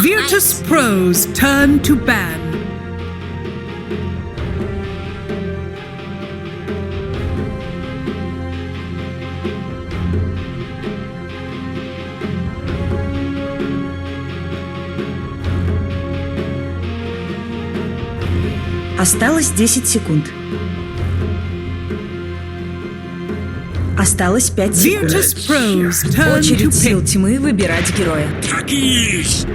Virtus Pro's turn to ban. Осталось 10 секунд. Осталось 5 секунд. Virtus Pros, turn to Очередь сил pick. тьмы выбирать героя. Так и есть.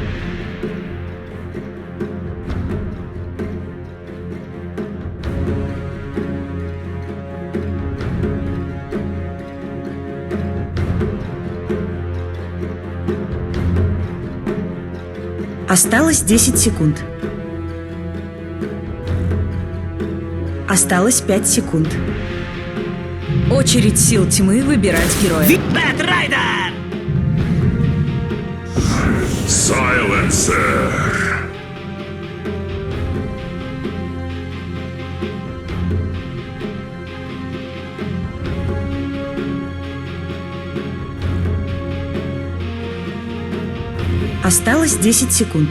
Осталось 10 секунд. Осталось 5 секунд. Очередь сил тьмы выбирать героя. Бэтрайдер! Silencer. Осталось 10 секунд.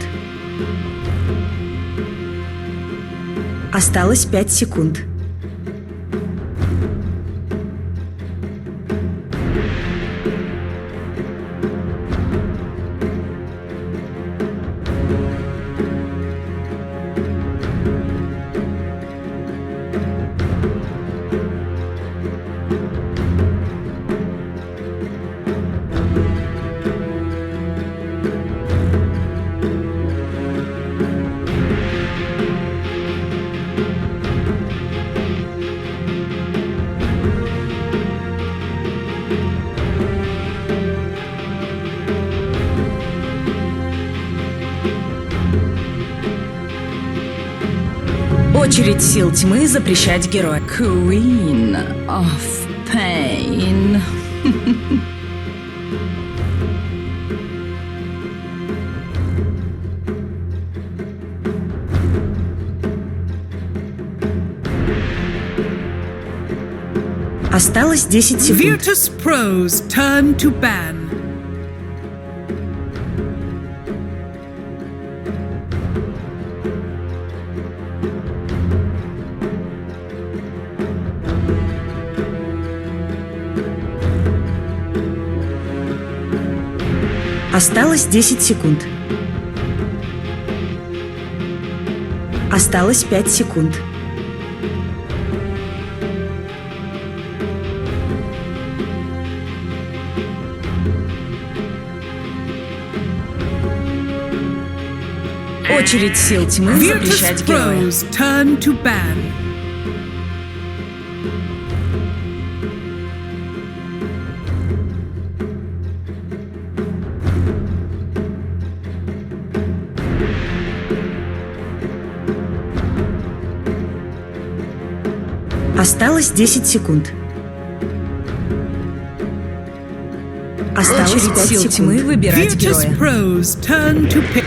Осталось 5 секунд. Очередь сил тьмы запрещать героя. Queen of Pain. Осталось 10 секунд. Virtus Pros, turn to ban. Осталось 10 секунд. Осталось 5 секунд. Очередь сил тьмы запрещать Virtus героя. Pros, turn to ban. Осталось 10 секунд. Осталось 5 сил тьмы выбирать Virtus героя. Pros, turn to pick.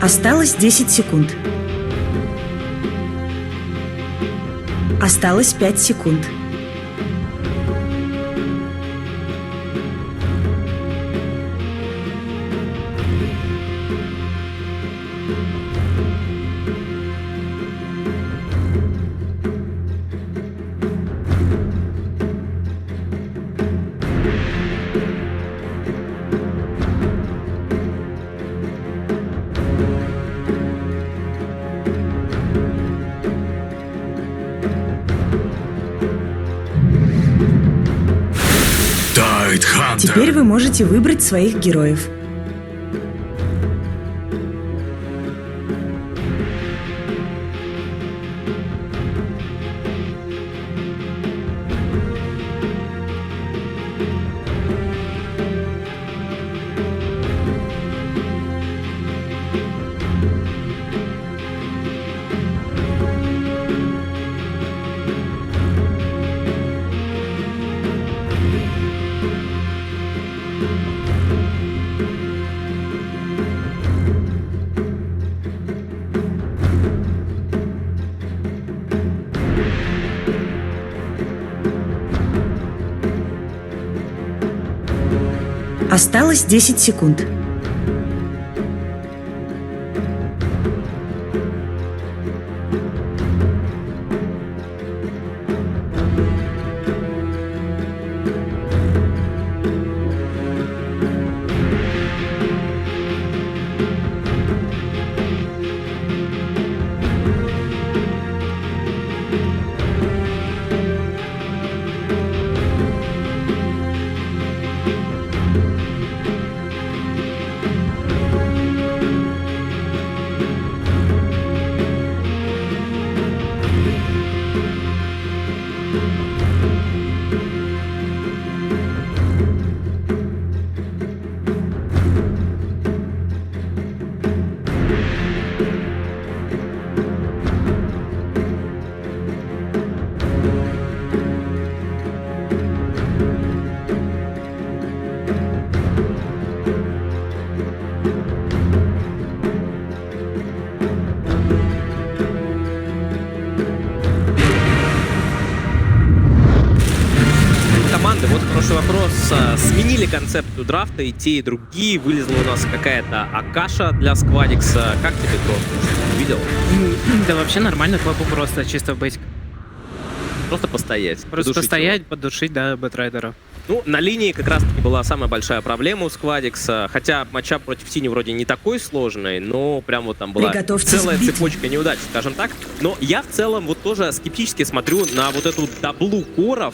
Осталось 10 секунд. Осталось 5 секунд. Теперь вы можете выбрать своих героев. Осталось 10 секунд. вопрос. Сменили концепцию драфта, и те, и другие. Вылезла у нас какая-то Акаша для Сквадикса. Как тебе дрон? Видел? Да вообще нормально, клапу просто чисто в бейсик. Просто постоять. Просто постоять, поддушить, да, бэтрайдера. Ну, на линии как раз-таки была самая большая проблема у Сквадикса. Хотя матчап против Тини вроде не такой сложный, но прям вот там была целая цепочка неудач, скажем так. Но я в целом вот тоже скептически смотрю на вот эту даблу коров,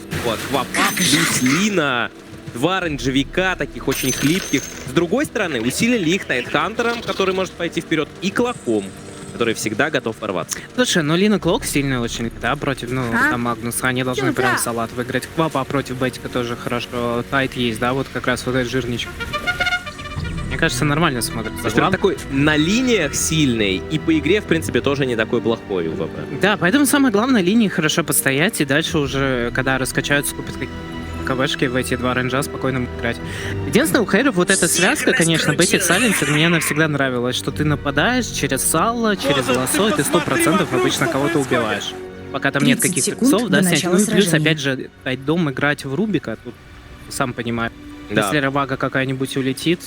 Квапа плюс Лина, два рейнджевика таких очень хлипких. С другой стороны, усилили их Найтхантером, который может пойти вперед, и Клоком, который всегда готов порваться. Слушай, ну Лина Клок сильная очень, да, против, ну, там Магнуса. Они должны прям салат выиграть. Квапа против Бетика тоже хорошо. Тайт есть, да, вот как раз вот этот жирничек. Мне кажется, нормально смотрится. Он такой на линиях сильный, и по игре, в принципе, тоже не такой плохой у ВП. Да, поэтому самое главное линии хорошо постоять, и дальше уже, когда раскачаются, купят какие-то КВшки в эти два рейнджа спокойно играть. Единственное, у Хэров вот эта связка, конечно, Бетик Сайленсер, мне она всегда нравилась, что ты нападаешь через сало, через лосо, и ты 100% обычно кого-то убиваешь. Пока там нет каких-то иксов, да, снять. Ну и плюс, опять же, дом играть в Рубика, тут сам понимаю. Да. Если Равага какая-нибудь улетит,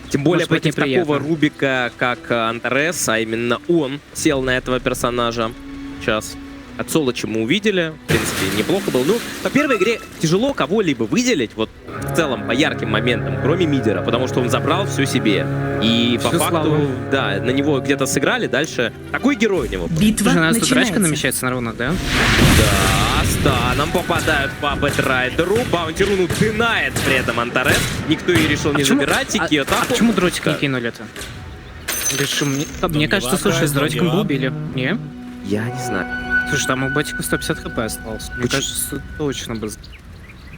тем более против такого Рубика, как Антарес, а именно он сел на этого персонажа сейчас. От Солоча мы увидели, в принципе, неплохо было. Ну, по первой игре тяжело кого-либо выделить, вот в целом по ярким моментам, кроме Мидера, потому что он забрал все себе. И по факту, да, на него где-то сыграли, дальше такой герой у него. Битва начинается. У нас тут драчка намечается на рунах, да? Да, станом попадают по бэтрайдеру, баунти руну дынает при этом Антарес, никто и решил не забирать, и Киотаку. А почему дротик не кинули-то? Мне кажется, слушай, с дротиком бы убили. Не? Я не знаю. Слушай, там у Батика 150 хп осталось. Мне кажется, точно бы.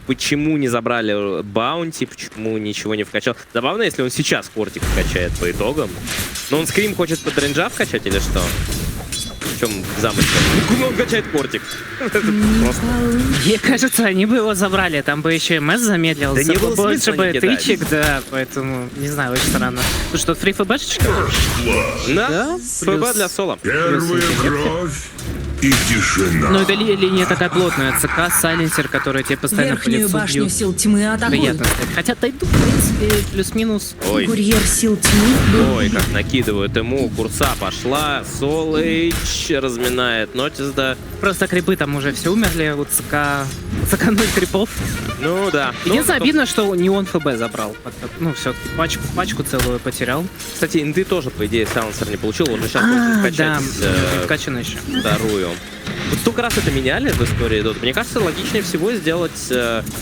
Почему не забрали баунти, почему ничего не вкачал? Забавно, если он сейчас кортик вкачает по итогам. Но он скрим хочет под рейнджа вкачать или что? В чем замысел? Ну, он качает кортик. Мне кажется, они бы его забрали. Там бы еще МС замедлился. Да не было больше бы тычек, да. Поэтому, не знаю, очень странно. Ну что, фри ФБшечка? Да, ФБ для соло. Первая кровь и тишина. Ну, это линия такая плотная. ЦК, сайленсер, который тебе постоянно по лицу башню бьют. сил тьмы атакуют. Приятно сказать. Хотя Тайду, в принципе, плюс-минус. Ой. Курьер сил тьмы. Ой, как накидывают ему. Курса пошла. Солыч разминает Нотис, да. Просто крипы там уже все умерли. Вот ЦК 0 крипов. Ну, да. Единственное, обидно, что не он ФБ забрал. Ну, все-таки пачку целую потерял. Кстати, инты тоже, по идее, Сайленсер не получил. Он же сейчас должен скачать вкачан еще. Вторую. Вот столько раз это меняли в истории Dota. Мне кажется, логичнее всего сделать,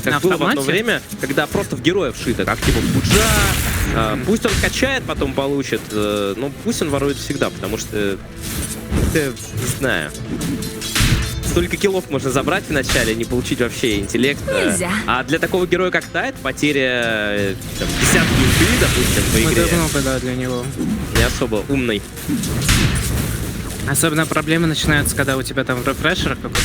как было в одно время, когда просто в героя вшито, как типа в Буджа. Пусть он качает, потом получит, но пусть он ворует всегда, потому что, не знаю, столько киллов можно забрать в начале, не получить вообще интеллект. А для такого героя, как Тайт, потеря десятки инты, допустим, по игре. Это много, да, для него. Не особо умный. Особенно проблемы начинаются, когда у тебя там рефрешер какой-то.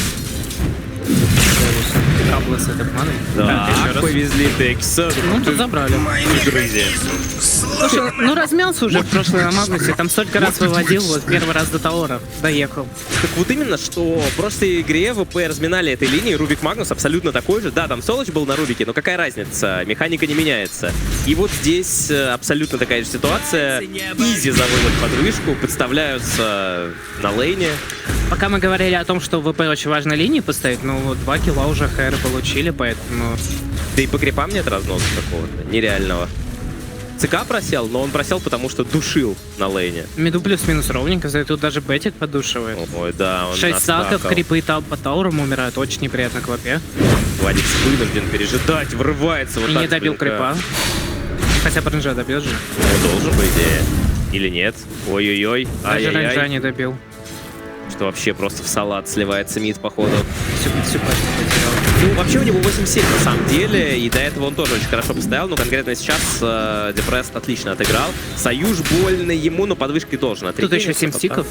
Каблы с этой планой. Да, повезли Текса. Ну, тут забрали. Слушай, ну размялся уже в прошлой на Магнусе, там столько раз выводил, вот первый раз до Таора доехал. Так вот именно, что в прошлой игре ВП разминали этой линии, Рубик Магнус абсолютно такой же. Да, там Солоч был на Рубике, но какая разница, механика не меняется. И вот здесь абсолютно такая же ситуация. Изи заводят под вышку, подставляются на лейне. Пока мы говорили о том, что в ВП очень важно линии поставить, ну 2 килла уже хэры получили, поэтому... Да и по крипам нет разноса какого-то нереального. ЦК просел, но он просел, потому что душил на лейне. Миду плюс-минус ровненько, за это тут даже Бетик подушивает. Ой, да, он 6 стаков, крипы по таурам умирают, очень неприятно к ВП. Владик вынужден пережидать, врывается вот и так. Не добил крипа. Хотя бы рейнджа добьет же. Ну, должен, по идее. Или нет? Ой-ой-ой. Даже рейнджа не добил. Что вообще просто в салат сливается мид, походу. Всю пачку потерял. Ну, вообще у него 8-7 на самом деле, и до этого он тоже очень хорошо поставил, но конкретно сейчас Депресс отлично отыграл. Союз больно ему, но под вышкой должен отрезать. Тут еще 7 стиков.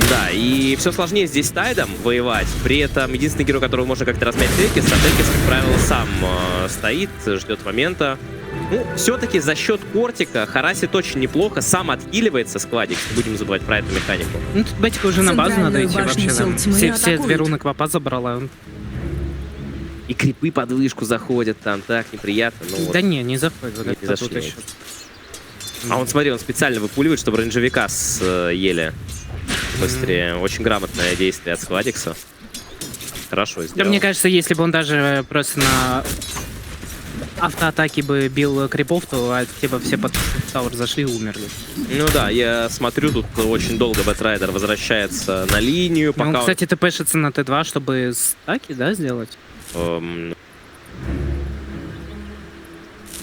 Да, и все сложнее здесь с Тайдом воевать. При этом единственный герой, которого можно как-то размять Текис, а Текис, как правило, сам стоит, ждет момента. Ну, все-таки за счет кортика харасит очень неплохо, сам отхиливается сквадик, будем забывать про эту механику. Ну, тут Бетика уже на базу надо идти вообще. Все 2 руны Квапа забрала. И крипы под вышку заходят там, так неприятно. Ну, вот. Да не заходит. Вот Не это тут зашли. еще. А он, смотри, он специально выпуливает, чтобы рейнджевика съели быстрее. Очень грамотное действие от Сквадикса. Хорошо сделал. Да, мне кажется, если бы он даже просто на автоатаке бы бил крипов, то типа все под тауэр зашли и умерли. Ну да, я смотрю, тут очень долго Бэтрайдер возвращается на линию. Пока он, кстати, тпшится на Т2, чтобы стаки, да, сделать?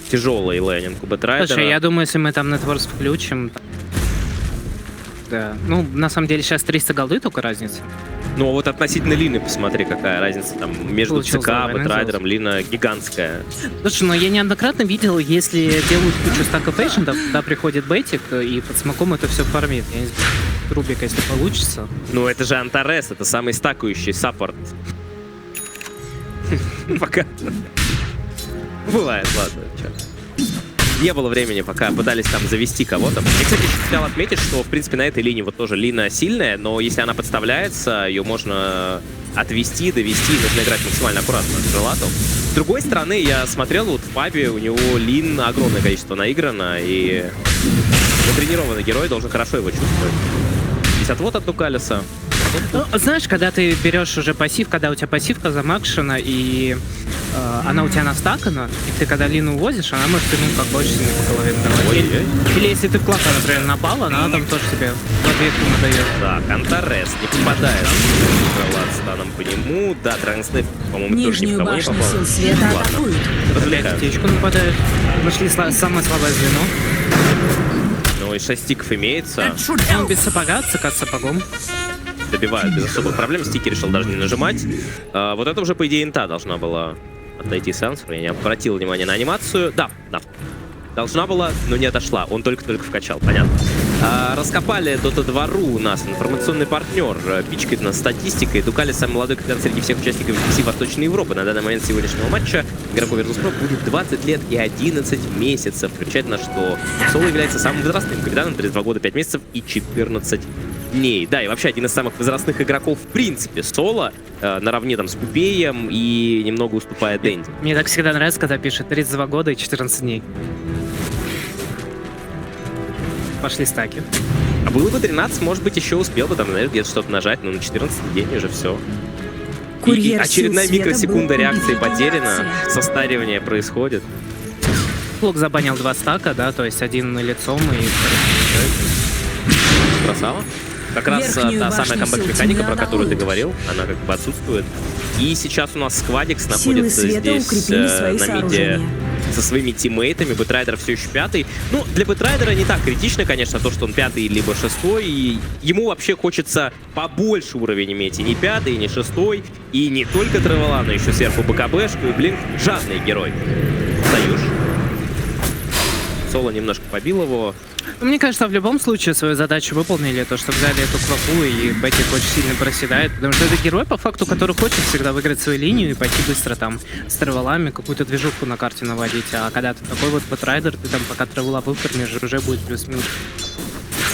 Тяжелый лейнинг у Бэтрайдера. Слушай, я думаю, если мы там Networks включим... Да. Ну, на самом деле, сейчас 300 голды только разница. Ну, вот относительно Лины посмотри, какая разница там между ЦК, Бэтрайдером. Лина гигантская. Слушай, но я неоднократно видел, если делают кучу стаков эйшентов, туда приходит бейтик, и под смоком это все фармит. Я не знаю, Рубик, если получится. Ну, это же Антарес, это самый стакающий саппорт. Пока. Бывает, ладно, чё. Не было времени, пока пытались там завести кого-то. Я, кстати, еще хотел отметить, что, в принципе, на этой линии вот тоже Лина сильная, но если она подставляется, ее можно отвести, довести, нужно играть максимально аккуратно с крылатом. С другой стороны, я смотрел, вот в пабе у него Лин огромное количество наиграно, и натренированный герой должен хорошо его чувствовать. Здесь отвод от Дукалиса. Ну, знаешь, когда ты берешь уже пассив, когда у тебя пассивка замакшена, и она у тебя настакана, и ты когда Лину увозишь, она может ну, как бы очень сильно по голове надавать. Или если ты в клака, например, напал, она там тоже тебе в ответку надает. Так, Антарес не попадает. Станом по нему. Да, Транснеф, по-моему, тоже ни в кого не попал. Блять, птичку нападают. Нашли самое слабое звено. Ну и 6 стиков имеется. Он без сапога, ЦК с сапогом. Добивают без особых проблем. Стики решил даже не нажимать. Вот это уже, по идее, инта должна была отойти сенсору. Я не обратил внимания на анимацию. Да. Должна была, но не отошла. Он только-только вкачал, понятно. Раскопали Dota 2.ru у нас. Информационный партнер. Пичкает нас статистикой. Дукалис самый молодой капитан среди всех участников VC Восточной Европы. На данный момент сегодняшнего матча игроку Virtus.pro будет 20 лет и 11 месяцев. Включательно, что Соло является самым возрастным капитаном. 32 года, 5 месяцев и 14 дней. Да, и вообще один из самых возрастных игроков в принципе. Соло наравне там с Пупеем и немного уступает Дэнди. Мне так всегда нравится, когда пишет 32 года и 14 дней. Пошли стаки. А было бы 13, может быть, еще успел бы там, наверное, где-то что-то нажать, но на 14 день уже все. И очередная микросекунда реакции потеряна, состаривание происходит. Блок забанил 2 стака, да, то есть один лицом и второй. Красава. Как раз та самая камбэк-механика, про которую ты говорил, она как бы отсутствует. И сейчас у нас Сквадикс находится здесь на миде со своими тиммейтами. Бэтрайдер все еще 5-й. Ну, для Бэтрайдера не так критично, конечно, то, что он 5-й либо 6-й. И ему вообще хочется побольше уровень иметь. И не 5-й, и не 6-й. И не только Тревела, но еще сверху БКБшку. И, блин, жадный герой. Союз. Соло немножко побил его. Мне кажется, в любом случае свою задачу выполнили, то, что взяли эту квапу, и Бетик очень сильно проседает, потому что это герой, по факту, который хочет всегда выиграть свою линию и пойти быстро там с тревелами какую-то движуху на карте наводить, а когда ты такой вот Бэтрайдер, ты там пока тревела выпрыгнешь, уже будет плюс-минус.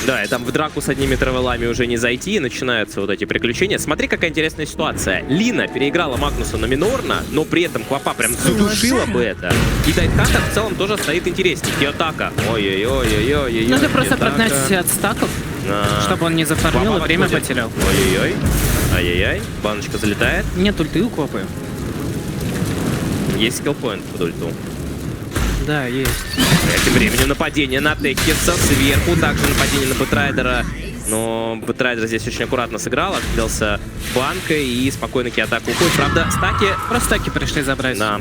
Да, и там в драку с одними тревелами уже не зайти, и начинаются вот эти приключения. Смотри, какая интересная ситуация. Лина переиграла Магнуса на минорно, но при этом Квапа прям задушила бы это. И Дайтхантер в целом тоже стоит интереснее. Киотака. Ой-ой-ой-ой-ой-ой. Надо просто прогнать от стаков, чтобы он не зафармил и время потерял. Ой-ой-ой. Ай-яй-яй. Баночка залетает. Нет ульты у Квапы. Есть скиллпоинт под ульту. Да, есть. Тем временем нападение на Теккиса сверху, также нападение на Бэтрайдера. Но Бэтрайдер здесь очень аккуратно сыграл, отделался банкой и спокойно Киотаку уходит. Правда, стаки... Просто стаки пришли забрать. Да,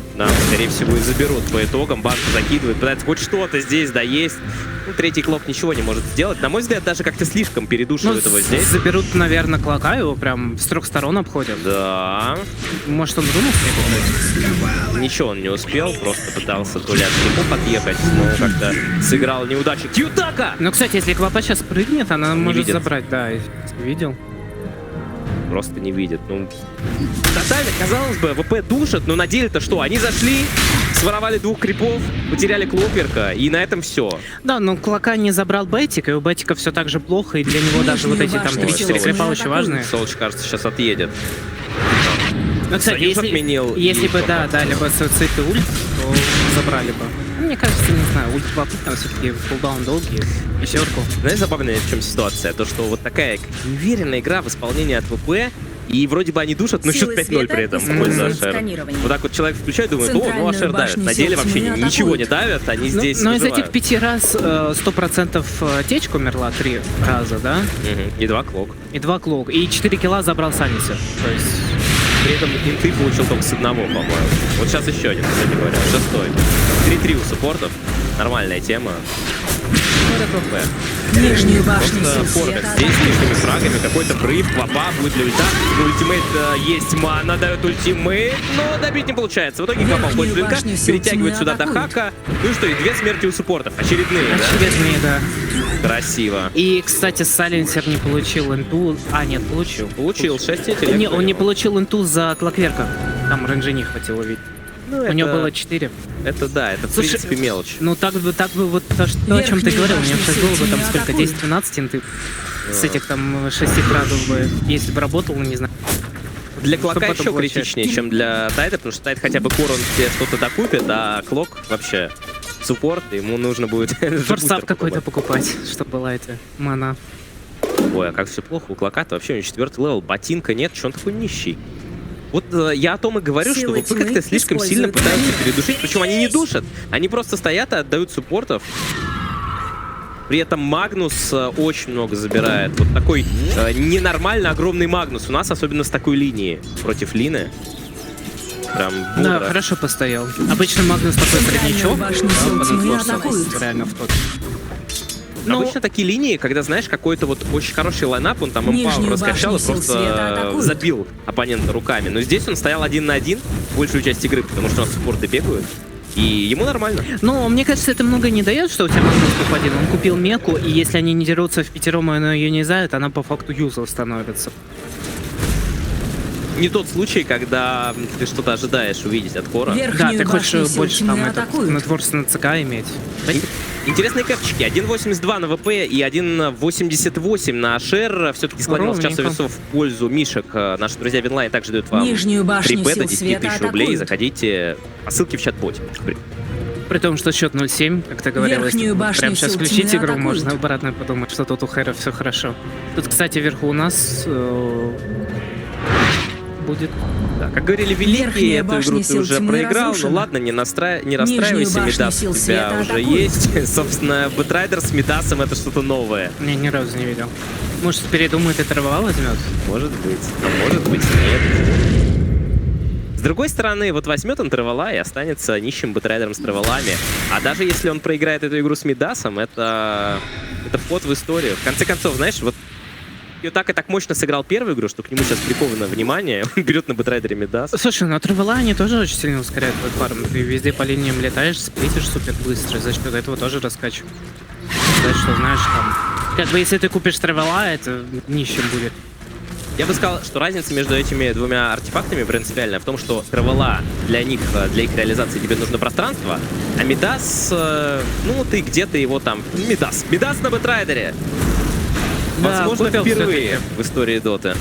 скорее всего и заберут по итогам. Банку закидывает, пытается хоть что-то здесь доесть. Ну, третий клоп ничего не может сделать. На мой взгляд, даже как-то слишком передушивает его здесь. Заберут, наверное, Клока, его прям с 3 сторон обходят. Да. Может, он рунул с Ничего он не успел, просто пытался то ли от него подъехать, но как-то сыграл неудачу. Кьютака! Ну, кстати, если Квапа сейчас прыгнет, она не может видит. забрать, да, видел. Просто не видит. Ну, тотально, казалось бы, ВП душат, но на деле-то что? Они зашли, своровали 2 крипов, потеряли Клоперка, и на этом все. Да, но Клока не забрал Бетик, и у Бетика все так же плохо, и для него даже вот эти там 3-4 крипа очень важные. Солоч, кажется, сейчас отъедет. Ну, кстати, Союз если, отменил. если и бы, что да, там? дали бы суицид и ульт, то забрали бы. Ну, мне кажется, не знаю, ульт 2 там все-таки кулдаун долгий, пятерку. Знаешь, забавная в чем ситуация? То, что вот такая неуверенная игра в исполнении от ВП, и вроде бы они душат, но счет 5-0 при этом в пользу Ашер. Вот так вот человек включает, думает, о, ну Ашер давит. На деле вообще ничего не давят, они здесь Но из выживают. этих 5 раз 100% течка умерла 3 раза, да? И 2 клок. И 2 клок. И 4 килла забрал Саниси. То есть... При этом инты получил только с одного, по-моему. Вот сейчас еще один, кстати говоря, 6-й. 3-3 у суппортов. Нормальная тема. Нижнюю башню просто форка здесь, с лишними фрагами, какой-то прыв, клопа, будет ли ульта. Ультимейт есть, мана дает ультимейт, но добить не получается. В итоге клопа входит в линка, перетягивает сюда до хака. Ну и что, и 2 смерти у суппортов. Очередные, да? Очередные, да. Красиво. И, кстати, Сайленсер не получил инту. А, нет, получил. Получил 6 интеллектов. Не, он не получил инту за клокверка. Там рейнджи не хватило видеть. Ну, у него было 4. Это да, это Слушай, в принципе мелочь. Ну так бы вот то, о чем ты говорил, у меня сейчас было бы там сколько, 10-12 инты. С этих там 6 фразов бы, если бы работал, ну не знаю. Для Клока еще критичнее, чем для Тайда, потому что Тайд хотя бы Корон тебе что-то докупит, а Клок вообще суппорт, ему нужно будет... Форсап какой-то покупать, чтобы была эта мана. Ой, а как все плохо у Клока-то вообще, у него 4-й левел, ботинка нет, что он такой нищий? Вот я о том и говорю, что ВП как-то слишком сильно пытаются передушить, причем они не душат, они просто стоят и отдают суппортов. При этом Магнус очень много забирает. Вот такой ненормально огромный Магнус у нас, особенно с такой линии против Лины. Прям бодро. Да, хорошо постоял. Обычно Магнус такой среднячок, да, реально в топе. Обычно такие линии, когда, знаешь, какой-то вот очень хороший лайнап, он там импауэр раскачал и просто забил оппонента руками. Но здесь он стоял 1 на 1 большую часть игры, потому что у нас суппорты бегают. И ему нормально. Ну, мне кажется, это много не дает, что у тебя Магнус топ-1. Он купил меку, и если они не дерутся в пятером, и она ее не знает, она по факту юзал становится. Не тот случай, когда ты что-то ожидаешь увидеть от Кора. Да, ты хочешь больше там нетворс на ЦК иметь. Интересные кэпчики. 1.82 на ВП и 1.88 на Ашер. Все-таки склонилось часов весов в пользу Мишек. Наши друзья в инлайне также дают вам 3 бета, 10 тысяч рублей. Заходите по ссылке в чат-боте. При том, что счет 0-7, как ты говорил, если прямо сейчас включить игру, можно обратно подумать, что тут у Хэра все хорошо. Тут, кстати, вверху у нас будет... Да, как говорили великие, эту игру ты уже проиграл. Ну ладно, не расстраивайся, Мидас у тебя уже есть. Собственно, Бэтрайдер с Мидасом — это что-то новое. Не, ни разу не видел. Может, передумает и Травала возьмет? Может быть. А может быть, нет. С другой стороны, вот возьмет он Травала и останется нищим Бэтрайдером с Травалами. А даже если он проиграет эту игру с Мидасом, это вход в историю. В конце концов, знаешь, вот Ютака так мощно сыграл первую игру, что к нему сейчас приковано внимание. Он берет на Бэтрайдере Мидас. Слушай, ну Травела они тоже очень сильно ускоряют твой фарм. Ты везде по линиям летаешь, сплитишь супер быстро, за счет этого тоже раскачиваешь. Так что, знаешь, там... Как бы если ты купишь Травела, это нищим будет. Я бы сказал, что разница между этими двумя артефактами принципиальная в том, что Травела для них, для их реализации тебе нужно пространство, а Мидас, ну ты где-то его там... Мидас на Бэтрайдере! Да, возможно, впервые в истории Доты.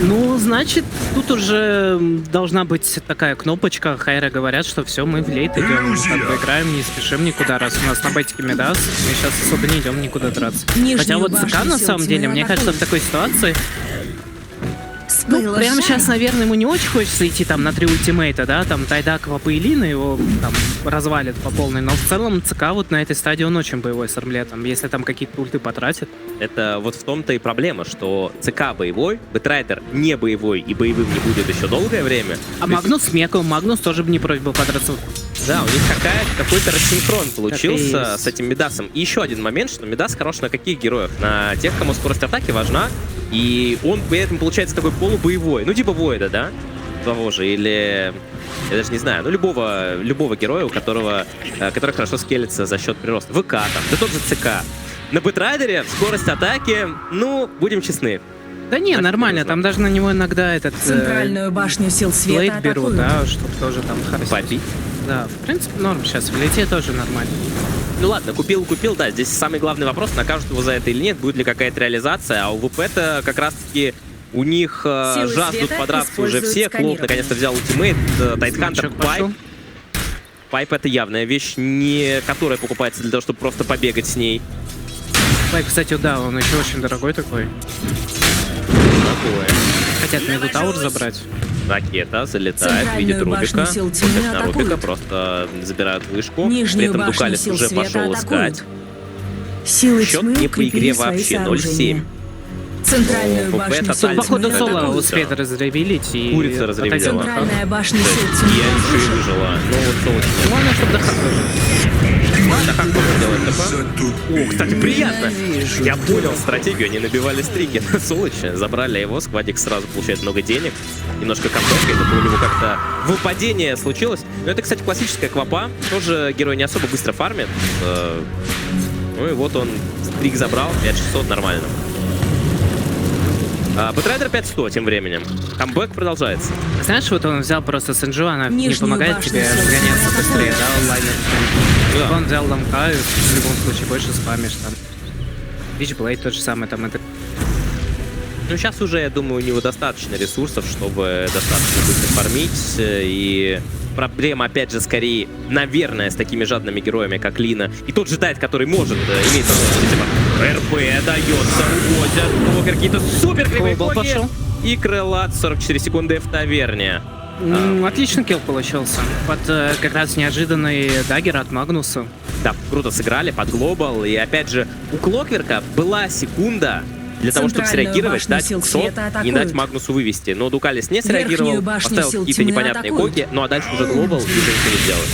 Ну, значит, тут уже должна быть такая кнопочка. Хайра говорят, что все, мы в лейт идем, как бы играем, не спешим никуда. Раз у нас на байтике Мидас, мы сейчас особо не идем никуда драться. Хотя вот ЦК, на самом деле, мне кажется, в такой ситуации... Ну, прямо сейчас, наверное, ему не очень хочется идти там на 3 ультимейта, да, там Тайда, Квапа и Лина его там развалит по полной, но в целом ЦК вот на этой стадии он очень боевой с армлетом, если там какие-то ульты потратит. Это вот в том-то и проблема, что ЦК боевой, Бэтрайдер не боевой и боевым не будет еще долгое время. А Магнус с меком, Магнус тоже бы не против был подраться. Да, у них какой-то рассинхрон получился с этим Мидасом. И еще один момент, что Мидас хорош на каких героях? На тех, кому скорость атаки важна, и он при этом получается такой полубоевой. Ну, типа Войда, да? Того же, или... Я даже не знаю, ну, любого героя, у который хорошо скелется за счет прироста. ВК там, да тот же ЦК. На Бэтрайдере скорость атаки, ну, будем честны. Да не, нормально, там даже на него иногда этот... Центральную башню сил света Блейд берут, да, чтобы тоже там хорошо. Побить. Да, в принципе, норм сейчас, в лете тоже нормально. Ну ладно, купил, да, здесь самый главный вопрос, накажут его за это или нет, будет ли какая-то реализация, а у ВП-то как раз-таки У них жаждут подраться уже все. Клоук наконец-то взял ультимейт. Тайтхантер Пайп. Пайп — это явная вещь, не которая покупается для того, чтобы просто побегать с ней. Пайп, кстати, да, он еще очень дорогой такой. Такое. Хотят между Тауэр забрать. Ракета залетает, видит Рубика. На Рубика просто забирают вышку. При этом Дукалис уже пошел искать. Счет не по игре вообще, 0-7. Центральную башню сил походу соло успеет разревелить и... Курица разревелила. Центральная башня сил Я еще и выжила. Ну вот соло. Главное, чтобы Дахак выжил. Дахак тоже делает такое. О, кстати, приятно. Я понял стратегию, они набивали стрики на Солыча, забрали его, Сквадик сразу получает много денег. Немножко камбэка, это у него как-то выпадение случилось. Но это, кстати, классическая квапа. Тоже герой не особо быстро фармит. Ну и вот он стрик забрал, 5600, нормально. Бэтрайдер 5100 тем временем. Камбэк продолжается. Знаешь, вот он взял просто Сенджу, она не помогает тебе разгоняться быстрее, да, онлайнер. Да. Он взял ломка, и в любом случае больше спамишь там. Witchblade тот же самый там это. Ну сейчас уже, я думаю, у него достаточно ресурсов, чтобы достаточно быстро фармить. И проблема, опять же, скорее, наверное, с такими жадными героями, как Лина. И тот же Тайт, который может иметь РП дается, уводят. Какие-то супер кривые боги. И Крылат 44 секунды в таверне. Отличный килл получился. Под как раз неожиданный даггер от Магнуса. Да, круто сыграли под глобал. И опять же, у Клокверка была секунда для того, чтобы среагировать, дать ксот и дать Магнусу вывести. Но Дукалис не среагировал, поставил какие-то непонятные коки, ну а дальше уже глобал и уже ничего не сделать.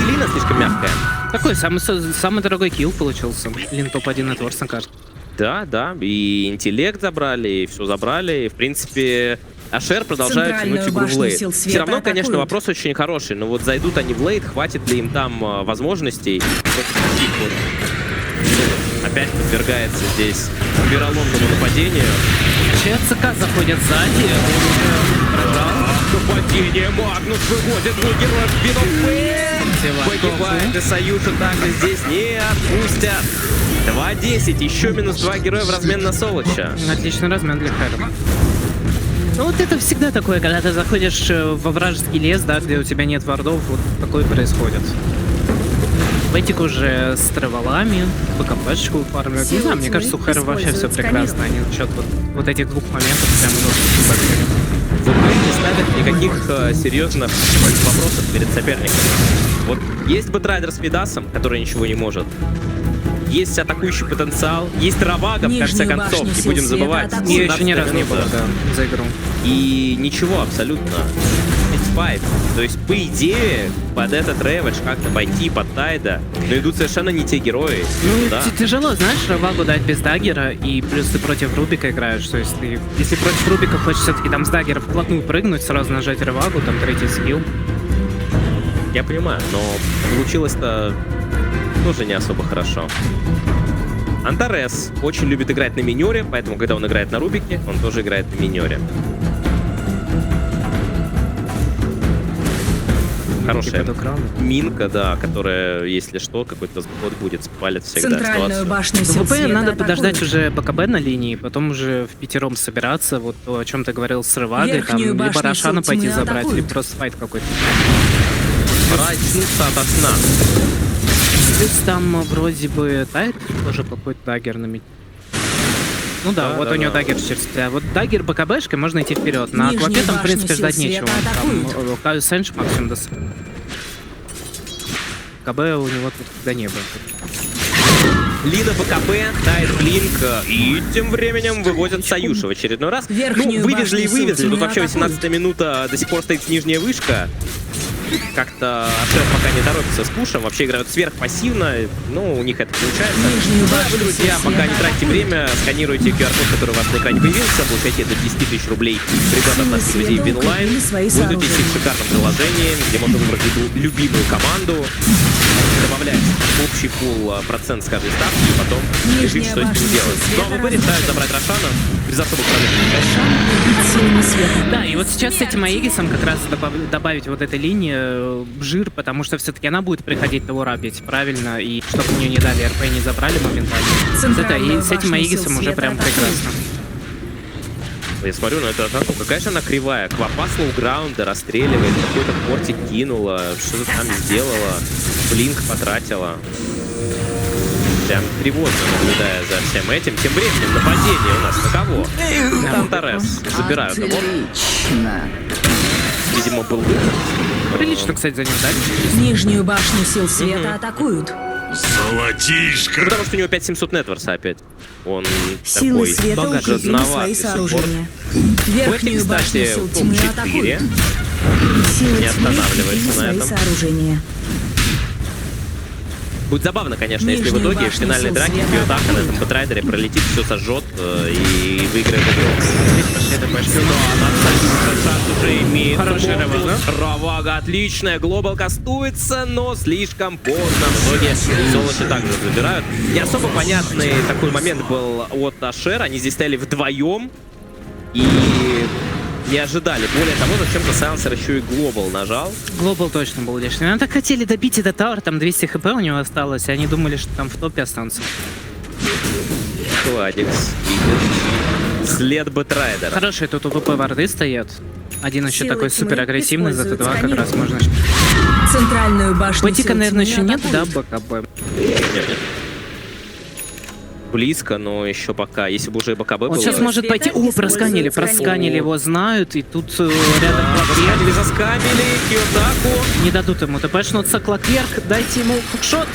Лина слишком мягкая. Такой самый дорогой килл получился. Лин топ-1 от Ворса, кажется. Да, да, и интеллект забрали, и все забрали. И, в принципе, Ашер продолжает тянуть игру в лейт. Все равно, конечно, вопрос очень хороший. Но вот зайдут они в лейт, хватит ли им там возможностей против таких вот. Опять подвергается здесь вероломному нападению. ЧЦК заходят сзади. Нападение, Магнус выводит двух героев в бинов. Погибает, и Союза также здесь не отпустят. 2-10, еще минус 2 героя в размен на Солоча. Отличный размен для Хайра. Ну вот это всегда такое, когда ты заходишь во вражеский лес, да, где у тебя нет вардов, вот такое происходит. Бэтик уже с тревелами, БКПшечку фармят. Не знаю, мне кажется, у Хэра вообще все прекрасно. Они насчет вот этих двух моментов прям ВП не ставят никаких серьезных вопросов перед соперником. Вот есть Бэтрайдер с Мидасом, который ничего не может. Есть атакующий потенциал, есть Равага, в конце концов, не будем забывать. Ее еще ни разу не было, да, за игру. И ничего абсолютно. То есть, по идее, под этот реведж как-то пойти под Тайда, но идут совершенно не те герои. Ну, да. Тяжело, знаешь, Равагу дать без даггера, и плюс ты против Рубика играешь. То есть, ты, если против Рубика хочешь все-таки там с даггера вплотную прыгнуть, сразу нажать Равагу, там третий скилл. Я понимаю, но получилось-то тоже не особо хорошо. Антарес очень любит играть на миньоре, поэтому, когда он играет на Рубике, он тоже играет на миньоре. Хорошая минка, да, которая, если что, какой-то заход будет, спалит всегда ситуацию. В ВП надо подождать уже БКБ на линии, потом уже в пятером собираться, вот то, о чем ты говорил с Рывагой, там, либо Рошана пойти забрать, либо просто файт какой-то. Проснуться ото сна. Плюс там вроде бы Тайт тоже какой-то даггер на мид. Ну да, вот у него даггер через тебя. Вот даггер БКБшкой можно идти вперед. На квапе там, в принципе, ждать нечего. Там Сэндж максимум до... КБ у него тут когда не было. Лина БКБ, Тайт Блинк, и тем временем выводят Союша в очередной раз. Ну, вывезли и вывезли. Тут вообще 18-я минута, до сих пор стоит нижняя вышка. Как-то Ашер пока не торопится с пушем, вообще играют сверхпассивно, ну, у них это получается. Вы, друзья, пока не тратьте время, сканируйте QR-код, который у вас на экране появился, получайте до 10 тысяч рублей ребят от наших друзей в Винлайн, пользуйтесь их шикарным приложением, где можно выбрать любимую команду, добавляется в общий пул процент с каждой ставки, и потом решить, что с ним делать. Ну, а ВП решают забрать Рошана без особых проблем. Да, и вот сейчас с этим Аегисом как раз добавить вот этой линии жир, потому что все-таки она будет приходить его рабить, правильно, и чтобы у нее не дали РП и не забрали моментально. И с этим Аегисом уже прям прекрасно. Я смотрю на эту атаку, какая же она кривая. Квапа с лоу-граунда расстреливает, какой-то портик кинула, что-то там сделала, блинк потратила. Прям тревожно, наблюдая за всем этим. Тем временем нападение у нас на кого? Антарес. Забирают его. Видимо, был выход. Прилично, кстати, за ним дали. Нижнюю башню сил света атакуют. Золотишко! Потому что у него 5700 нетворса опять. Он Силы такой света укрепили свои сооружения. Верхнюю башню сил тьмы атакуют. Силы не тьмы останавливается укрепили на свои этом. сооружения. Будет забавно, конечно, если в итоге в финальной драке Кьютака на этом бэтрайдере пролетит, все сожжет и выиграет игру. Уже имеет Равага отличная, глобал кастуется, но слишком поздно. В итоге золото также забирают. Не особо понятный такой момент был от Ашер. Они здесь стояли вдвоем и не ожидали. Более того, зачем-то Сайленсер еще и глобал нажал. Глобал точно был лишний. Они так хотели добить этот тауэр, там 200 хп у него осталось, и они думали, что там в топе останутся. Кладикс видит след бэтрайдера. Хорошие тут УВП варды стоят. Один еще такой супер агрессивный, за Т2 как раз можно... Центральную башню Бэтика, сил наверное, тьмы еще нет, да, атакуют. БКБ? Близко, но еще пока. Если бы уже БКБ было... Он сейчас может пойти... О, просканили его, знают, и тут рядом Клокверк. Заскамили, Кьютаку. Не дадут ему ТПшнуться, Клокверк, дайте ему хукшот.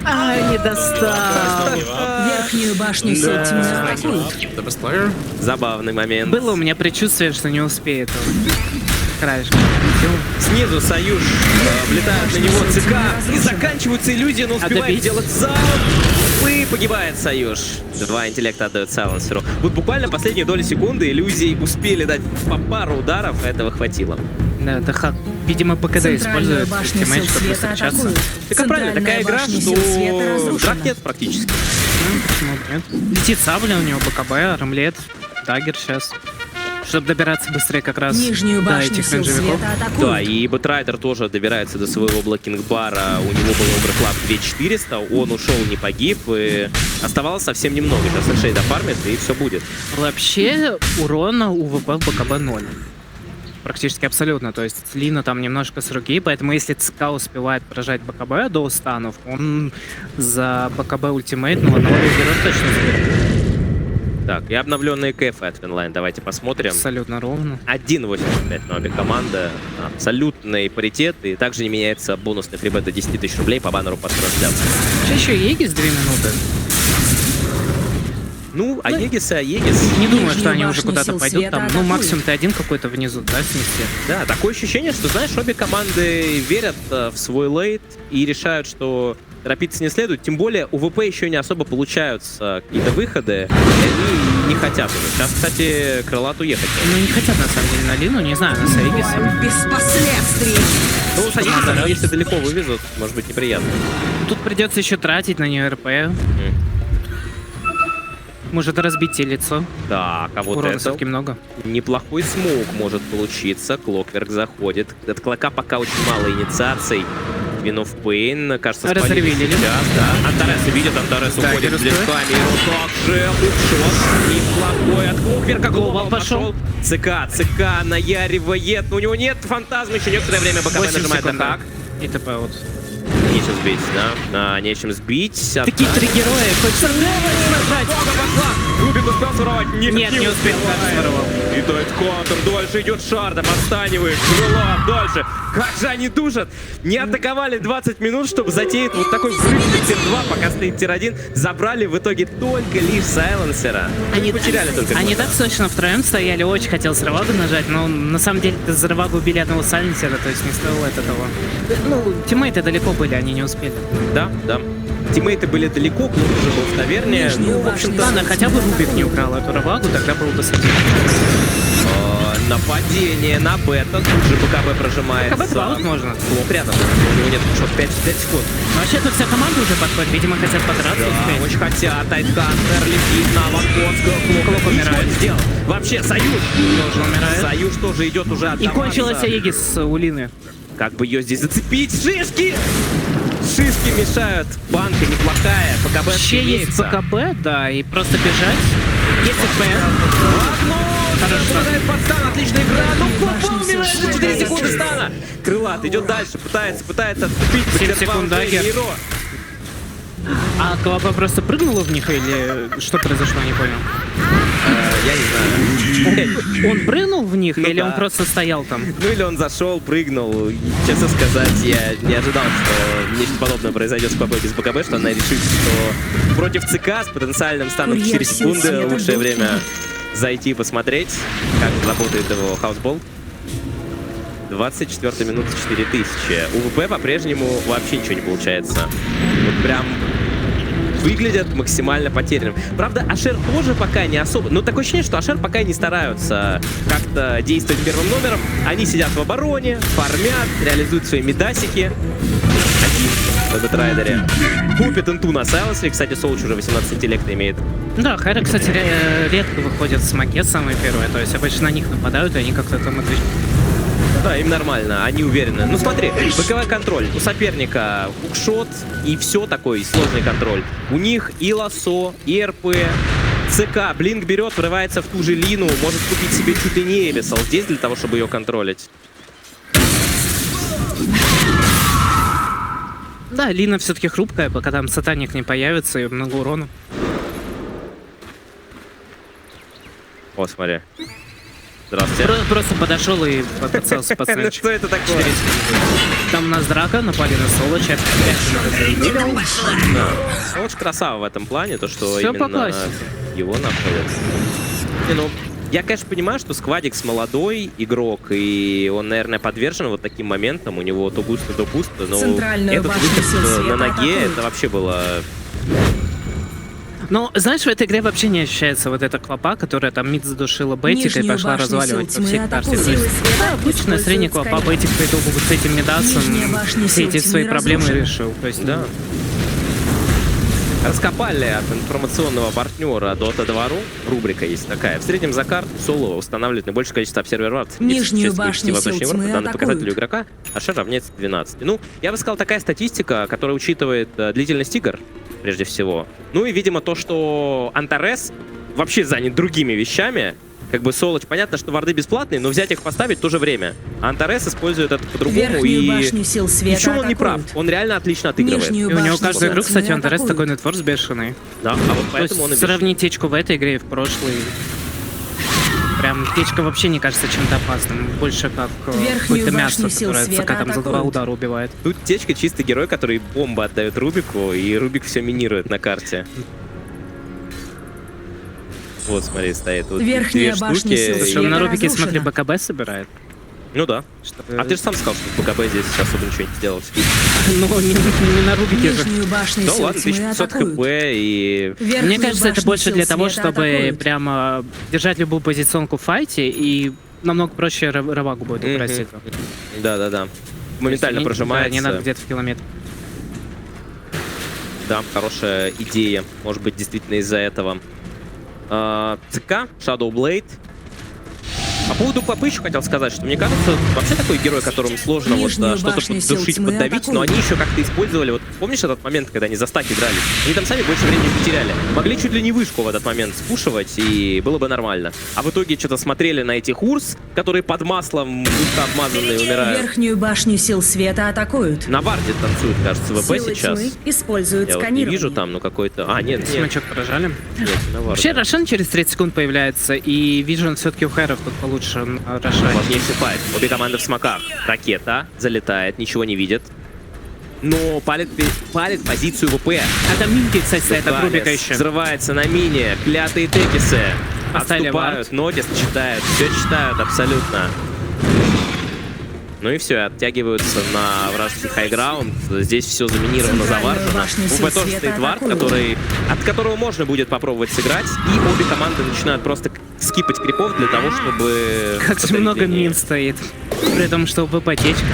Ай, не достал. Верхнюю башню сил тьмы атакуют. Забавный момент. Было у меня предчувствие, что не успеет он. Краешком. Снизу Союз влетают на него ЦК и заканчиваются иллюзии, но успевает делать залп. И погибает Союз. 2 интеллекта отдает Сайленсеру. Вот буквально последние доли секунды иллюзии успели дать по пару ударов, этого хватило. Да, это хак. Видимо, ПКД использует тиммейт, чтобы встречаться. Так правильно, такая игра, что драк нет практически. Летит сабля, у него БКБ, рамлет, даггер сейчас. Чтобы добираться быстрее как раз до этих рейнджевиков. Да, и Бэтрайдер тоже добирается до своего блокинг-бара. У него был оверклап 2400, он ушел, не погиб, и оставалось совсем немного. Сейчас Эльшей дофармит, и все будет. Вообще, урона у ВП в БКБ 0. Практически абсолютно. То есть Лина там немножко с руки, поэтому если ЦК успевает поражать БКБ до станов, он за БКБ ультимейтного одного героя точно заберет. Так, и обновленные кэфы от Финлайн. Давайте посмотрим. Абсолютно ровно. 1.85 на обе команды. Абсолютный паритет. И также не меняется бонусный фрибет до 10 тысяч рублей по баннеру построен. Еще Егис 2 минуты. Ну, а Егис... Не думаю, что они уже куда-то пойдут. Там, ну, максимум ты один какой-то внизу, да, снести. Да, такое ощущение, что, знаешь, обе команды верят в свой лейт и решают, что торопиться не следует. Тем более у ВП еще не особо получаются какие-то выходы, и они не хотят уже. Сейчас, кстати, Крылат уехать. Ну, не хотят, на самом деле, на Лину, не знаю, на Сейгиса. Без последствий. Ну, Сейгиса, если далеко вывезут, может быть неприятно. Тут придется еще тратить на нее РП. Может разбить тебе лицо. Так, а вот урона это все-таки много. Неплохой смоук может получиться. Клокверк заходит. От Клока пока очень мало инициаций. Queen of Pain, кажется, спалили сейчас, да. Антарес видит, Антарес уходит с блесками. И вот так же хукшот. Неплохой от Клокверка. Глобал пошел. ЦК наяривает. Но у него нет фантазма. Еще некоторое время БКБ нажимает на хак. И ТП вот. Нечем сбить, да? Нечем сбить. Такие три героя, хочется нажать. Рубик успел своровать? Нет, не успел, как своровал. И дает контур, дольше идет Шардом, отстанивает, крыло, дольше. Как же они душат! Не атаковали 20 минут, чтобы затеять вот такой взрыв тир-2, пока стоит тир-1. Забрали в итоге только лишь Сайленсера. Они потеряли только. Они так точно втроем стояли, очень хотел Зервагу нажать, но на самом деле Зервагу убили одного Сайленсера, то есть не стоило это того. Ну, тиммейты далеко были, они не успели. Да. Тиммейты были далеко, клуб уже был в таверне. Ну, в общем-то, она хотя бы Рубик не украла эту Равагу, тогда был бы среди. Нападение на бета, тут же БКБ прожимается. БКБ 2 можно. Клуб рядом, у него нет что, 5 секунд. Ну, вообще тут вся команда уже подходит, видимо, хотят подраться. Да, очень хотят. Тайтхантер летит на Лакотского. Клок умирает. Сделал. Вообще, Союз тоже умирает. Союз тоже идет уже отдаваться. И кончилась Егис у Лины. Как бы ее здесь зацепить? Шишки! Шишки мешают. Банка неплохая. ПКБ Вообще есть ПКБ, да, и просто бежать. Есть ФП. Попадает под стан, отличная игра. Ну, клапа умирает за 4 секунды стана. Крылат идет дальше, пытается отступить. 7 секунд дагер. А Клапа просто прыгнула в них или что произошло, не понял? Я не знаю. Он прыгнул в них, Ну или да. он просто стоял там? Ну или он зашел, прыгнул. Честно сказать, я не ожидал, что нечто подобное произойдет с ПП без БКБ, что она решит, что против ЦК с потенциальным станом 4 секунды лучшее время зайти посмотреть, как работает его хаусбол. 24 минута 4000. У ВП по-прежнему вообще ничего не получается. Вот прям выглядят максимально потерянным. Правда, Ашер тоже пока не особо... Но такое ощущение, что Ашер пока не стараются как-то действовать первым номером. Они сидят в обороне, фармят, реализуют свои медасики. Один в Бэтрайдере. Купит инту на Сайленсе. Кстати, Солуч уже 18 интеллекта имеет. Да, Хайра, кстати, редко выходят с маге самые первые. То есть обычно на них нападают, и они как-то там отвечают. Да, им нормально, они уверены. Ну смотри, боковой контроль. У соперника хукшот и все такой сложный контроль. У них и лассо, и РП, ЦК. Блинк берет, врывается в ту же лину, может купить себе чуть ли не Эбисал здесь для того, чтобы ее контролить. Да, Лина все-таки хрупкая, пока там сатаник не появится и много урона. О, смотри. Здравствуйте. Просто подошел и подцелся пацан. Что это такое? Там у нас драка, напали на Солоча. Солоч красава в этом плане, то что Всё по именно классике. его находят. Не, ну, я, конечно, понимаю, что Сквадикс молодой игрок, и он, наверное, подвержен вот таким моментам. У него то густо, то пусто, но этот выход на ноге, это вообще было... Ну, знаешь, в этой игре вообще не ощущается вот эта клопа, которая там мид задушила Бетика и пошла разваливать по всей карте. Да, обычная средняя клопа, Бетик по итогу вот с этим медасом все эти свои проблемы решил. То есть, да. Раскопали от информационного партнера Dota 2.ru. Рубрика есть такая. В среднем за карту соло устанавливает наибольшее количество обсервер-вартов. Нижнюю башню сил тьмы данный показатель у атакуют. игрока, а шер равняется 12. Ну, я бы сказал, такая статистика, которая учитывает длительность игр, прежде всего. Ну и, видимо, то, что Антарес вообще занят другими вещами. Как бы Солоч, понятно, что варды бесплатные, но взять их поставить в то же время. Антарес использует это по-другому, и в чем он не прав? Он реально отлично отыгрывает. И у него каждую игру, кстати, Антарес такой нетворс бешеный. Да, а вот поэтому он и сравнить течку в этой игре и в прошлой. Прям течка вообще не кажется чем-то опасным. Больше как какое-то мясо, которое ЦК там за 2 удара убивает. Тут течка чистый герой, который бомбы отдает Рубику, и Рубик все минирует на карте. Вот, смотри, стоит вот Верхняя башня сил Слушай, он на Рубике, смотри, БКБ собирает. Ну да. А ты же сам сказал, что БКБ здесь особо ничего не сделал. Ну, не на Рубике же. Да ладно, 1500 хп и... Мне кажется, это больше для того, чтобы прямо держать любую позиционку в файте, и намного проще Равагу будет убрать это. Да-да-да. Моментально прожимается. Да, не надо где-то в километр. Да, хорошая идея. Может быть, действительно из-за этого. ЦК, Shadow Blade. По поводу Клопы еще хотел сказать, что мне кажется, вообще такой герой, которому сложно вот что-то поддушить, поддавить, но они еще как-то использовали, вот помнишь этот момент, когда они за стаки дрались? Они там сами больше времени потеряли. Могли чуть ли не вышку в этот момент спушивать, и было бы нормально. А в итоге что-то смотрели на этих урс, которые под маслом густо обмазанные умирают. Верхнюю башню сил света атакуют. На варде танцует, кажется, ВП Силы сейчас. тьмы используют Я вот не сканирование. вижу там, ну какой-то... А, нет, нет. Смачок поражали. Нет, на варде. Вообще, Рошен через 30 секунд появляется, и Вижен все-таки у Хэров тут получше Рошен. Важнейший файт. Обе команды в смоках. Ракета залетает, ничего не видит. Но палит позицию ВП. А там минки, кстати, стоят от Рубика еще. Взрывается на мине. Клятые текисы. Оставили Отступают. Нотис читают. Все читают абсолютно. Ну и все, оттягиваются на вражеский хайграунд. Здесь все заминировано, заваржено. У ВП тоже стоит вард, от которого можно будет попробовать сыграть. И обе команды начинают просто скипать крипов для того, чтобы... Как же много мин стоит. При том, что ВП течка.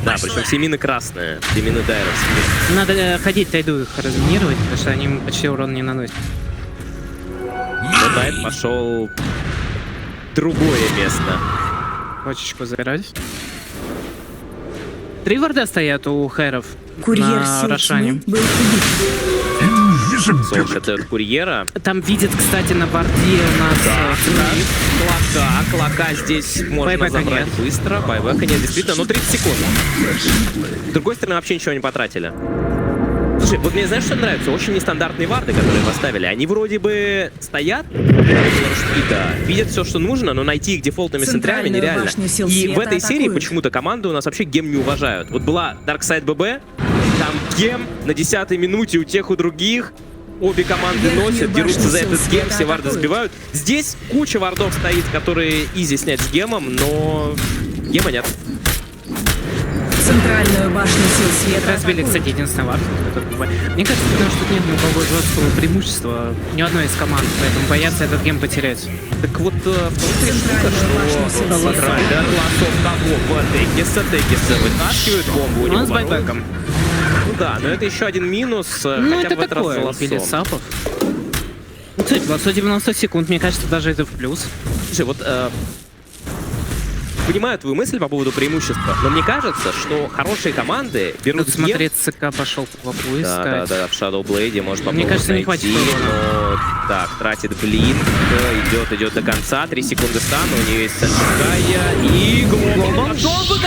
Да, причем все мины красные. Все мины дайровские. Надо ходить тайду их разминировать, потому что они почти урон не наносят. Но Тайд пошел в другое место. Почечку забирать. 3 варда стоят у Хэров Курьер на сил Рошане. тьмы был убит. Солнце отдает курьера. Там видит, кстати, на борде у нас... Клока здесь можно забрать быстро. Байбека нет, действительно, 30 секунд. С другой стороны, вообще ничего не потратили. Слушай, вот мне знаешь, что нравится? Очень нестандартные варды, которые поставили. Они вроде бы стоят, видят все, что нужно, но найти их дефолтными центрами нереально. И в этой серии почему-то команды у нас вообще гем не уважают. Вот была Darkside BB, там гем на 10-й минуте у тех, у других. Обе команды носят, дерутся за этот гем, все варды сбивают. Здесь куча вардов стоит, которые изи снять с гемом, но гема нет. Центральную башню сил света разбили, кстати, единственный вард. Мне кажется, потому что нет никакого жесткого преимущества ни одной из команд, поэтому боятся этот гем потерять. Так вот, в том-то и штука, что Райдер лосов того в Тегиса вытаскивает бомбу у него. Он с байбеком. Ну да, но это еще один минус, ну, хотя это бы в этот раз такое, убили сапов. Ну, кстати, 190 секунд, мне кажется, даже это в плюс. Слушай, вот... Понимаю твою мысль по поводу преимущества, но мне кажется, что хорошие команды берут гем... Смотреть, ЦК пошел по квапу искать. Да, в Shadow Blade может попробовать. Мне кажется, не хватит урона. Так, тратит блинк, идет до конца, 3 секунды стана, у нее есть Сальчикая и глобал.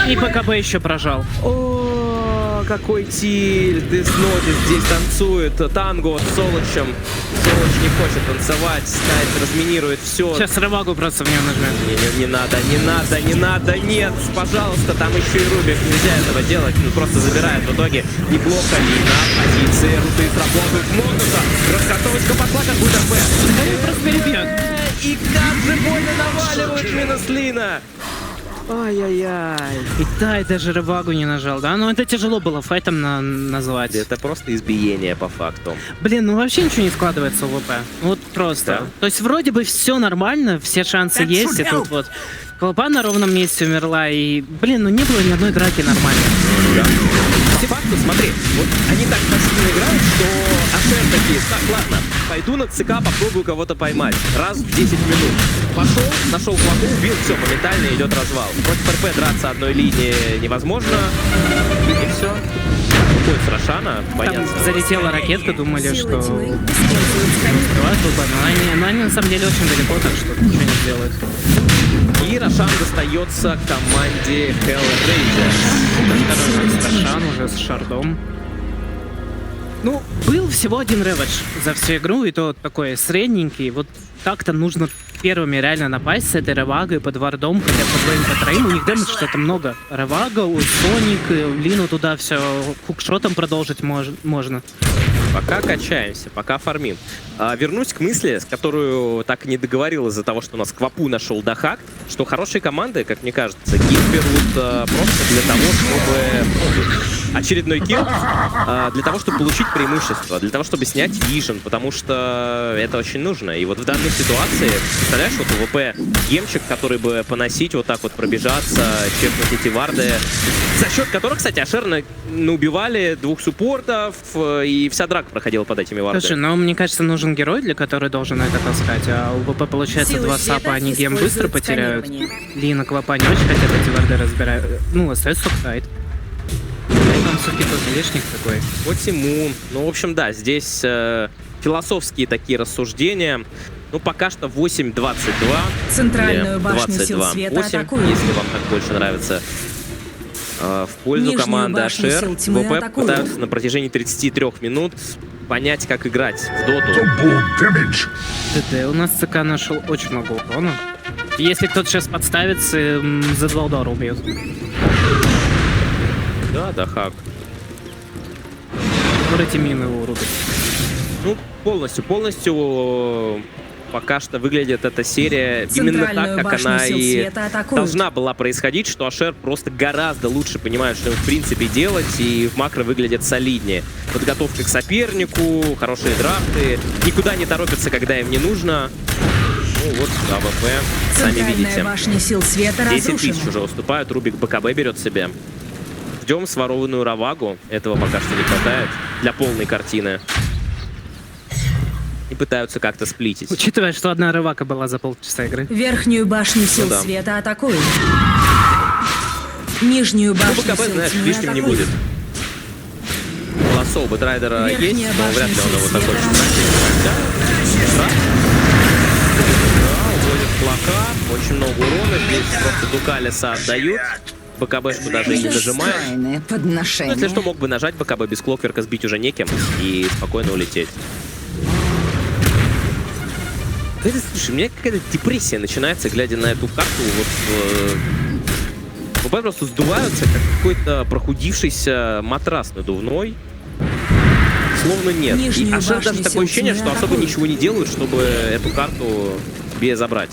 И ПКБ еще прожал. О, какой тильт, Деснотис здесь танцует, танго с Солочем. Солоч не хочет танцевать, снайпер разминирует все. Сейчас рывагу просто в нее нажмем. Не надо, нет, пожалуйста, там еще и Рубик, нельзя этого делать, он просто забирает в итоге. Неплохо, Лина, позиции, руты сработают, Монуса, расхартовочка пошла, как будто бы. Просто перебьет. И как же больно наваливают минус Лина. Ай-яй-яй. И да, и даже рывагу не нажал, да? Но это тяжело было файтом назвать. Это просто избиение по факту. Блин, ну вообще ничего не складывается в ВП. Вот просто. Да. То есть вроде бы все нормально, все шансы есть, и тут вот Колпа на ровном месте умерла, и, блин, ну не было ни одной драки нормальной. Да. По факту, смотри, вот они так пассивно играют, что Ашер такие, так, ладно, пойду на ЦК, попробую кого-то поймать. Раз в 10 минут. Пошел, нашел кваку, убил, все, моментально идет развал. Против РП драться одной линии невозможно. И все. Уходит с Рошана, боятся. Там залетела ракетка, думали, что... Но они на самом деле очень далеко, так что ничего не сделают. И Рошан достается команде Hellraiser. Рошан уже с шардом. Ну, был всего один реведж за всю игру, и то такой средненький. Вот как-то нужно первыми реально напасть с этой ревагой под вардом, хотя по двоим, по троим. У них дэмэдж что-то много. Ревага, Соник, Лину туда все хукшотом продолжить можно. Пока качаемся, пока фармим. Вернусь к мысли, с которую так и не договорил из-за того, что у нас Квапу нашел Дахак, что хорошие команды, как мне кажется, килл берут просто для того, чтобы... очередной килл, для того, чтобы получить преимущество, для того, чтобы снять вижен, потому что это очень нужно. И вот в данной ситуации, представляешь, вот у ВП гемчик, который бы поносить, вот так вот пробежаться, чекнуть эти варды, за счет которых, кстати, Ашер убивали 2 суппортов, и вся драка проходила под этими вардами. Слушай, но мне кажется, нужен герой, для которого должен это таскать, а у ВП получается Силы 2 сапа, они гем быстро потеряют. сканирование. Лина, Квапа не очень хотят эти варды разбирать. Ну, остается соксайд. Там все-таки тот лишник такой. Посему, ну, в общем, да, здесь философские такие рассуждения. Ну, пока что 8-22. Центральную башню сил света атакуют. Если вам так больше нравится. В пользу команды Ашер. ВП пытаются на протяжении 33 минут понять, как играть в доту. ДД у нас ЦК нашел очень много урона. Если кто-то сейчас подставится, за 2 удара убьет. Да, Дахак. Вот эти мины его рубят. Ну, полностью пока что выглядит эта серия именно так, как она и должна была происходить, что Ашер просто гораздо лучше понимает, что в принципе делать, и в макро выглядит солиднее. Подготовка к сопернику, хорошие драфты, никуда не торопятся, когда им не нужно. Ну вот, АВП, сами видите. 10 тысяч уже уступают, Рубик БКБ берет себе. Ждем сворованную Равагу, этого пока что не хватает для полной картины. И пытаются как-то сплитить. Учитывая, что одна рывака была за полчаса игры. Верхнюю башню сил света атакуют. Нижнюю башню БКБ, знаешь, лишним не будет. Лассо у Бэтрайдера есть, но вряд ли он его закончит. Уходит плака, очень много урона, здесь просто Дукалиса отдают. БКБшку даже и не нажимает. Ну, если что, мог бы нажать БКБ без Клокверка, сбить уже неким и спокойно улететь. Слушай, у меня какая-то депрессия начинается, глядя на эту карту. Вот ВП просто сдуваются, как какой-то прохудившийся матрас надувной. Словно нет. И аж даже такое ощущение, что особо ничего не делают, чтобы эту карту себе забрать.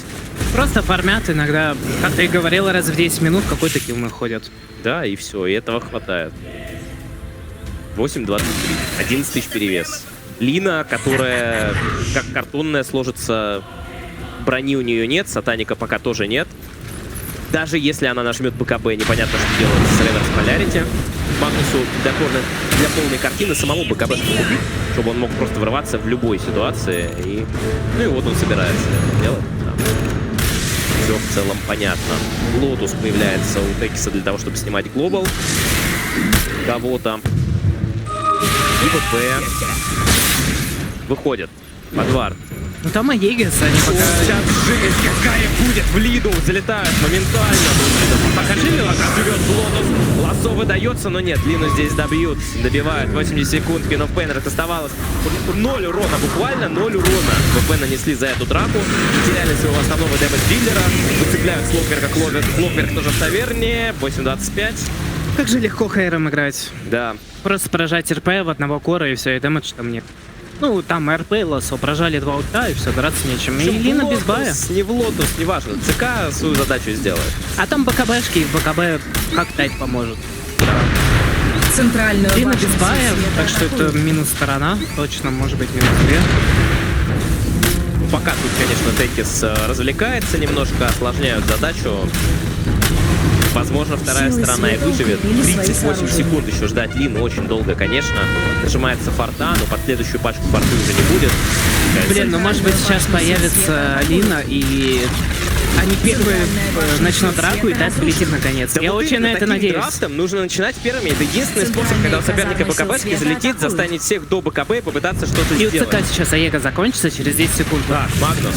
Просто фармят иногда, как ты и говорила, раз в 10 минут какой-то килл находят. Да, и все, и этого хватает. 8-23, 11 тысяч перевес. Лина, которая как картонная сложится, брони у нее нет, сатаника пока тоже нет. Даже если она нажмет БКБ, непонятно, что делать с Реверс Полярити. Магнусу для полной картины самому БКБ купить, чтобы он мог просто врываться в любой ситуации. Ну и вот он собирается это делать. Да. Все в целом понятно. Лотус появляется у Текиса для того, чтобы снимать глобал кого-то. И ВП выходит под вард. Ну там и Егес, они пока... Сейчас жесть какая будет в Лиду, залетают моментально. Покажи мне, как живет Лотус. Лассо выдается, но нет, Лину здесь добьют. Добивают 80 секунд, Queen of Pain оставалось 0 урона, буквально 0 урона. ВП нанесли за эту драку, теряли своего основного дэмэдж-дилера, выцепляют Клокверка, Клокверк тоже в таверне, 8-25. Как же легко Хейром играть. Да. Просто поражать РП в одного кора и все, и дэмэдж там нет. Ну, там РП и Лассо прожали 2 ульта, и все, драться нечем. И Лина без бая. Не в Лотус, не важно. ЦК свою задачу сделает. А там БКБшки, и в БКБ как тайт поможет. Центральную Лина без бая, так что это минус сторона. Точно, может быть, минус 2. Пока тут, конечно, Текис развлекается немножко, осложняют задачу. Возможно, вторая сторона и выживет. 38 секунд еще ждать Лину очень долго, конечно. Нажимается форта, но под следующую пачку форты уже не будет. Блин, ну может быть сейчас появится Лина, и они первые начнут драку, и Тайт полетит наконец. Да, я вот очень на это надеюсь. Драфтом нужно начинать первыми. Это единственный способ, когда у соперника БКБшки залетит, застанет всех до БКБ и попытаться что-то И сделать. у ЦК сейчас Аега закончится через 10 секунд. Да, Магнус.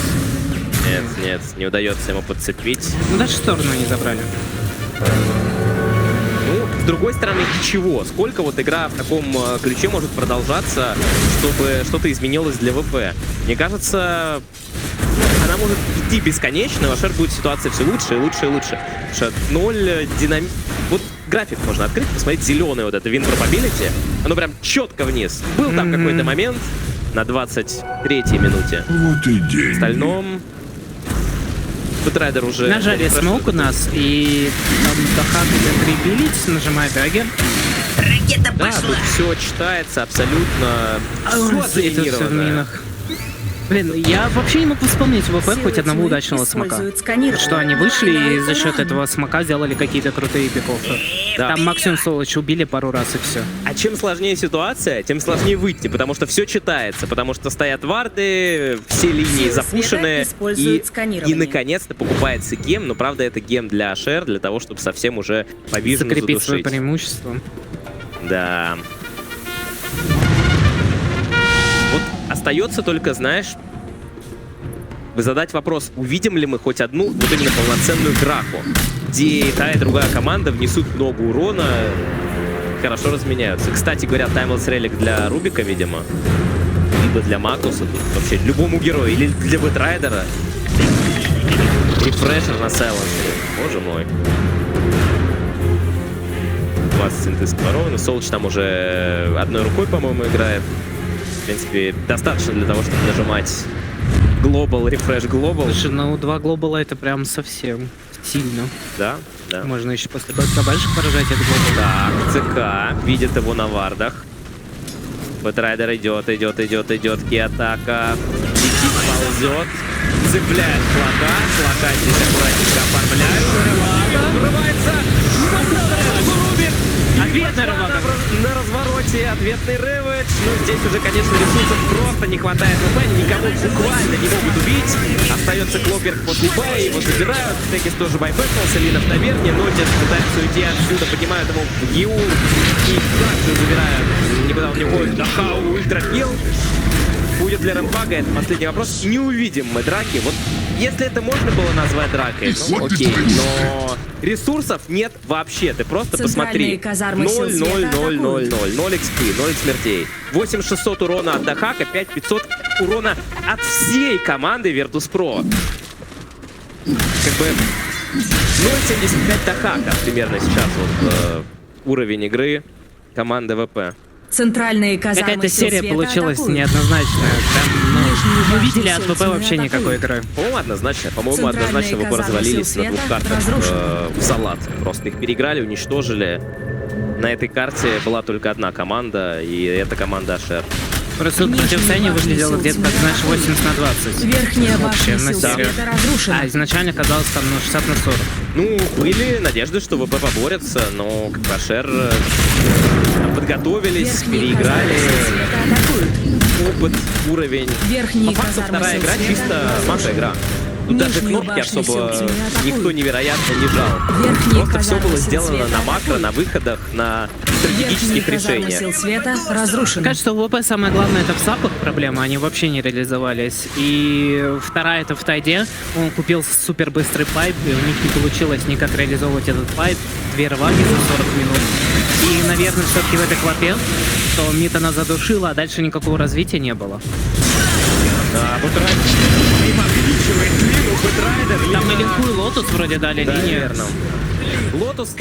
Нет, не удается ему подцепить. Ну даже сторону не забрали. Ну, с другой стороны, ничего. Сколько вот игра в таком ключе может продолжаться, чтобы что-то изменилось для ВП? Мне кажется, она может идти бесконечно, а Шер будет ситуация все лучше и лучше и лучше. Потому что 0 динамик... Вот график можно открыть, посмотреть зеленый вот это Win Probability. Оно прям четко вниз. Был там какой-то момент на 23-й минуте. Вот и день. В остальном... Бэтрайдер уже... Нажали смоук у нас, и там Дахак идет репилить, нажимает дагер. Ракета Да, пошла! тут все читается абсолютно Это все в минах. Блин, я вообще не мог вспомнить ВП хоть одного удачного смока. Что они вышли и за счет этого смока сделали какие-то крутые пиковки. Да. Там максимум Солоч убили пару раз и все. А чем сложнее ситуация, тем сложнее выйти, потому что все читается, потому что стоят варды, все линии запушены, и наконец-то покупается гем, но правда это гем для Шер, для того, чтобы совсем уже по вижену закрепить свое задушить. преимущество. Да. Вот остается только, знаешь, задать вопрос, увидим ли мы хоть одну вот именно полноценную драку, где и та, и другая команда внесут много урона, хорошо разменяются. Кстати говоря, Timeless Relic для Рубика, видимо, либо для Магнуса, тут вообще любому герою, или для Бэтрайдера. Рефрешер на сайленсере, боже мой. 20 синтез воровано, Солч там уже одной рукой, по-моему, играет. В принципе, достаточно для того, чтобы нажимать Global, Refresh Global. Слушай, ну 2 глобала это прям совсем сильно. Да, да. Можно еще после БКБшек поражать этот глобал. Так, ЦК видит его на вардах. Бэтрайдер идет, ки-атака. Летит, ползет, цепляет флага. Флага здесь аккуратненько оформляют. Врывается. Рубит. Ответный рывок. На развороте ответный реведж. Ну, здесь уже, конечно, ресурсов просто не хватает. ВП никого буквально не могут убить. Остается Клокверк после Б, его забирают. Текис тоже байбекнулся, Лина в таверне. Нотис пытается уйти отсюда, поднимают ему в Геул. И также забирают. Никуда он не уходит. Дахау, ультракилл. Будет ли рампага? Это последний вопрос. Не увидим мы драки. Вот если это можно было назвать дракой, ну окей. Но ресурсов нет вообще. Ты просто посмотри. 0, 0, 0, 0, 0, 0. 0 XP, 0 смертей. 8600 урона от Дахака, 5500 урона от всей команды Virtus.pro. Как бы 0.75 Дахака примерно сейчас вот уровень игры команды ВП. Центральные казармы. Какая-то серия получилась неоднозначная. Там, мы видели от ВП вообще никакой игры. По-моему, однозначно. По-моему, однозначно ВП развалились на двух картах в салат. Просто их переиграли, уничтожили. На этой карте была только одна команда, и это команда Ашер. Просто тут противостояние выглядело где-то как, знаешь, 80 на 20. Верхняя башня на серию. А изначально казалось там 60 на 40. Ну, были надежды, что ВП поборется, но как Ашер подготовились, переиграли. Опыт, уровень. По факту вторая игра чисто наша игра. Тут даже кнопки особо никто невероятно не жал. Просто все было сделано на макро, на выходах, на стратегических решениях. Кажется, что у ВП самое главное это в сапах проблема, они вообще не реализовались. И вторая это в тайде, он купил супер быстрый пайп, и у них не получилось никак реализовывать этот пайп. 2 рваги за 40 минут. И, наверное, все-таки в этой клопе, что мид она задушила, а дальше никакого развития не было. Там и линку, и Лотус вроде дали линию. Лотус,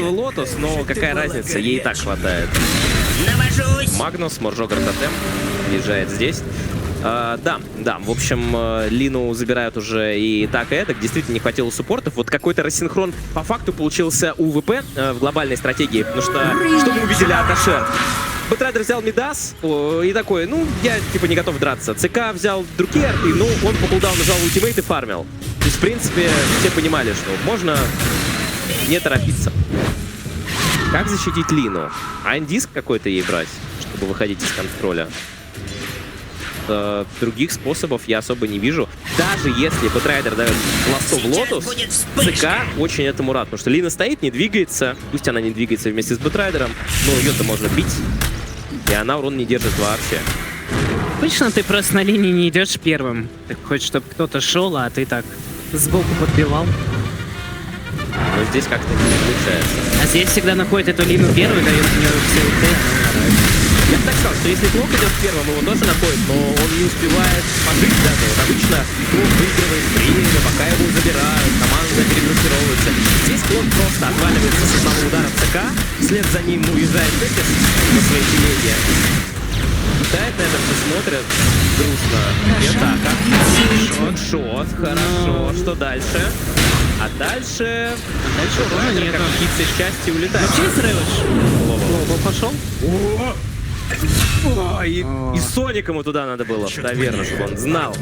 но какая разница, ей и так хватает. Магнус, Моржогар тотем, приезжает здесь. Да, в общем, Лину забирают уже и так, и эдак. Действительно не хватило суппортов. Вот какой-то рассинхрон по факту получился у ВП в глобальной стратегии, потому что мы увидели от Ашер? Бэтрайдер взял Мидас и такой, ну, я типа не готов драться. ЦК взял другие арты, но он по кулдауну нажал ультимейт и фармил. То есть, в принципе, все понимали, что можно не торопиться. Как защитить Лину? Айн-диск какой-то ей брать, чтобы выходить из контроля? Других способов я особо не вижу. Даже если Бэтрайдер дает ласту в Лотус, ЦК очень этому рад. Потому что Лина стоит, не двигается. Пусть она не двигается вместе с Бэтрайдером, но ее-то можно бить. И она урон не держит вообще. Обычно ты просто на линии не идешь первым. Ты хочешь, чтобы кто-то шел, а ты так сбоку подбивал. Но здесь как-то не получается. А здесь всегда находит эту Лину первой, дает у нее все ульты. Я бы так сказал, что если Клок идет первым, его тоже находит, но он не успевает пожить даже. Вот обычно Клок выигрывает время, пока его забирают, команда перегруппировывается. Здесь Клок просто отваливается с одного удара ЦК, вслед за ним уезжает Текис на своей телеге. Китает на это все смотрят грустно. И атака. Шот, хорошо. Что дальше? А дальше урона нет. Как птицы счастья улетает. Вообще срываешь? Лоба пошел? И Соник ему туда надо было, наверное, чтобы он знал.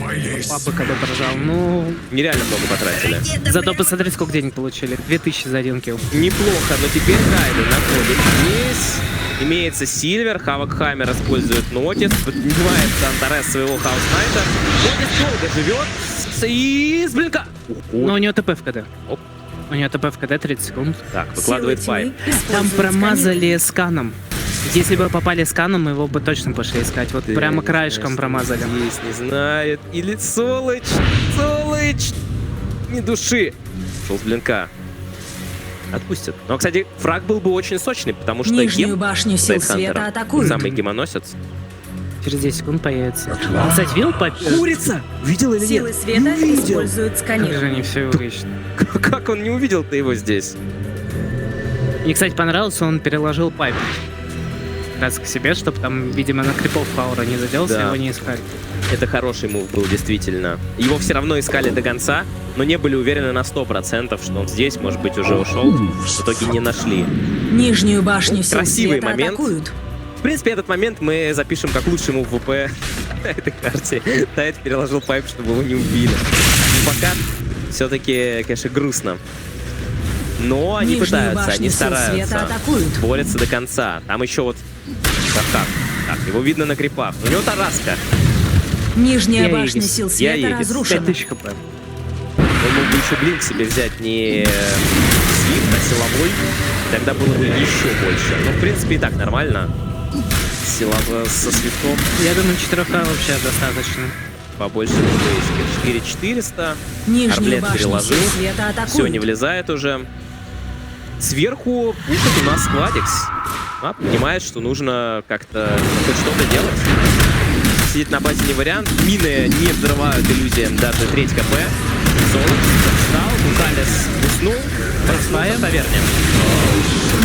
Папа когда прожал, ну... Нереально много потратили. Зато посмотри, сколько денег получили. 2000 за 1 килл. Неплохо, но теперь Райден находит здесь. Имеется Сильвер, Хавок Хаммер использует Нотис, поднимается Антарес своего Хаус Найта. Нотис долго живет и с блинка. Но у него ТП в КД. У него ТП в КД 30 секунд. Так, выкладывает пайп. Там промазали сканом. Если бы попали сканом, мы его бы точно пошли искать. Вот прямо краешком промазали. Здесь не знает. Или Солыч. Ни души. Шел с блинка. Отпустят. Но, кстати, фраг был бы очень сочный, потому что Нижнюю башню сил света атакуют. Самый гемоносец. Через 10 секунд появится. Кстати, видел Курица! Видел или нет? Силы света используют сканирование. Как же они все увеличены. Как он не увидел-то его здесь? Мне, кстати, понравился, он переложил пайп. Раз к себе, чтобы там, видимо, на крипов аура не заделся, да. Его не искали. Это хороший мув был, действительно. Его все равно искали до конца, но не были уверены на 100%, что он здесь, может быть, уже ушел. В итоге не нашли. Нижнюю башню сил красивый света момент. Атакуют. В принципе, этот момент мы запишем как лучший мув ВП на этой карте. Тайт переложил пайп, чтобы его не убили. Но пока все-таки, конечно, грустно. Но они Нижнюю пытаются, они башню сил света стараются. атакуют. Борются до конца. Там еще вот... Так, его видно на крипах. У него Тараска. Нижняя башня сил света разрушена. 5000 хп. Он мог бы еще блин себе взять не свит, а силовой. Тогда было бы еще больше. Ну, в принципе, и так нормально. Со свитком. Я думаю, 4К вообще достаточно. Побольше ДПшки. 4400. Арблет переложил. Все, не влезает уже. Сверху пушит у нас Сквадикс. Понимает, что нужно как-то хоть что-то делать. Сидеть на базе не вариант. Мины не взрывают иллюзиям даже треть КП. Солод встал, Бухалес уснул. Проспая, таверня.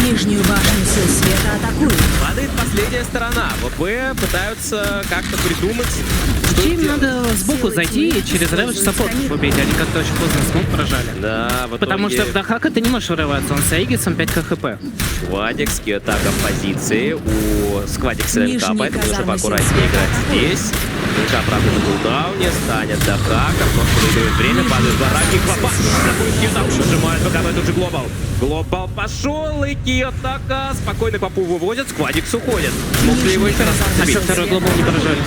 Нижнюю башню сил света атакуют. Падает последняя сторона. ВП пытаются как-то придумать, что Им делать. надо сбоку зайти и через рэвидж саппортов убить. Они как-то очень поздно смог прожали. Да, в итоге... Потому что в Дахака ты не можешь вырываться, он с Аигисом 5 хп. Сквадикс, атака в позиции у Сквадикса МК, поэтому нужно поаккуратнее играть здесь. МК, правда, на кулдауне, станет Дахака, просто выигрывает время, падает бараки, Квапа, такой Кьютак, нажимает БКБ, тут же Глобал. Глобал пошел, и Кьютака спокойно Квапу выводит, Сквадикс уходит. Смог ли его еще раз А что, второй глобал не поражает?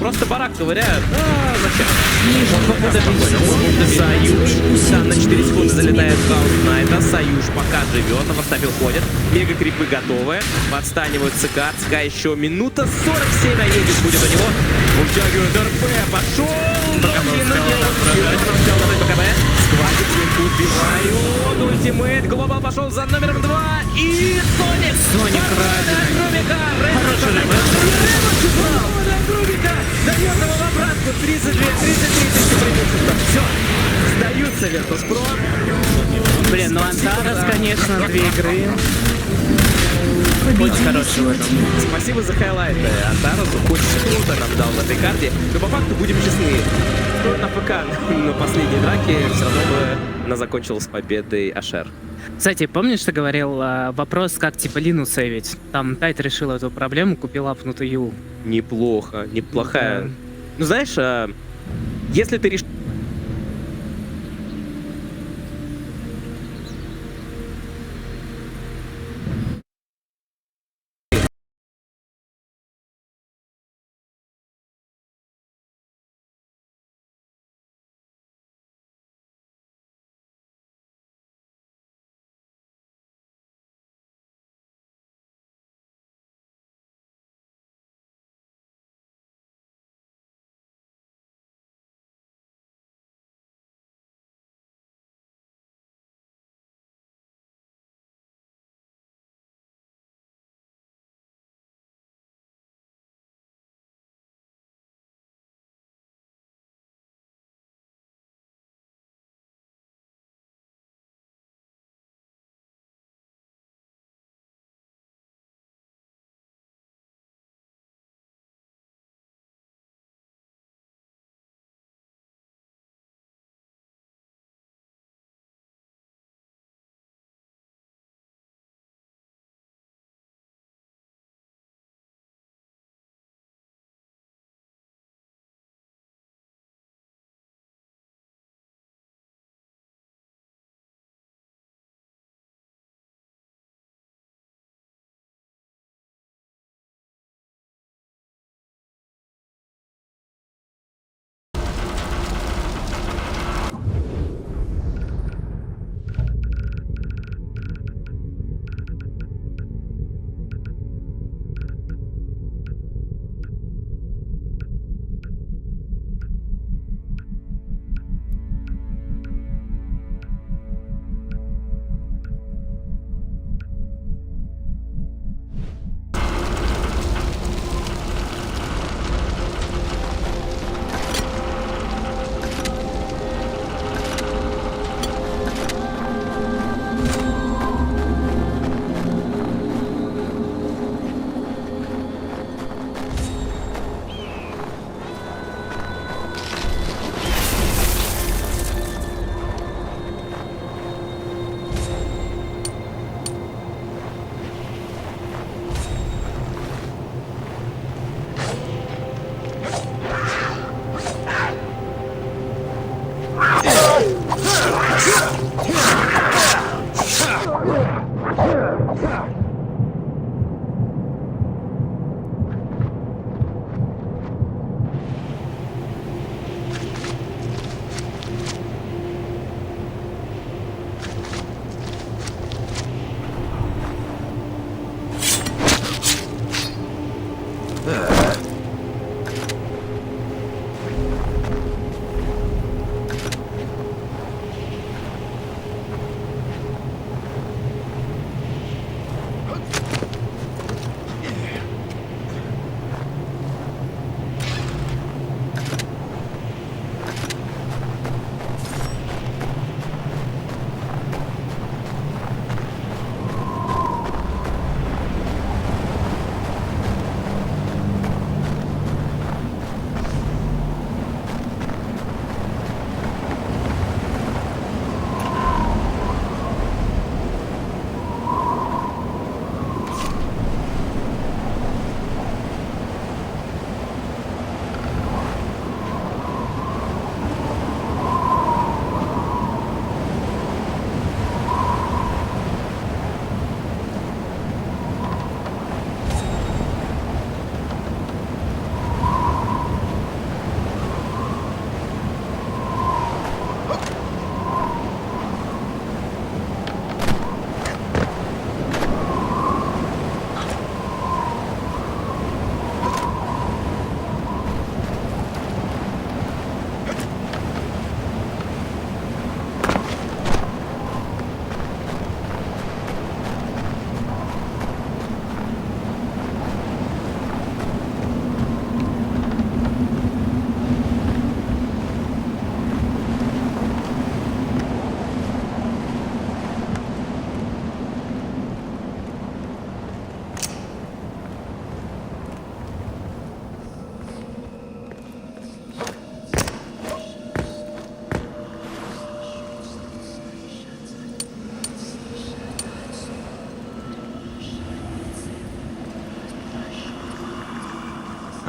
Просто барак ковыряют. Зачем? Союз. Там на 4 секунды залетает хаус Найта. Союз пока живет, на форстапил ходит. Мега крипы готовы. Подстанивают ЦК. ЦК еще минута 47 наедет будет у него. Утягивает РП. Пошел. Сквадик убивают. Ультимейт. Глобал пошел за номером 2. И Соник. Соник Ryzen. Хороший дает его в обратку. 32, 33 тысячи преимущества. Все. Сдаются Virtus.pro. Блин, ну Антарес, конечно, 2 игры. Очень хороший в этом. Спасибо за хайлайты. Антаресу хоть что-то нам дал на этой карте. Но по факту, будем честны, что на ПК на последней драке все равно бы она закончилась победой Ашер. Кстати, помнишь, что говорил вопрос, как типа Лину сейвить? Там Тайт решил эту проблему, купил апнутую. Неплохо, неплохая. Ну знаешь, если ты решил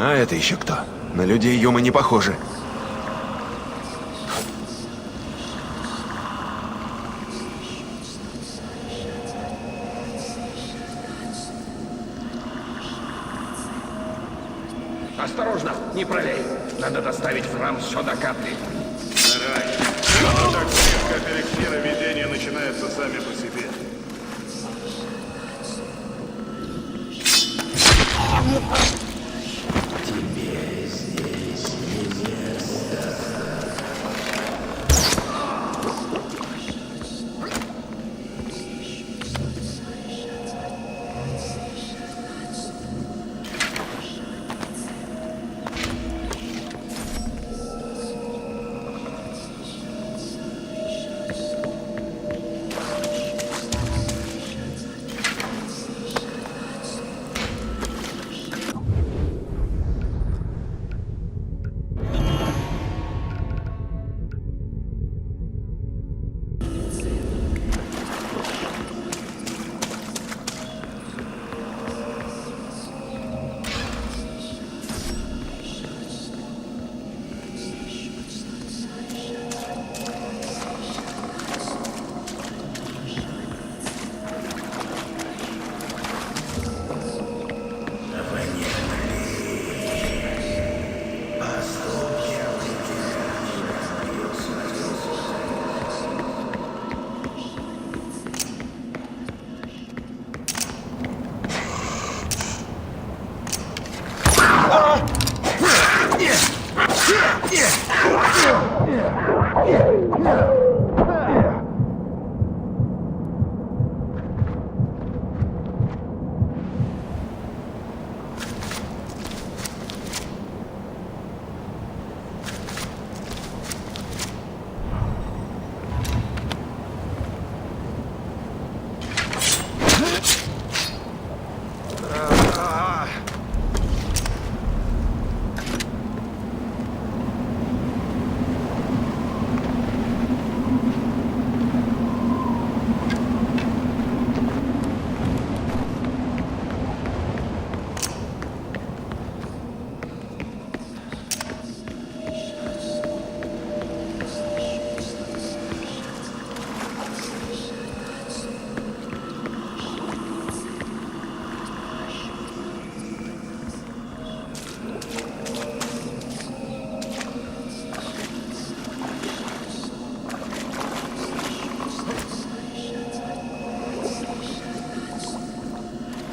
А это еще кто? На людей Юмы не похожи. Осторожно, не пролей. Надо доставить в храм все до капли. Но так близко эликсира видения начинаются сами по себе. Тебе здесь не место.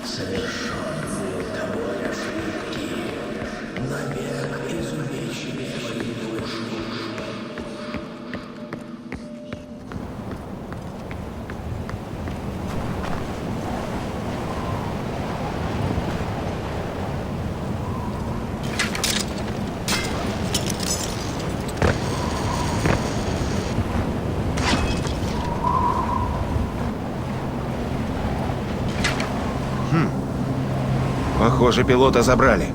Совершенные тобой ошибки навек изувечили твою душу. Похоже, пилота забрали.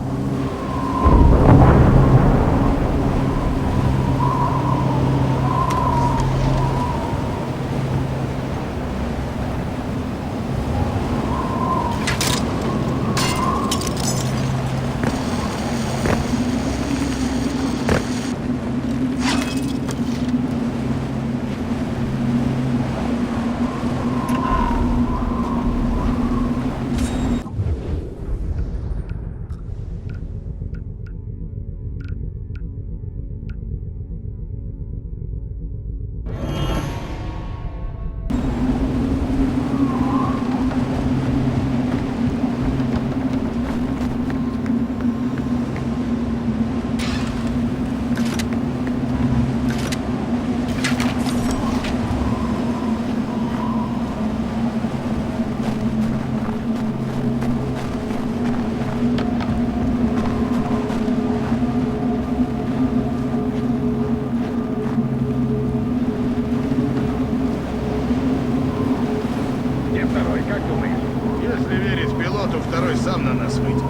Второй сам на нас выйдет.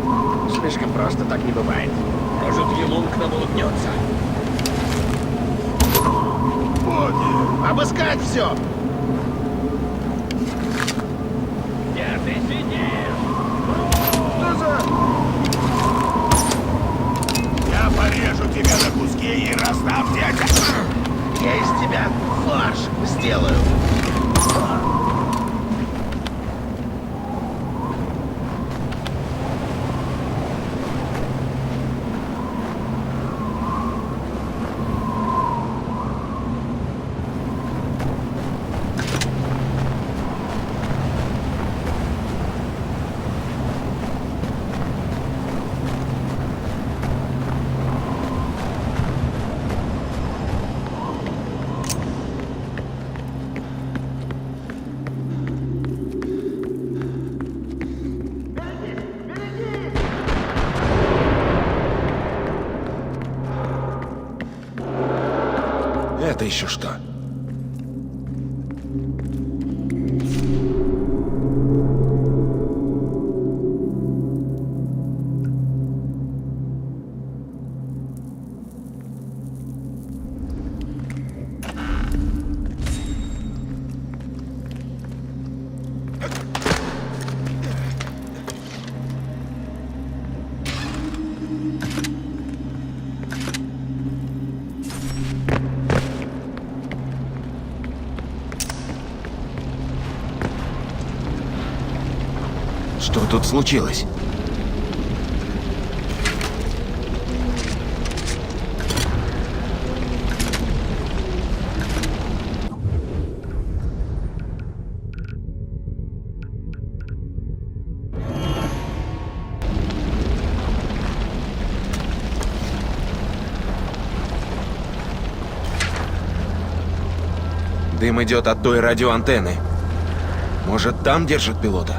Слишком просто так не бывает. Может, Елун к нам улыбнется. Боги! Обыскать все! Где ты сидишь? Что за... русские и расставьте... Я из тебя фарш сделаю. Это еще что? Что тут случилось? Дым идет от той радиоантенны. Может, там держит пилота?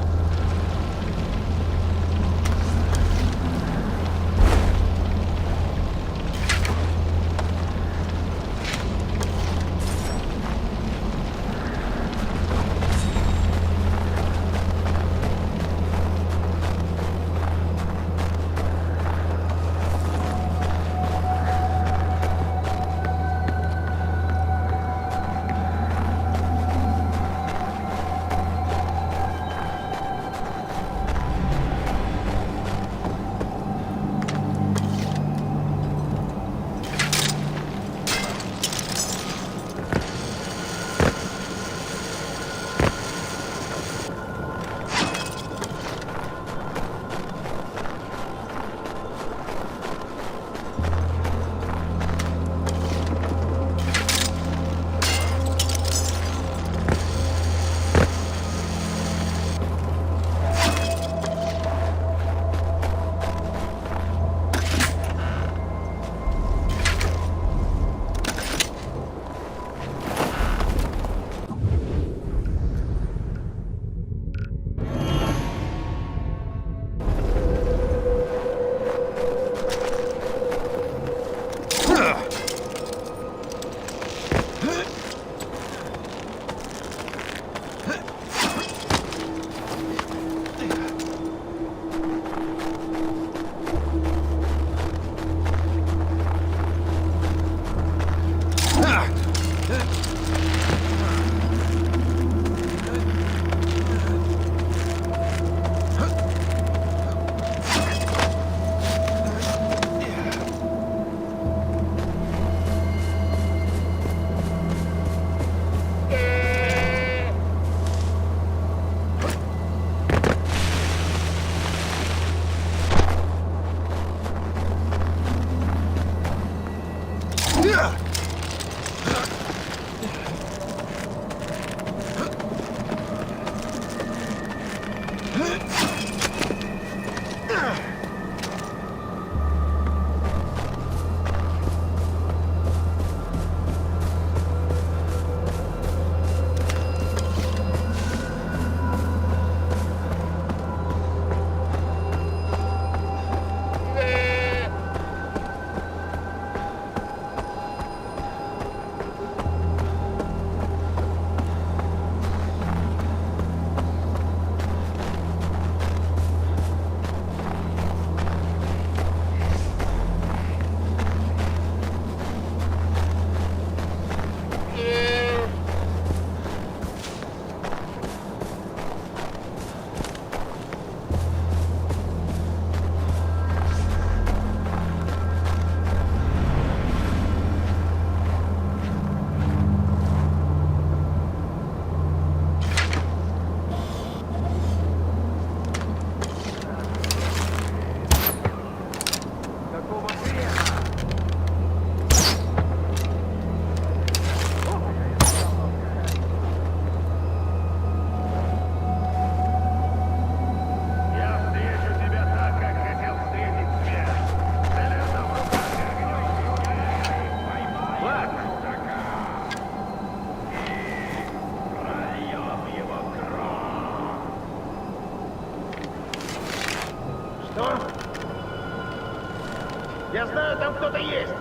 Я знаю, там кто-то есть.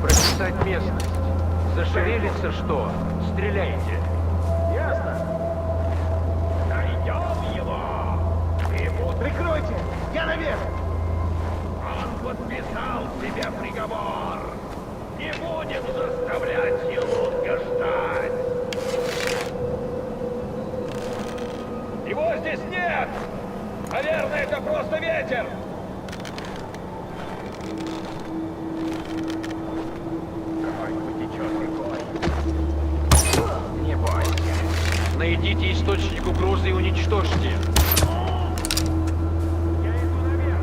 Прочесать местность. Зашевелится что? Стреляйте. Ясно. Найдем его. Ему прикройте. Я наверх. Он подписал себе приговор. Не будем заставлять Елунга ждать. Его здесь нет. Наверное, это просто ветер. Не бойся. Найдите источник угрозы и уничтожьте. Я иду наверх.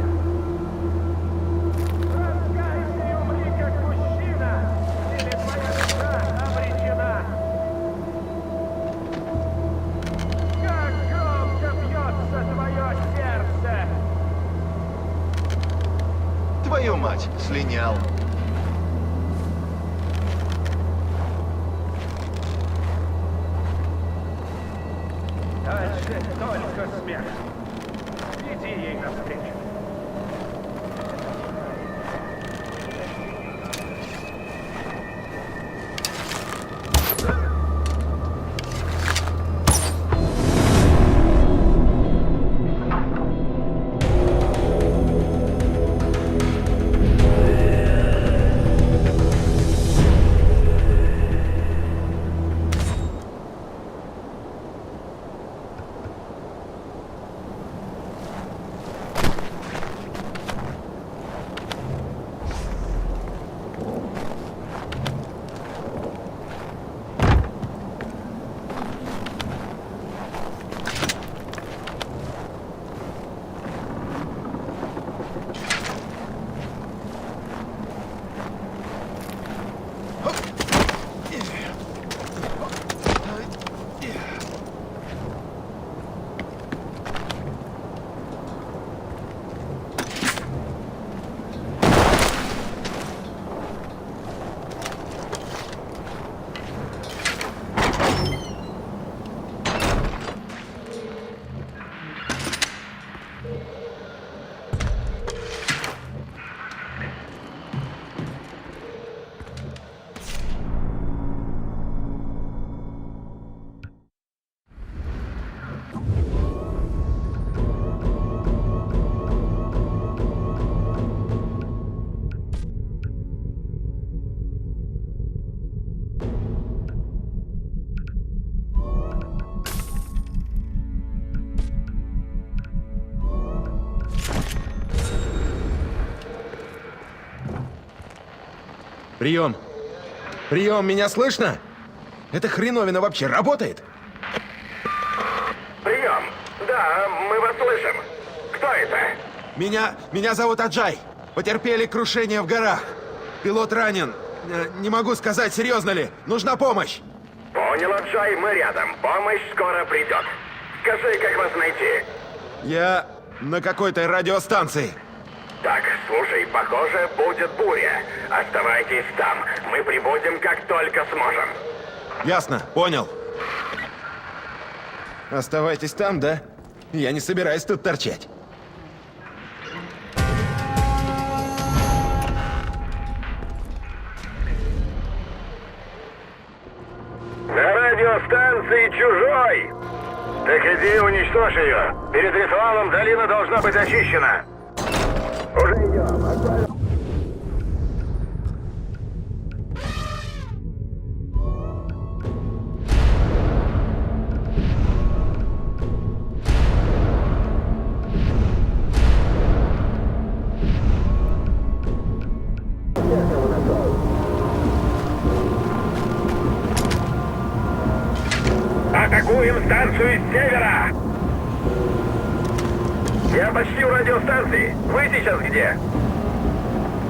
Раскайся и умри как мужчина. Или твоя душа обречена. Как громко бьется твое сердце. Твою мать, слинял. Дальше только смерть. Иди ей навстречу. Прием! Прием, меня слышно? Эта хреновина вообще работает? Прием. Да, мы вас слышим. Кто это? Меня зовут Аджай. Потерпели крушение в горах. Пилот ранен. Не могу сказать, серьезно ли. Нужна помощь. Понял, Аджай, мы рядом. Помощь скоро придет. Скажи, как вас найти? Я на какой-то радиостанции. Так, слушай, похоже, будет буря. Оставайтесь там. Мы прибудем, как только сможем. Ясно, понял. Оставайтесь там, да? Я не собираюсь тут торчать. На радиостанции «Чужой». Так иди уничтожь ее. Перед ритуалом долина должна быть очищена. Уже идем. Атакуем станцию с севера! Я почти у радиостанции. Вы сейчас где?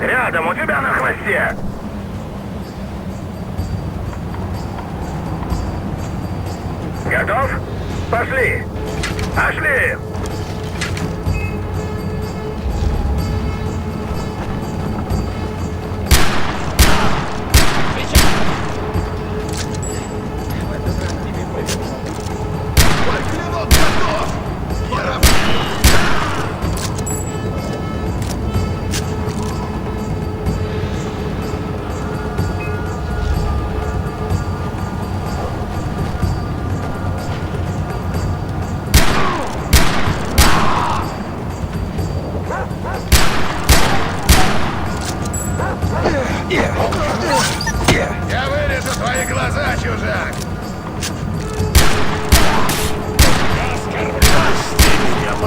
Рядом, у тебя на хвосте! Готов? Пошли! Пошли!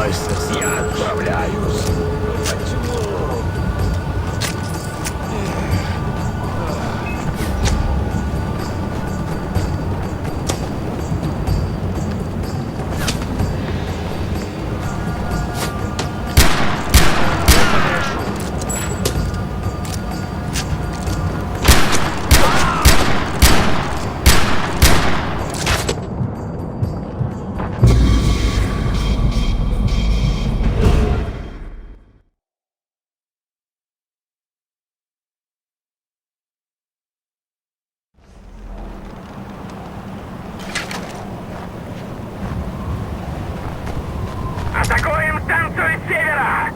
Я отправляюсь во тьму. Атакуем станцию с севера!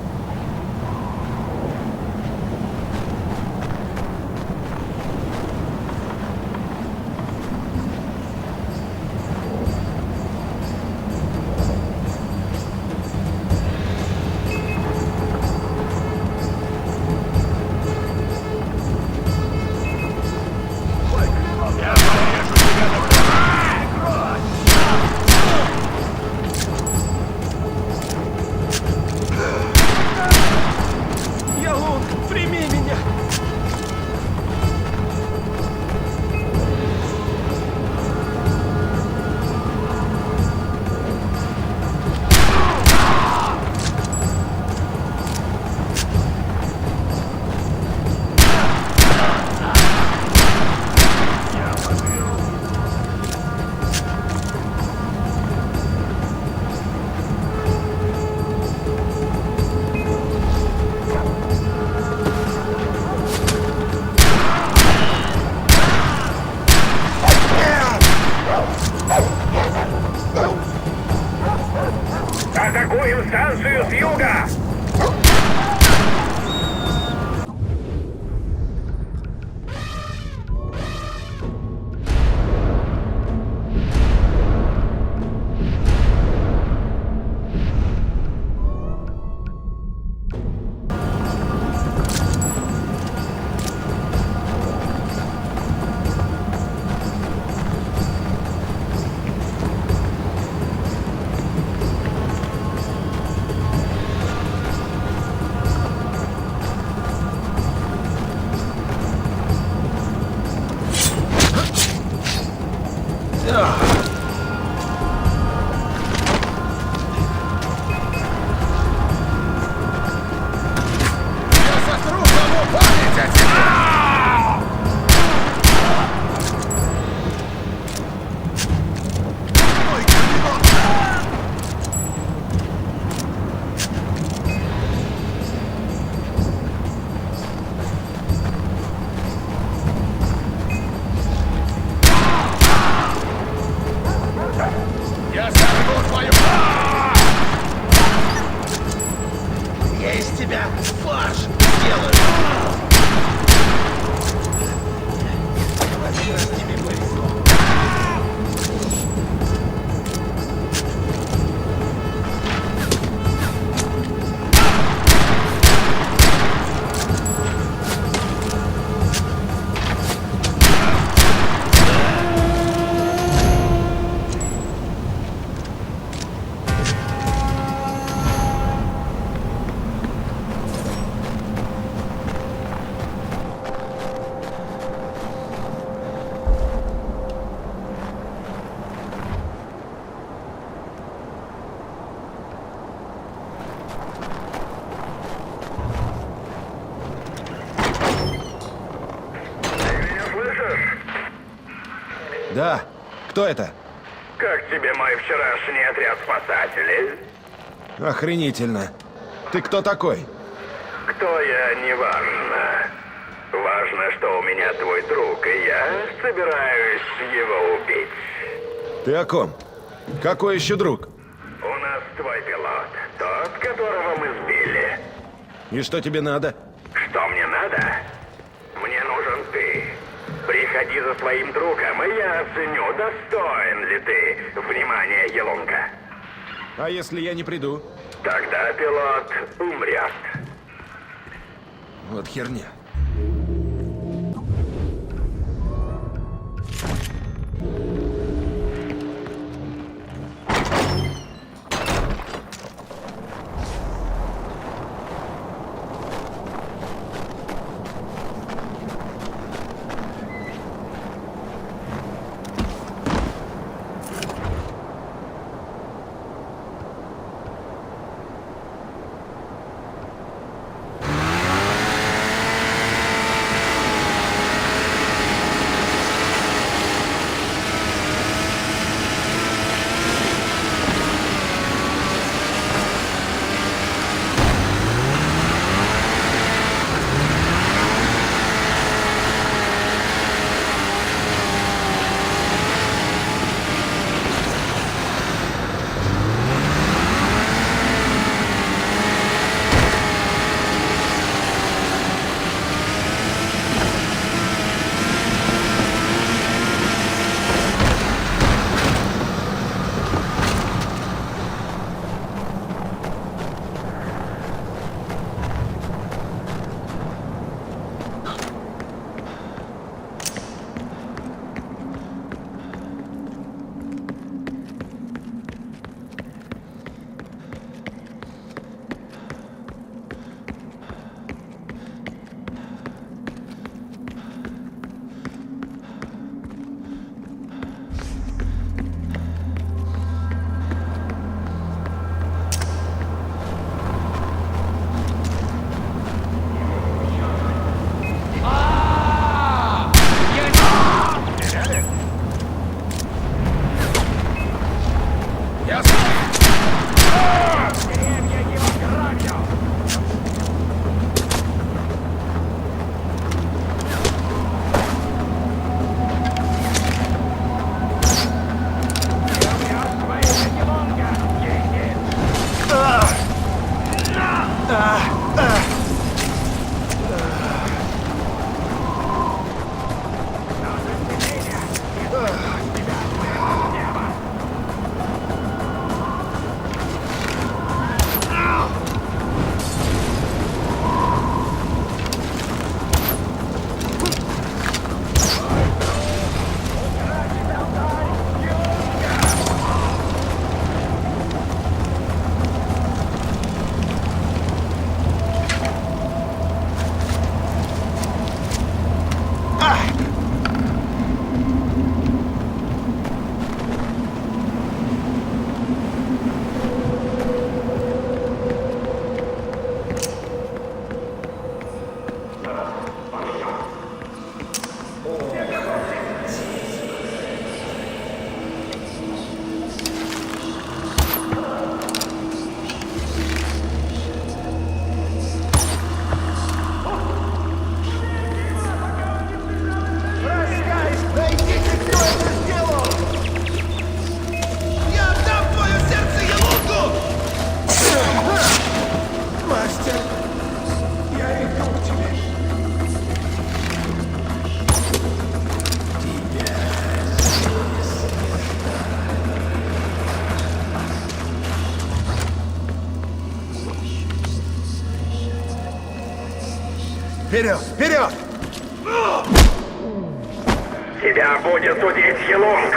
Ялунг, прими меня! Атакуем станцию с юга! Я сорву твою... Я из тебя фарш сделаю. В один раз тебе повезло. Да. Кто это? Как тебе мой вчерашний отряд спасателей? Охренительно. Ты кто такой? Кто я, не важно. Важно, что у меня твой друг, и я собираюсь его убить. Ты о ком? Какой еще друг? У нас твой пилот, тот, которого мы сбили. И что тебе надо? Что мне надо? Мне нужен ты. Приходи за своим другом, и я оценю, достоин ли ты внимания Елунга. А если я не приду? Тогда пилот умрет. Вот херня. Вперед! Вперед! Тебя будет судить Хилунг.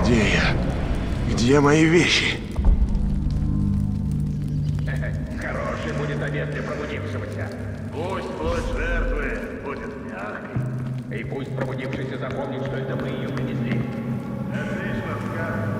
Где я? Где мои вещи? Хороший будет обед для пробудившегося. Пусть плоть жертвы будет мягкой. И пусть пробудившийся запомнит, что это мы ее принесли. Отлично сказано.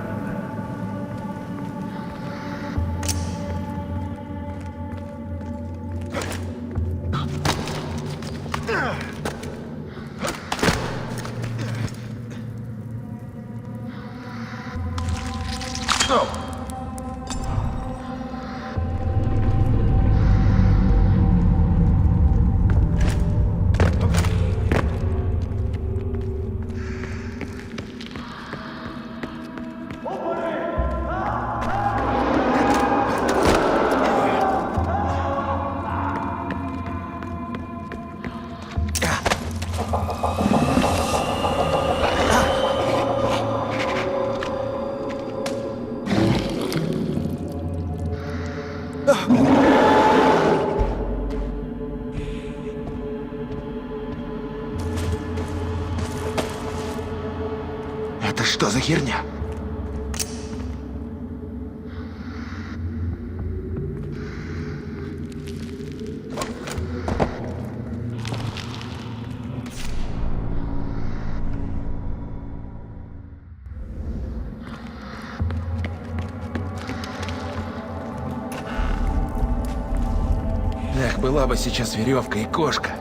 Это что за херня? Эх, была бы сейчас веревка и кошка.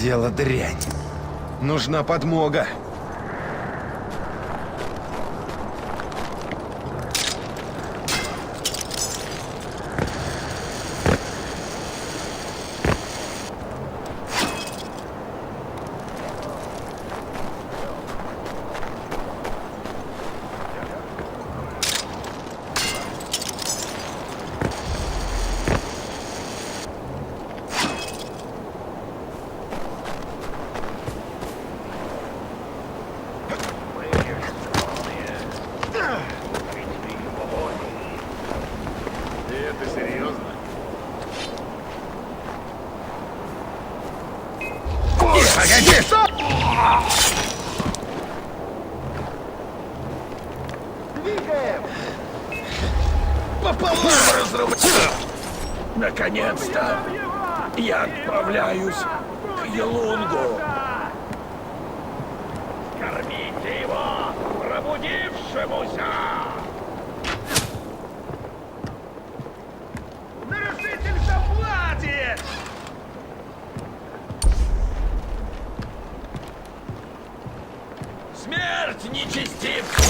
Дело дрянь. Нужна подмога. Ты это серьезно? Погоди, стоп! Двигаем! Пополам разрубать! Наконец-то! Я отправляюсь к Елунгу! Кормите его пробудившемуся! Нарушитель заплатит! Смерть нечестивцу!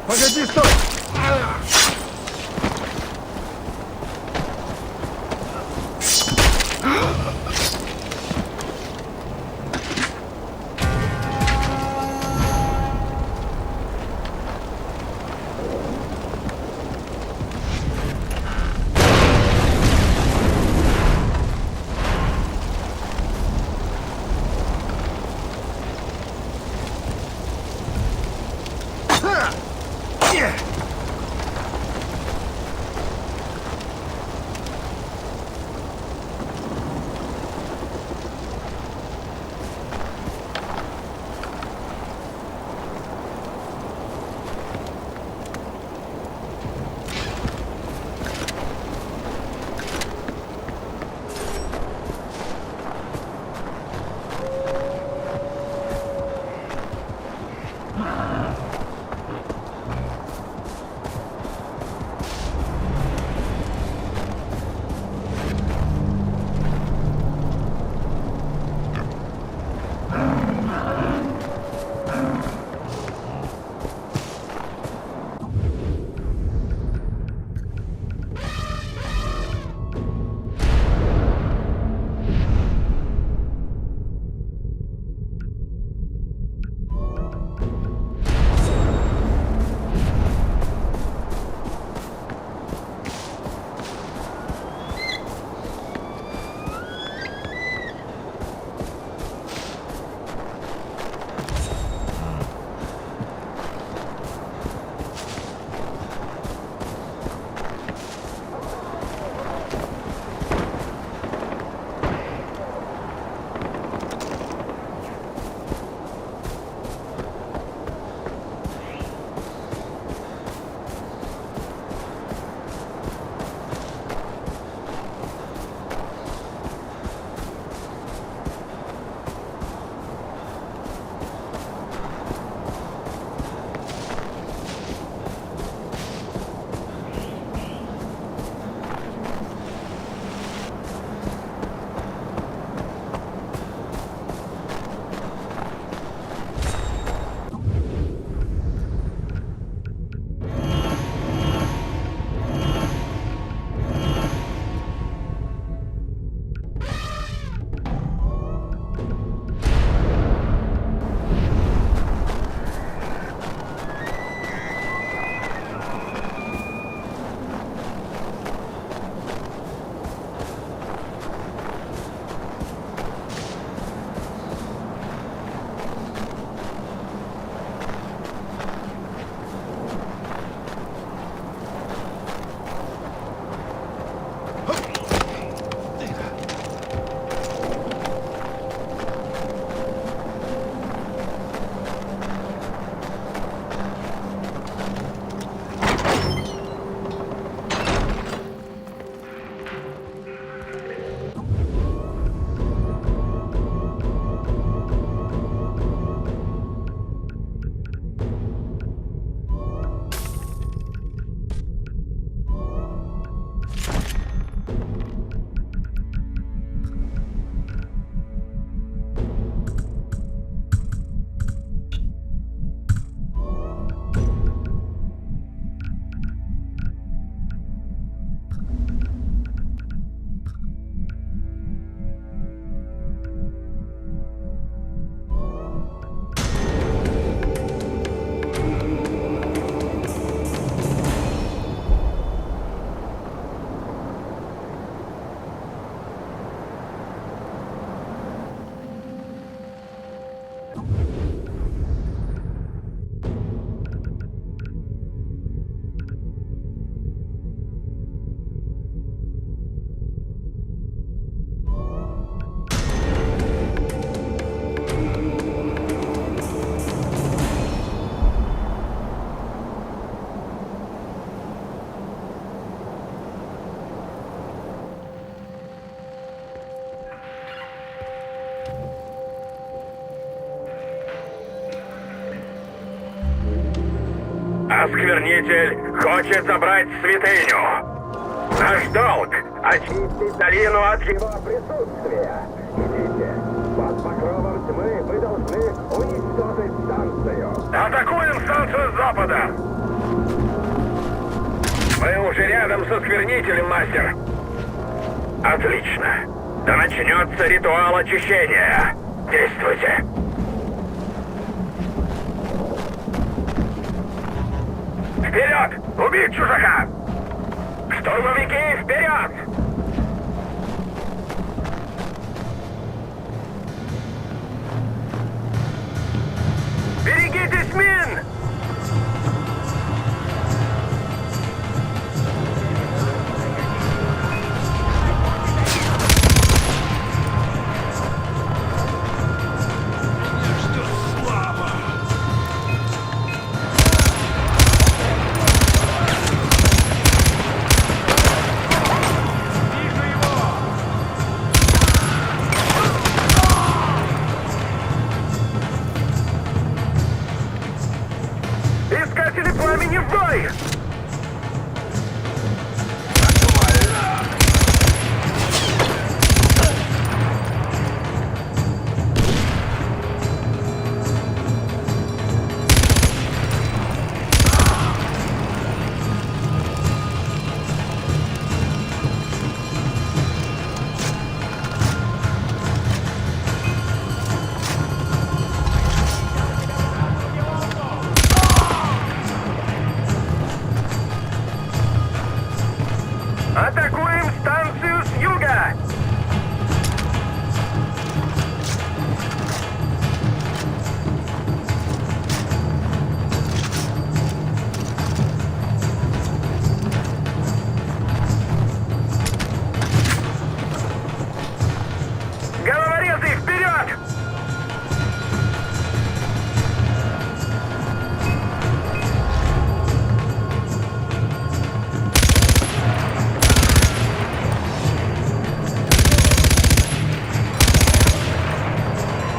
Погоди, стой! Осквернитель хочет забрать святыню. Наш долг — очистить долину от его присутствия. Идите. Под покровом тьмы вы должны уничтожить станцию. Атакуем станцию с запада. Мы уже рядом со Сквернителем, мастер. Отлично. Да начнется ритуал очищения. Действуйте. Вперед! Убить чужака! Штурмовики, вперед! Берегитесь мин! Искатели пламени в бой! Атакуем станцию с юга! Головорезы, вперед!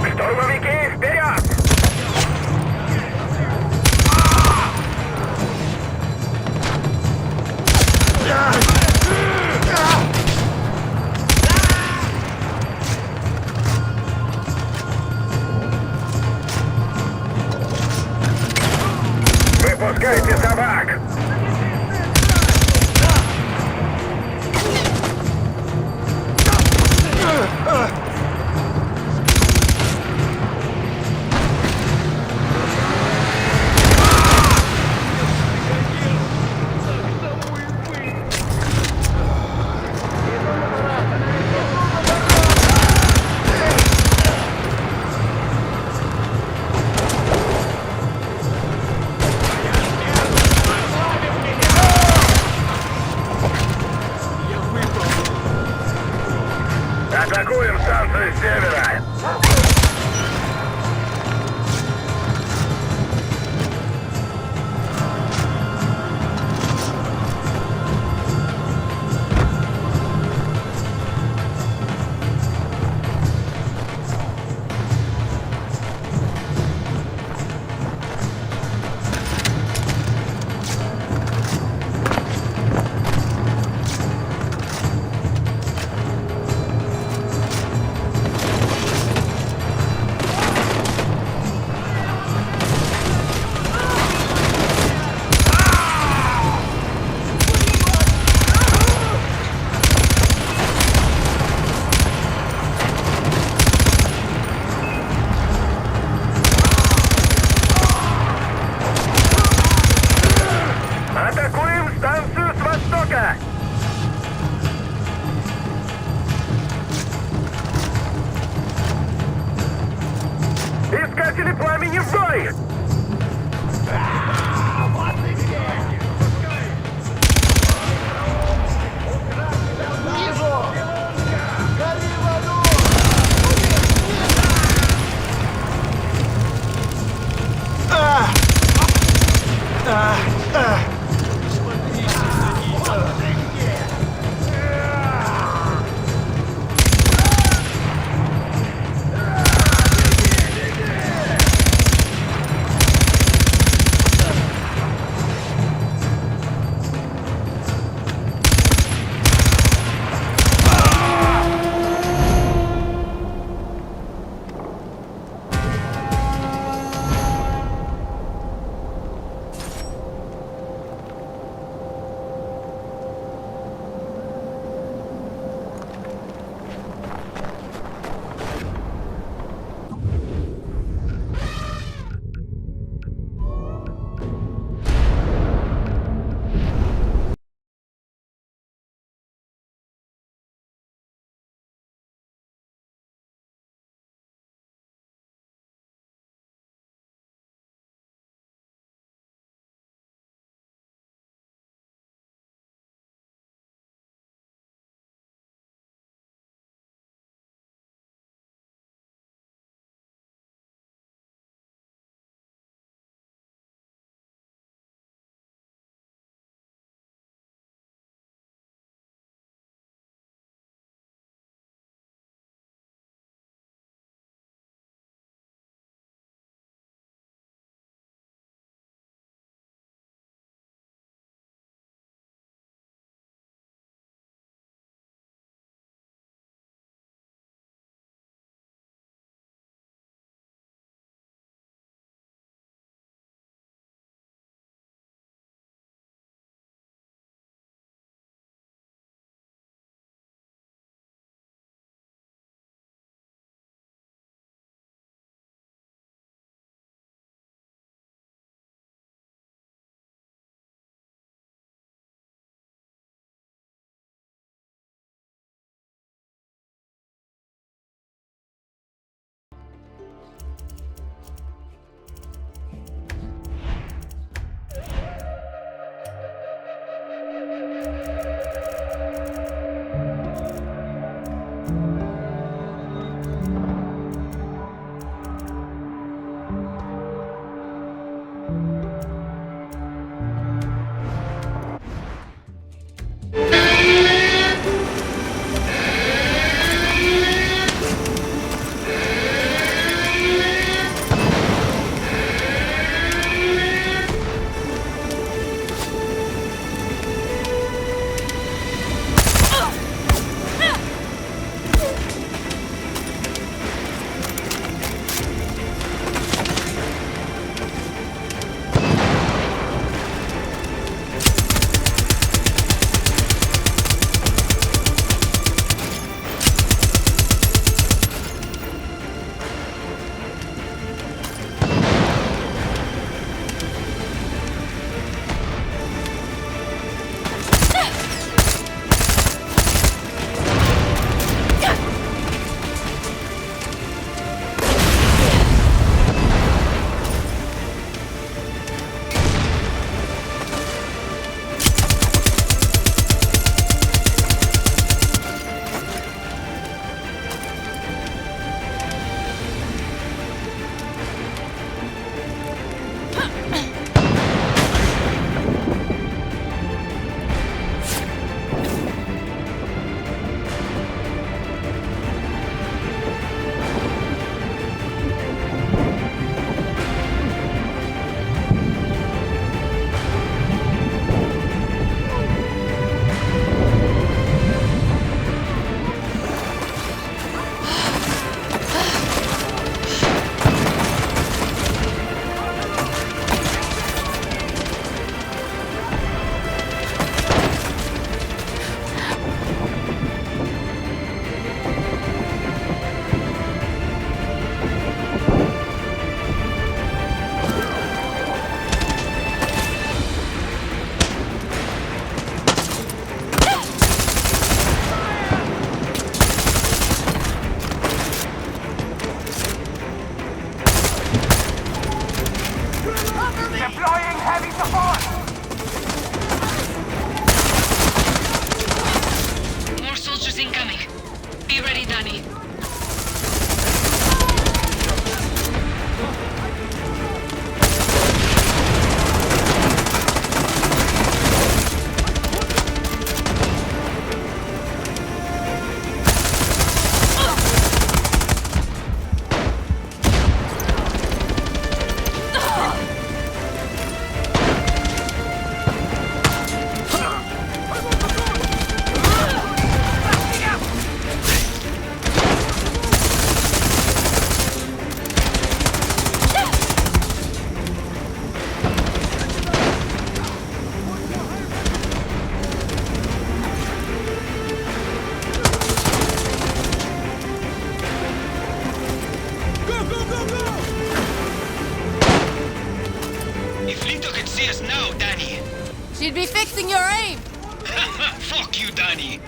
Штурмовики, вперед! Выпускайте собак! Атакуем станцию с севера! Атакуем станцию с востока! Искатели пламени в бой! More soldiers incoming. Be ready, Danny. She'd be fixing your aim! Fuck you, Danny!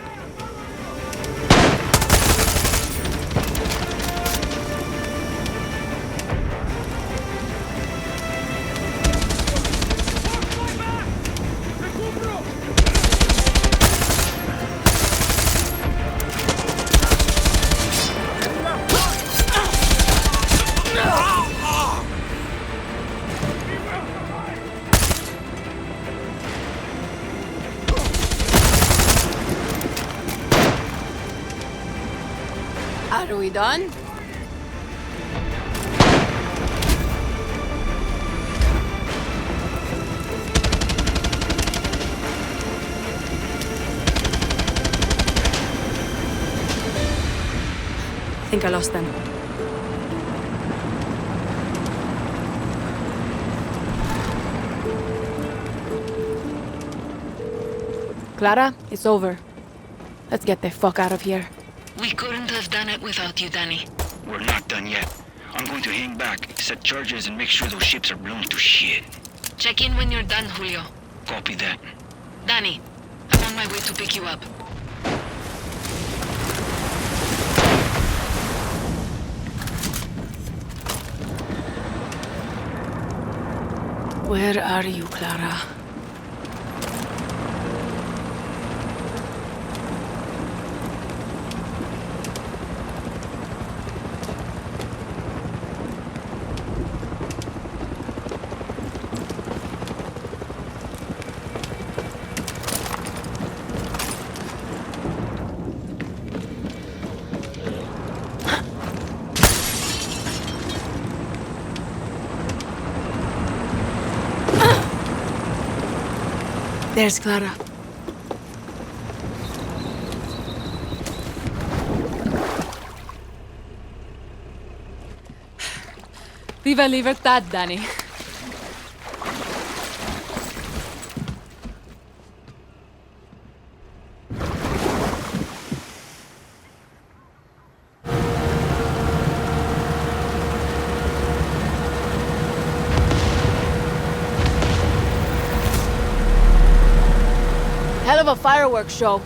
Are we done? I think I lost them. Clara, it's over. Let's get the fuck out of here. We couldn't have done it without you, Danny. We're not done yet. I'm going to hang back, set charges, and make sure those ships are blown to shit. Check in when you're done, Julio. Copy that. Danny, I'm on my way to pick you up. Where are you, Clara? There's Clara. Viva libertad, Danny. Hell of a fireworks show.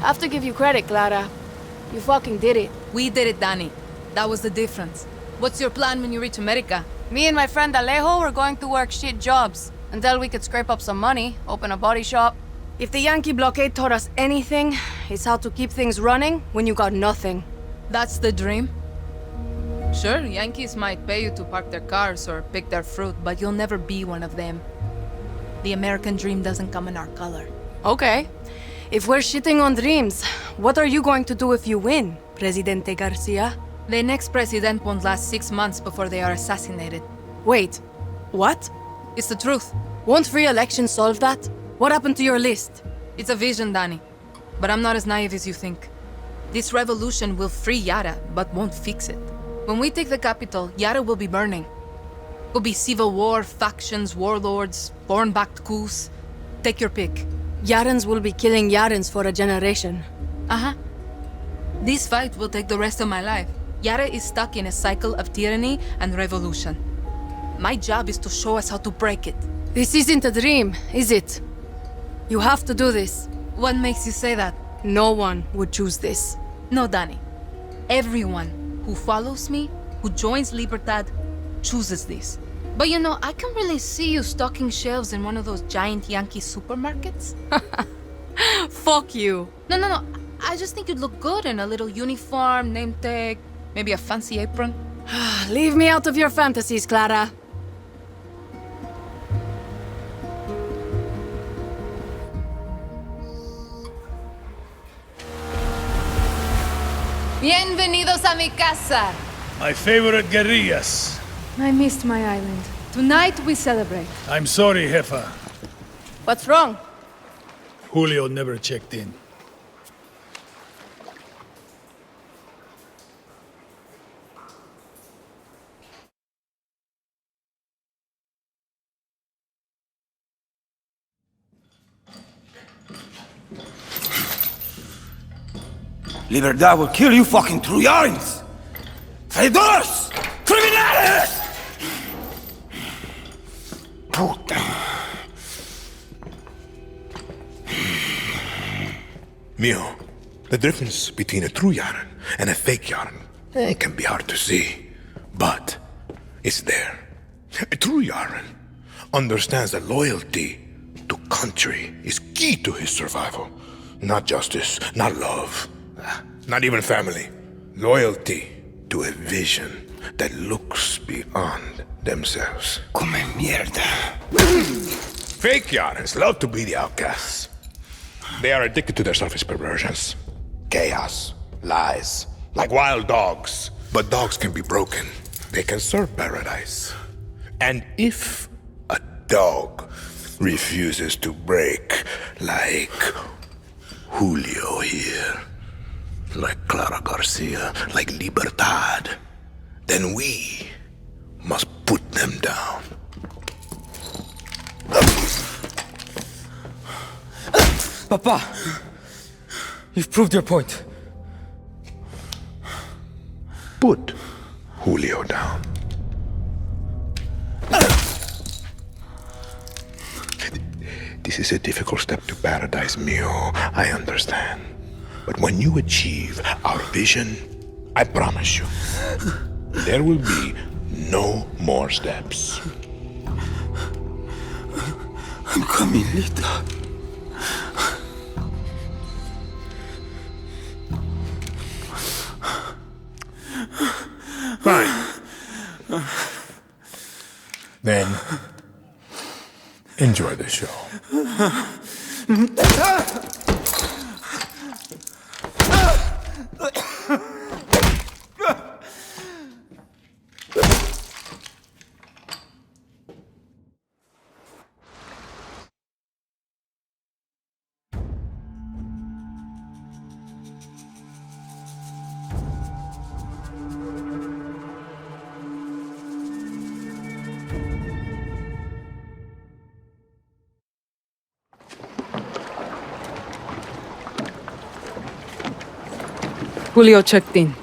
Have to give you credit, Clara. You fucking did it. We did it, Danny. That was the difference. What's your plan when you reach America? Me and my friend Alejo were going to work shit jobs until we could scrape up some money, open a body shop. If the Yankee blockade taught us anything, it's how to keep things running when you got nothing. That's the dream? Sure, Yankees might pay you to park their cars or pick their fruit, but you'll never be one of them. The American dream doesn't come in our color. Okay. If we're shitting on dreams, what are you going to do if you win, Presidente Garcia? The next president won't last 6 months before they are assassinated. Wait, what? It's the truth. Won't free elections solve that? What happened to your list? It's a vision, Danny. But I'm not as naive as you think. This revolution will free Yara, but won't fix it. When we take the capital, Yara will be burning. Will be civil war, factions, warlords, foreign-backed coups. Take your pick. Yarans will be killing Yarans for a generation. Uh-huh. This fight will take the rest of my life. Yara is stuck in a cycle of tyranny and revolution. My job is to show us how to break it. This isn't a dream, is it? You have to do this. What makes you say that? No one would choose this. No, Danny. Everyone who follows me, who joins Libertad, chooses this. But you know, I can really see you stocking shelves in one of those giant Yankee supermarkets. Fuck you. No. I just think you'd look good in a little uniform, name tag, maybe a fancy apron. Leave me out of your fantasies, Clara. Bienvenidos a mi casa. My favorite guerrillas. I missed my island. Tonight we celebrate. I'm sorry, Jefa. What's wrong? Julio never checked in. Libertad will kill you fucking Trojans! Traidores! Criminales! Puta. Mio, the difference between a true yarn and a fake yarn, it can be hard to see, but it's there. A true yarn understands that loyalty to country is key to his survival. Not justice, not love, not even family. Loyalty to a vision that looks beyond themselves. Come mierda. Fake yarns love to be the outcasts. They are addicted to their selfish perversions. Chaos, lies, like wild dogs. But dogs can be broken. They can serve paradise. And if a dog refuses to break, like Julio here, like Clara Garcia, like Libertad, then we must put them down. Papa, you've proved your point. Put Julio down. This is a difficult step to paradise, Mio. I understand. But when you achieve our vision, I promise you, there will be no more steps. I'm coming, Lita. Fine. Then, enjoy the show. Julio checked in.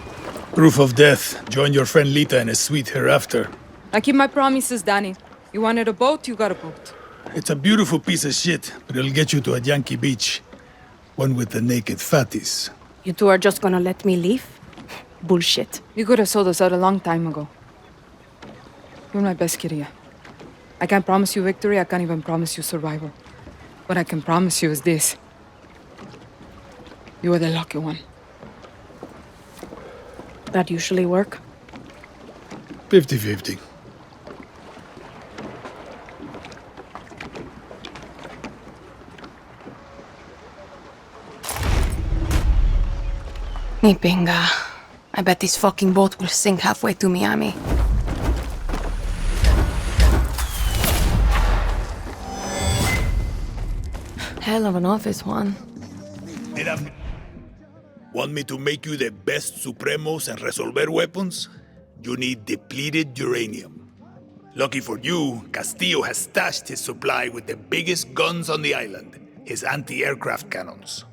Proof of death. Join your friend Lita in a suite hereafter. I keep my promises, Danny. You wanted a boat, you got a boat. It's a beautiful piece of shit, but it'll get you to a Yankee beach. One with the naked fatties. You two are just gonna let me leave? Bullshit. You could have sold us out a long time ago. You're my best kid. I can't promise you victory, I can't even promise you survival. What I can promise you is this. You are the lucky one. That usually work? 50-50. Ni pinga. I bet this fucking boat will sink halfway to Miami. Hell of an office, Juan. Want me to make you the best Supremos and Resolver weapons? You need depleted uranium. Lucky for you, Castillo has stashed his supply with the biggest guns on the island, his anti-aircraft cannons.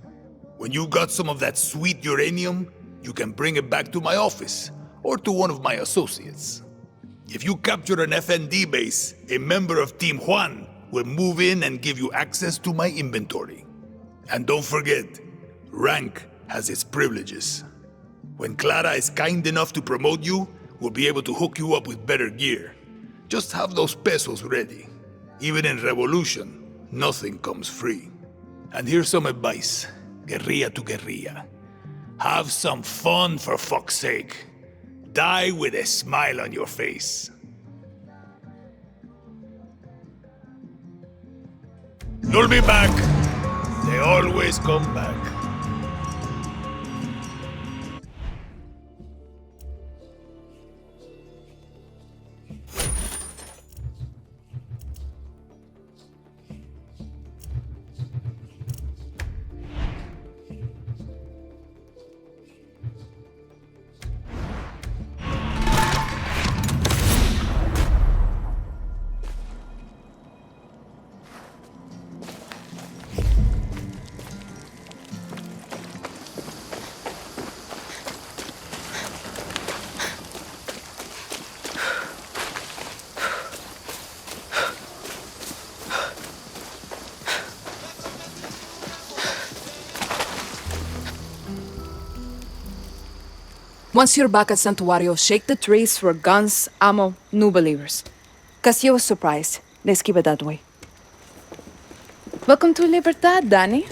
When you got some of that sweet uranium, you can bring it back to my office, or to one of my associates. If you capture an FND base, a member of Team Juan will move in and give you access to my inventory. And don't forget, rank has its privileges. When Clara is kind enough to promote you, we'll be able to hook you up with better gear. Just have those pesos ready. Even in revolution, nothing comes free. And here's some advice, guerrilla to guerrilla. Have some fun for fuck's sake. Die with a smile on your face. You'll be back. They always come back. Once you're back at Santuario, shake the trees for guns, ammo, new believers. Castillo was surprised. Let's keep it that way. Welcome to Libertad, Danny.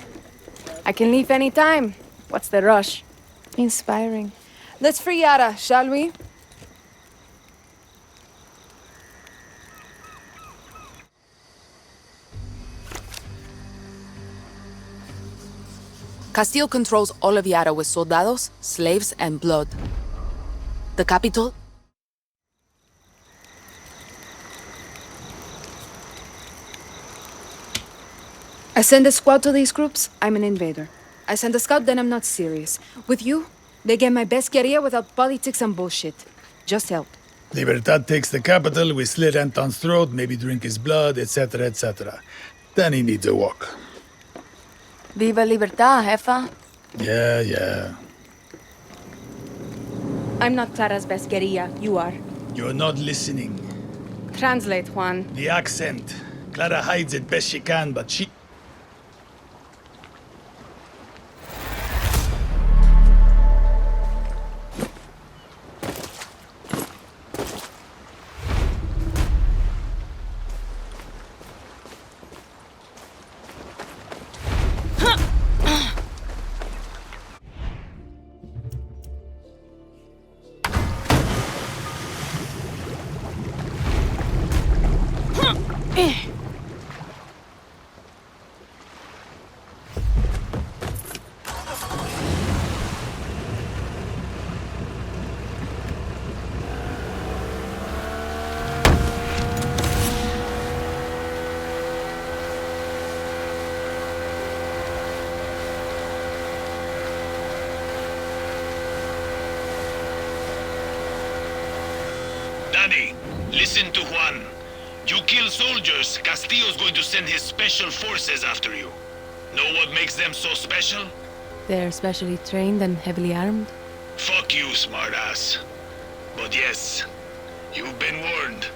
I can leave any time. What's the rush? Inspiring. Let's free Yara, shall we? Castillo controls all of Yara with soldados, slaves, and blood. The capital? I send a squad to these groups, I'm an invader. I send a scout, then I'm not serious. With you, they get my best guerrilla without politics and bullshit. Just help. Libertad takes the capital, we slit Anton's throat, maybe drink his blood, etc., etc. Then he needs a walk. Viva Libertad, jefa. Yeah. I'm not Clara's best guerrilla, you are. You're not listening. Translate, Juan. The accent. Clara hides it best she can, but she... Danny, listen to Juan. You kill soldiers, Castillo's going to send his special forces after you. Know what makes them so special? They're specially trained and heavily armed. Fuck you, smartass. But yes, you've been warned.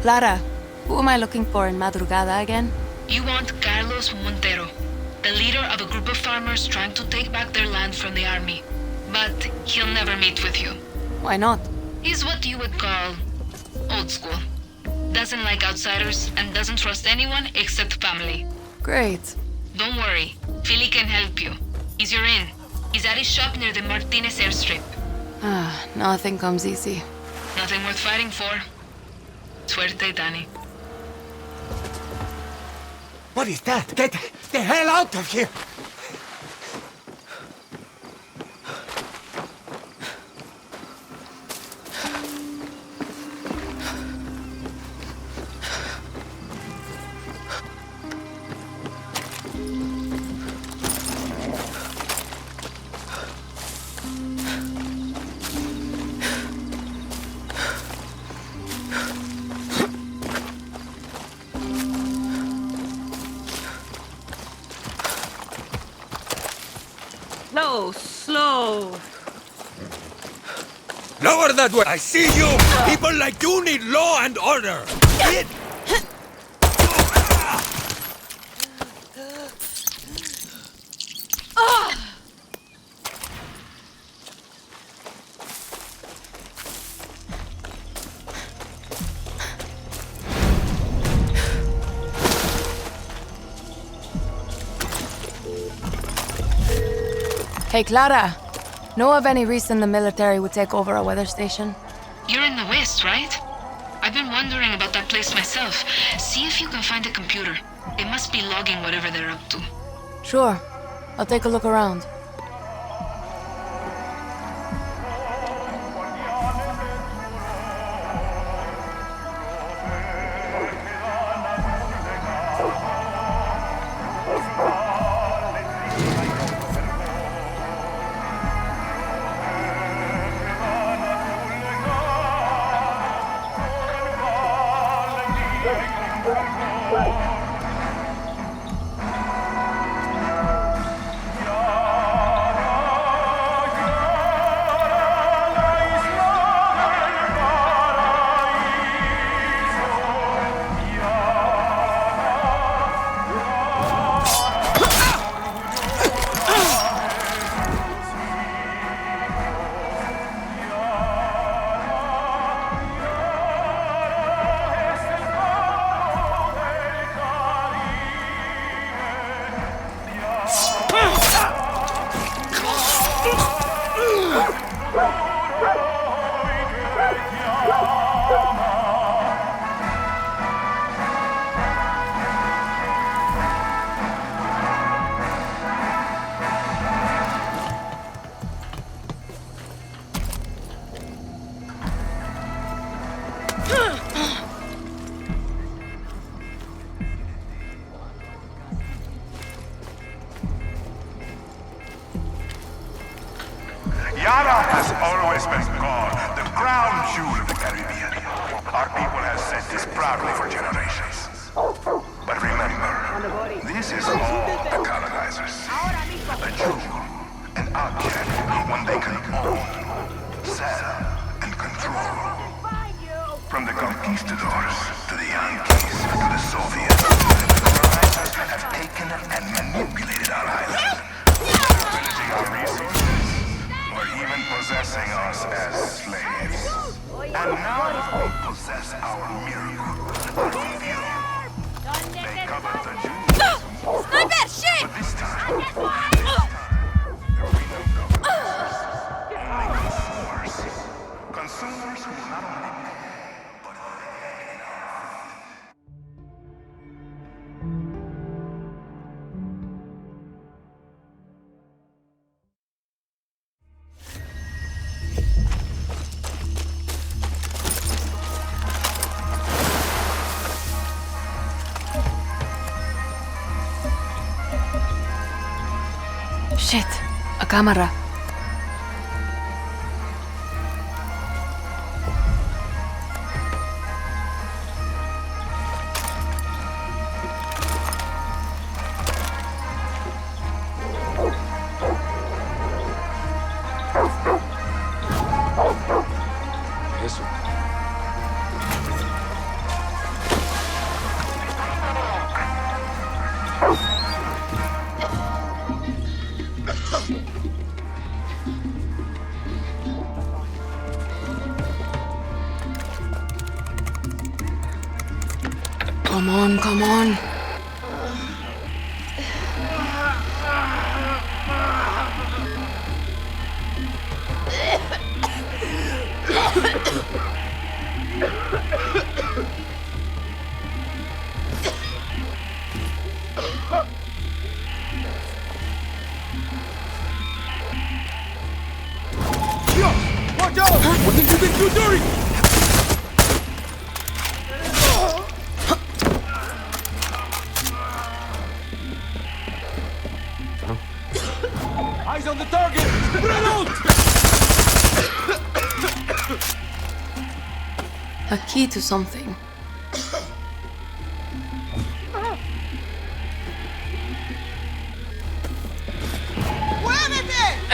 Clara, who am I looking for in Madrugada again? You want Carlos Montero, the leader of a group of farmers trying to take back their land from the army. But he'll never meet with you. Why not? He's what you would call old school. Doesn't like outsiders and doesn't trust anyone except family. Great. Don't worry, Philly can help you. He's your in. He's at his shop near the Martinez airstrip. Nothing comes easy. Nothing worth fighting for. Suerte, Danny. What is that? Get the hell out of here! So slow. Lower that way! I see you! People like you need law and order! Get Hey, Clara. Know of any reason the military would take over a weather station? You're in the West, right? I've been wondering about that place myself. See if you can find a computer. It must be logging whatever they're up to. Sure. I'll take a look around. Yara has always been called the crown jewel of the Caribbean. Our people have said this proudly for generations. But remember, this is all the colonizers. A jewel, an object, one they can own, sell, and control. From the conquistadors to the Yankees to the Soviets, the colonizers have taken and manipulated our island, pillaging our resources, or even possessing us as slaves. And now we possess our miracle, our reveal. They covered the Jews. Sniper! Shit! But this time, there will be no governors, only consumers. Consumers who will not only pay, but pay enough. Shit, a camera. Eso. Come on, come on. Watch out! What did you think you were doing? Eyes on the target! Grenade! A key to something. ¡Muévete!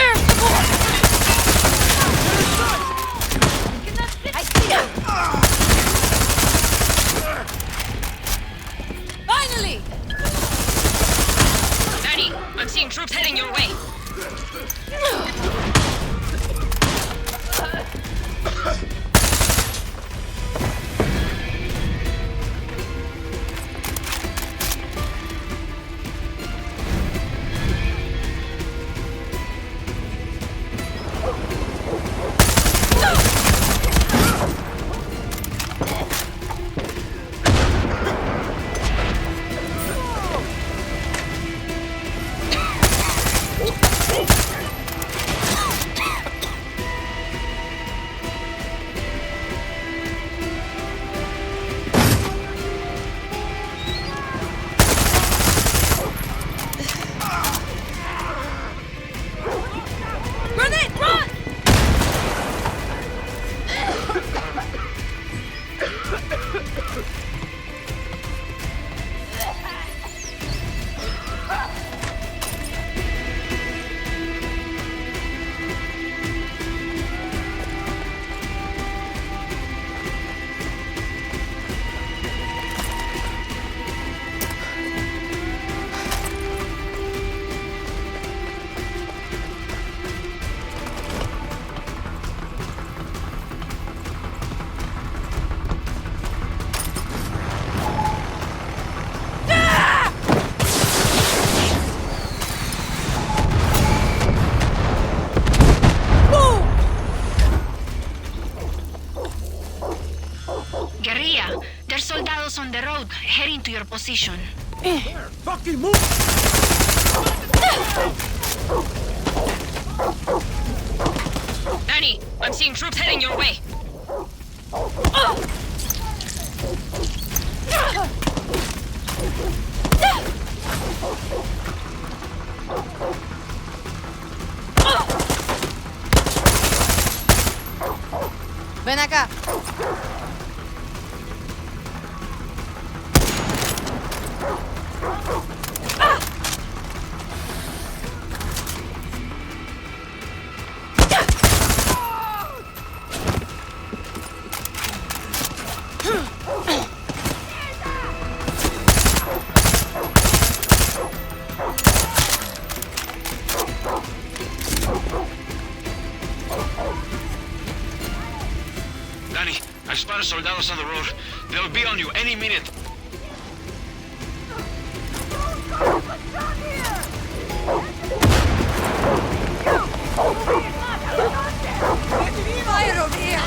There's soldados on the road, heading to your position. Fucking move! Danny, I'm seeing troops heading your way. Ven acá. Danny, I spotted soldados on the road. They'll be on you any minute. Fire over here!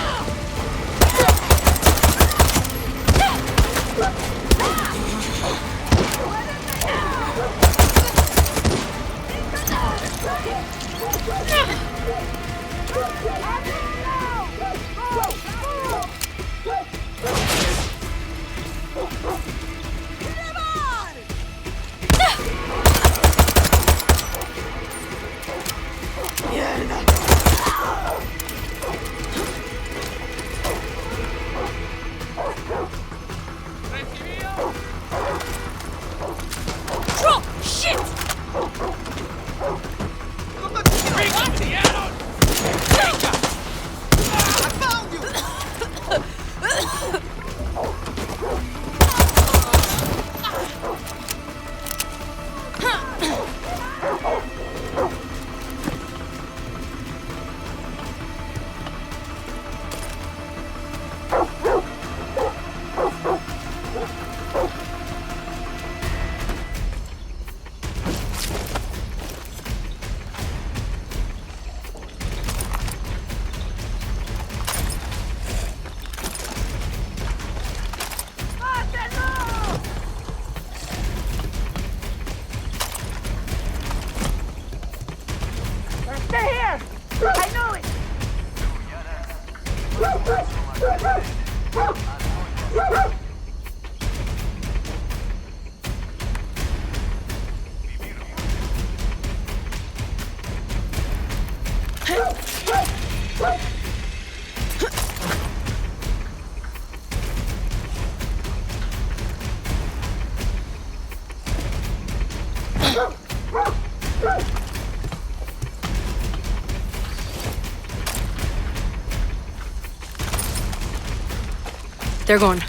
Drop! Shit! I found you! Stay here! I know it! They're gone.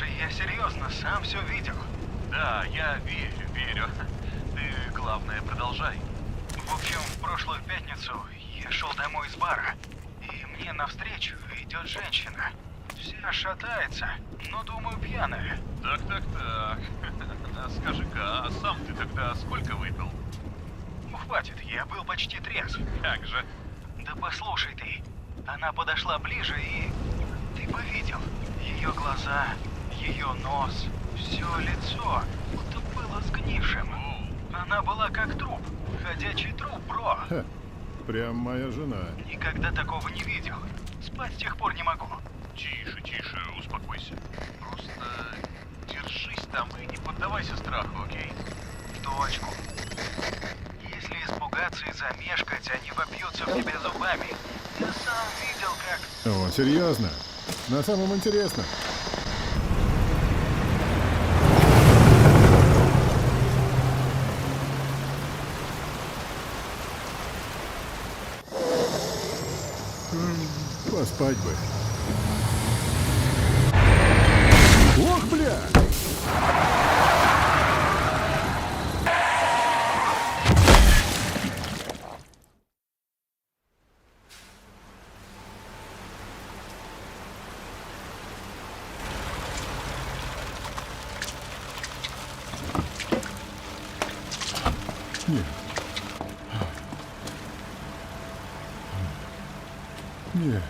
Слушай, я серьезно, сам все видел. Да, я верю. Ты, главное, продолжай. В общем, в прошлую пятницу я шел домой из бара, и мне навстречу идет женщина. Вся шатается, но, думаю, пьяная. Так. Скажи-ка, а сам ты тогда сколько выпил? Ну, хватит, я был почти трезв. Как же? Да послушай ты, она подошла ближе и... Ты бы видел, ее глаза, ее нос, все лицо, будто было сгнившим. Она была как труп, ходячий труп, бро. Ха, прям моя жена. Никогда такого не видел. Спать с тех пор не могу. Тише, успокойся. Просто держись там и не поддавайся страху, окей? В точку. Если испугаться и замешкать, они вопьются в тебя зубами. Я сам видел, как... О, серьезно? На самом интересном. Поспать бы. Ох, бля! Нет. Нет.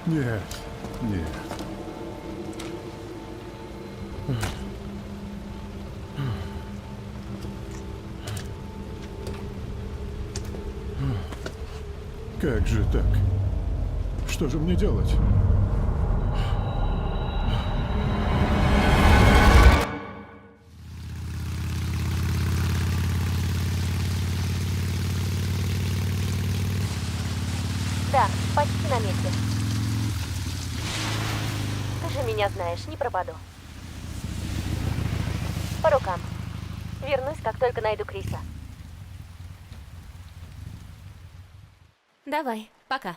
Нет. Нет. Как же так? Что же мне делать? Да, почти на месте. Ты же меня знаешь, не пропаду. По рукам. Вернусь, как только найду Криса. Давай, пока.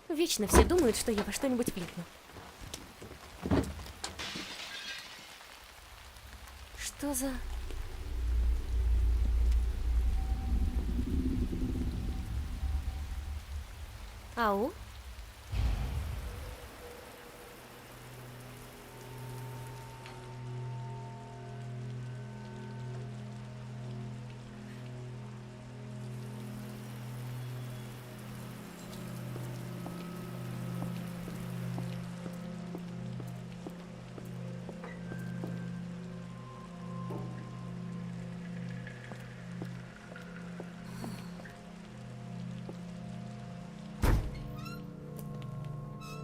Вечно все думают, что я во что-нибудь влипну. Что за... Ау?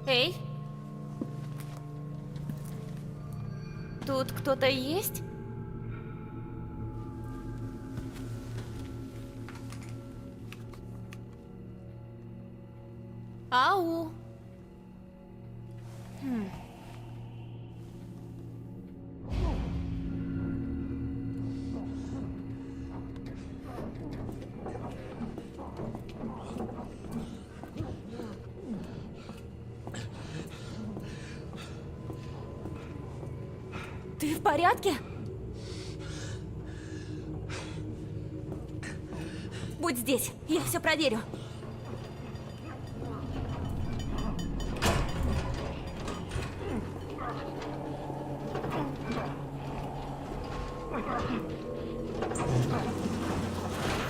Эй? Тут кто-то есть? Ау. Ты в порядке? Будь здесь, я все проверю.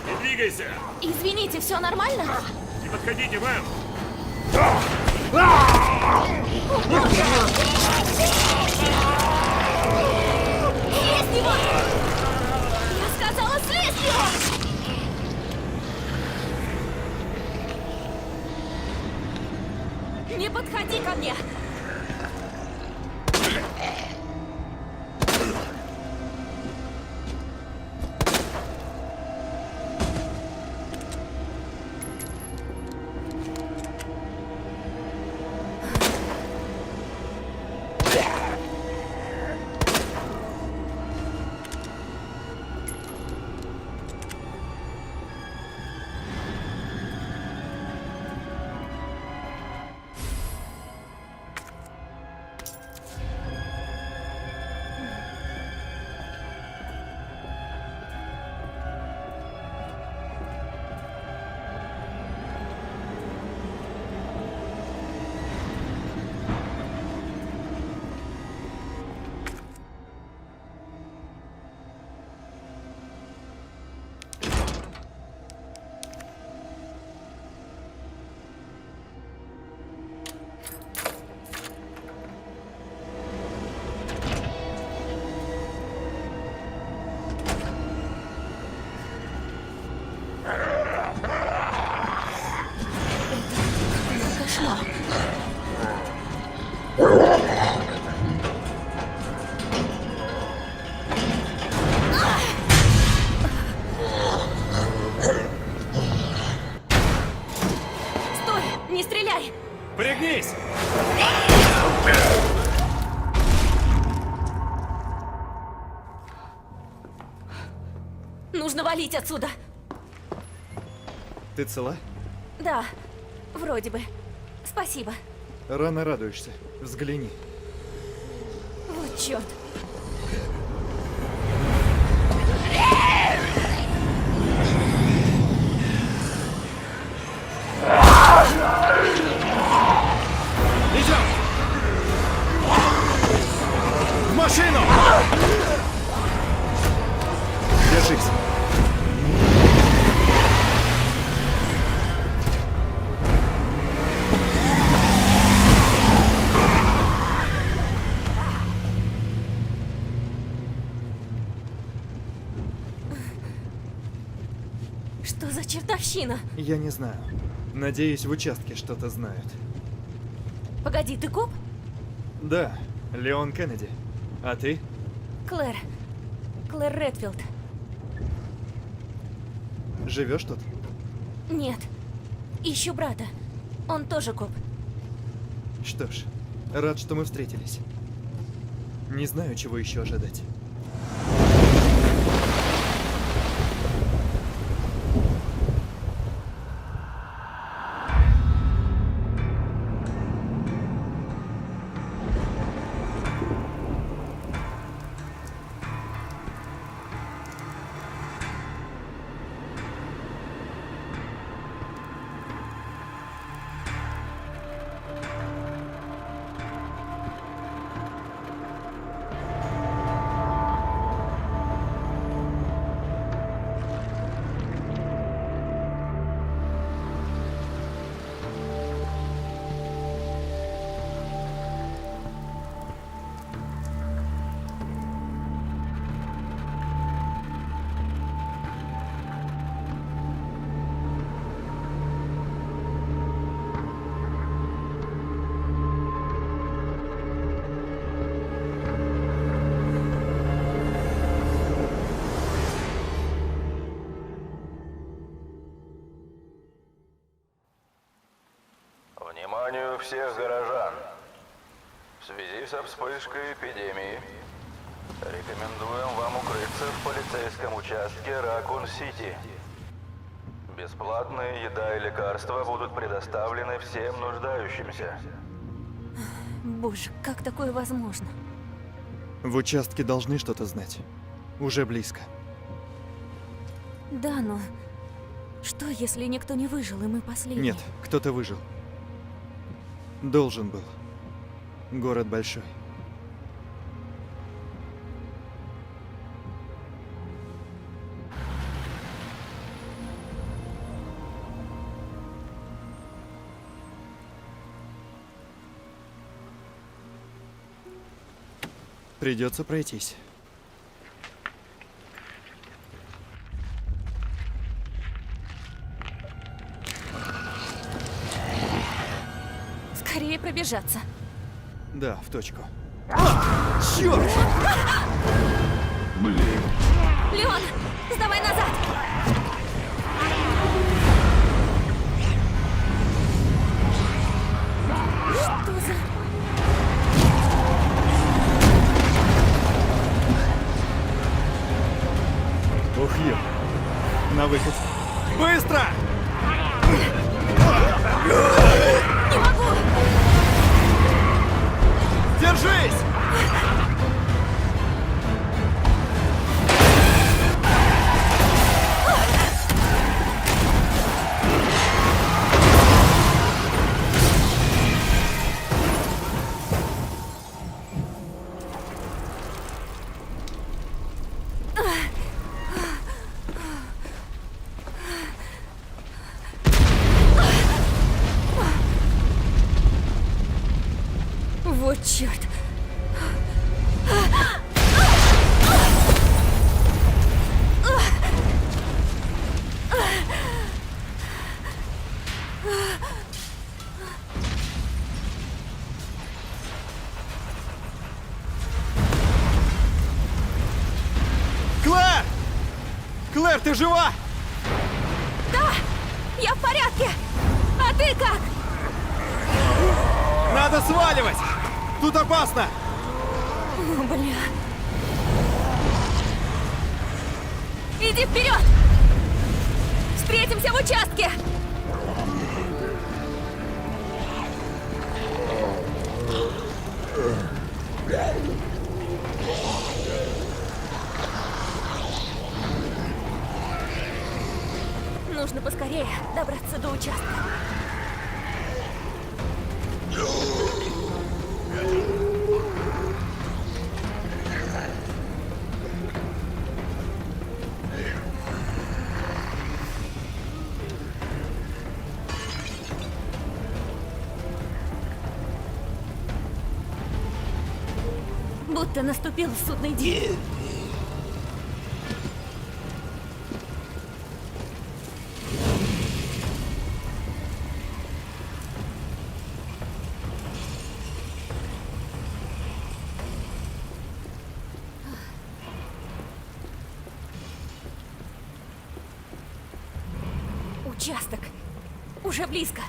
Не двигайся! Извините, все нормально? Не подходите, мэм! Слезь с него! Я сказала, слезь с него! Не подходи ко мне! Пригнись! Нужно валить отсюда. Ты цела? Да, вроде бы. Спасибо. Рано радуешься. Взгляни. Вот черт. Идем! В машину! Держись. Что за чертовщина? Я не знаю. Надеюсь, в участке что-то знают. Погоди, ты коп? Да, Леон Кеннеди. А ты? Клэр. Клэр Редфилд. Живешь тут? Нет. Ищу брата. Он тоже коп. Что ж, рад, что мы встретились. Не знаю, чего еще ожидать. Вниманию всех горожан. В связи со вспышкой эпидемии рекомендуем вам укрыться в полицейском участке Ракун-Сити. Бесплатные еда и лекарства будут предоставлены всем нуждающимся. Боже, как такое возможно? В участке должны что-то знать. Уже близко. Да, но... Что, если никто не выжил, и мы последние? Нет, кто-то выжил. Должен был. Город большой. Придется пройтись. Скорее пробежаться. Да, в точку. Черт! Блин. Леон, сдавай назад! Что за... Ох, ё. На выход. Быстро! Не могу! Держись! Вот черт! Клэр! Клэр, ты жива? Да! Я в порядке! А ты как? Надо сваливать! Тут опасно! О, бля. Иди вперед! Встретимся в участке! Нужно поскорее добраться до участка. Будто наступил судный день. Участок. Уже близко.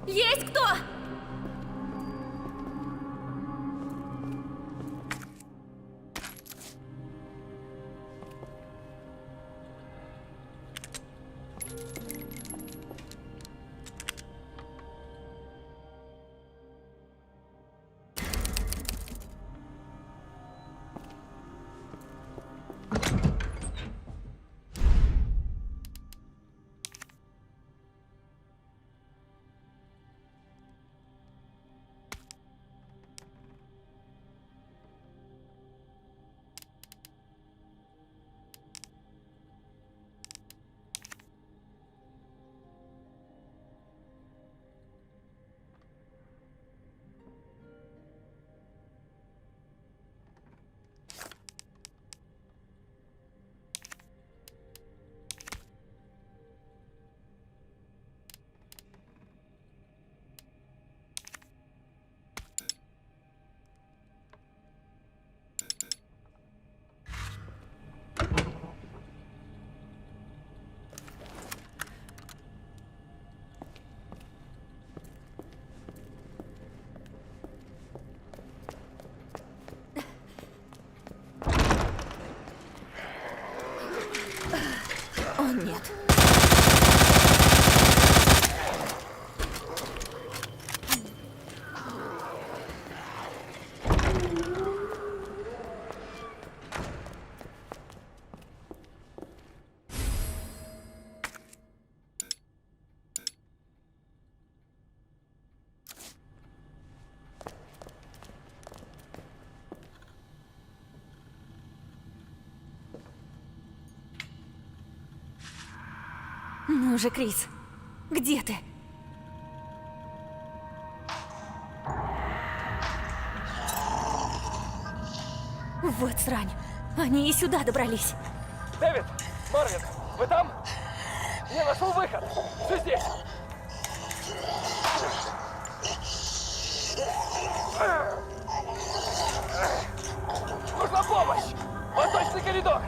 Есть кто? О, нет. Ну же, Крис, где ты? Вот срань. Они и сюда добрались. Дэвид, Марвин, вы там? Я нашел выход. Все здесь. Нужна помощь! Восточный коридор!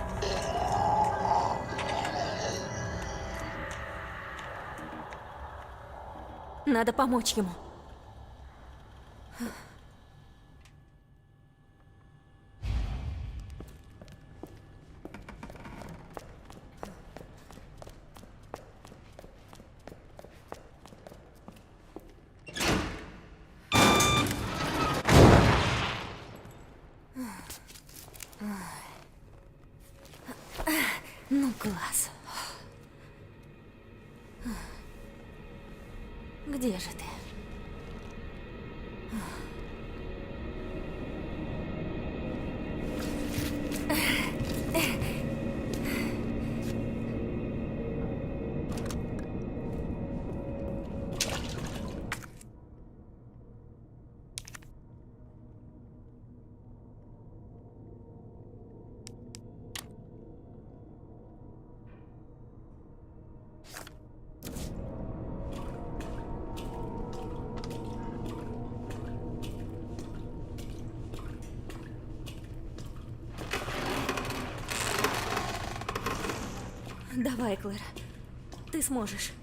Надо помочь ему. Ну, класс. Где же ты? Давай, Клэр. Ты сможешь.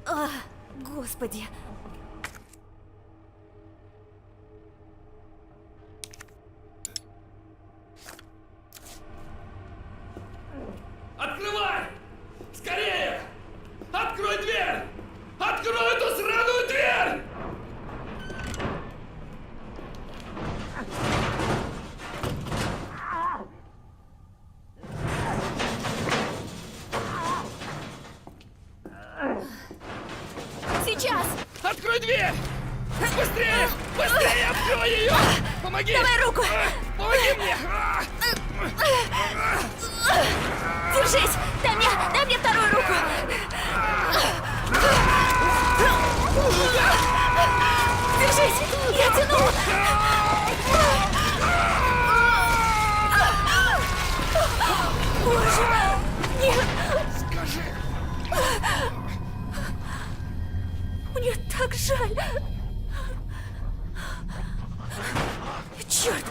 А, господи. Открывай! Скорее! Открой дверь! Открой эту сраную дверь! Сейчас! Открой дверь! Быстрее! Быстрее! Открой ее! Помоги! Давай руку! Помоги мне! Держись! Дай мне вторую руку! Держись! Я тяну! Боже! Нет! Скажи! Мне так жаль! Черт!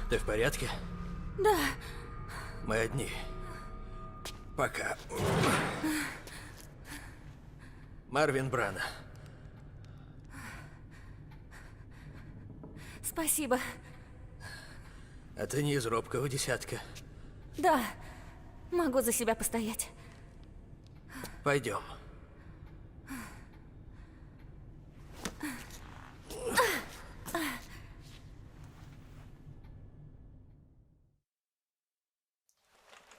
Ты в порядке? Да. Мы одни. Пока. Марвин Брана. Спасибо. А ты не из робкого десятка. Да. Могу за себя постоять. Пойдем.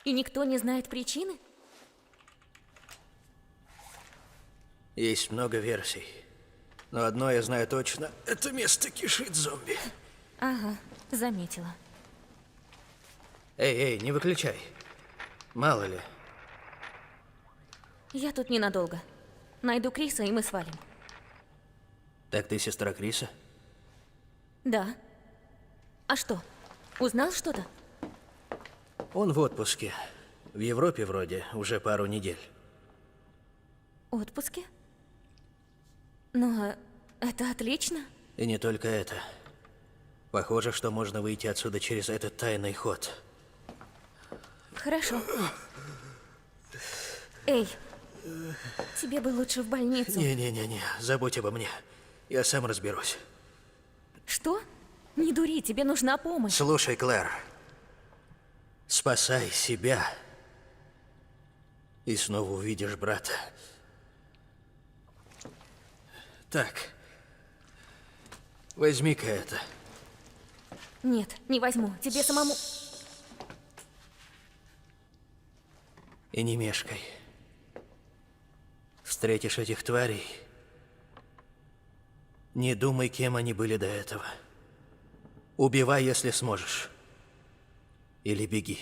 И никто не знает причины? Есть много версий. Но одно я знаю точно. Это место кишит зомби. Ага, заметила. Эй, не выключай. Мало ли. Я тут ненадолго. Найду Криса, и мы свалим. Так ты сестра Криса? Да. А что? Узнал что-то? Он в отпуске. В Европе вроде уже пару недель. Отпуске? Но это отлично. И не только это. Похоже, что можно выйти отсюда через этот тайный ход. Хорошо. Эй, тебе бы лучше в больницу. Не, забудь обо мне. Я сам разберусь. Что? Не дури, тебе нужна помощь. Слушай, Клэр. Спасай себя. И снова увидишь брата. Так. Возьми-ка это. Нет, не возьму. Тебе самому... И не мешкай. Встретишь этих тварей, не думай, кем они были до этого. Убивай, если сможешь. Или беги.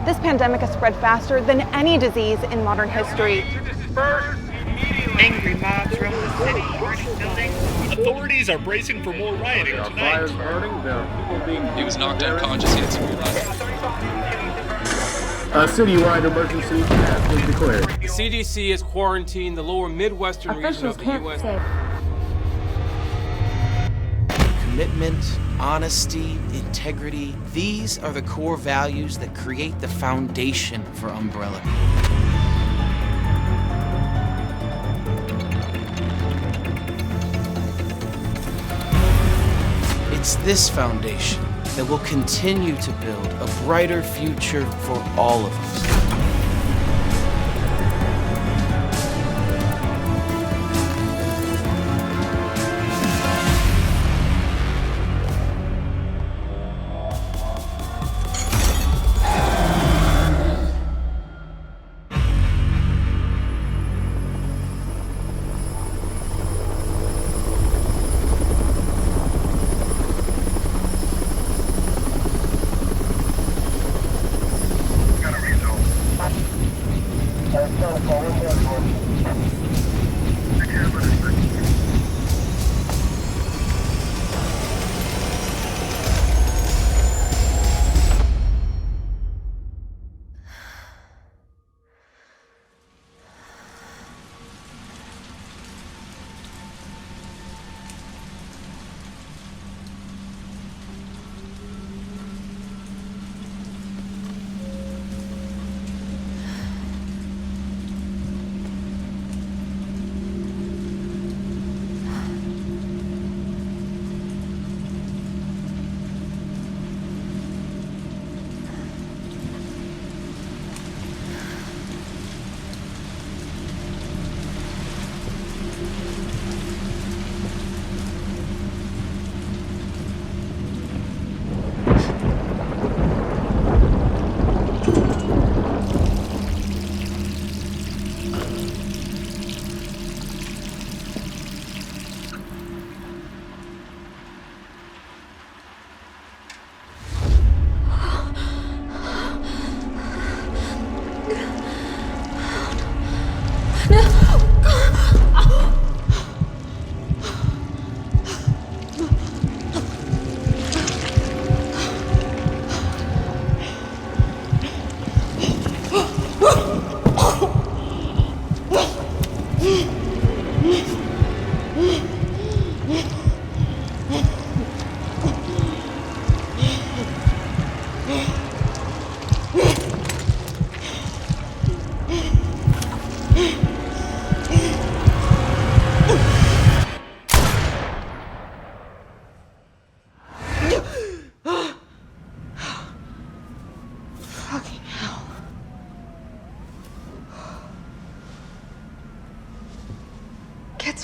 This pandemic has spread faster than any disease in modern history. Angry mobs roam the city, burning buildings. Authorities are bracing for more rioting tonight. He was knocked unconscious. He had some A citywide emergency has been declared. The CDC has quarantined the lower Midwestern region of the U.S. Commitment, honesty, integrity, these are the core values that create the foundation for Umbrella. It's this foundation that will continue to build a brighter future for all of us.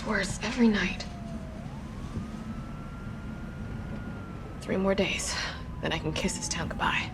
gets worse every night. 3 more days, then I can kiss this town goodbye.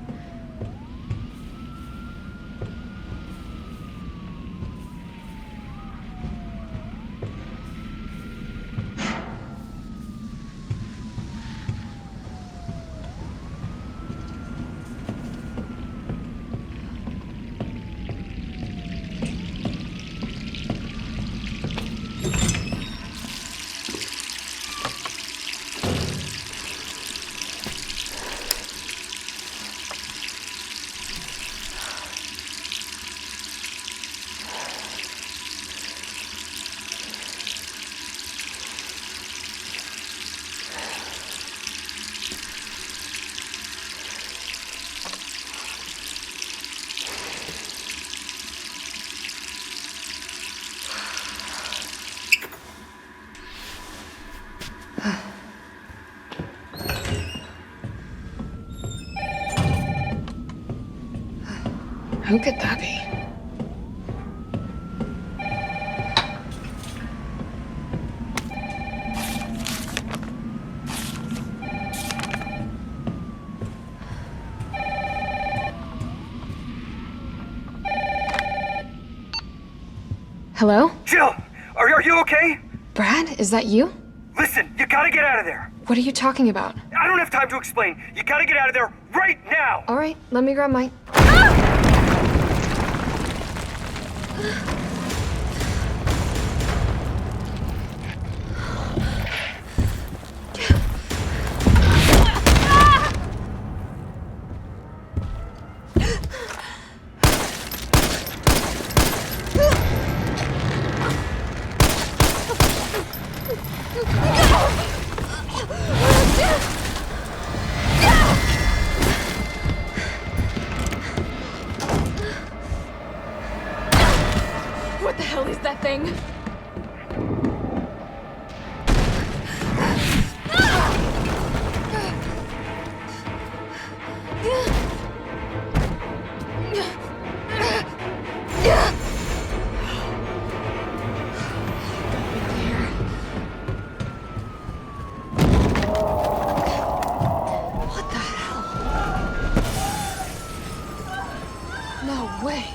Who could that be? Hello? Jill, are you okay? Brad, is that you? Listen, you gotta get out of there. What are you talking about? I don't have time to explain. You gotta get out of there right now. All right, let me grab my... What the hell is that thing? What the hell? No way.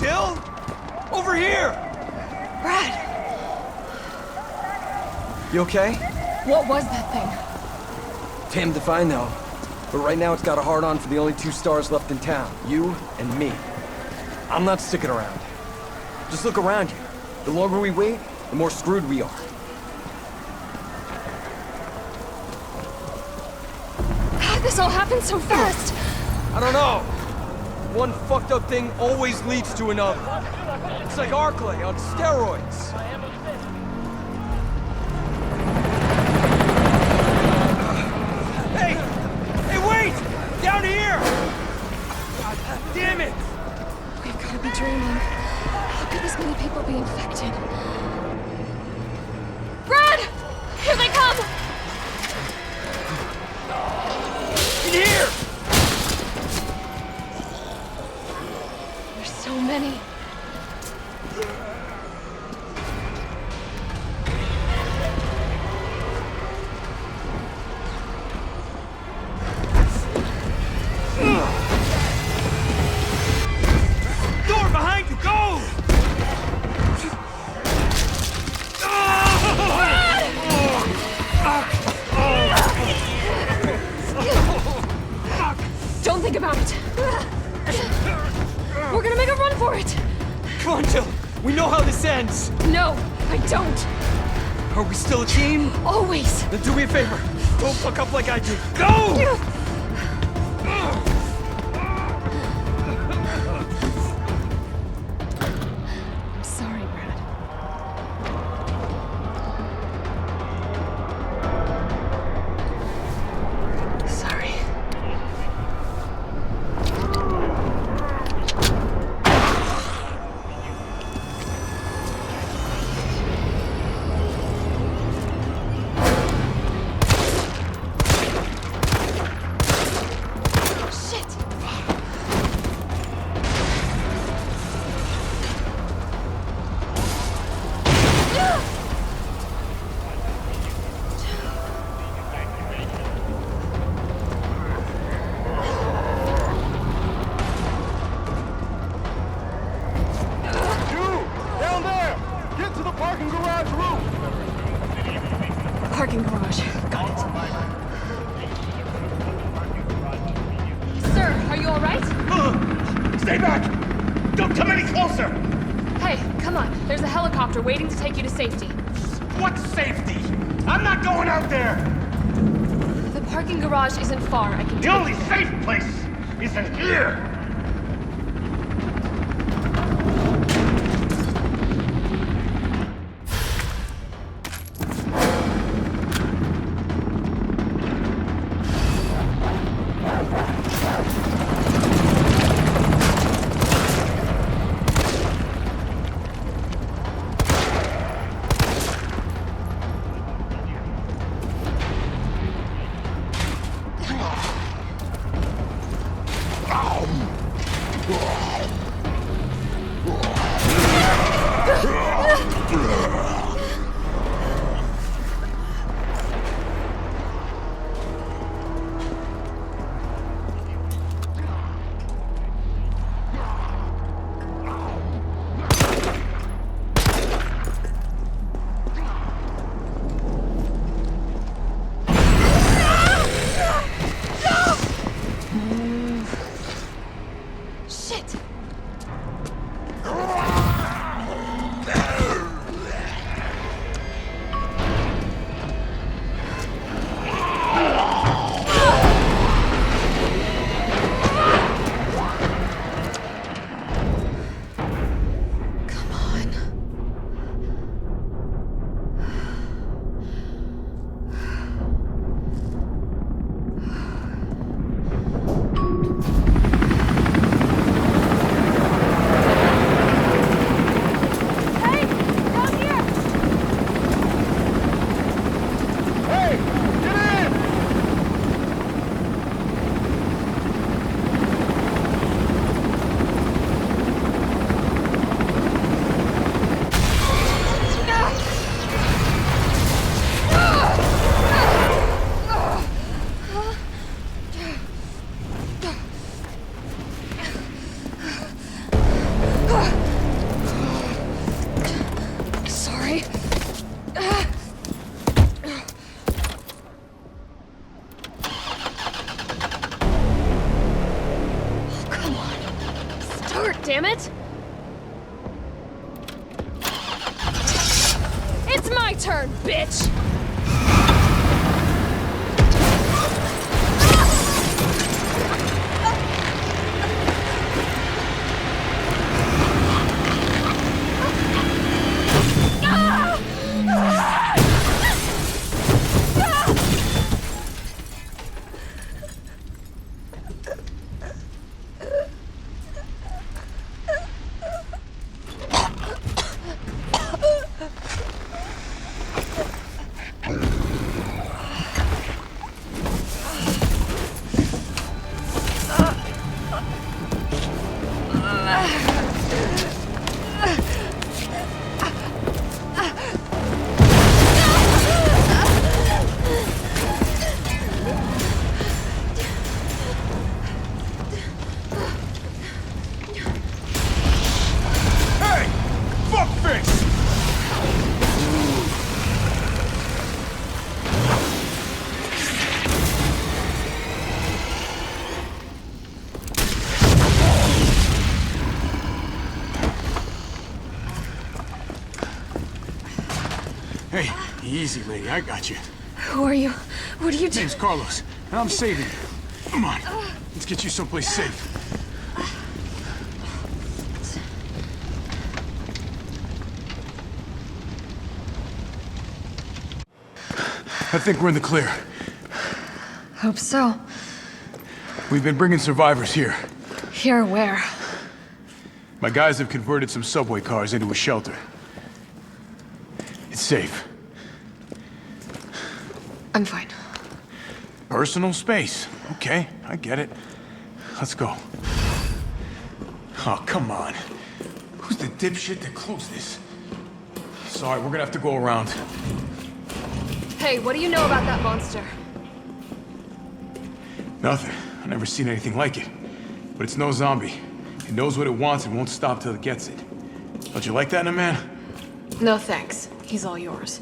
Jill? Over here! Brad! You okay? What was that thing? Damned if I know. But right now it's got a hard-on for the only 2 stars left in town. You and me. I'm not sticking around. Just look around you. The longer we wait, the more screwed we are. How'd this all happen so fast? I don't know. One fucked up thing always leads to another. It's like Arclay on steroids. Hey! Hey, wait! Down here! Damn it! We've got to be dreaming. How could this many people be infected? Brad! Here they come! In here! There's so many. Door behind you, go! Don't think about it. We're gonna make a run for it. Come on, Jill. We know how this ends. No, I don't. Are we still a team? Always. Then do me a favor. Don't fuck up like I did. Go! I'm sorry, Brad. Sorry. Shit! Down there! Get to the parking garage roof! Parking garage. Got it. Sir, are you alright? Stay back! Don't come any closer! Hey, come on. There's a helicopter waiting to take you to safety. What safety? I'm not going out there! The parking garage isn't far. I can The only safe place is in here! Shit! Come on. Hey, down here! Hey! Get in! Sorry. Oh, come on. Start, damn it! It's my turn, bitch! Hey, easy, lady. I got you. Who are you? What are you doing? Name's Carlos, and I'm saving you. Come on, let's get you someplace safe. I think we're in the clear. Hope so. We've been bringing survivors here. Here where? My guys have converted some subway cars into a shelter. It's safe. I'm fine. Personal space. Okay, I get it. Let's go. Oh, come on. Who's the dipshit that closed this? Sorry, we're gonna have to go around. Hey, what do you know about that monster? Nothing. I've never seen anything like it. But it's no zombie. It knows what it wants and won't stop till it gets it. Don't you like that in a man? No thanks. He's all yours.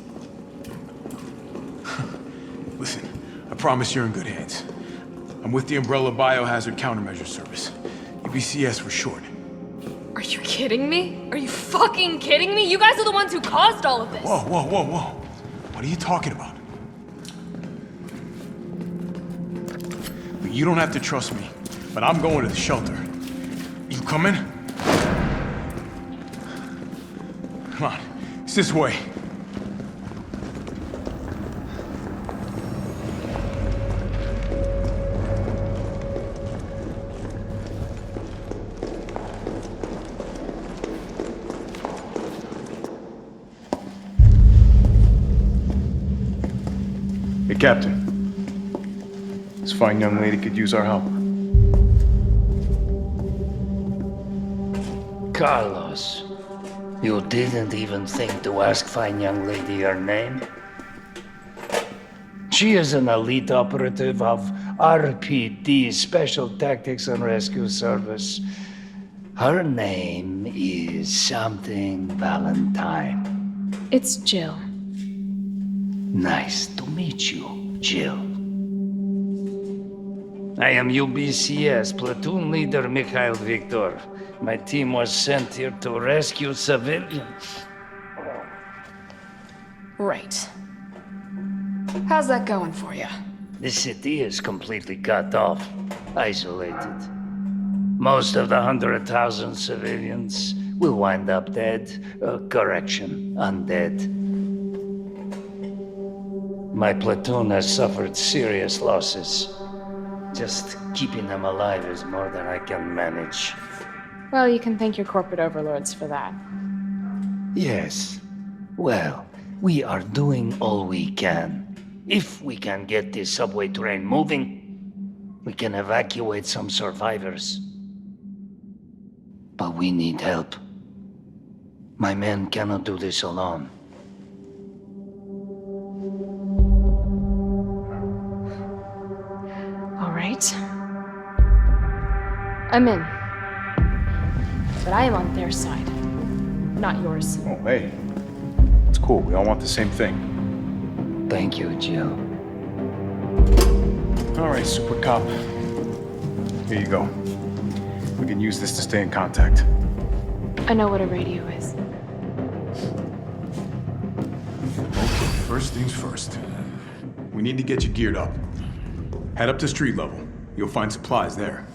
Listen, I promise you're in good hands. I'm with the Umbrella Biohazard Countermeasure Service. UBCS for short. Are you kidding me? Are you fucking kidding me? You guys are the ones who caused all of this! Whoa, whoa, whoa, whoa. What are you talking about? Look, you don't have to trust me, but I'm going to the shelter. You coming? Come on, it's this way. Hey, Captain. This fine young lady could use our help. Carlos, you didn't even think to ask fine young lady her name? She is an elite operative of RPD, Special Tactics and Rescue Service. Her name is something Valentine. It's Jill. Nice to meet you, Jill. I am UBCS Platoon Leader Mikhail Victor. My team was sent here to rescue civilians. Right. How's that going for you? The city is completely cut off, isolated. Most of the 100,000 civilians will wind up dead. Correction, undead. My platoon has suffered serious losses. Just keeping them alive is more than I can manage. Well, you can thank your corporate overlords for that. Yes. Well, we are doing all we can. If we can get this subway train moving, we can evacuate some survivors. But we need help. My men cannot do this alone. All right. I'm in. But I am on their side, not yours. Oh, hey. It's cool. We all want the same thing. Thank you, Jill. All right, Super Cop. Here you go. We can use this to stay in contact. I know what a radio is. Okay, first things first. We need to get you geared up. Head up to street level. You'll find supplies there.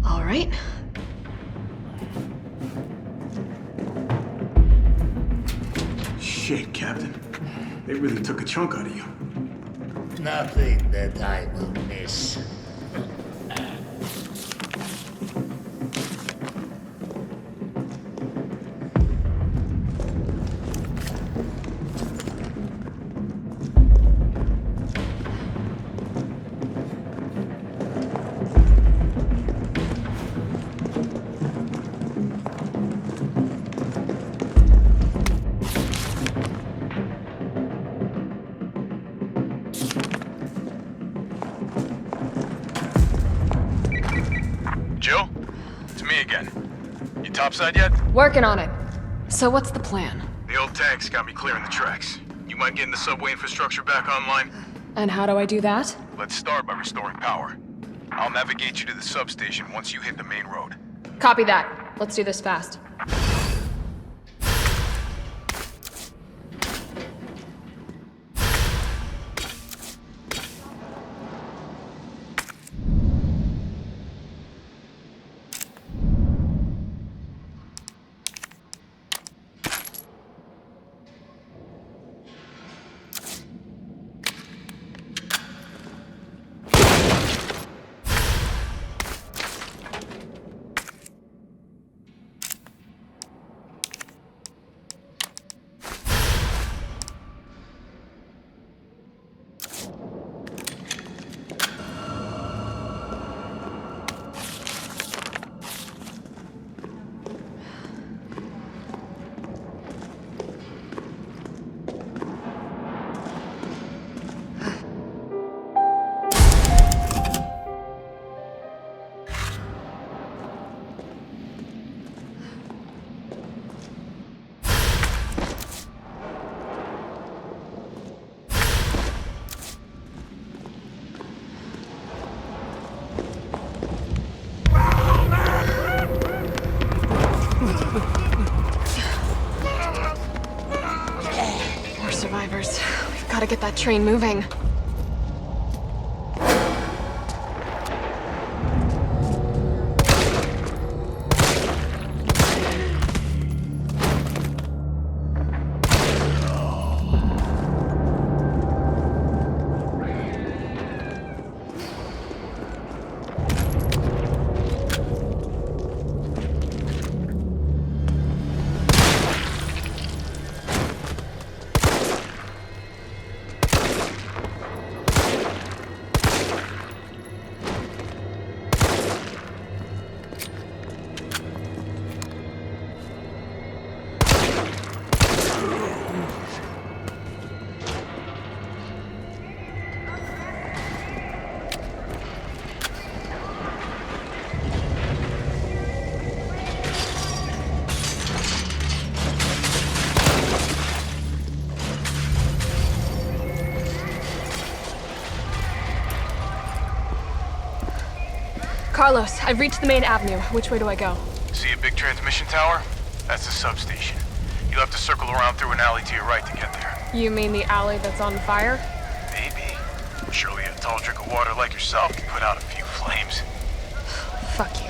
All right. Shit, Captain. They really took a chunk out of you. Nothing that I will miss. You topside yet? Working on it. So what's the plan? The old tanks got me clearing the tracks. You mind getting the subway infrastructure back online? And how do I do that? Let's start by restoring power. I'll navigate you to the substation once you hit the main road. Copy that. Let's do this fast. More survivors. We've got to get that train moving. Carlos, I've reached the main avenue. Which way do I go? See a big transmission tower? That's the substation. You'll have to circle around through an alley to your right to get there. You mean the alley that's on fire? Maybe. Surely a tall drink of water like yourself can put out a few flames. Fuck you.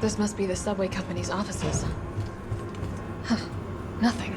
This must be the subway company's offices. Huh. Nothing.